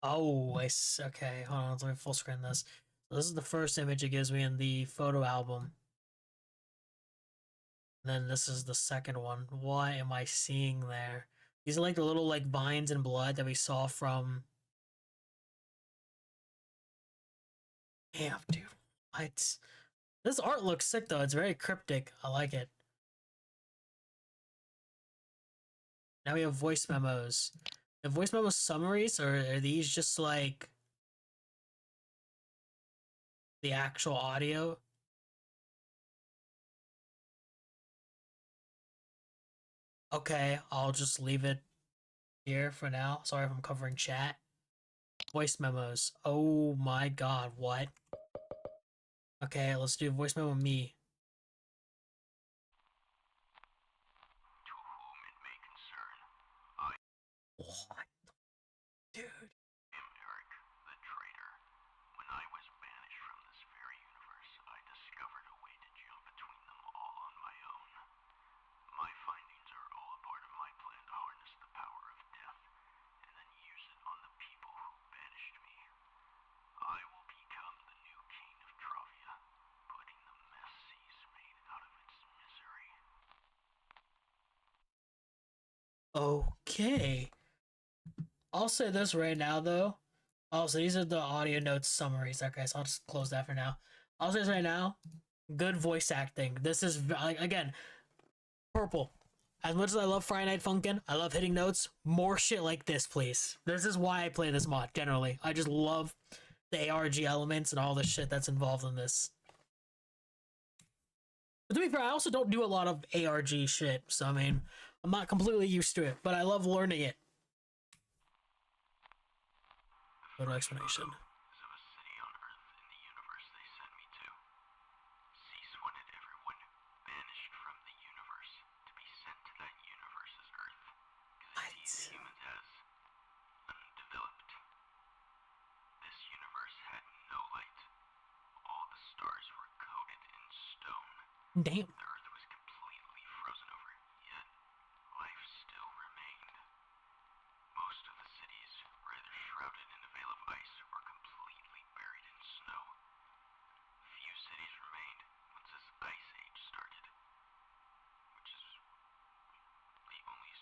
Oh, okay. Hold on, let me full screen this. So this is the first image it gives me in the photo album. And then this is the second one. What am I seeing there? These are like the little like vines and blood that we saw from. Damn, dude. What? This art looks sick though. It's very cryptic. I like it. Now we have voice memos. The voice memo summaries, or are these just like the actual audio? Okay, I'll just leave it here for now. Sorry if I'm covering chat. Voice memos. Oh my god, what? Okay, let's do voice memo me. To whom it may concern, What? Dude. am Eric, the traitor. When I was banished from this very universe, I discovered a way to jump between them all on my own. My findings are all a part of my plan to harness the power of death, and then use it on the people who banished me. I will become the new king of Travia, putting the mess seas made out of its misery. Okay. I'll say this right now though. Oh, so these are the audio notes summaries. Okay, so I'll just close that for now. I'll say this right now. Good voice acting. This is again, Purple. As much as I love Friday Night Funkin', I love hitting notes. More shit like this, please. This is why I play this mod. Generally, I just love the ARG elements and all the shit that's involved in this. But to be fair, I also don't do a lot of ARG shit, so I mean, I'm not completely used to it, but I love learning it. Photo explanation. Is of a city on Earth in the universe they sent me to. Cease wanted everyone banished from the universe to be sent to that universe's Earth, because it sees humans as undeveloped. This universe had no light. All the stars were coated in stone. Damn. The Earth was completely frozen over, yet life still remained. Most of the cities were either shrouded in a veil of ice or completely buried in snow. Few cities remained once this ice age started, which is the only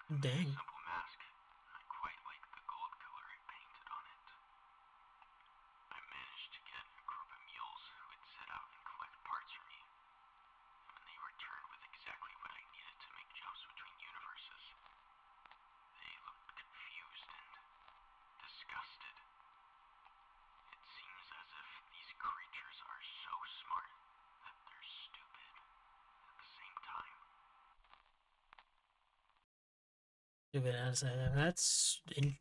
made a Dang. simple mask. I quite like the gold color I painted on it. I managed to get a group of mules who would set out and collect parts for me. And when they returned with exactly what I needed to make jumps between universes, they looked confused and disgusted. It seems as if these creatures are so smart that they're stupid at the same time.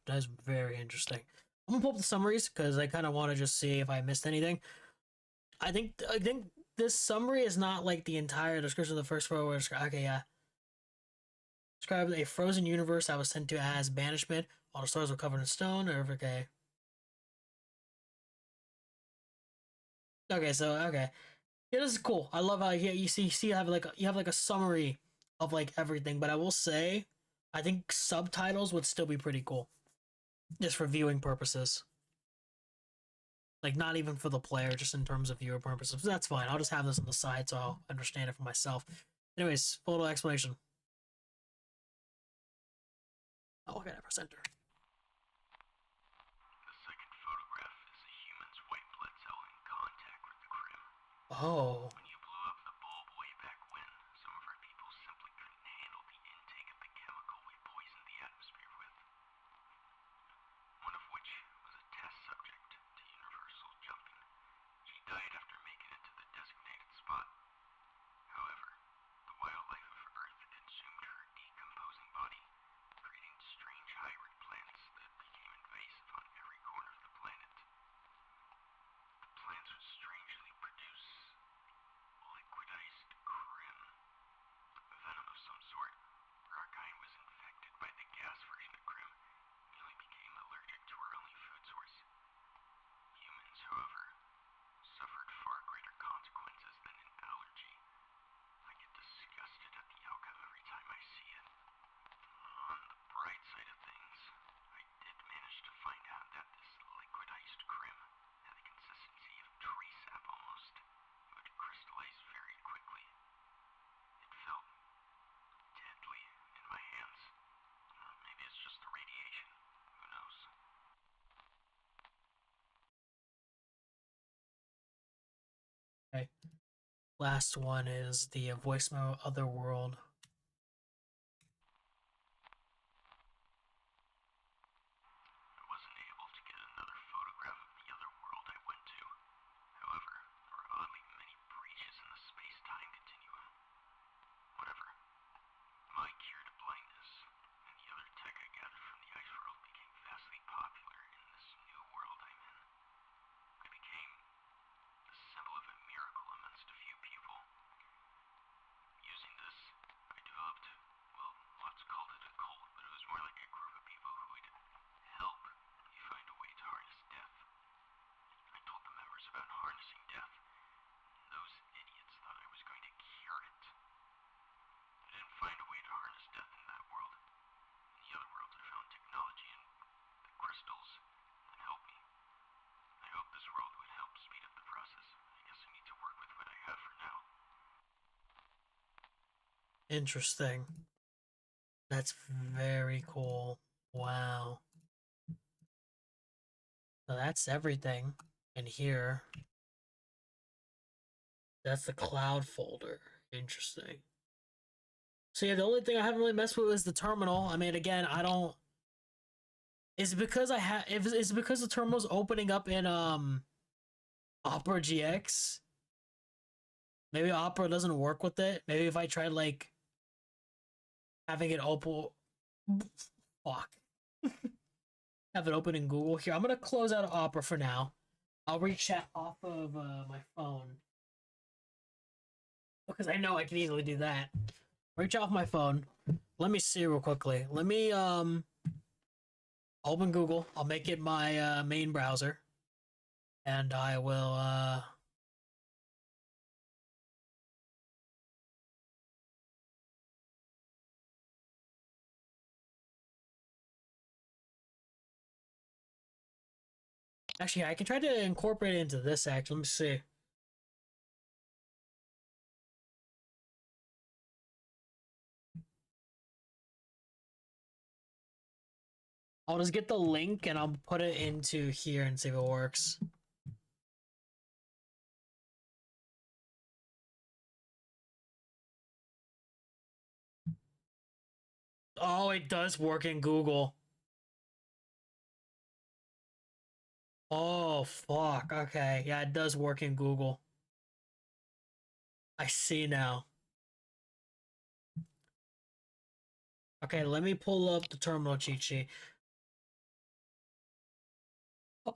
That's very interesting. I'm gonna pull up the summaries because I kind of want to just see if I missed anything. I think this summary is not like the entire description of the first four words. Okay, yeah. Describe a frozen universe I was sent to as banishment. All the stars were covered in stone. Or okay. Okay, so okay. Yeah, this is cool. I love how you have like a summary of like everything. But I will say, I think subtitles would still be pretty cool, just for viewing purposes. Like not even for the player, just in terms of viewer purposes. That's fine. I'll just have this on the side so I'll understand it for myself. Anyways, photo explanation. Oh, okay, press enter. The second photograph is a human's white blood cell in contact with the Krim. Oh, When you blew up the bulb way back when, some of our people simply couldn't handle the intake of the chemical we poisoned the atmosphere with. One of which was a test subject to universal jumping. She died after making it to the designated spot. However, the wildlife of Earth consumed her decomposing body, creating strange hybrid plants that became invasive on every corner of the planet. The plants would strangely produce liquidized Krim, venom of some sort, where our kind was infected by the gas version of Krim, nearly became allergic to our only food source. Humans, however, suffered far greater consequences than an allergy. I get disgusted at the outcome every time I see it. On the bright side of things, I did manage to find out that this liquidized Krim had the consistency of tree sap almost. It would crystallize very quickly. It felt deadly in my hands. Maybe it's just the radiation. Who knows? okay. Last one is the voicemail Otherworld. I wasn't able to get another photograph of the other world I went to. However, there were oddly many breaches in the space-time continuum. Whatever. My cure to blindness and the other tech I gathered from the ice world became vastly popular in this new world I'm in. I became the symbol of a miracle amongst a few people. Using this, I developed, well, lots called it a cult, but it was more like a group of people who would help me find a way to harness death. I told the members about harnessing death, and those idiots thought I was going to cure it. I didn't find a way to harness death in that world. In the other worlds, I found technology and the crystals that helped me. I hope this world would help speed up the process. I guess I need to work with what I have for now. Interesting. That's very cool. Wow. So that's everything in here. That's the cloud folder. Interesting. So yeah, the only thing I haven't really messed with is the terminal. I mean, again, I don't. Is it because I have? If it's because the terminal's opening up in Opera GX? Maybe Opera doesn't work with it. Maybe if I tried like having it open, fuck, have it open in Google. Here, I'm gonna close out Opera for now. I'll rechat off of my phone because I know I can easily do that. Reach off my phone. Let me see real quickly. Let me open Google. I'll make it my main browser, and I will actually I can try to incorporate it into this. Actually, let me see. I'll just get the link and I'll put it into here and see if it works. Oh, it does work in Google. Oh, fuck. Okay. Yeah, it does work in Google. I see now. Okay, let me pull up the terminal cheat sheet.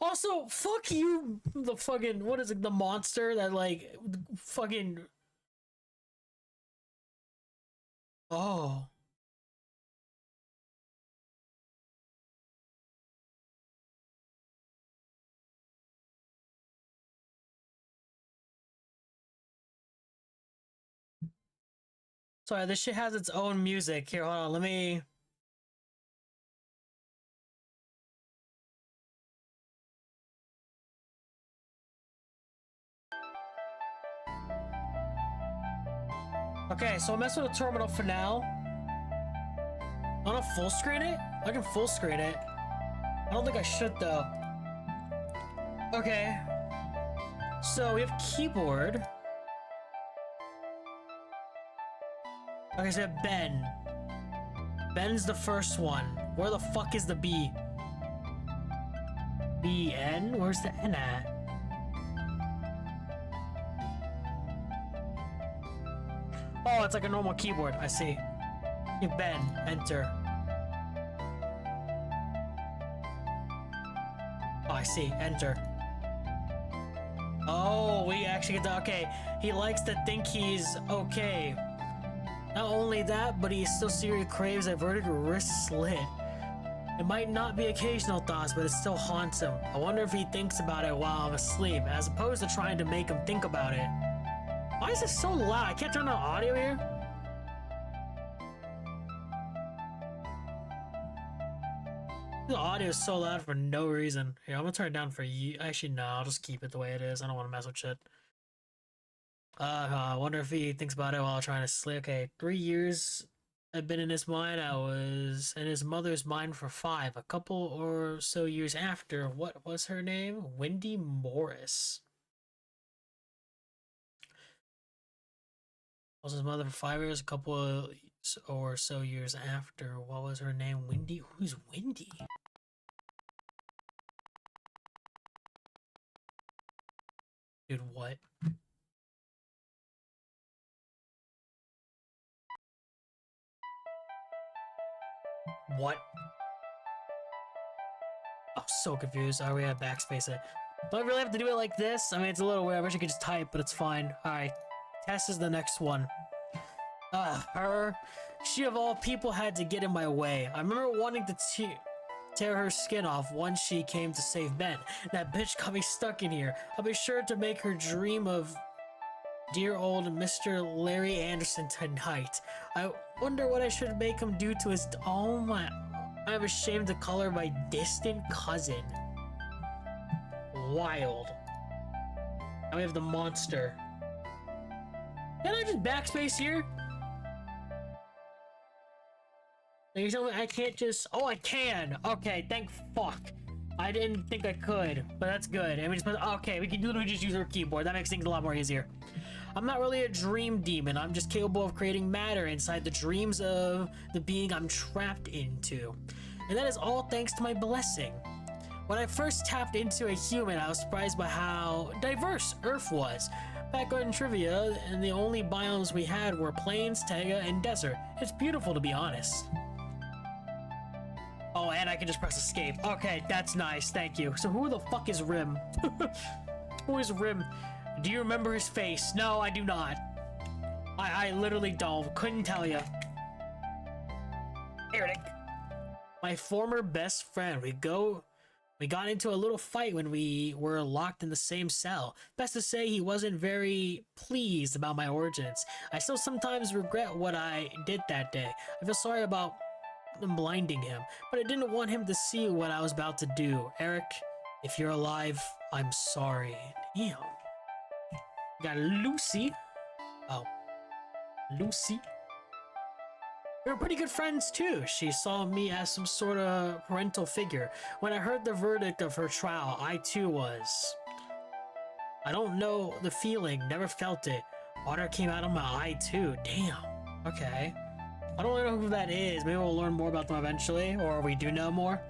Also, fuck you, the fucking, what is it, the monster that, like, fucking... Oh. Sorry, this shit has its own music. Here, hold on, let me... Okay, so I'll mess with the terminal for now. I want to full screen it? I can full screen it. I don't think I should, though. Okay. So, we have keyboard. Okay, so we have Ben. Ben's the first one. Where the fuck is the B? B-N? Where's the N at? Oh, it's like a normal keyboard. I see. Ben, enter. Oh, I see. Enter. Oh, we actually get to... Okay, he likes to think he's okay. Not only that, but he still secretly craves a vertical wrist slit. It might not be occasional thoughts, but it still haunts him. I wonder if he thinks about it while I'm asleep, as opposed to trying to make him think about it. Why is this so loud? I can't turn on audio here? The audio is so loud for no reason. Here, I'm gonna turn it down for you. Actually, no, I'll just keep it the way it is. I don't want to mess with shit. I wonder if he thinks about it while trying to sleep. Okay, 3 years I've been in his mind. I was in his mother's mind for 5. A couple or so years after, what was her name? Wendy Morris. I was his mother for 5 years. A couple or so years after, what was her name? Wendy? Who's Wendy? Dude, what? What? I'm so confused. Oh, we have backspace it. Do I really have to do it like this? I mean, it's a little weird. I wish I could just type, but it's fine. Alright. Tess is the next one. Her. She of all people had to get in my way. I remember wanting to tear her skin off once she came to save Ben. That bitch got me stuck in here. I'll be sure to make her dream of dear old Mr. Larry Anderson tonight. I wonder what I should make him do to his... Oh my... I'm ashamed to call her my distant cousin. Wild. Now we have the monster. Can I just backspace here? You tell me I can't just... Oh, I can! Okay, thank fuck. I didn't think I could, but that's good. And we just... Okay, we can literally just use our keyboard. That makes things a lot more easier. I'm not really a dream demon. I'm just capable of creating matter inside the dreams of the being I'm trapped into. And that is all thanks to my blessing. When I first tapped into a human, I was surprised by how diverse Earth was. Back on trivia, and the only biomes we had were plains, taiga, and desert. It's beautiful, to be honest. Oh, and I can just press escape. Okay, that's nice, thank you. So who the fuck is Rim? Who is Rim? Do you remember his face? No, I do not. I literally don't. Couldn't tell you. Eric. My former best friend. We got into a little fight when we were locked in the same cell. Best to say, he wasn't very pleased about my origins. I still sometimes regret what I did that day. I feel sorry about blinding him, but I didn't want him to see what I was about to do. Eric, if you're alive, I'm sorry. Damn. Got Lucy. Oh. Lucy. We were pretty good friends too. She saw me as some sort of parental figure. When I heard the verdict of her trial, I too was. I don't know the feeling, never felt it. Water came out of my eye too. Damn. Okay. I don't really know who that is. Maybe we'll learn more about them eventually, or we do know more.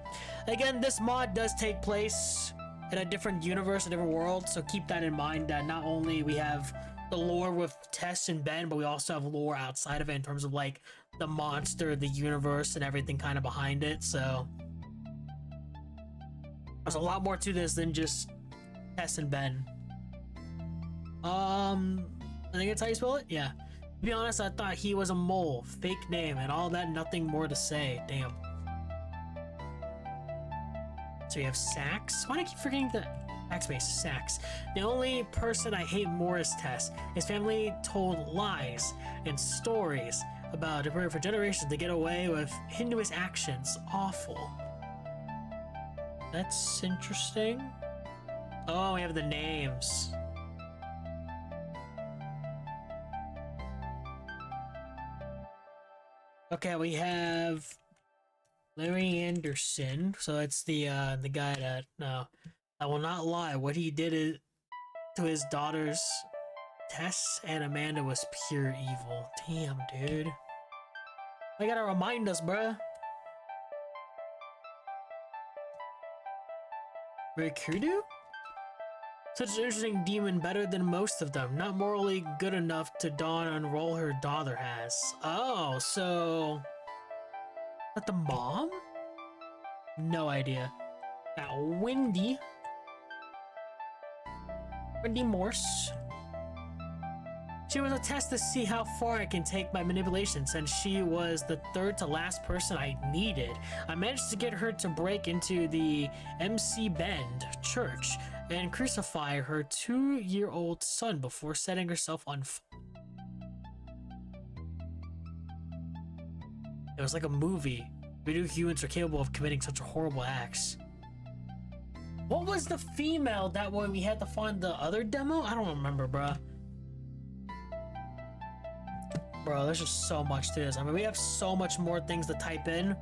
Again, this mod does take place in a different universe, a different world, so keep that in mind that not only we have the lore with Tess and Ben, but we also have lore outside of it in terms of like the monster, the universe, and everything kind of behind it. So there's a lot more to this than just Tess and Ben. I think that's how you spell it? Yeah. To be honest, I thought he was a mole. Fake name and all that, nothing more to say. Damn. So you have Sax. Why do I keep forgetting the backspace? Sax. The only person I hate more is Tess. His family told lies and stories about her for generations to get away with Hinduist actions. Awful. That's interesting. Oh, we have the names. Okay, we have Larry Anderson. So it's the guy that I will not lie. What he did to his daughters, Tess and Amanda, was pure evil. Damn, dude. I gotta remind us, bruh. Rikudu? Such an interesting demon, better than most of them. Not morally good enough to don on role her daughter has. Oh, so... That the mom? No idea. Now, Wendy Morse. She was a test to see how far I can take my manipulation, since she was the third to last person I needed. I managed to get her to break into the MC Bend church and crucify her 2-year-old son before setting herself on fire. It was like a movie. We knew humans are capable of committing such horrible acts. What was the female that way we had to find the other demo? I don't remember, bruh. Bro, there's just so much to this. I mean, we have so much more things to type in.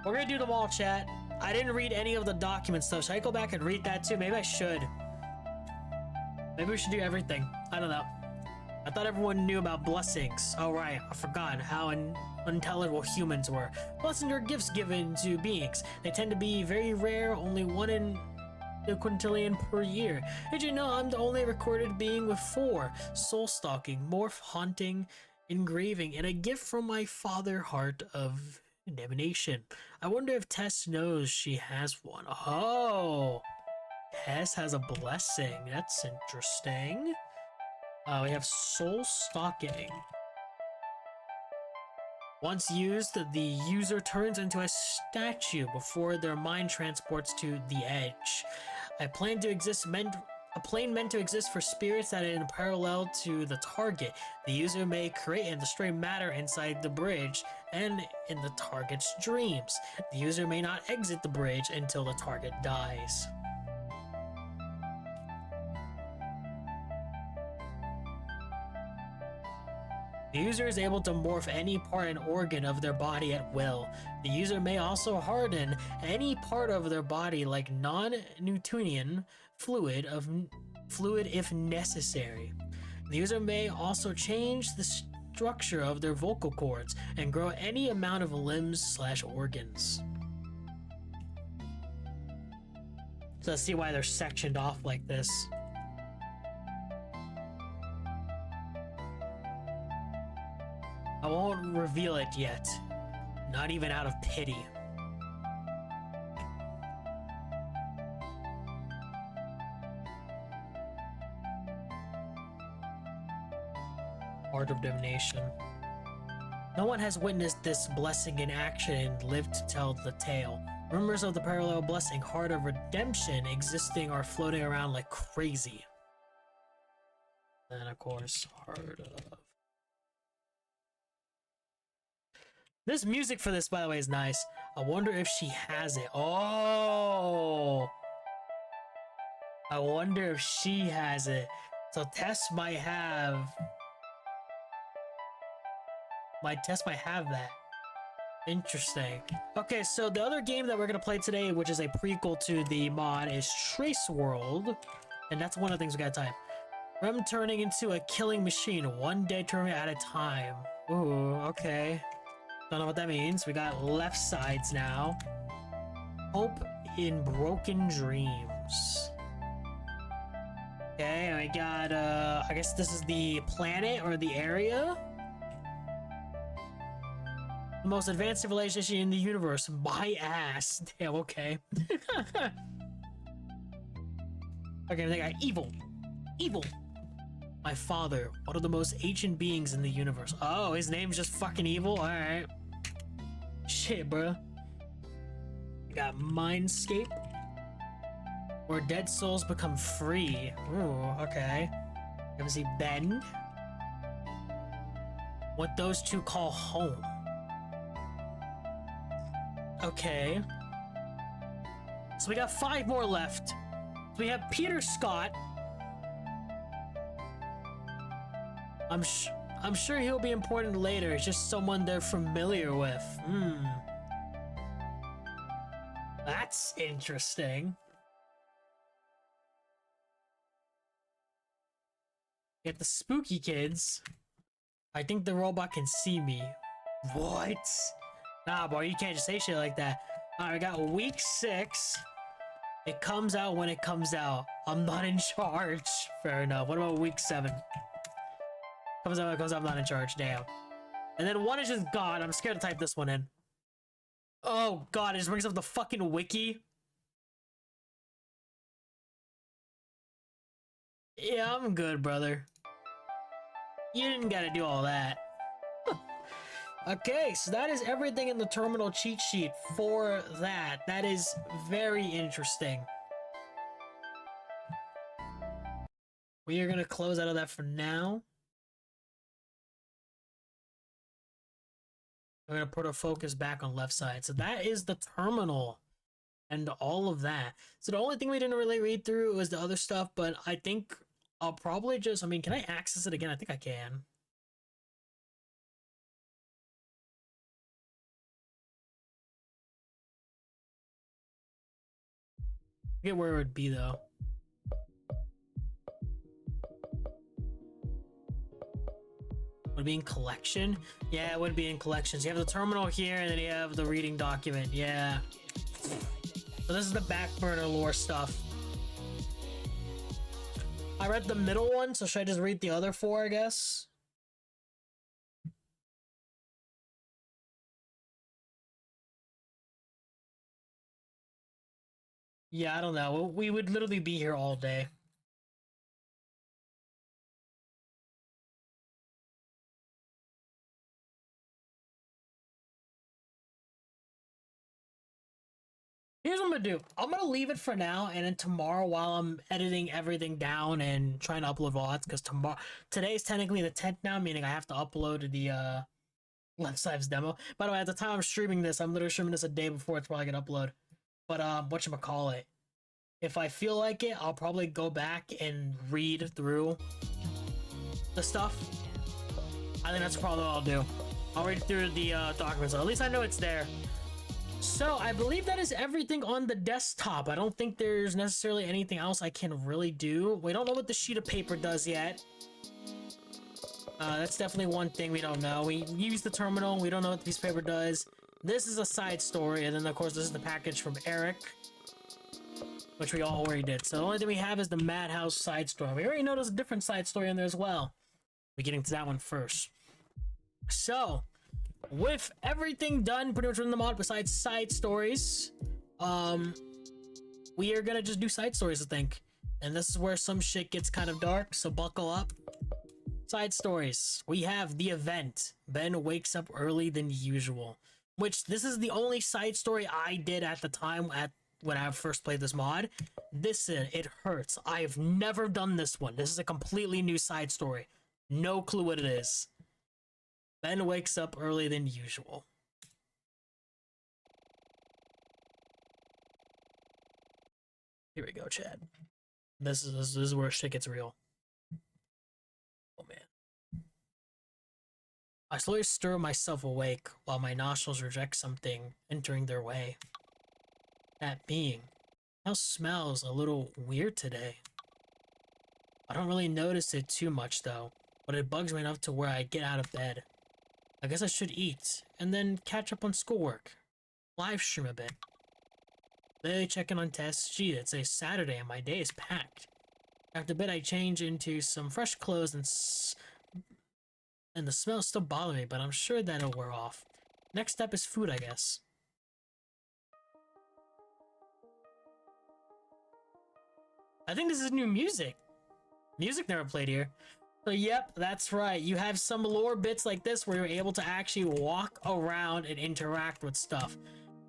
We're gonna do them all, chat. I didn't read any of the documents though. Should I go back and read that too? Maybe I should. Maybe we should do everything. I don't know. I thought everyone knew about blessings. Oh right, I forgot how unintelligible humans were. Blessings are gifts given to beings. They tend to be very rare, only 1 in a quintillion per year. Did you know I'm the only recorded being with 4? Soul stalking, morph, haunting, engraving, and a gift from my father, heart of divination. I wonder if Tess knows she has one. Oh, Tess has a blessing. That's interesting. We have soul stalking. Once used, the user turns into a statue before their mind transports to the edge. A plane meant to exist for spirits that are in parallel to the target. The user may create and destroy matter inside the bridge and in the target's dreams. The user may not exit the bridge until the target dies. The user is able to morph any part and organ of their body at will. The user may also harden any part of their body like non-Newtonian fluid if necessary. The user may also change the structure of their vocal cords and grow any amount of limbs/organs. So let's see why they're sectioned off like this. I won't reveal it yet. Not even out of pity. Art of divination. No one has witnessed this blessing in action and lived to tell the tale. Rumors of the parallel blessing, Heart of Redemption, existing are floating around like crazy. And of course, Heart of... This music for this, by the way, is nice. I wonder if she has it. Oh! I wonder if she has it. So Tess might have... Tess might have that. Interesting. Okay, so the other game that we're gonna play today, which is a prequel to the mod, is Trace World. And that's one of the things we gotta type. Rem turning into a killing machine, one dead tournament at a time. Ooh, okay. Don't know what that means. We got left sides now. Hope in broken dreams. Okay, I got, I guess this is the planet or the area. The most advanced civilization in the universe. My ass. Damn, okay. Okay, they got evil. Evil. My father, one of the most ancient beings in the universe. Oh, his name's just fucking evil? Alright. Shit, bro. We got Mindscape. Where dead souls become free. Ooh, okay. Ever see Bend? What those two call home. Okay. So we got 5 more left. So we have Peter Scott. I'm sure he'll be important later. It's just someone they're familiar with. That's interesting. Get the spooky kids. I think the robot can see me. What? Nah, boy, you can't just say shit like that. Alright, we got week 6. It comes out when it comes out. I'm not in charge. Fair enough. What about week 7? Comes out when it comes out, I'm not in charge. Damn. And then 1 is just God. I'm scared to type this one in. Oh, God. It just brings up the fucking wiki. Yeah, I'm good, brother. You didn't gotta do all that. Okay, so that is everything in the terminal cheat sheet for that. That is very interesting. We are gonna close out of that for now. We're gonna put our focus back on left side. So that is the terminal and all of that. So the only thing we didn't really read through was the other stuff, but I think I'll probably just, I mean, can I access it again? I think I can. I forget where it would be though. Would it be in collection? Yeah, it would be in collections. You have the terminal here and then you have the reading document. Yeah. So this is the back burner lore stuff. I read the middle one, so should I just read the other 4, I guess? Yeah, I don't know. We would literally be here all day. Here's what I'm gonna do. I'm gonna leave it for now, and then tomorrow, while I'm editing everything down and trying to upload VODs, because today's technically the 10th now, meaning I have to upload the Left Side's demo. By the way, at the time I'm streaming this, I'm literally streaming this a day before it's probably gonna upload. But whatchamacallit? If I feel like it, I'll probably go back and read through the stuff. I think that's probably what I'll do. I'll read through the documents. At least I know it's there. So I believe that is everything on the desktop. I don't think there's necessarily anything else I can really do. We don't know what the sheet of paper does yet. That's definitely one thing we don't know. We use the terminal. We don't know what the piece of paper does. This is a side story. And then, of course, this is the package from Eric, which we all already did. So the only thing we have is the Madhouse side story. We already know there's a different side story in there as well. We're getting to that one first. So, with everything done pretty much in the mod besides side stories, we are gonna just do side stories, I think. And this is where some shit gets kind of dark, so buckle up. Side stories. We have the event. Ben wakes up early than usual. Which, this is the only side story I did at the time when I first played this mod. Listen, it hurts. I've never done this one. This is a completely new side story. No clue what it is. Ben wakes up early than usual. Here we go, Chad. This is where shit gets real. Oh man. I slowly stir myself awake while my nostrils reject something entering their way. That being. Now smells a little weird today. I don't really notice it too much though, but it bugs me enough to where I get out of bed. I guess I should eat, and then catch up on schoolwork. Live stream a bit. Daily check in on tests. Gee, it's a Saturday and my day is packed. After bed, I change into some fresh clothes and the smell still bothers me, but I'm sure that'll wear off. Next step is food, I guess. I think this is new music. Music never played here. So yep, that's right. You have some lore bits like this where you're able to actually walk around and interact with stuff.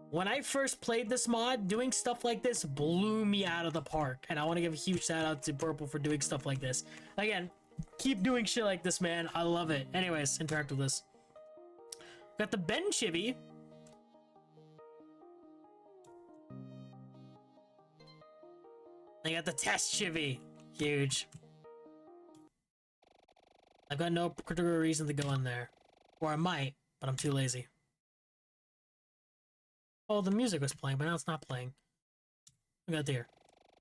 When I first played this mod, doing stuff like this blew me out of the park. And I want to give a huge shout out to Purple for doing stuff like this. Again, keep doing shit like this, man. I love it. Anyways, interact with this. Got the Ben Chibi. I got the Test Chibi. Huge. I've got no particular reason to go in there. Or I might, but I'm too lazy. Oh, the music was playing, but now it's not playing. We got there.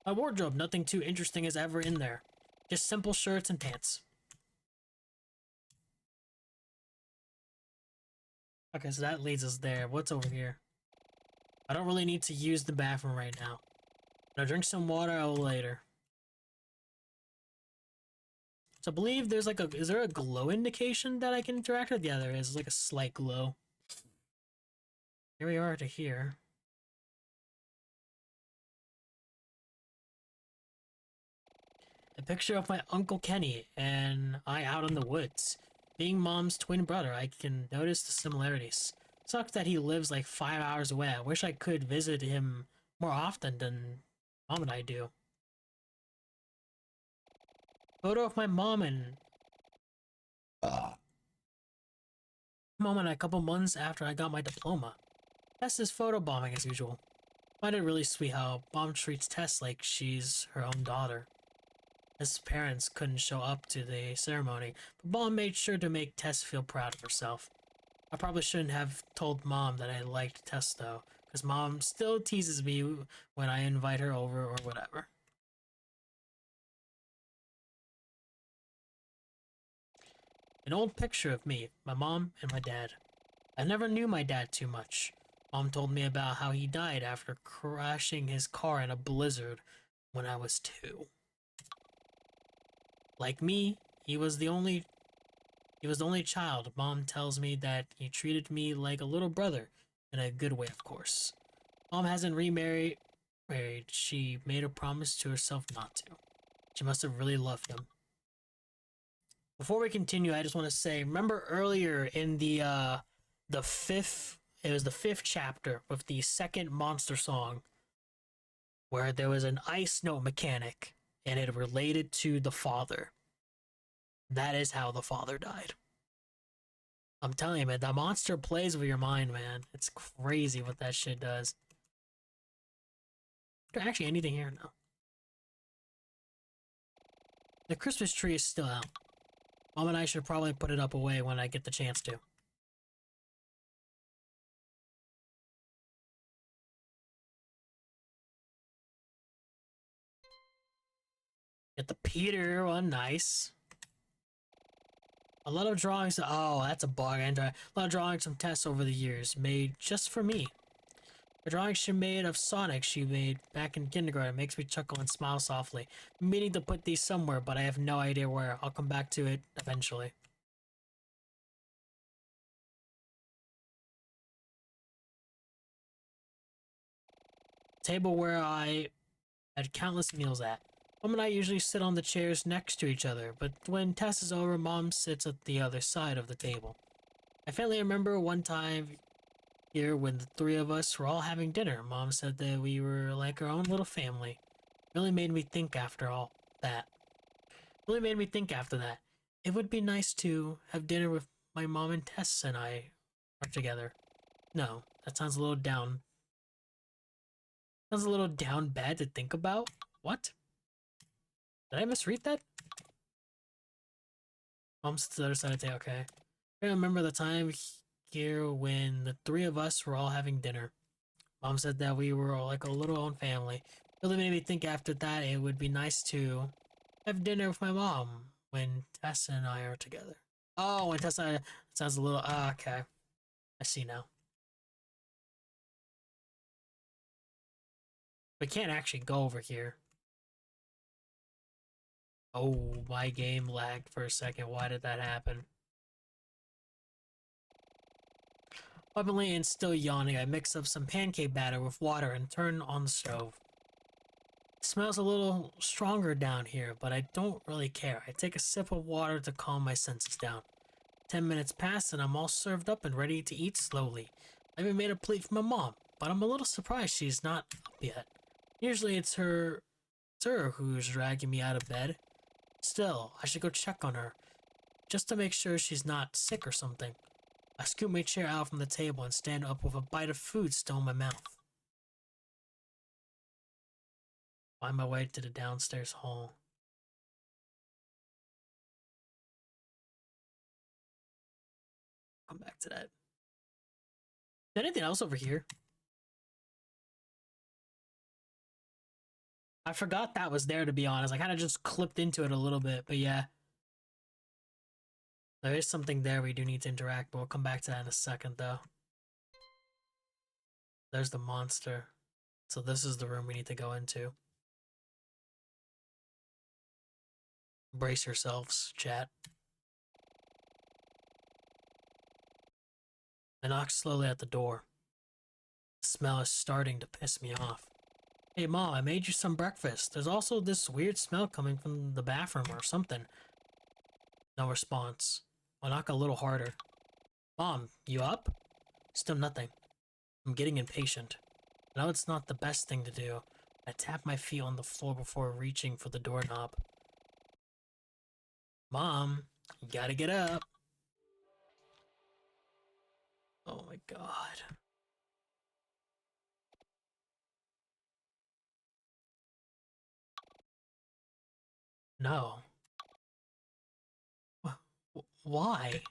My wardrobe, nothing too interesting is ever in there. Just simple shirts and pants. Okay, so that leads us there. What's over here? I don't really need to use the bathroom right now. I'll drink some water later. So I believe there's like a... Is there a glow indication that I can interact with? Yeah, there is. It's like a slight glow. Here we are to here. A picture of my Uncle Kenny and I out in the woods. Being Mom's twin brother, I can notice the similarities. Sucks that he lives like 5 hours away. I wish I could visit him more often than Mom and I do. Photo of my mom and a couple months after I got my diploma. Tess is photobombing as usual. Find it really sweet how Mom treats Tess like she's her own daughter. His parents couldn't show up to the ceremony, but Mom made sure to make Tess feel proud of herself. I probably shouldn't have told Mom that I liked Tess though, because Mom still teases me when I invite her over or whatever. An old picture of me, my mom, and my dad. I never knew my dad too much. Mom told me about how he died after crashing his car in a blizzard when I was 2. Like me, he was the only child. Mom tells me that he treated me like a little brother, in a good way, of course. Mom hasn't remarried. She made a promise to herself not to. She must have really loved him. Before we continue, I just want to say, remember earlier in the fifth, it was the 5th chapter with the second monster song, where there was an ice note mechanic, and it related to the father. That is how the father died. I'm telling you, man, that monster plays with your mind, man. It's crazy what that shit does. Is there actually anything here? No. The Christmas tree is still out. Mom and I should probably put it up away when I get the chance to. Get the Peter one, nice. A lot of drawings. Oh, that's a bug. A lot of drawings from Tess over the years, made just for me. The drawing she made of Sonic she made back in kindergarten makes me chuckle and smile softly. I'm meaning to put these somewhere, but I have no idea where. I'll come back to it eventually. Table where I had countless meals at. Mom and I usually sit on the chairs next to each other, but when Tess is over, Mom sits at the other side of the table. I faintly remember one time here when the 3 of us were all having dinner. Mom said that we were like our own little family. Really made me think after all that. Really made me think after that. It would be nice to have dinner with my mom and Tess and I are together. No, that sounds a little down. Sounds a little down bad to think about. What? Did I misread that? Mom's to the other side of the table, okay. I remember the time here when the three of us were all having dinner. Mom said that we were all like a little own family. Really made me think after that it would be nice to have dinner with my mom when Tessa and I are together. Oh, when Tessa sounds a little. Okay. I see now. We can't actually go over here. Oh, my game lagged for a second. Why did that happen? Bubbling and still yawning, I mix up some pancake batter with water and turn on the stove. It smells a little stronger down here, but I don't really care. I take a sip of water to calm my senses down. 10 minutes pass and I'm all served up and ready to eat slowly. I even made a plate for my mom, but I'm a little surprised she's not up yet. Usually it's her who's dragging me out of bed. Still, I should go check on her, just to make sure she's not sick or something. I scoop my chair out from the table and stand up with a bite of food still in my mouth. Find my way to the downstairs hall. Come back to that. Is there anything else over here? I forgot that was there, to be honest. I kind of just clipped into it a little bit, but yeah. There is something there we do need to interact, but we'll come back to that in a second, though. There's the monster. So this is the room we need to go into. Brace yourselves, chat. I knock slowly at the door. The smell is starting to piss me off. Hey Mom, I made you some breakfast. There's also this weird smell coming from the bathroom or something. No response. I knock a little harder. Mom, you up? Still nothing. I'm getting impatient. I know it's not the best thing to do. I tap my feet on the floor before reaching for the doorknob. Mom, you gotta get up. Oh my god. No. Why?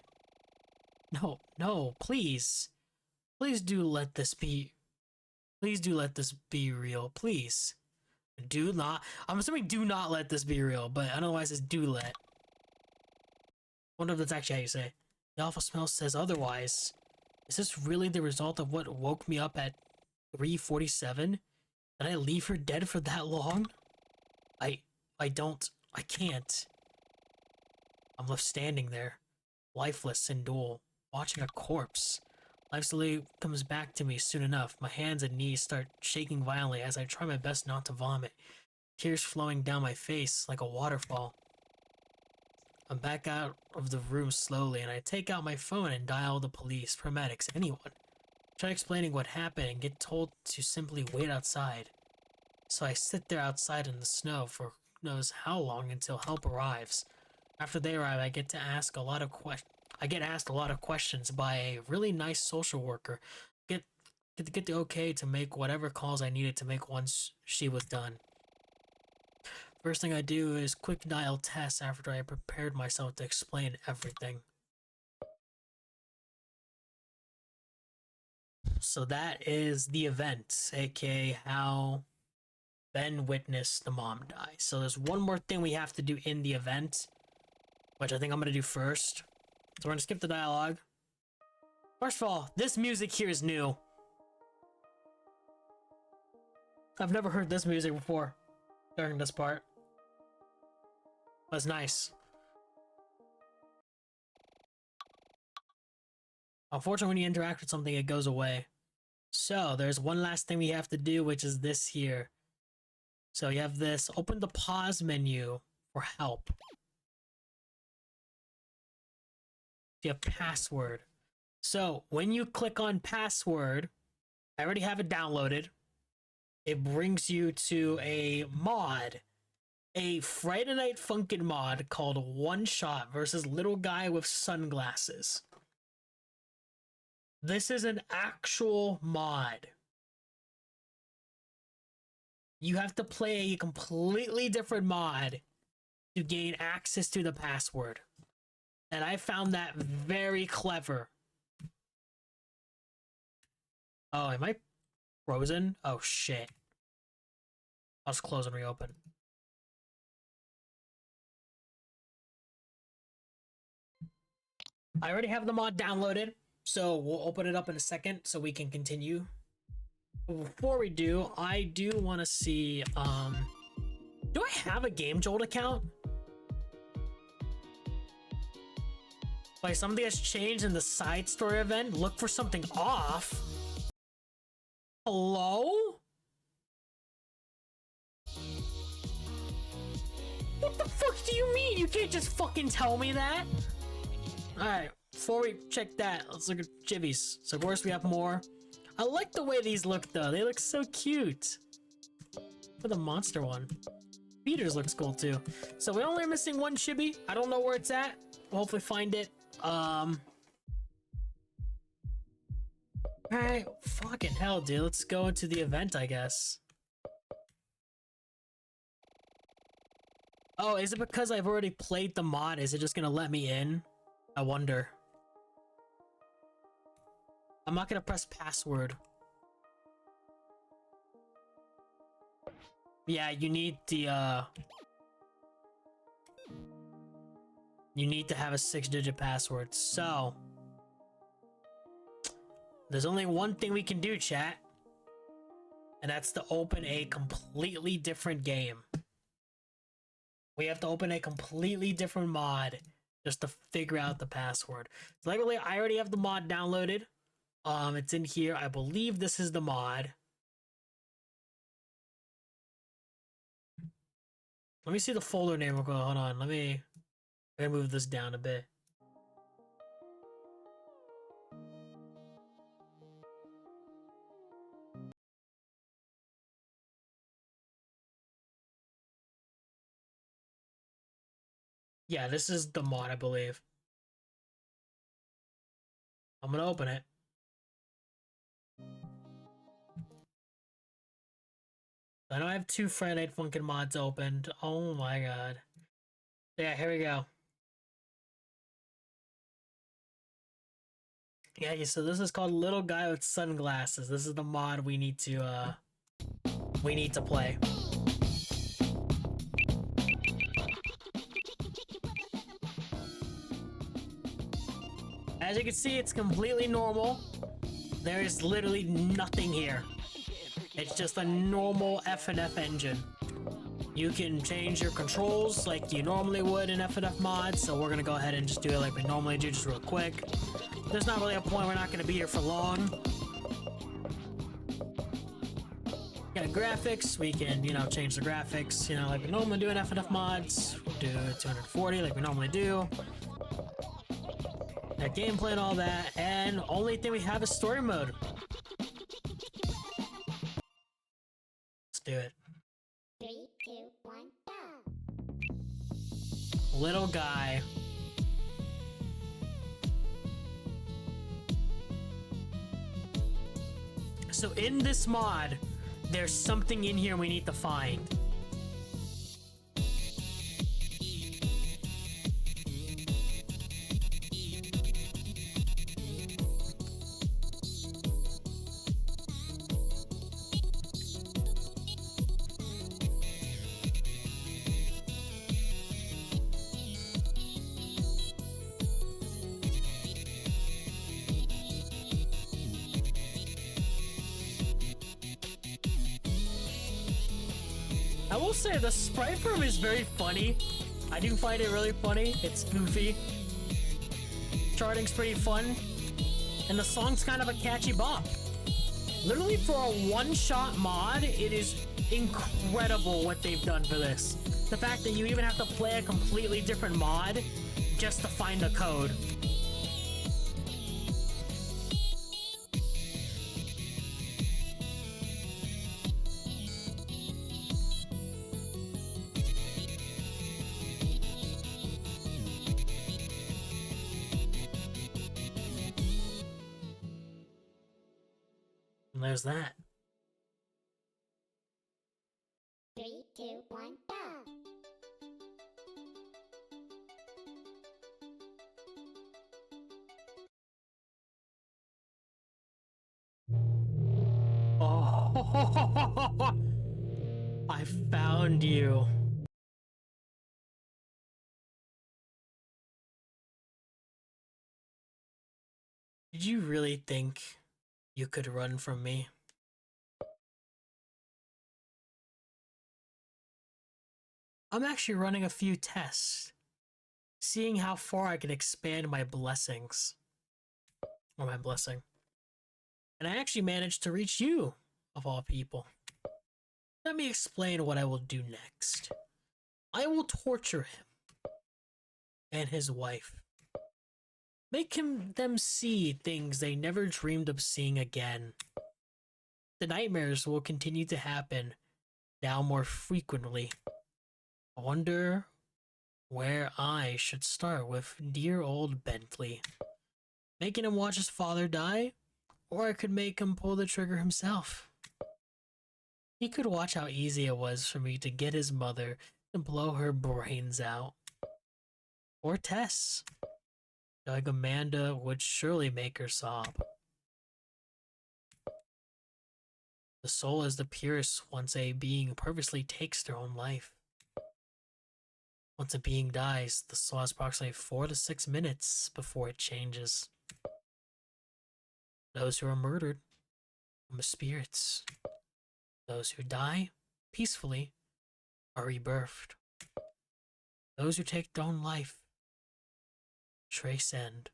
No, no, please. Please do let this be. Please do let this be real, please. Do not. I'm assuming do not let this be real, but I don't know why it says do let. Wonder if that's actually how you say it. The awful smell says otherwise. Is this really the result of what woke me up at 3:47? Did I leave her dead for that long? I can't. I'm left standing there, lifeless and dull, watching a corpse. Life slowly comes back to me soon enough. My hands and knees start shaking violently as I try my best not to vomit. Tears flowing down my face like a waterfall. I'm back out of the room slowly and I take out my phone and dial the police, paramedics, anyone. Try explaining what happened and get told to simply wait outside. So I sit there outside in the snow for who knows how long until help arrives. After they arrive, I get asked a lot of questions by a really nice social worker. Get the okay to make whatever calls I needed to make once she was done. First thing I do is quick dial Tess after I prepared myself to explain everything. So that is the event, aka how Ben witnessed the mom die. So there's one more thing we have to do in the event, which I think I'm gonna do first. So we're gonna skip the dialogue. First of all, this music here is new. I've never heard this music before during this part. That's nice. Unfortunately, when you interact with something, it goes away. So there's one last thing we have to do, which is this here. So you have this, open the pause menu for help. You have password. So when you click on password, I already have it downloaded. It brings you to a mod, a Friday Night Funkin' mod called One Shot versus Little Guy with Sunglasses. This is an actual mod. You have to play a completely different mod to gain access to the password. And I found that very clever. Oh, am I frozen? Oh shit. I'll just close and reopen. I already have the mod downloaded, so we'll open it up in a second so we can continue. But before we do, I do want to see, do I have a Game Jolt account? Like, something has changed in the side story event. Look for something off. Hello? What the fuck do you mean? You can't just fucking tell me that. Alright, before we check that, let's look at Jivvies. So of course we have more. I like the way these look though. They look so cute. For the monster one. Peter's looks cool too. So we only are missing one chibi. I don't know where it's at. We'll hopefully find it. Alright, fucking hell, dude. Let's go into the event, I guess. Oh, is it because I've already played the mod? Is it just gonna let me in? I wonder. I'm not gonna press password. Yeah, you need the, you need to have a 6-digit password, so... There's only one thing we can do, chat. And that's to open a completely different game. We have to open a completely different mod just to figure out the password. So luckily, I already have the mod downloaded. It's in here. I believe this is the mod. Let me see the folder name. Hold on. Let me move this down a bit. Yeah, this is the mod, I believe. I'm gonna open it. I know I have 2 Friday Night Funkin' mods opened. Oh my god. Yeah, here we go. Yeah, so this is called Little Guy with Sunglasses. This is the mod we need to play. As you can see, it's completely normal. There is literally nothing here. It's just a normal FNF engine. You can change your controls like you normally would in FNF mods, so we're gonna go ahead and just do it like we normally do, just real quick. There's not really a point, we're not gonna be here for long. Got graphics, we can, you know, change the graphics, you know, like we normally do in FNF mods. We'll do 240 like we normally do. Got gameplay and all that, and only thing we have is story mode. Let's do it. 3, 2, 1, go! Little guy. So in this mod, there's something in here we need to find. I will say the sprite room is very funny. I do find it really funny. It's goofy. Charting's pretty fun. And the song's kind of a catchy bop. Literally for a one-shot mod, it is incredible what they've done for this. The fact that you even have to play a completely different mod just to find the code. And there's that. 3, 2, 1, go! I found you. Did you really think you could run from me? I'm actually running a few tests, seeing how far I can expand my blessings. Or my blessing. And I actually managed to reach you, of all people. Let me explain what I will do next. I will torture him and his wife. Make them see things they never dreamed of seeing again. The nightmares will continue to happen, now more frequently. I wonder where I should start with dear old Bentley. Making him watch his father die, or I could make him pull the trigger himself. He could watch how easy it was for me to get his mother to blow her brains out. Or Tess. Like Amanda would surely make her sob. The soul is the purest once a being purposely takes their own life. Once a being dies, the soul has approximately 4 to 6 minutes before it changes. Those who are murdered are spirits. Those who die peacefully are rebirthed. Those who take their own life transcend.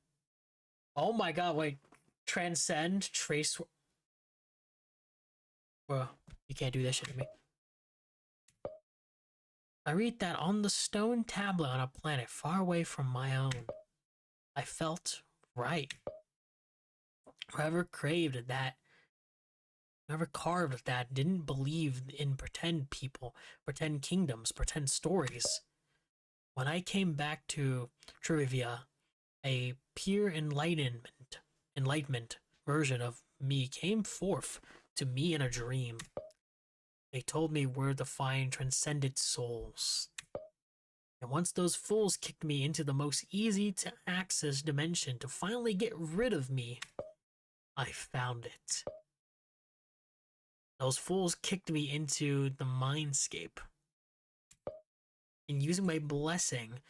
Oh my god, wait. Transcend? Trace. Bro, you can't do that shit to me. I read that on the stone tablet on a planet far away from my own. I felt right. Whoever craved that, whoever carved that didn't believe in pretend people, pretend kingdoms, pretend stories. When I came back to Trivia, a pure enlightenment version of me came forth to me in a dream. They told me we're the fine transcended souls. And once those fools kicked me into the most easy to access dimension to finally get rid of me, I found it. Those fools kicked me into the mindscape. And using my blessing,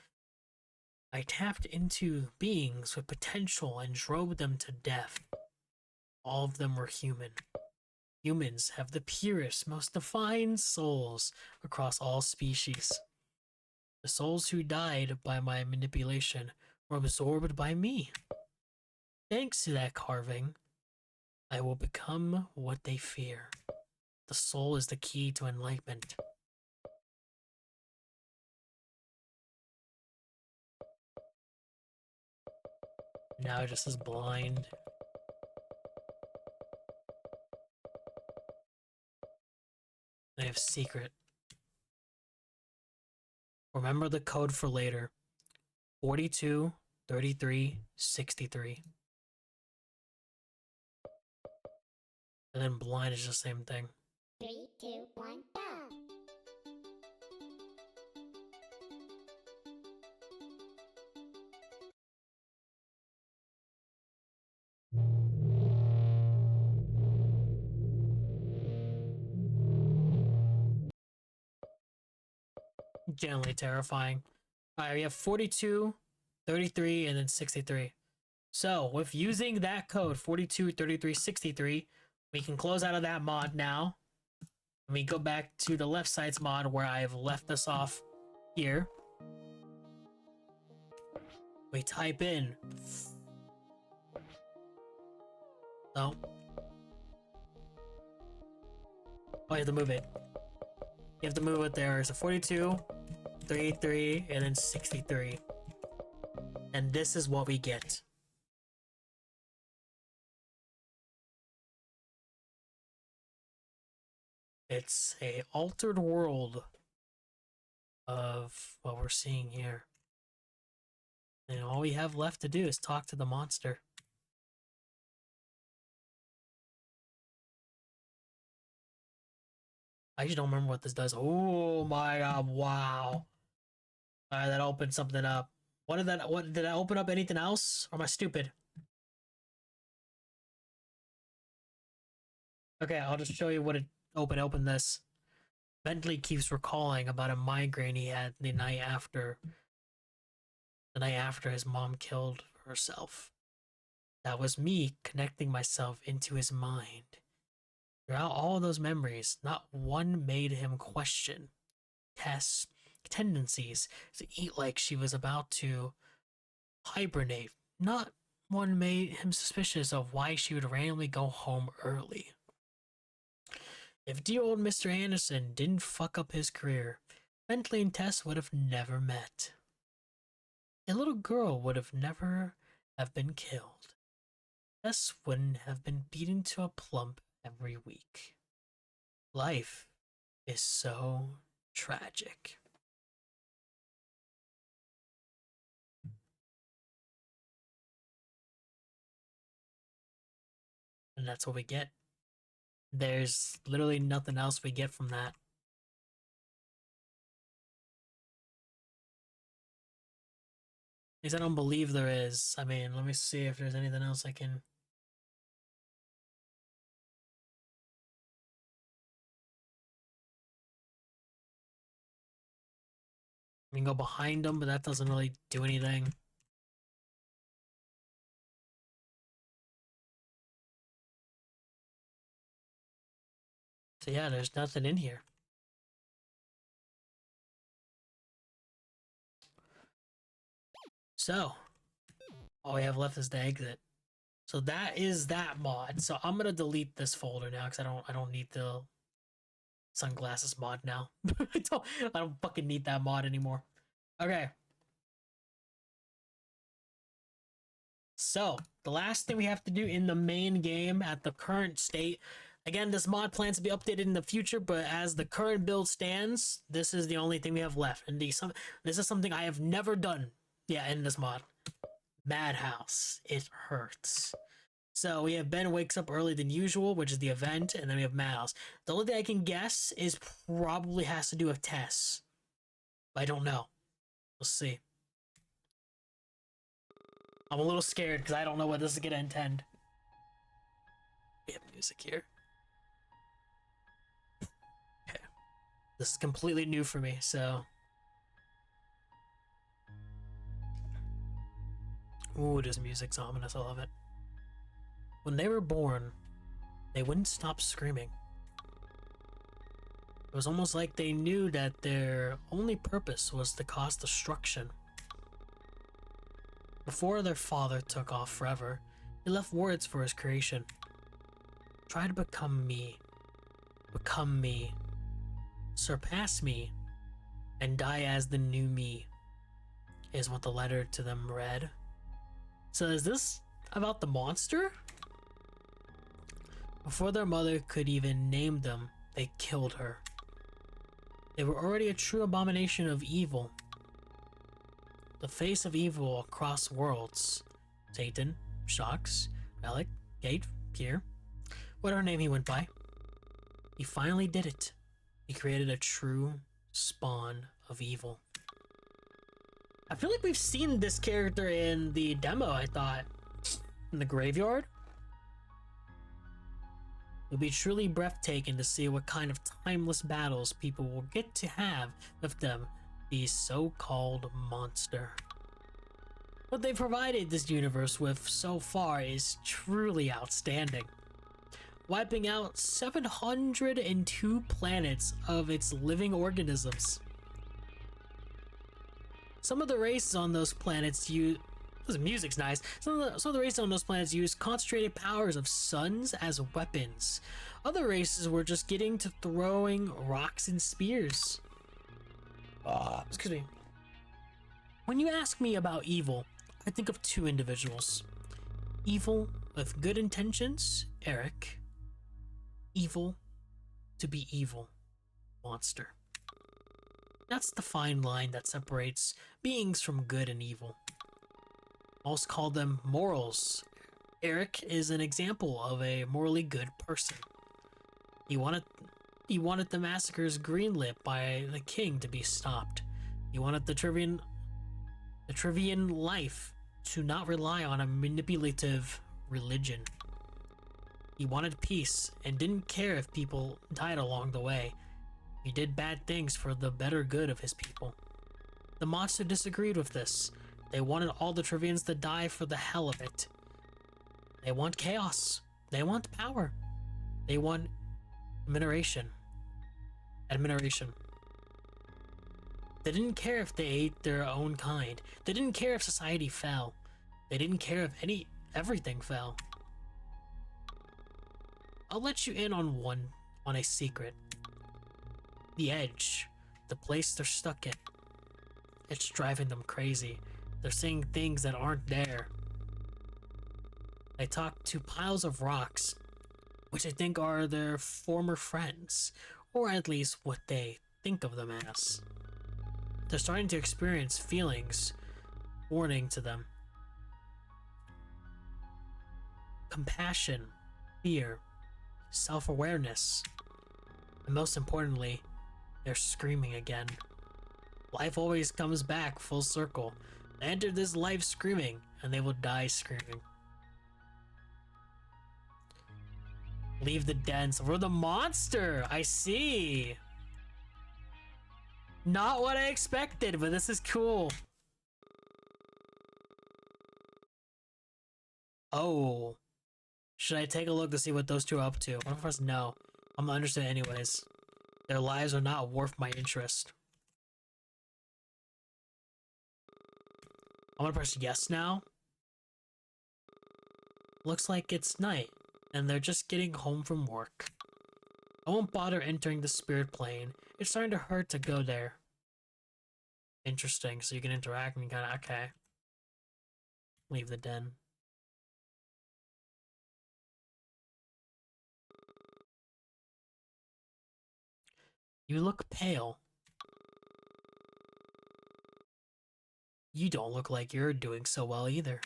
I tapped into beings with potential and drove them to death. All of them were human. Humans have the purest, most defined souls across all species. The souls who died by my manipulation were absorbed by me. Thanks to that carving, I will become what they fear. The soul is the key to enlightenment. Now it just is blind. They have secret. Remember the code for later. 42 33 63. And then blind is the same thing. 3, 2, 1, go! Generally terrifying. Alright, we have 42, 33, and then 63. So, with using that code, 42, 33, 63, we can close out of that mod now. And we go back to the left side's mod where I've left us off here. We type in. Oh. Oh, you have to move it. You have to move it there. So 42, 33, and then 63. And this is what we get. It's a altered world of what we're seeing here. And all we have left to do is talk to the monster. I just don't remember what this does. Oh my god, wow. Alright, that opened something up. What did I open up anything else? Or am I stupid? Okay, I'll just show you what it open this. Bentley keeps recalling about a migraine he had the night after his mom killed herself. That was me connecting myself into his mind. Throughout all those memories, not one made him question Tess' tendencies to eat like she was about to hibernate. Not one made him suspicious of why she would randomly go home early. If dear old Mr. Anderson didn't fuck up his career, Bentley and Tess would have never met. A little girl would have never have been killed. Tess wouldn't have been beaten to a plump every week. Life is so tragic. And that's what we get. There's literally nothing else we get from that. At least I don't believe there is. I mean, let me see if there's anything else I can. We can go behind them, but that doesn't really do anything. So yeah, there's nothing in here. So, all we have left is the exit. So that is that mod. So I'm gonna delete this folder now because I don't need the sunglasses mod now. I don't fucking need that mod anymore. Okay. So the last thing we have to do in the main game at the current state. Again, this mod plans to be updated in the future, but as the current build stands, this is the only thing we have left. And this is something I have never done yet in this mod. Madhouse. It hurts. So we have Ben wakes up earlier than usual, which is the event, and then we have Madhouse. The only thing I can guess is probably has to do with Tess. But I don't know. We'll see. I'm a little scared because I don't know what this is gonna intend. We have music here. Okay. This is completely new for me, so. Ooh, this music's ominous. I love it. When they were born, they wouldn't stop screaming. It was almost like they knew that their only purpose was to cause destruction. Before their father took off forever, he left words for his creation. Try to become me, surpass me, and die as the new me, is what the letter to them read. So is this about the monster? Before their mother could even name them, they killed her. They were already a true abomination of evil. The face of evil across worlds. Satan, Shocks, Alec, Gate, Pierre, whatever name he went by. He finally did it. He created a true spawn of evil. I feel like we've seen this character in the demo, I thought. In the graveyard? It'll be truly breathtaking to see what kind of timeless battles people will get to have with them, the so-called monster. What they've provided this universe with so far is truly outstanding. Wiping out 702 planets of its living organisms. Some of the races on those planets use... The music's nice. Some of the races on those planets use concentrated powers of suns as weapons. Other races were just getting to throwing rocks and spears. Excuse me. When you ask me about evil, I think of two individuals. Evil with good intentions, Eric. Evil to be evil, Monster. That's the fine line that separates beings from good and evil. Most call them morals. Eric is an example of a morally good person. He wanted the massacres greenlit by the king to be stopped. He wanted the Trivian life to not rely on a manipulative religion. He wanted peace and didn't care if people died along the way. He did bad things for the better good of his people. The monster disagreed with this. They wanted all the Trivians to die for the hell of it. They want chaos. They want power. They want admiration. Admiration. They didn't care if they ate their own kind. They didn't care if society fell. They didn't care if everything fell. I'll let you in on a secret. The edge, the place they're stuck in. It's driving them crazy. They're seeing things that aren't there. They talk to piles of rocks, which I think are their former friends, or at least what they think of them as. They're starting to experience feelings warning to them. Compassion, fear, self-awareness, and most importantly, they're screaming again. Life always comes back full circle. They entered this life screaming, and they will die screaming. Leave the dens for the monster! I see! Not what I expected, but this is cool. Oh. Should I take a look to see what those two are up to? What if us no? I'm gonna understand anyways. Their lives are not worth my interest. I'm gonna press yes now. Looks like it's night, and they're just getting home from work. I won't bother entering the spirit plane. It's starting to hurt to go there. Interesting, so you can interact and you kinda, okay. Leave the den. You look pale. You don't look like you're doing so well either.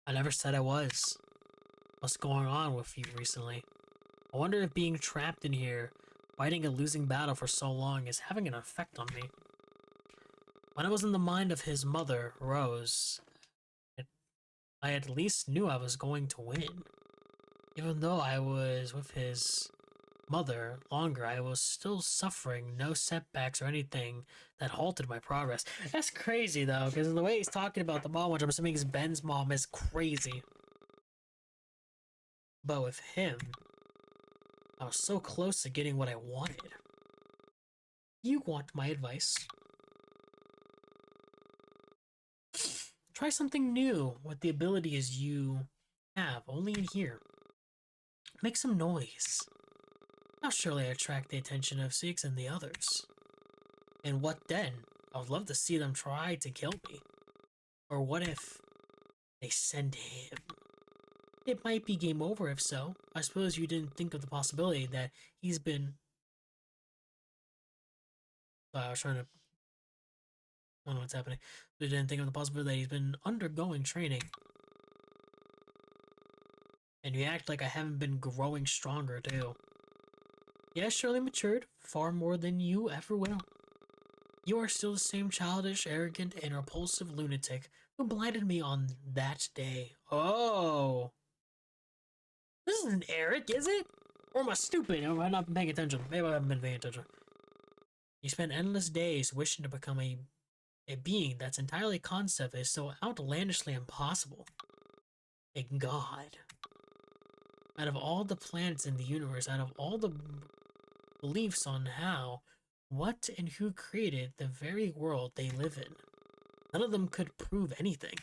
I never said I was. What's going on with you recently? I wonder if being trapped in here, fighting a losing battle for so long, is having an effect on me. When I was in the mind of his mother, Rose, I at least knew I was going to win. Even though I was with his mother longer, I was still suffering no setbacks or anything that halted my progress. That's crazy though, because the way he's talking about the mom, which I'm assuming is Ben's mom, is crazy. But with him, I was so close to getting what I wanted. You want my advice? Try something new with the abilities you have only in here. Make some noise. I'll surely attract the attention of Six and the others. And what then? I would love to see them try to kill me. Or what if they send him? It might be game over if so. I suppose you didn't think of the possibility that he's been... I was trying to... I don't know what's happening. You didn't think of the possibility that he's been undergoing training. And you act like I haven't been growing stronger too. Yeah, surely matured, far more than you ever will. You are still the same childish, arrogant, and repulsive lunatic who blinded me on that day. Oh! This isn't Eric, is it? Or am I stupid? Or have I not been paying attention? Maybe I haven't been paying attention. You spend endless days wishing to become a being that's entirely concept is so outlandishly impossible. A god. Out of all the planets in the universe, out of all the beliefs on how, what, and who created the very world they live in, none of them could prove anything.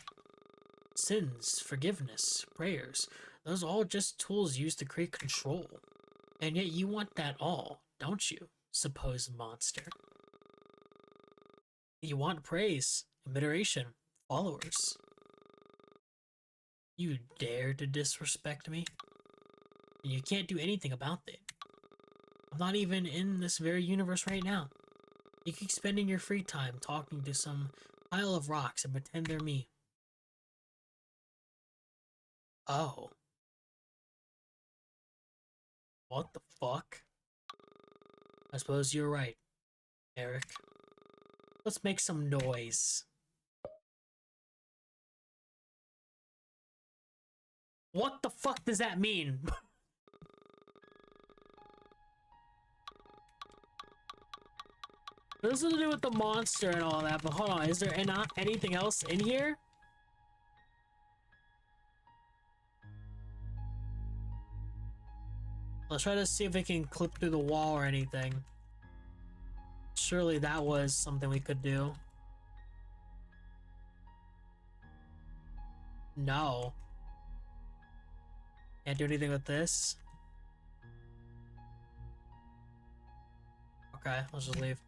Sins, forgiveness, prayers, those are all just tools used to create control. And yet you want that all, don't you, supposed monster? You want praise, admiration, followers. You dare to disrespect me? And you can't do anything about it. I'm not even in this very universe right now. You keep spending your free time talking to some pile of rocks and pretend they're me. Oh. What the fuck? I suppose you're right, Eric. Let's make some noise. What the fuck does that mean? This is to do with the monster and all that, but hold on, is there not anything else in here? Let's try to see if we can clip through the wall or anything. Surely that was something we could do. No. Can't do anything with this. Okay, let's just leave.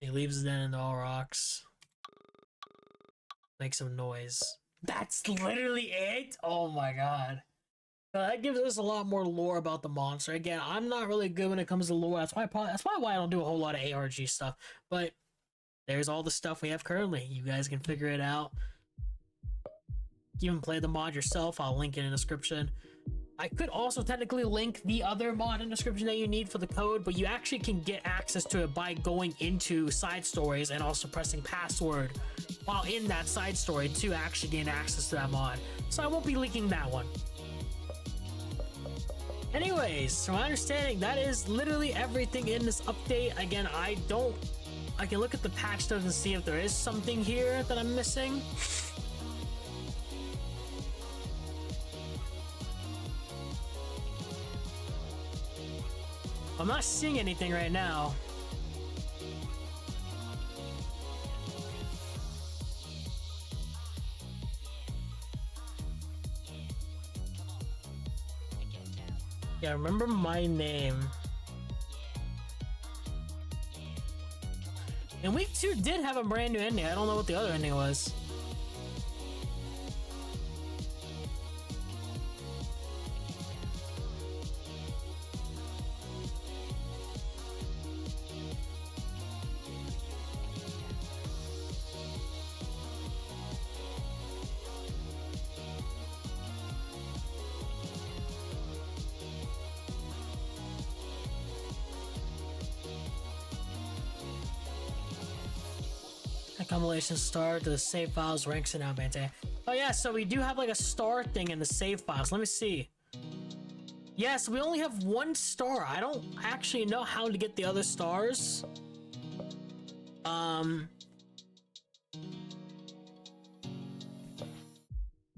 He leaves then and all rocks. Make some noise. That's literally it? Oh my god. That gives us a lot more lore about the monster. Again, I'm not really good when it comes to lore. That's why I don't do a whole lot of ARG stuff. But there's all the stuff we have currently. You guys can figure it out. You can play the mod yourself. I'll link it in the description. I could also technically link the other mod in the description that you need for the code, but you actually can get access to it by going into side stories and also pressing password while in that side story to actually gain access to that mod. So I won't be linking that one. Anyways, from my understanding, that is literally everything in this update. Again, I can look at the patch notes and see if there is something here that I'm missing. I'm not seeing anything right now. Yeah, remember my name. And week 2 did have a brand new ending. I don't know what the other ending was. Compilation star to the save files, ranks, and now maintain. Oh yeah, so we do have like a star thing in the save files. Let me see. Yes, we only have one star. I don't actually know how to get the other stars.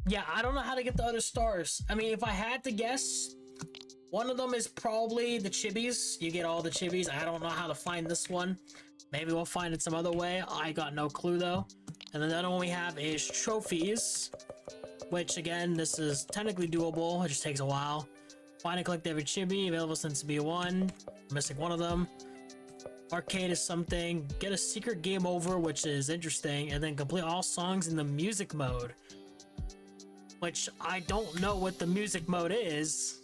Yeah, I don't know how to get the other stars. I mean, if I had to guess, one of them is probably the chibis. You get all the chibis. I don't know how to find this one. Maybe we'll find it some other way. I got no clue though. And then the other one we have is trophies, which again, this is technically doable. It just takes a while. Find and collect every chibi available since B1. Missing one of them. Arcade is something. Get a secret game over, which is interesting. And then complete all songs in the music mode, which I don't know what the music mode is.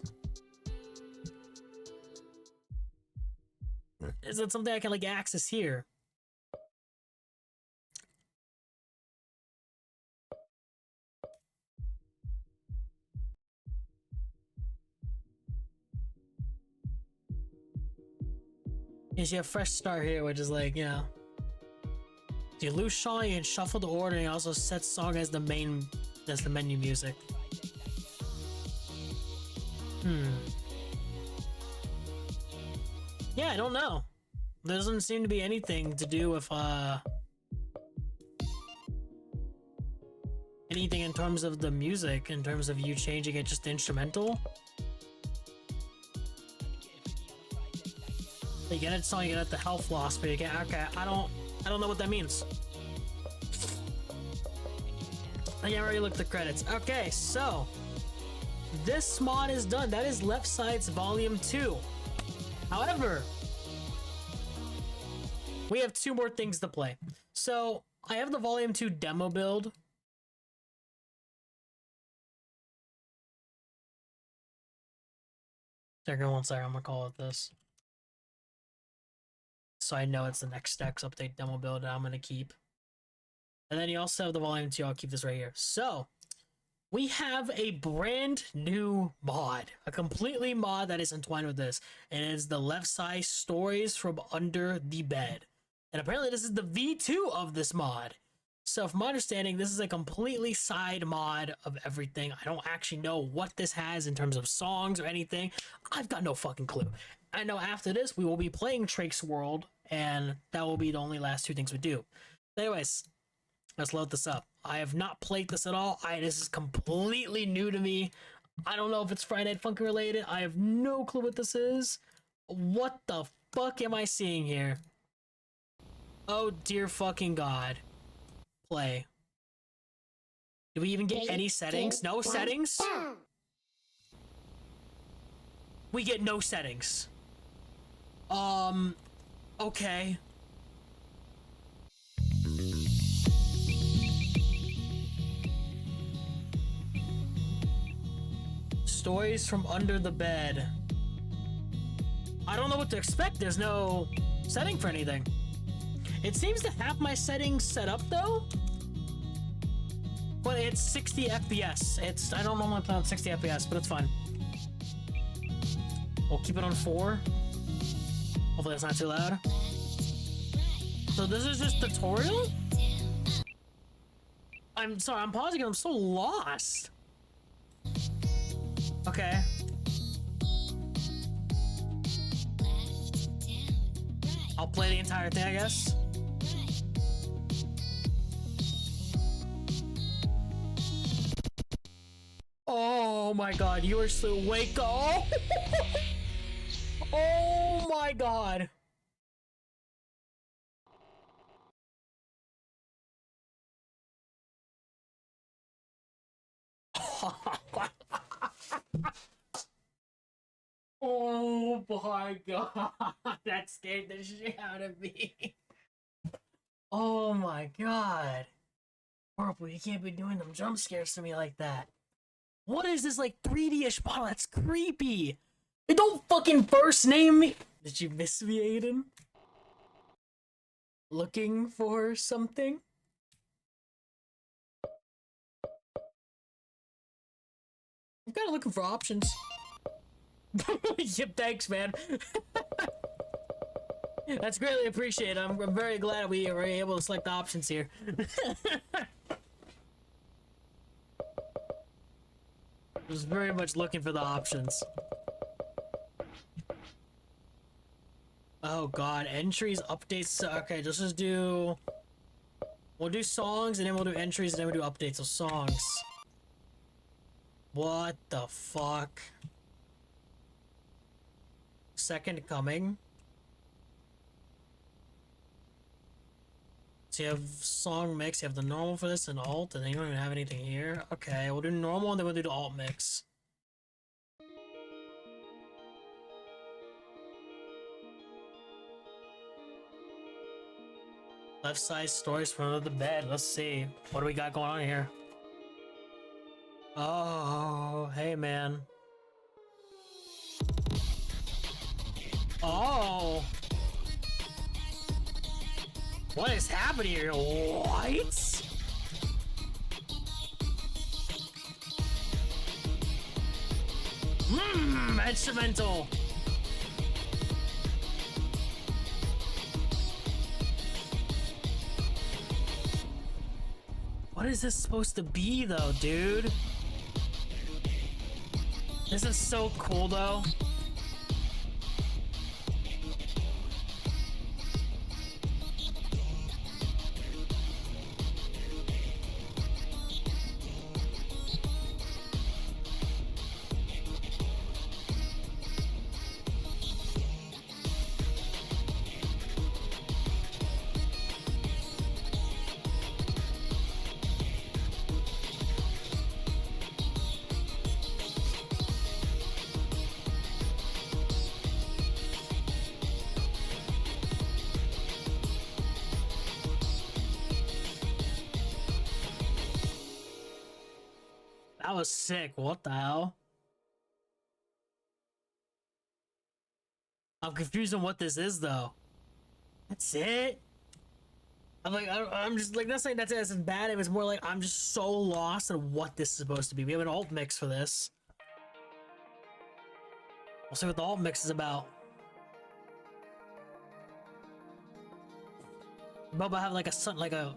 Is it something I can like access here? Yes, you have fresh start here, which is like, you know. If you lose song, you can shuffle the order and you also set song as the menu music. Yeah, I don't know. There doesn't seem to be anything to do with anything in terms of the music, in terms of you changing it just to instrumental. You get it song, you get the health loss, but you get okay. I don't know what that means. I can't already look at the credits. Okay, so this mod is done. That is Left Side's Volume 2. However, we have 2 more things to play. So I have the Volume 2 demo build. Second, one second, I'm gonna call it this. So I know it's the next Stacks Update demo build that I'm gonna keep. And then you also have the Volume 2, I'll keep this right here. So we have a brand new mod, a completely mod that is entwined with this, and it is the left side stories from under the bed. And apparently this is the V2 of this mod. So from my understanding, this is a completely side mod of everything. I don't actually know what this has in terms of songs or anything. I've got no fucking clue. I know after this, we will be playing Trake's World, and that will be the only last two things we do. Anyways, let's load this up. I have not played this at all. This is completely new to me. I don't know if it's Friday Night Funkin' related. I have no clue what this is. What the fuck am I seeing here? Oh dear fucking god. Play. Do we even get any settings? No settings? We get no settings. Okay. Stories from under the bed. I don't know what to expect. There's no setting for anything. It seems to have my settings set up though. But it's 60 FPS. I don't normally play on 60 FPS, but it's fine. We'll keep it on 4. Hopefully that's not too loud. So this is just tutorial? I'm sorry, I'm pausing it. I'm so lost. Okay. I'll play the entire thing, I guess. Oh my god, you are so wake up. Oh my god. Oh my god. That scared the shit out of me. Oh my god. Purple, you can't be doing them jump scares to me like that. What is this, like 3D-ish model? That's creepy. It don't fucking first name me. Did you miss me, Aiden? Looking for something? I'm kind of looking for options. Yep, thanks, man. That's greatly appreciated. I'm very glad we were able to select the options here. Was very much looking for the options. Oh god, entries, updates. Okay, let's just do... We'll do songs, and then we'll do entries, and then we'll do updates of songs. What the fuck? Second coming. So you have song mix, you have the normal for this and alt, and then you don't even have anything here. Okay, we'll do normal, and then we'll do the alt mix. Left side stories from under the bed. Let's see. What do we got going on here? Oh, hey, man. Oh. What is happening here? What? Instrumental. What is this supposed to be, though, dude? This is so cool, though. That was sick. What the hell? I'm confused on what this is, though. That's it? I'm like, I'm just like, not saying that's as bad. It was more like I'm just so lost in what this is supposed to be. We have an alt mix for this. We'll see what the alt mix is about. Bubba have like a sun, like a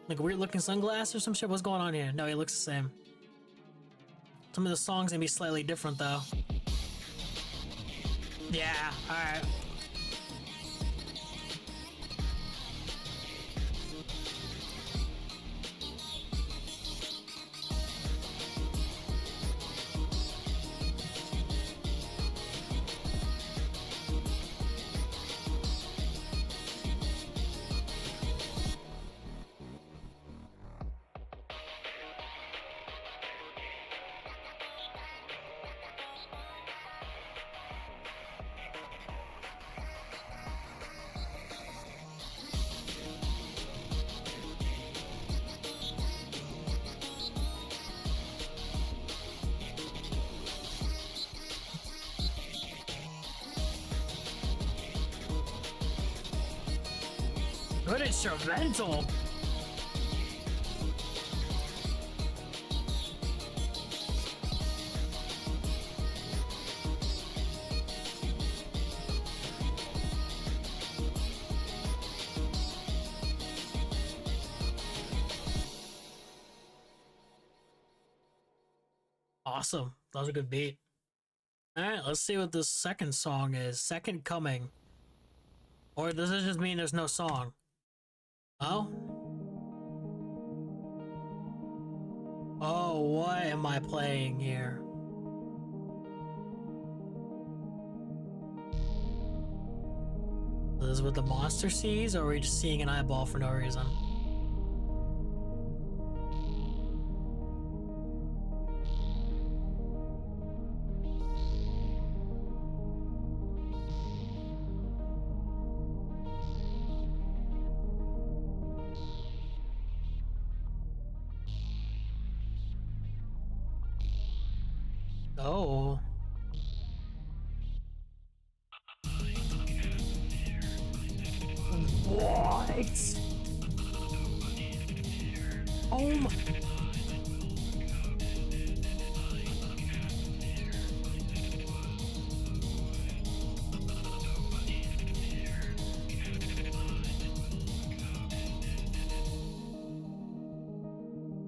weird looking sunglass or some shit. What's going on here? No, he looks the same. Some of the songs gonna be slightly different though. Yeah, all right. Good instrumental. Awesome. That was a good beat. Alright, let's see what this second song is. Second Coming. Or does it just mean there's no song? Oh? Oh, what am I playing here? Is this what the monster sees, or are we just seeing an eyeball for no reason? Oh. What? Oh my.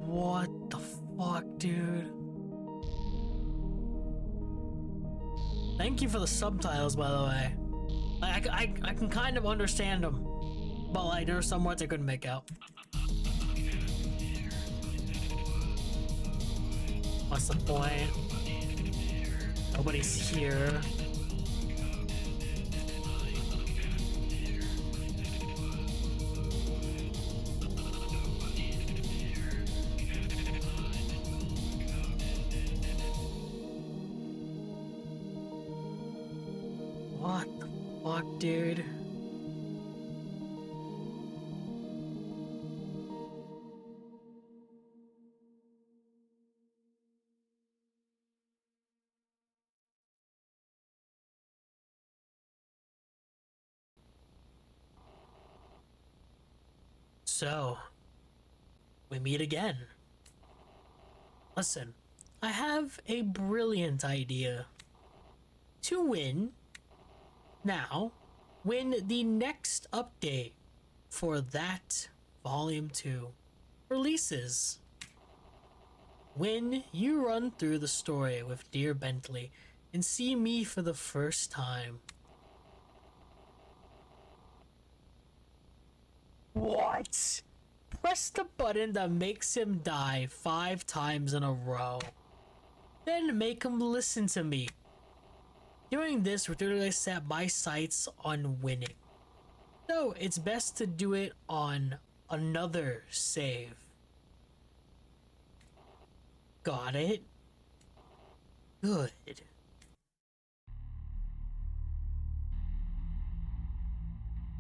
What the fuck, dude? Thank you for the subtitles, by the way. I can kind of understand them, but like there are some words I couldn't make out. What's the point? Nobody's here. What the fuck, dude? So, we meet again. Listen, I have a brilliant idea. To win, now, when the next update for that Volume 2 releases, when you run through the story with Dear Bentley and see me for the first time. What? Press the button that makes him die 5 times in a row. Then make him listen to me. Doing this would literally set my sights on winning. So it's best to do it on another save. Got it? Good.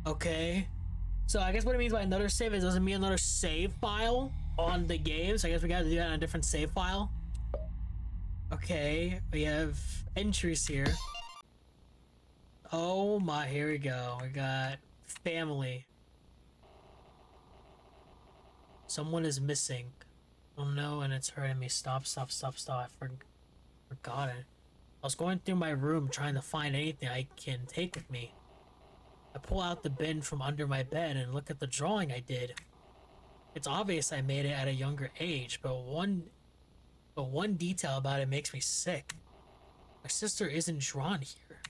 Okay. So I guess what it means by another save is it doesn't mean another save file on the game. So I guess we gotta do that on a different save file. Okay, we have entries here. Oh my, here we go. We got family. Someone is missing. Oh no, and it's hurting me. Stop, stop, stop, stop. Forgot it. I was going through my room trying to find anything I can take with me. I pull out the bin from under my bed and look at the drawing I did. It's obvious I made it at a younger age, but one detail about it makes me sick. My sister isn't drawn here.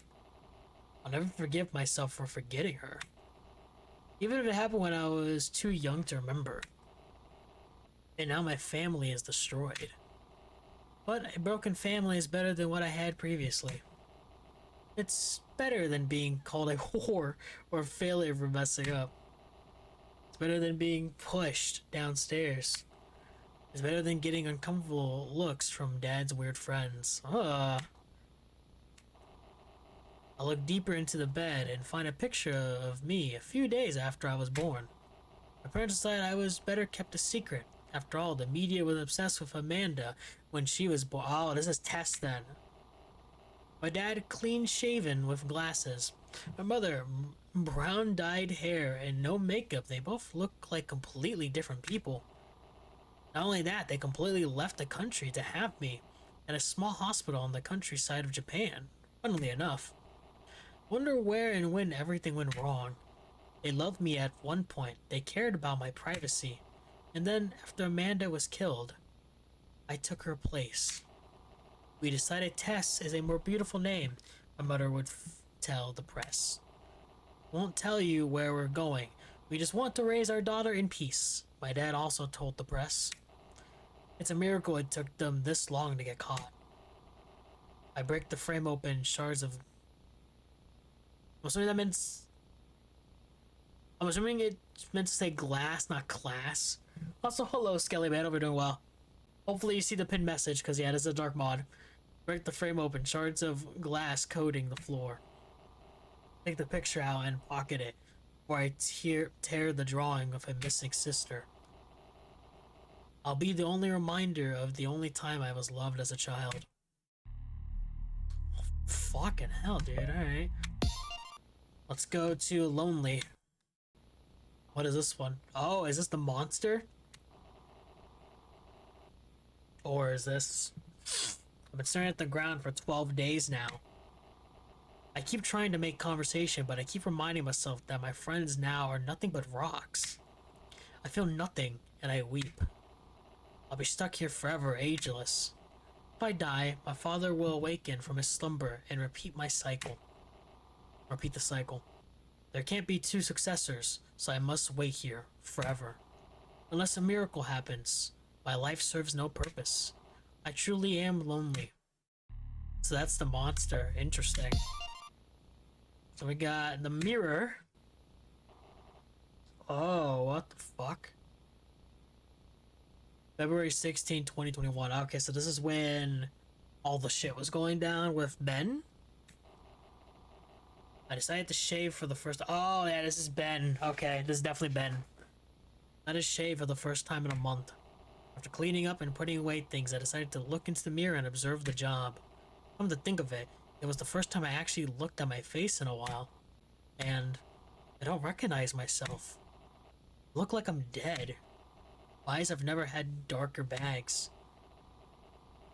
I'll never forgive myself for forgetting her. Even if it happened when I was too young to remember. And now my family is destroyed. But a broken family is better than what I had previously. It's better than being called a whore or a failure for messing up. It's better than being pushed downstairs. It's better than getting uncomfortable looks from Dad's weird friends. I look deeper into the bed and find a picture of me a few days after I was born. My parents decided I was better kept a secret. After all, the media was obsessed with Amanda when she was born. Oh, this is Tess then. My dad clean shaven with glasses. My mother brown dyed hair and no makeup. They both look like completely different people. Not only that, they completely left the country to have me at a small hospital in the countryside of Japan. Funnily enough. Wonder where and when everything went wrong. They loved me at one point. They cared about my privacy. And then, after Amanda was killed, I took her place. We decided Tess is a more beautiful name, my mother would tell the press. Won't tell you where we're going. We just want to raise our daughter in peace, my dad also told the press. It's a miracle it took them this long to get caught. I break the frame open, shards of... I'm assuming it's meant to say glass, not class. Also, hello, Skelly Man. Hope you're doing well. Hopefully you see the pinned message, because yeah, this is a dark mod. Break the frame open, shards of glass coating the floor. Take the picture out and pocket it, before I tear the drawing of a missing sister. I'll be the only reminder of the only time I was loved as a child. Oh, fucking hell, dude. Alright. Let's go to Lonely. What is this one? Oh, is this the monster? Or is this... I've been staring at the ground for 12 days now. I keep trying to make conversation, but I keep reminding myself that my friends now are nothing but rocks. I feel nothing, and I weep. I'll be stuck here forever, ageless. If I die, my father will awaken from his slumber and repeat the cycle. There can't be two successors, so I must wait here, forever. Unless a miracle happens, my life serves no purpose. I truly am lonely. So that's the monster. Interesting. So we got the mirror. Oh, what the fuck? February 16, 2021. Okay, so this is when all the shit was going down with Ben. I decided to shave for the first... Oh, yeah, this is Ben. Okay, this is definitely Ben. I just shaved for the first time in a month. After cleaning up and putting away things, I decided to look into the mirror and observe the job. Come to think of it, it was the first time I actually looked at my face in a while. And I don't recognize myself. I look like I'm dead. My eyes have never had darker bags.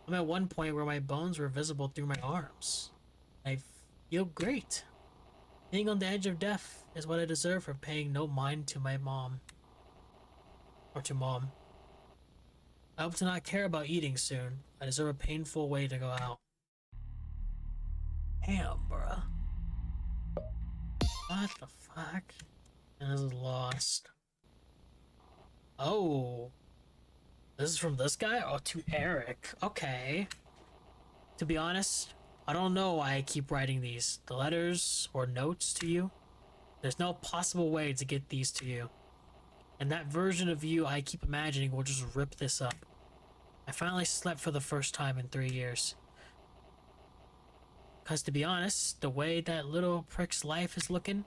I'm at one point where my bones were visible through my arms. I feel great. Being on the edge of death is what I deserve for paying no mind to my mom. Or to mom. I hope to not care about eating soon. I deserve a painful way to go out. Damn, bruh. What the fuck? And this is lost. Oh. This is from this guy? Oh, to Eric. Okay. To be honest, I don't know why I keep writing these. The letters or notes to you. There's no possible way to get these to you. And that version of you I keep imagining will just rip this up. I finally slept for the first time in 3 years. Because to be honest, the way that little prick's life is looking,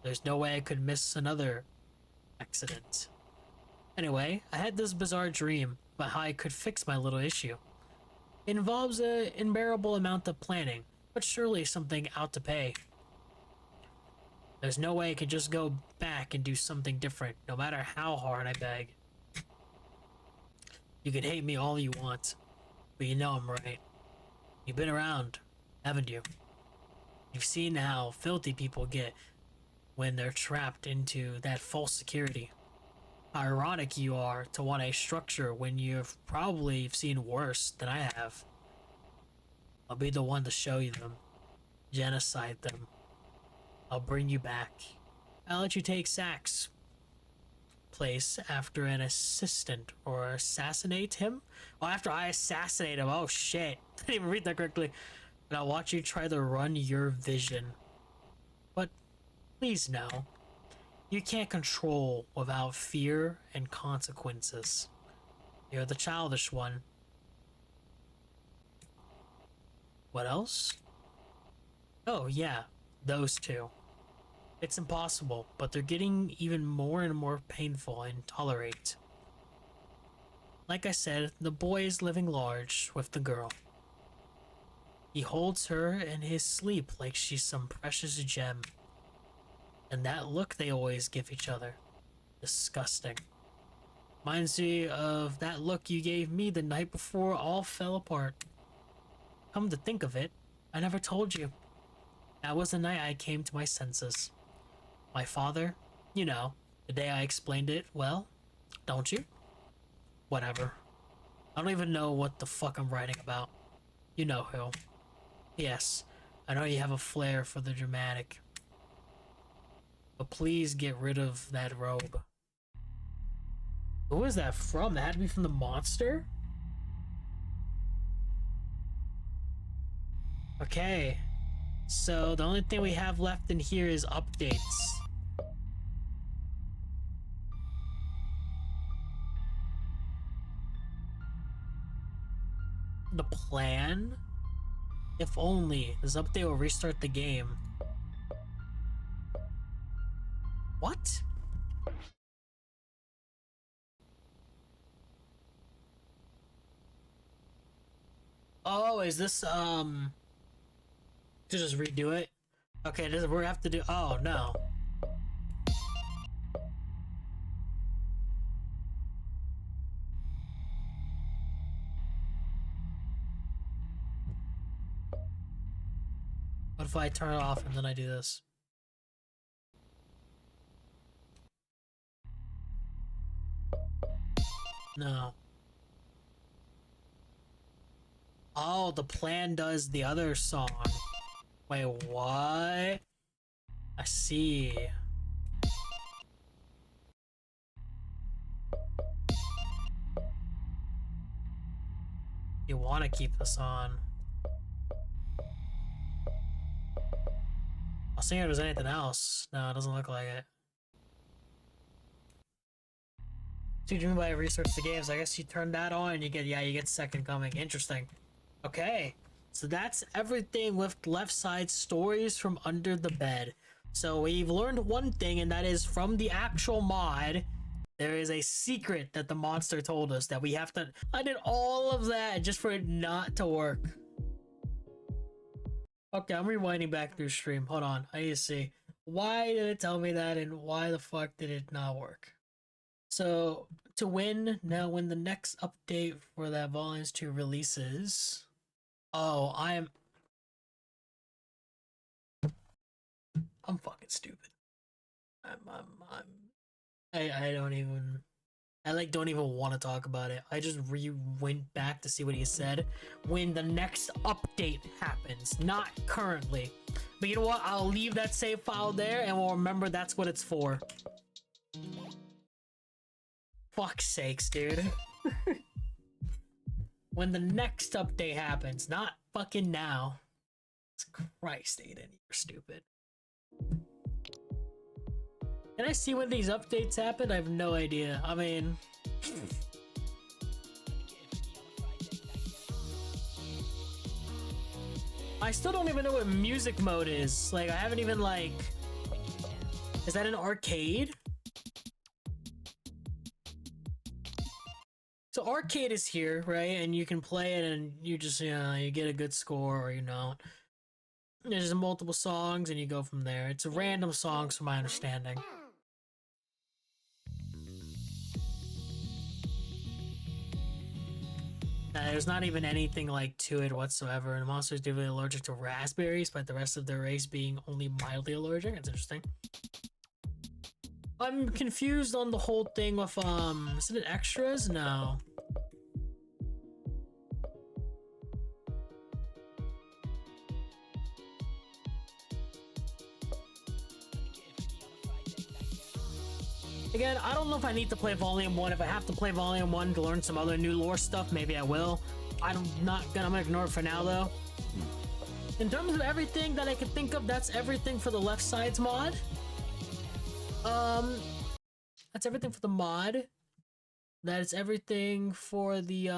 there's no way I could miss another accident. Anyway, I had this bizarre dream about how I could fix my little issue. It involves an unbearable amount of planning, but surely something out to pay. There's no way I could just go back and do something different, no matter how hard I beg. You can hate me all you want, but you know I'm right. You've been around, haven't you? You've seen how filthy people get when they're trapped into that false security. How ironic you are to want a structure when you've probably seen worse than I have. I'll be the one to show you them, genocide them. I'll bring you back. I'll let you take Sack's place after an assistant or assassinate him. Oh, after I assassinate him. Oh shit. I didn't even read that correctly. And I'll watch you try to run your vision. But please know, you can't control without fear and consequences. You're the childish one. What else? Oh yeah, those two. It's impossible, but they're getting even more and more painful and intolerate. Like I said, the boy is living large with the girl. He holds her in his sleep like she's some precious gem. And that look they always give each other. Disgusting. Reminds me of that look you gave me the night before all fell apart. Come to think of it, I never told you. That was the night I came to my senses. My father, you know, the day I explained it, well, don't you? Whatever. I don't even know what the fuck I'm writing about. You know who. Yes, I know you have a flair for the dramatic. But please get rid of that robe. Who is that from? That had to be from the monster? Okay. So the only thing we have left in here is updates. The plan? If only this update will restart the game. What? Oh, is this to just redo it? Okay, we're gonna have to do. Oh no. What if I turn it off and then I do this? No. Oh, the plan does the other song. Wait, what? I see. You want to keep this on. I'll see if there's anything else. No, it doesn't look like it. So you mean by research the games? I guess you turn that on and you get Second Coming. Interesting. Okay. So that's everything with left side stories from under the bed. So we've learned one thing, and that is from the actual mod, there is a secret that the monster told us that we have to. I did all of that just for it not to work. Okay, I'm rewinding back through stream. Hold on. I need to see. Why did it tell me that, and why the fuck did it not work? So, to win, now when the next update for that Volumes 2 releases... Oh, I'm fucking stupid. I don't even... I like don't even want to talk about it. I just went back to see what he said when the next update happens, not currently. But you know what? I'll leave that save file there and we'll remember that's what it's for. Fuck's sakes, dude. When the next update happens, not fucking now. Christ, Aiden, you're stupid. Can I see when these updates happen? I have no idea. I mean... I still don't even know what music mode is. Like, I haven't even, like... Is that an arcade? So arcade is here, right? And you can play it and you just, you know, you get a good score or you don't. There's multiple songs and you go from there. It's random songs from my understanding. 1 down. There's not even anything like to it whatsoever, and the monsters are really allergic to raspberries, but the rest of their race being only mildly allergic. That's interesting. I'm confused on the whole thing with is it extras? No. Again, I don't know if I need to play Volume 1. If I have to play Volume 1 to learn some other new lore stuff, maybe I will. I'm gonna ignore it for now, though. In terms of everything that I can think of, that's everything for the left sides mod. That's everything for the mod. That is everything for the,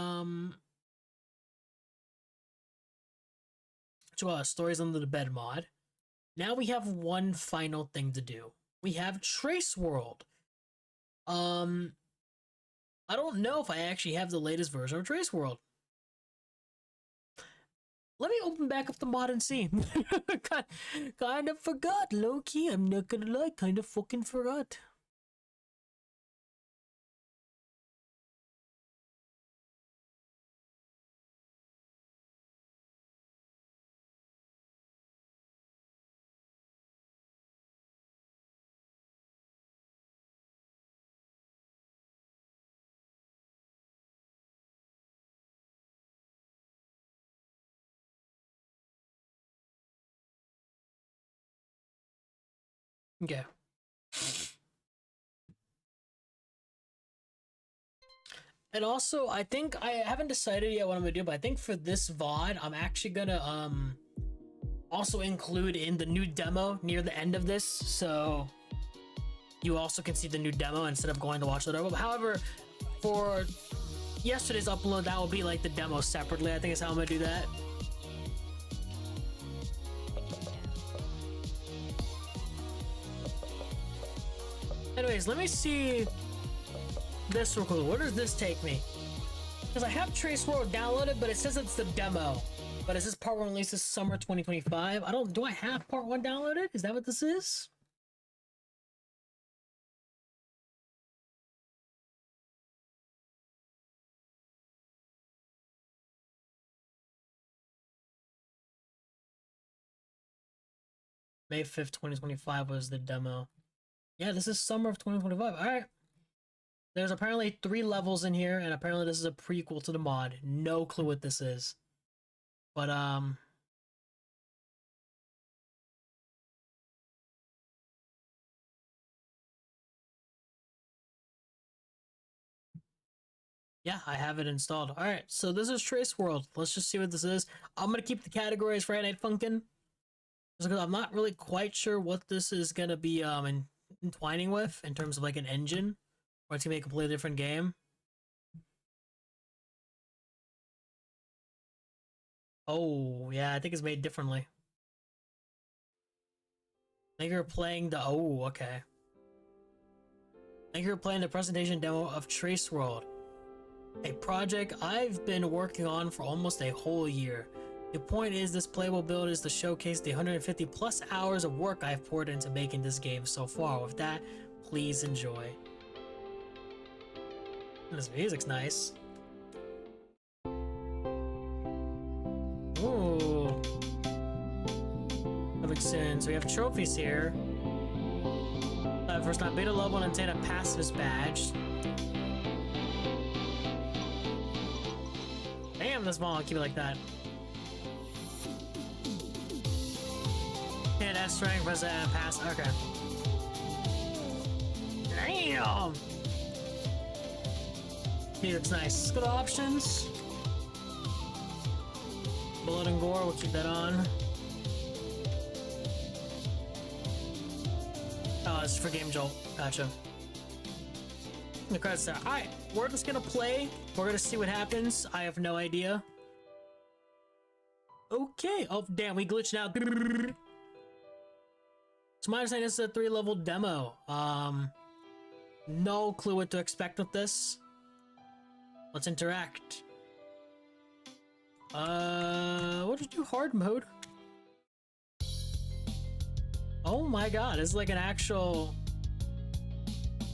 Stories Under the Bed mod. Now we have one final thing to do. We have Trace World. I don't know if I actually have the latest version of Trace World. Let me open back up the mod and see. Kind of forgot, low-key. I'm not gonna lie, kind of fucking forgot. Okay. And also, I think I haven't decided yet what I'm gonna do, but I think for this VOD, I'm actually gonna also include in the new demo near the end of this, so you also can see the new demo instead of going to watch the demo. However, for yesterday's upload, that will be like the demo separately. I think is how I'm gonna do that. Anyways, let me see this real quick. Where does this take me? Because I have Trace World downloaded, but it says it's the demo. But it says part 1 releases summer 2025. Do I have part 1 downloaded? Is that what this is? May 5th, 2025 was the demo. Yeah, this is summer of 2025. Alright. There's apparently 3 levels in here, and apparently this is a prequel to the mod. No clue what this is. But, yeah, I have it installed. Alright, so this is Trace World. Let's just see what this is. I'm gonna keep the categories Friday Night Funkin'. Just because I'm not really quite sure what this is gonna be, entwining with in terms of like an engine, or it's gonna be a completely different game. Oh, yeah, I think it's made differently. I think you're playing the, oh, okay. I think you're playing the presentation demo of Trace World, a project I've been working on for almost a whole year. The point is, this playable build is to showcase the 150 plus hours of work I've poured into making this game so far. With that, please enjoy. And this music's nice. Ooh. Coming soon. So we have trophies here. First time beta level and obtain a pacifist badge. Damn, this ball, I'll keep it like that. Yeah, that's strength, press that pass. Okay. Damn! Hey, that's nice. Good options. Blood and gore, we'll keep that on. Oh, it's for Game Jolt. Gotcha. The credits there. Alright, we're just gonna play. We're gonna see what happens. I have no idea. Okay. Oh, damn, we glitched out. So my understanding, this is a 3-level demo. No clue what to expect with this. Let's interact. What did you do? Hard mode? Oh my god, it's like an actual...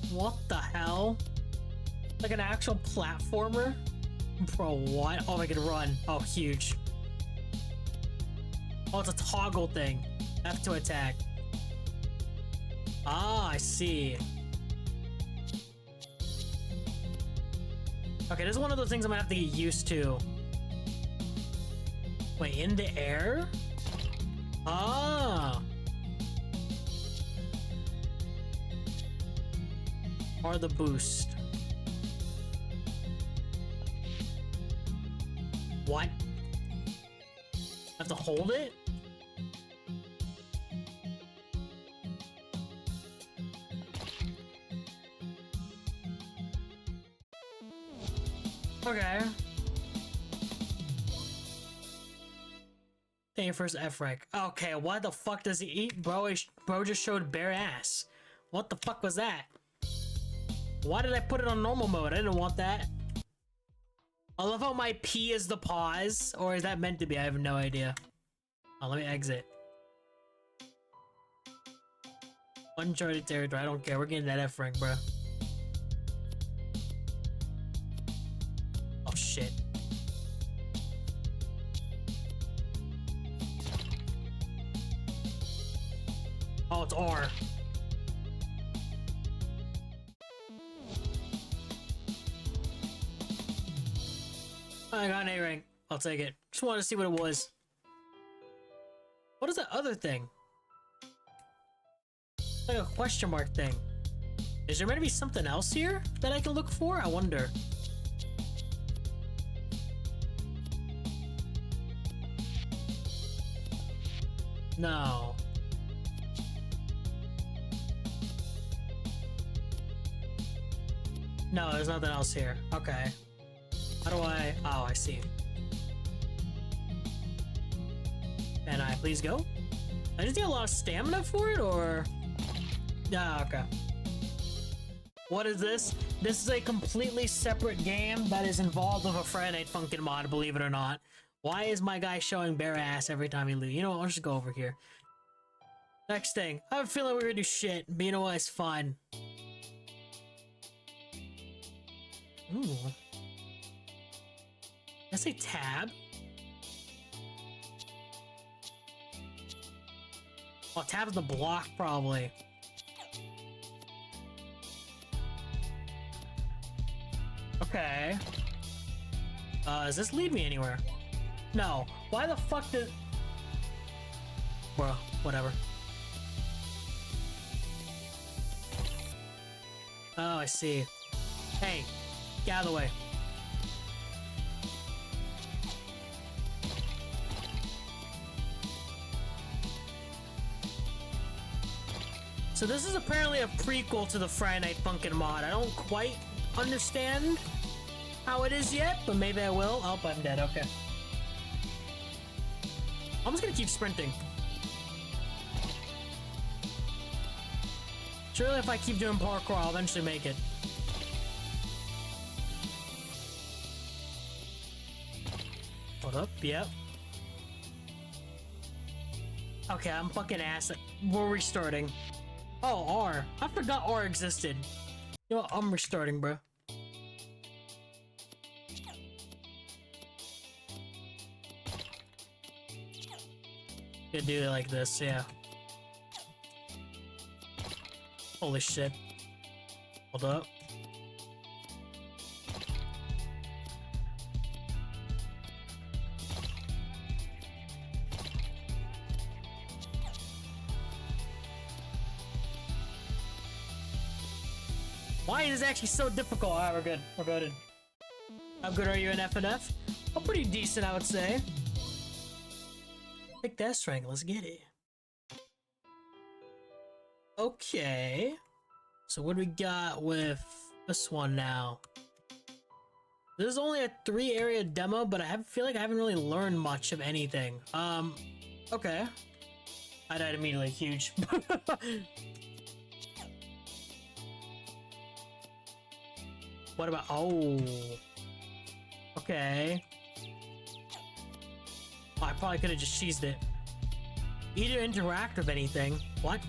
What the hell? Like an actual platformer? Bro, what? Oh, I can run. Oh, huge. Oh, it's a toggle thing. F to attack. Ah, I see. Okay, this is one of those things I'm gonna have to get used to. Wait, in the air? Ah. Or the boost. What? I have to hold it? Okay. Thank you first F rank. Okay, what the fuck does he eat? Bro just showed bare ass. What the fuck was that? Why did I put it on normal mode? I didn't want that. I love how my P is the pause. Or is that meant to be? I have no idea. Oh, let me exit. Uncharted territory. I don't care. We're getting that F rank, bro. Oh, shit. Oh, it's R. I got an A rank. I'll take it. Just wanted to see what it was. What is that other thing? It's like a question mark thing. Is there meant to be something else here that I can look for? I wonder. No. No, there's nothing else here. Okay. How do I... Oh, I see. Can I please go? I just need a lot of stamina for it, or... Yeah, okay. What is this? This is a completely separate game that is involved with a Friday Night Funkin' mod, believe it or not. Why is my guy showing bare ass every time he loses? You know what? I'll just go over here. Next thing. I have a feeling we're gonna do shit, but you know what? It's fun. Ooh. Did I say tab? Oh, tab's the block, probably. Okay. Does this lead me anywhere? No. Why the fuck did... Well, whatever. Oh, I see. Hey, get out of the way. So this is apparently a prequel to the Friday Night Funkin' mod. I don't quite understand how it is yet, but maybe I will. Oh, I'm dead. Okay. I'm just gonna keep sprinting. Surely if I keep doing parkour, I'll eventually make it. Hold up. Yep. Okay, I'm fucking ass. We're restarting. Oh, R. I forgot R existed. You know what? I'm restarting, bro. Gonna do it like this, yeah. Holy shit. Hold up. Why is this actually so difficult? Alright, we're good. We're good. How good are you in FNF? Oh, pretty decent, I would say. Pick that strength. Let's get it. Okay. So what do we got with this one now? This is only a 3-area demo, but I feel like I haven't really learned much of anything. Okay. I died immediately. Huge. What about... Oh. Okay. Oh, I probably could have just cheesed it. You didn't interact with anything. What?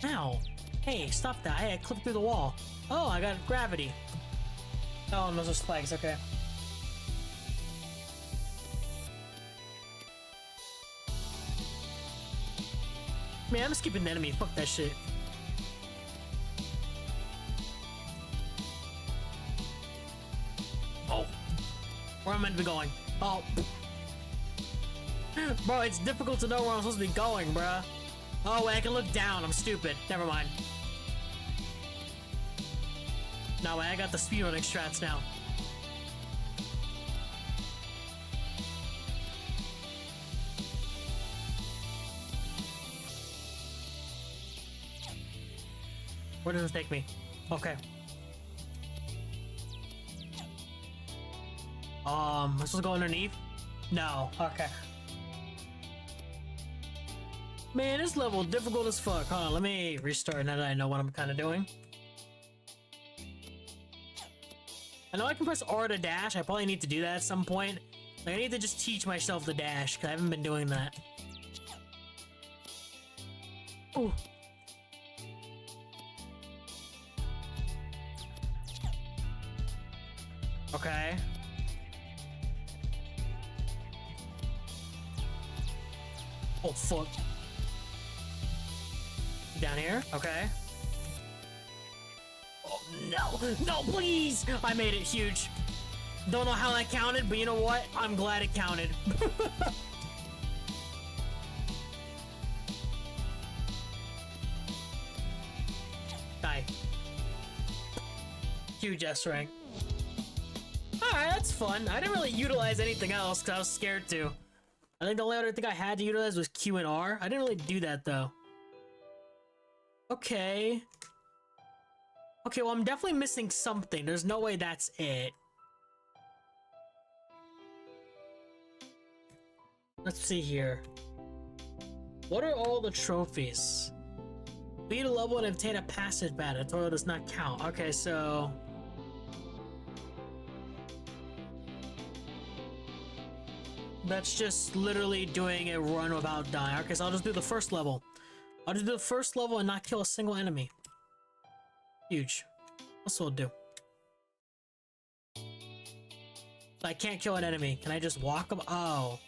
Ow. Hey, stop that. Hey, I clipped through the wall. Oh, I got gravity. Oh, and those are spikes. Okay. Man, I'm skipping the enemy. Fuck that shit. Oh. Where am I meant to be going? Oh. Bro, it's difficult to know where I'm supposed to be going, bruh. Oh, wait, I can look down. I'm stupid. Never mind. No, wait, I got the speedrunning strats now. Where does this take me? Okay. Am I supposed to go underneath? No. Okay. Man, this level difficult as fuck. Hold on, let me restart now that I know what I'm kind of doing. I know I can press R to dash. I probably need to do that at some point. Like, I need to just teach myself the dash, because I haven't been doing that. Ooh. Okay. Oh, fuck. Down here? Okay. Oh, no. No, please! I made it huge. Don't know how that counted, but you know what? I'm glad it counted. Die. Huge S rank. Alright, that's fun. I didn't really utilize anything else because I was scared to. I think the only other thing I had to utilize was Q and R. I didn't really do that though. Okay. Okay, well I'm definitely missing something. There's no way that's it. Let's see here. What are all the trophies? Beat a level and obtain a passive badge. Tutorial does not count. Okay, so... that's just literally doing a run without dying. Okay, so I'll just do the first level. I'll just do the first level and not kill a single enemy. Huge. That's what I'll do. I can't kill an enemy. Can I just walk them? Oh.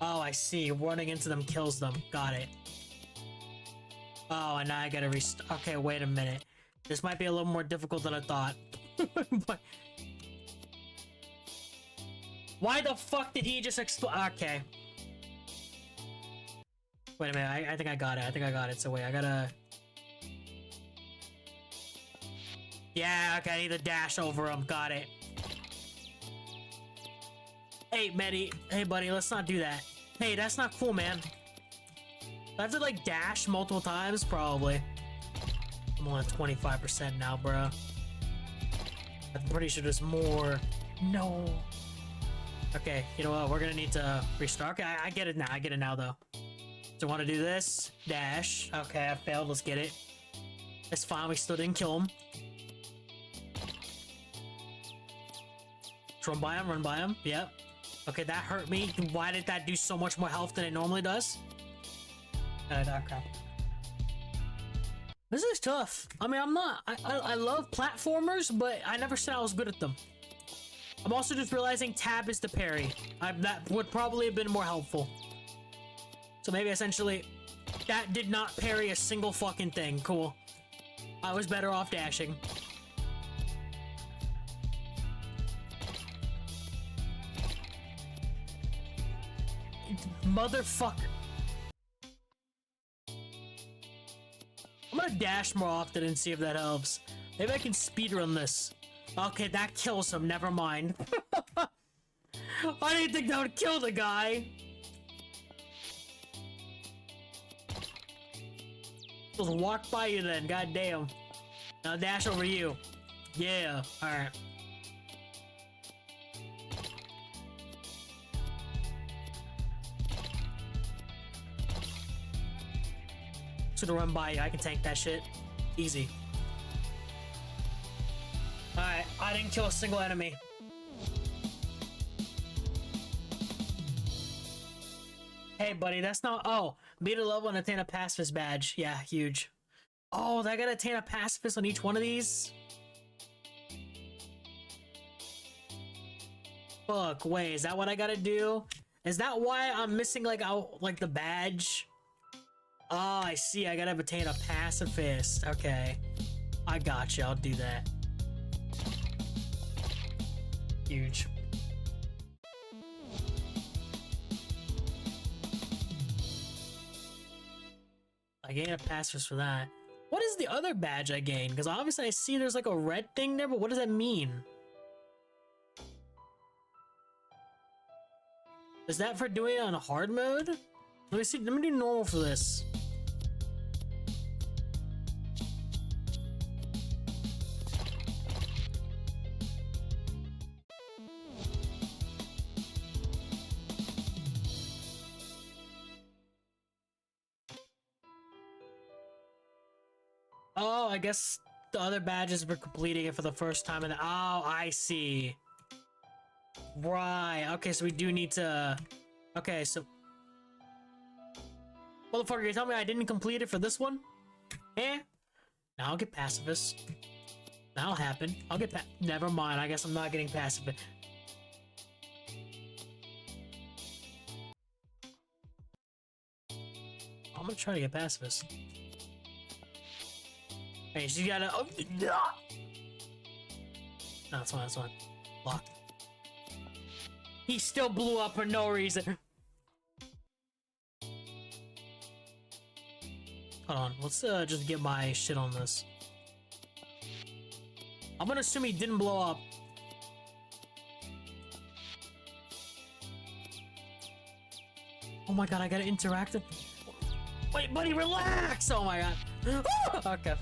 Oh, I see. Running into them kills them. Got it. Oh, and now I gotta restart. Okay, wait a minute. This might be a little more difficult than I thought. But... why the fuck did he just explode? Okay. Wait a minute, I think I got it. I think I got it. So wait, I gotta... yeah, okay, I need to dash over him. Got it. Hey, Medi. Hey, buddy, let's not do that. Hey, that's not cool, man. I have to, like, dash multiple times? Probably. I'm only at 25% now, bro. I'm pretty sure there's more. No. Okay, you know what? We're gonna need to restart. Okay, I get it now. I get it now, though. So I want to do this. Dash. Okay, I failed. Let's get it. It's fine. We still didn't kill him. Just run by him. Run by him. Yep. Okay, that hurt me. Why did that do so much more health than it normally does? Okay. This is tough. I mean, I'm not... I love platformers, but I never said I was good at them. I'm also just realizing tab is the parry. That would probably have been more helpful. So maybe essentially, that did not parry a single fucking thing. Cool. I was better off dashing. Motherfucker. I'm gonna dash more often and see if that helps. Maybe I can speedrun this. Okay, that kills him. Never mind. I didn't think that would kill the guy. Just walk by you then. God damn. Now dash over you. Yeah. All right. Just gonna run by you. I can tank that shit. Easy. Alright, I didn't kill a single enemy. Hey, buddy, that's not... oh, beat a level and attain a pacifist badge. Yeah, huge. Oh, I gotta attain a pacifist on each one of these? Fuck, wait, is that what I gotta do? Is that why I'm missing, like, the badge? Oh, I see. I gotta obtain a pacifist. Okay. I got you. I'll do that. Huge. I gain a pacifist for that. What is the other badge I gain? Because obviously I see there's like a red thing there, but what does that mean? Is that for doing it on hard mode? Let me see. Let me do normal for this. Oh, I guess the other badges were completing it for the first time. And oh, I see. Right. Okay, so we do need to. Okay, so. Motherfucker, you tell me I didn't complete it for this one? Eh? Now I'll get pacifist. That'll happen. I'll get never mind. I guess I'm not getting pacifist. I'm gonna try to get pacifist. Hey, she gotta. Oh, no, that's fine. That's fine. Locked. He still blew up for no reason. Hold on. Let's just get my shit on this. I'm gonna assume he didn't blow up. Oh my god, I gotta interact. Wait, buddy, relax! Oh my god. Okay.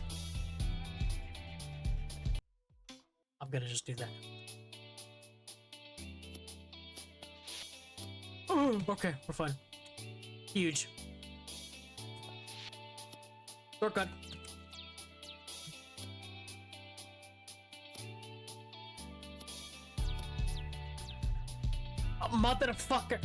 I'm gonna just do that. Okay, we're fine. Huge. Shortcut. Oh, motherfucker.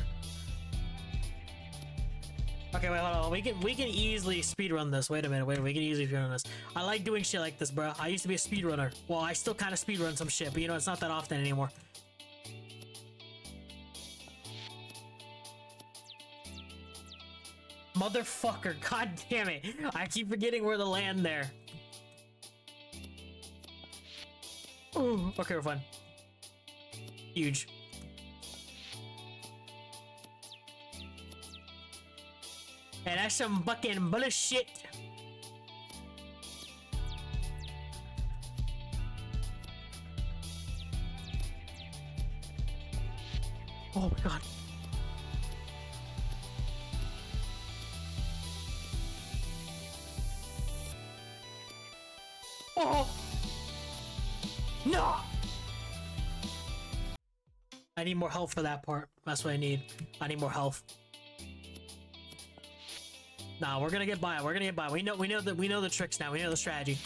Okay, wait, hold on. We can easily speedrun this. Wait a minute, we can easily speedrun this. I like doing shit like this, bro. I used to be a speedrunner. Well, I still kind of speedrun some shit, but you know, it's not that often anymore. Motherfucker, god damn it. I keep forgetting where to land there. Ooh, okay, we're fine. Huge. Hey, that's some fucking bullshit. Oh my god. Oh! No! I need more health for that part. That's what I need. I need more health. Nah, we're gonna get by. We're gonna get by. We know the tricks now. We know the strategy.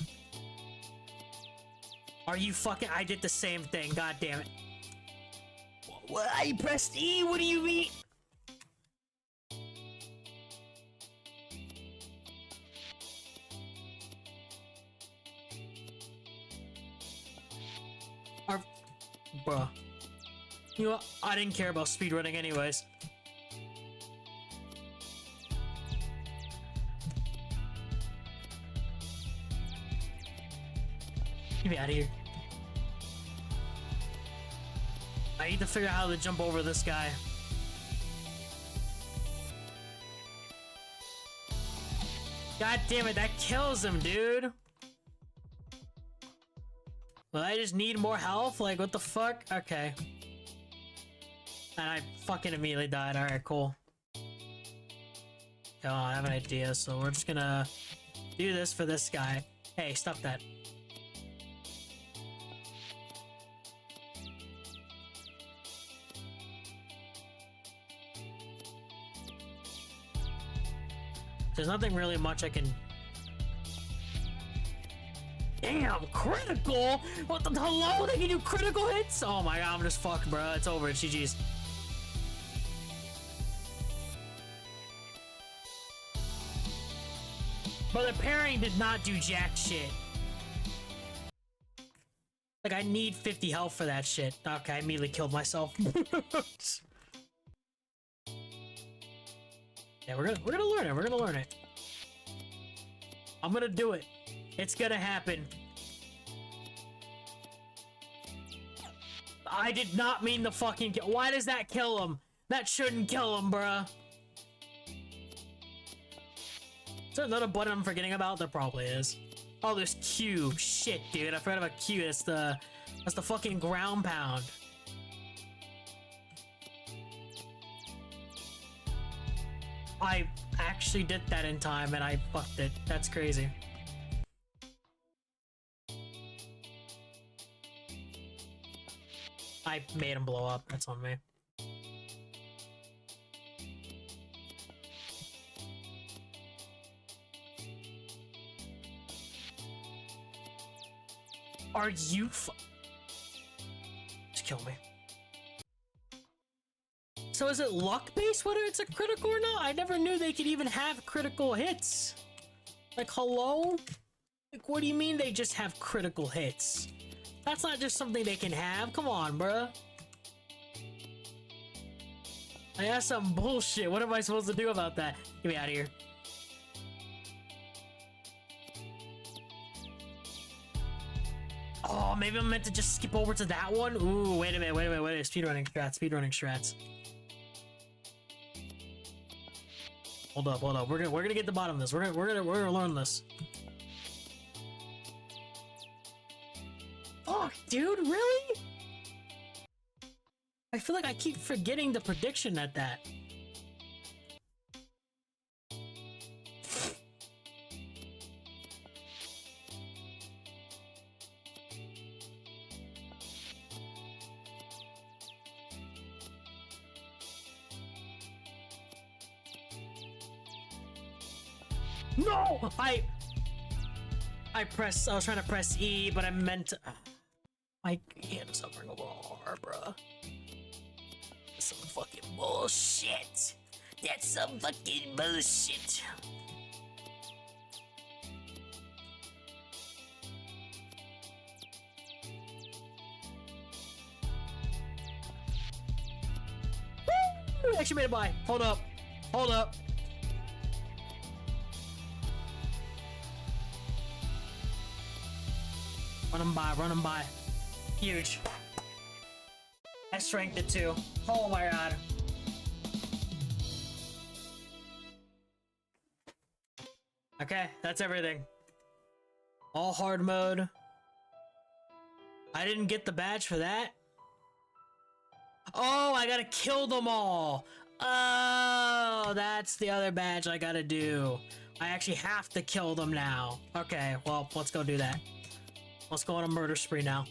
Are you fucking? I did the same thing. God damn it. What? I pressed E. What do you mean? Bruh. You know what? I didn't care about speedrunning anyways. Get me out of here. I need to figure out how to jump over this guy. God damn it, that kills him, dude. Well, I just need more health? Like, what the fuck? Okay. And I fucking immediately died. Alright, cool. Oh, I have an idea, so we're just gonna do this for this guy. Hey, stop that. There's nothing really much I can... Damn, critical? What the hello? They can do critical hits? Oh my god, I'm just fucked, bro. It's over. It's GG's. But the pairing did not do jack shit. Like, I need 50 health for that shit. Okay, I immediately killed myself. Yeah, we're gonna learn it. We're gonna learn it. I'm gonna do it. It's gonna happen. I did not mean to fucking kill. Why does that kill him? That shouldn't kill him, bruh. Is there another button I'm forgetting about? There probably is. Oh, there's Q. Shit, dude. I forgot about Q. That's the fucking ground pound. I actually did that in time and I fucked it. That's crazy. I made him blow up. That's on me. Are you just kill me. So is it luck-based whether it's a critical or not? I never knew they could even have critical hits. Like, hello? Like, what do you mean they just have critical hits? That's not just something they can have. Come on, bruh. I asked some bullshit. What am I supposed to do about that? Get me out of here. Oh, maybe I'm meant to just skip over to that one? Ooh, wait a minute. Speedrunning strats. Hold up. We're gonna get to the bottom of this. We're gonna learn this. Fuck, dude, really? I feel like I keep forgetting the prediction at that. No! I was trying to press E, but I meant to... My hand is suffering a little hard, bruh. That's some fucking bullshit. That's some fucking bullshit. Woo! Actually made it by. Hold up. Run him by. Huge. I strength it too. Oh my god. Okay, that's everything. All hard mode. I didn't get the badge for that. Oh, I gotta kill them all. Oh, that's the other badge I gotta do. I actually have to kill them now. Okay, well, let's go do that. Let's go on a murder spree now.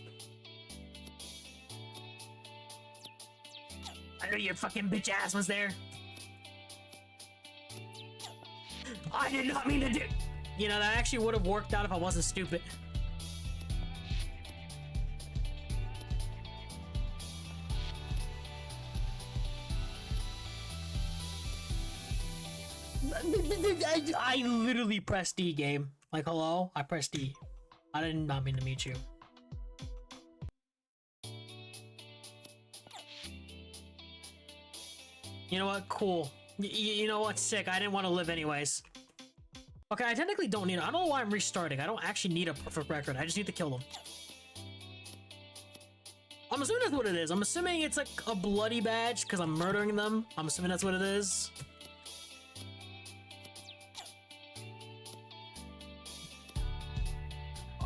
I knew your fucking bitch ass was there. I did not mean to do... You know, that actually would have worked out if I wasn't stupid. I literally pressed D, game. Like, hello? I pressed D. I did not mean to meet you. You know what? Cool. You know what? Sick. I didn't want to live anyways. Okay, I technically don't need it. I don't know why I'm restarting. I don't actually need a perfect record. I just need to kill them. I'm assuming that's what it is. I'm assuming it's like a bloody badge because I'm murdering them. I'm assuming that's what it is.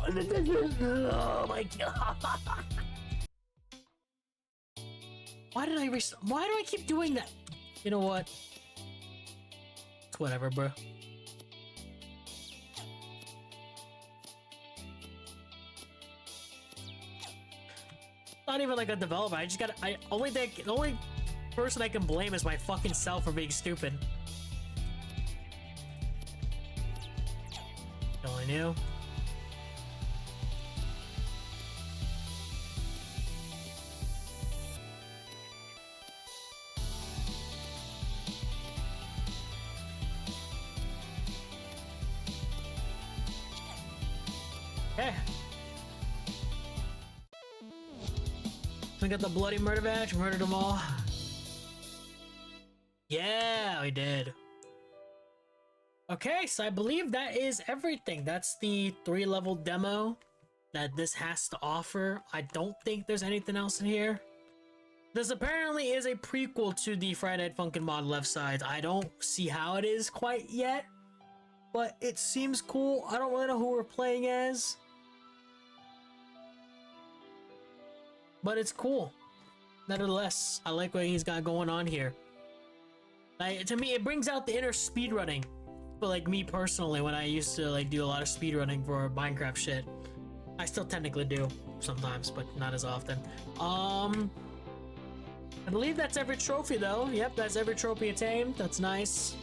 Oh my god. Why do I keep doing that? You know what? It's whatever, bro. Not even like a developer. I just gotta. The only person I can blame is my fucking self for being stupid. All I knew. Okay. We got the bloody murder badge, murdered them all. Yeah, we did. Okay, so I believe that is everything. That's the 3-level demo that this has to offer. I don't think there's anything else in here. This apparently is a prequel to the Friday Night Funkin' mod Left Sides. I don't see how it is quite yet, but it seems cool. I don't really know who we're playing as, but it's cool. Nevertheless, I like what he's got going on here. Like, to me, it brings out the inner speedrunning. But like me personally, when I used to like do a lot of speedrunning for Minecraft shit, I still technically do sometimes, but not as often. I believe that's every trophy though. Yep, that's every trophy attained. That's nice.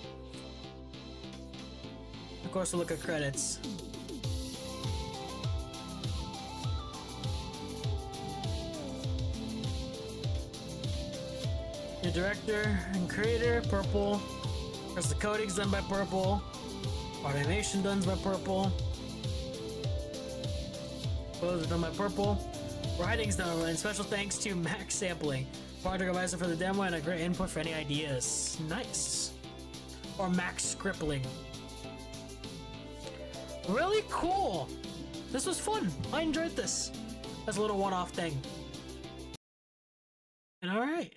Of course, we'll look at credits. Your director and creator, Purple. There's the coding's done by Purple. Animation done by Purple. Photos are done by Purple. Writing's done by, and special thanks to Max Sampling, project advisor for the demo and a great input for any ideas. Nice. Or Max Scrippling. Really cool. This was fun. I enjoyed this. That's a little one-off thing. And alright.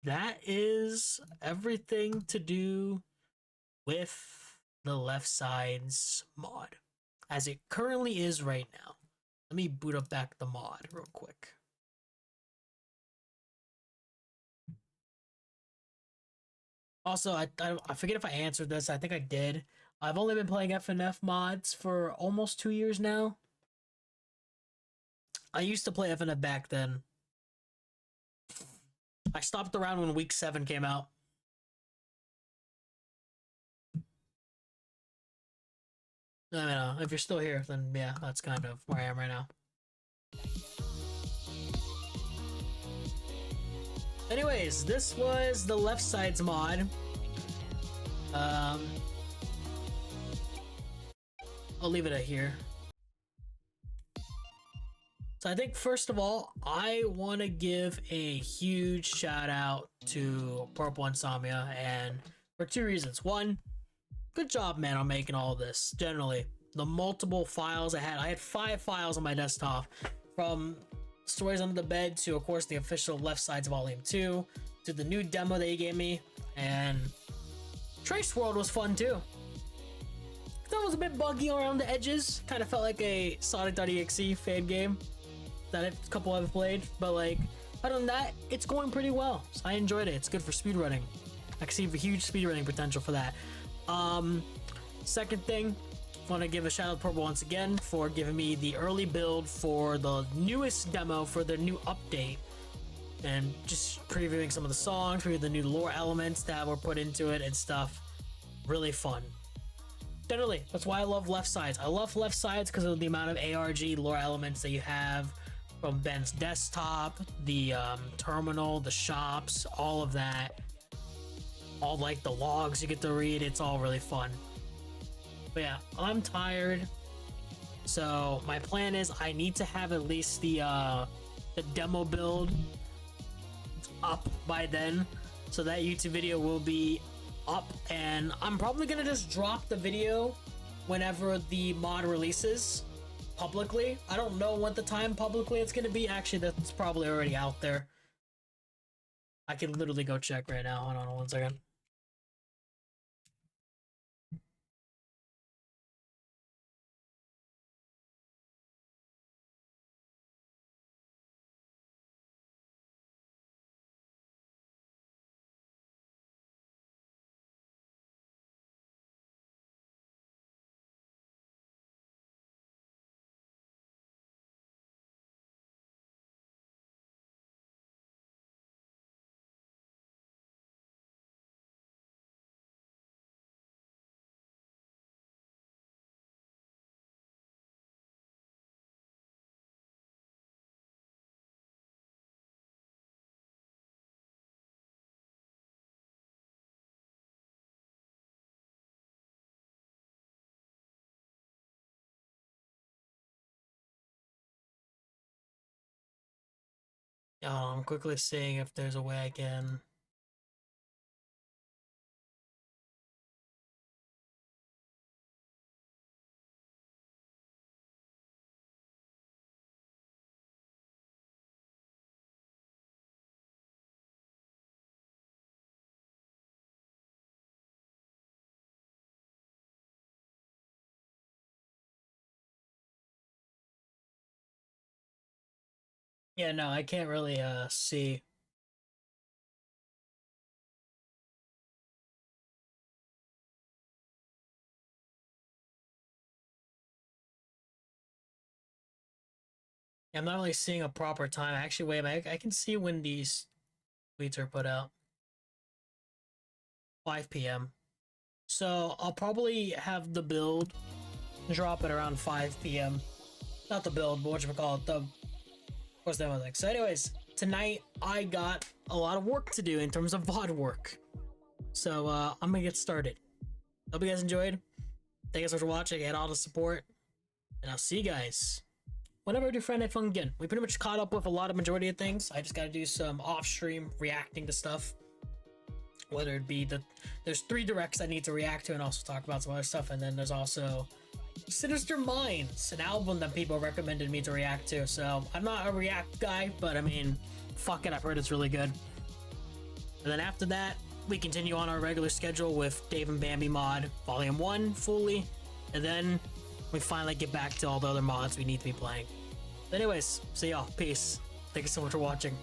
That is everything to do with the Left Sides mod, as it currently is right now. Let me boot up back the mod real quick. Also, I forget if I answered this. I think I did. I've only been playing FNF mods for almost 2 years now. I used to play FNF back then. I stopped around when week 7 came out. I mean, if you're still here, then yeah, that's kind of where I am right now. Anyways, this was the Left Sides mod. I'll leave it at here. So I think first of all, I want to give a huge shout out to Purple Insomnia, and for 2 reasons. One, good job, man, on making all this. Generally, the multiple files I had 5 files on my desktop, from Stories Under the Bed to, of course, the official Left Sides Volume 2, to the new demo that you gave me, and Trace World was fun too. That was a bit buggy around the edges. Kind of felt like a Sonic.exe fan game that a couple I've played, but like, other than that, it's going pretty well. So I enjoyed it. It's good for speedrunning. I can see a huge speedrunning potential for that. Second thing, I want to give a shout out to Purple once again for giving me the early build for the newest demo for the new update, and just previewing some of the songs, previewing the new lore elements that were put into it and stuff. Really fun. Generally, that's why I love Left Sides. I love Left Sides because of the amount of ARG lore elements that you have, from Ben's desktop, the terminal, the shops, all of that. All like the logs you get to read. It's all really fun. But yeah, I'm tired. So my plan is I need to have at least the demo build up by then, so that YouTube video will be up, and I'm probably gonna just drop the video whenever the mod releases publicly. I don't know what the time publicly it's gonna be. Actually, that's probably already out there. I can literally go check right now. Hold on 1 second. I'm quickly seeing if there's a way I can Yeah, no, I can't really see. Yeah, I'm not really seeing a proper time. Actually, wait a minute. I can see when these tweets are put out. 5 p.m. So I'll probably have the build drop at around 5 p.m. Not the build, but whatchamacallit, the what's that one thing. So anyways, tonight I got a lot of work to do in terms of VOD work. So I'm gonna get started. Hope you guys enjoyed. Thank you so much for watching and all the support. And I'll see you guys whenever I do Friday Night Fun again. We pretty much caught up with a lot of majority of things. I just gotta do some off-stream reacting to stuff. Whether it be there's 3 directs I need to react to and also talk about some other stuff, and then there's also Sinister Minds, an album that people recommended me to react to. So I'm not a react guy, but I mean, fuck it, I've heard it's really good. And then after that, we continue on our regular schedule with Dave and Bambi mod Volume 1 fully, and then we finally get back to all the other mods we need to be playing. But anyways, see y'all. Peace. Thank you so much for watching.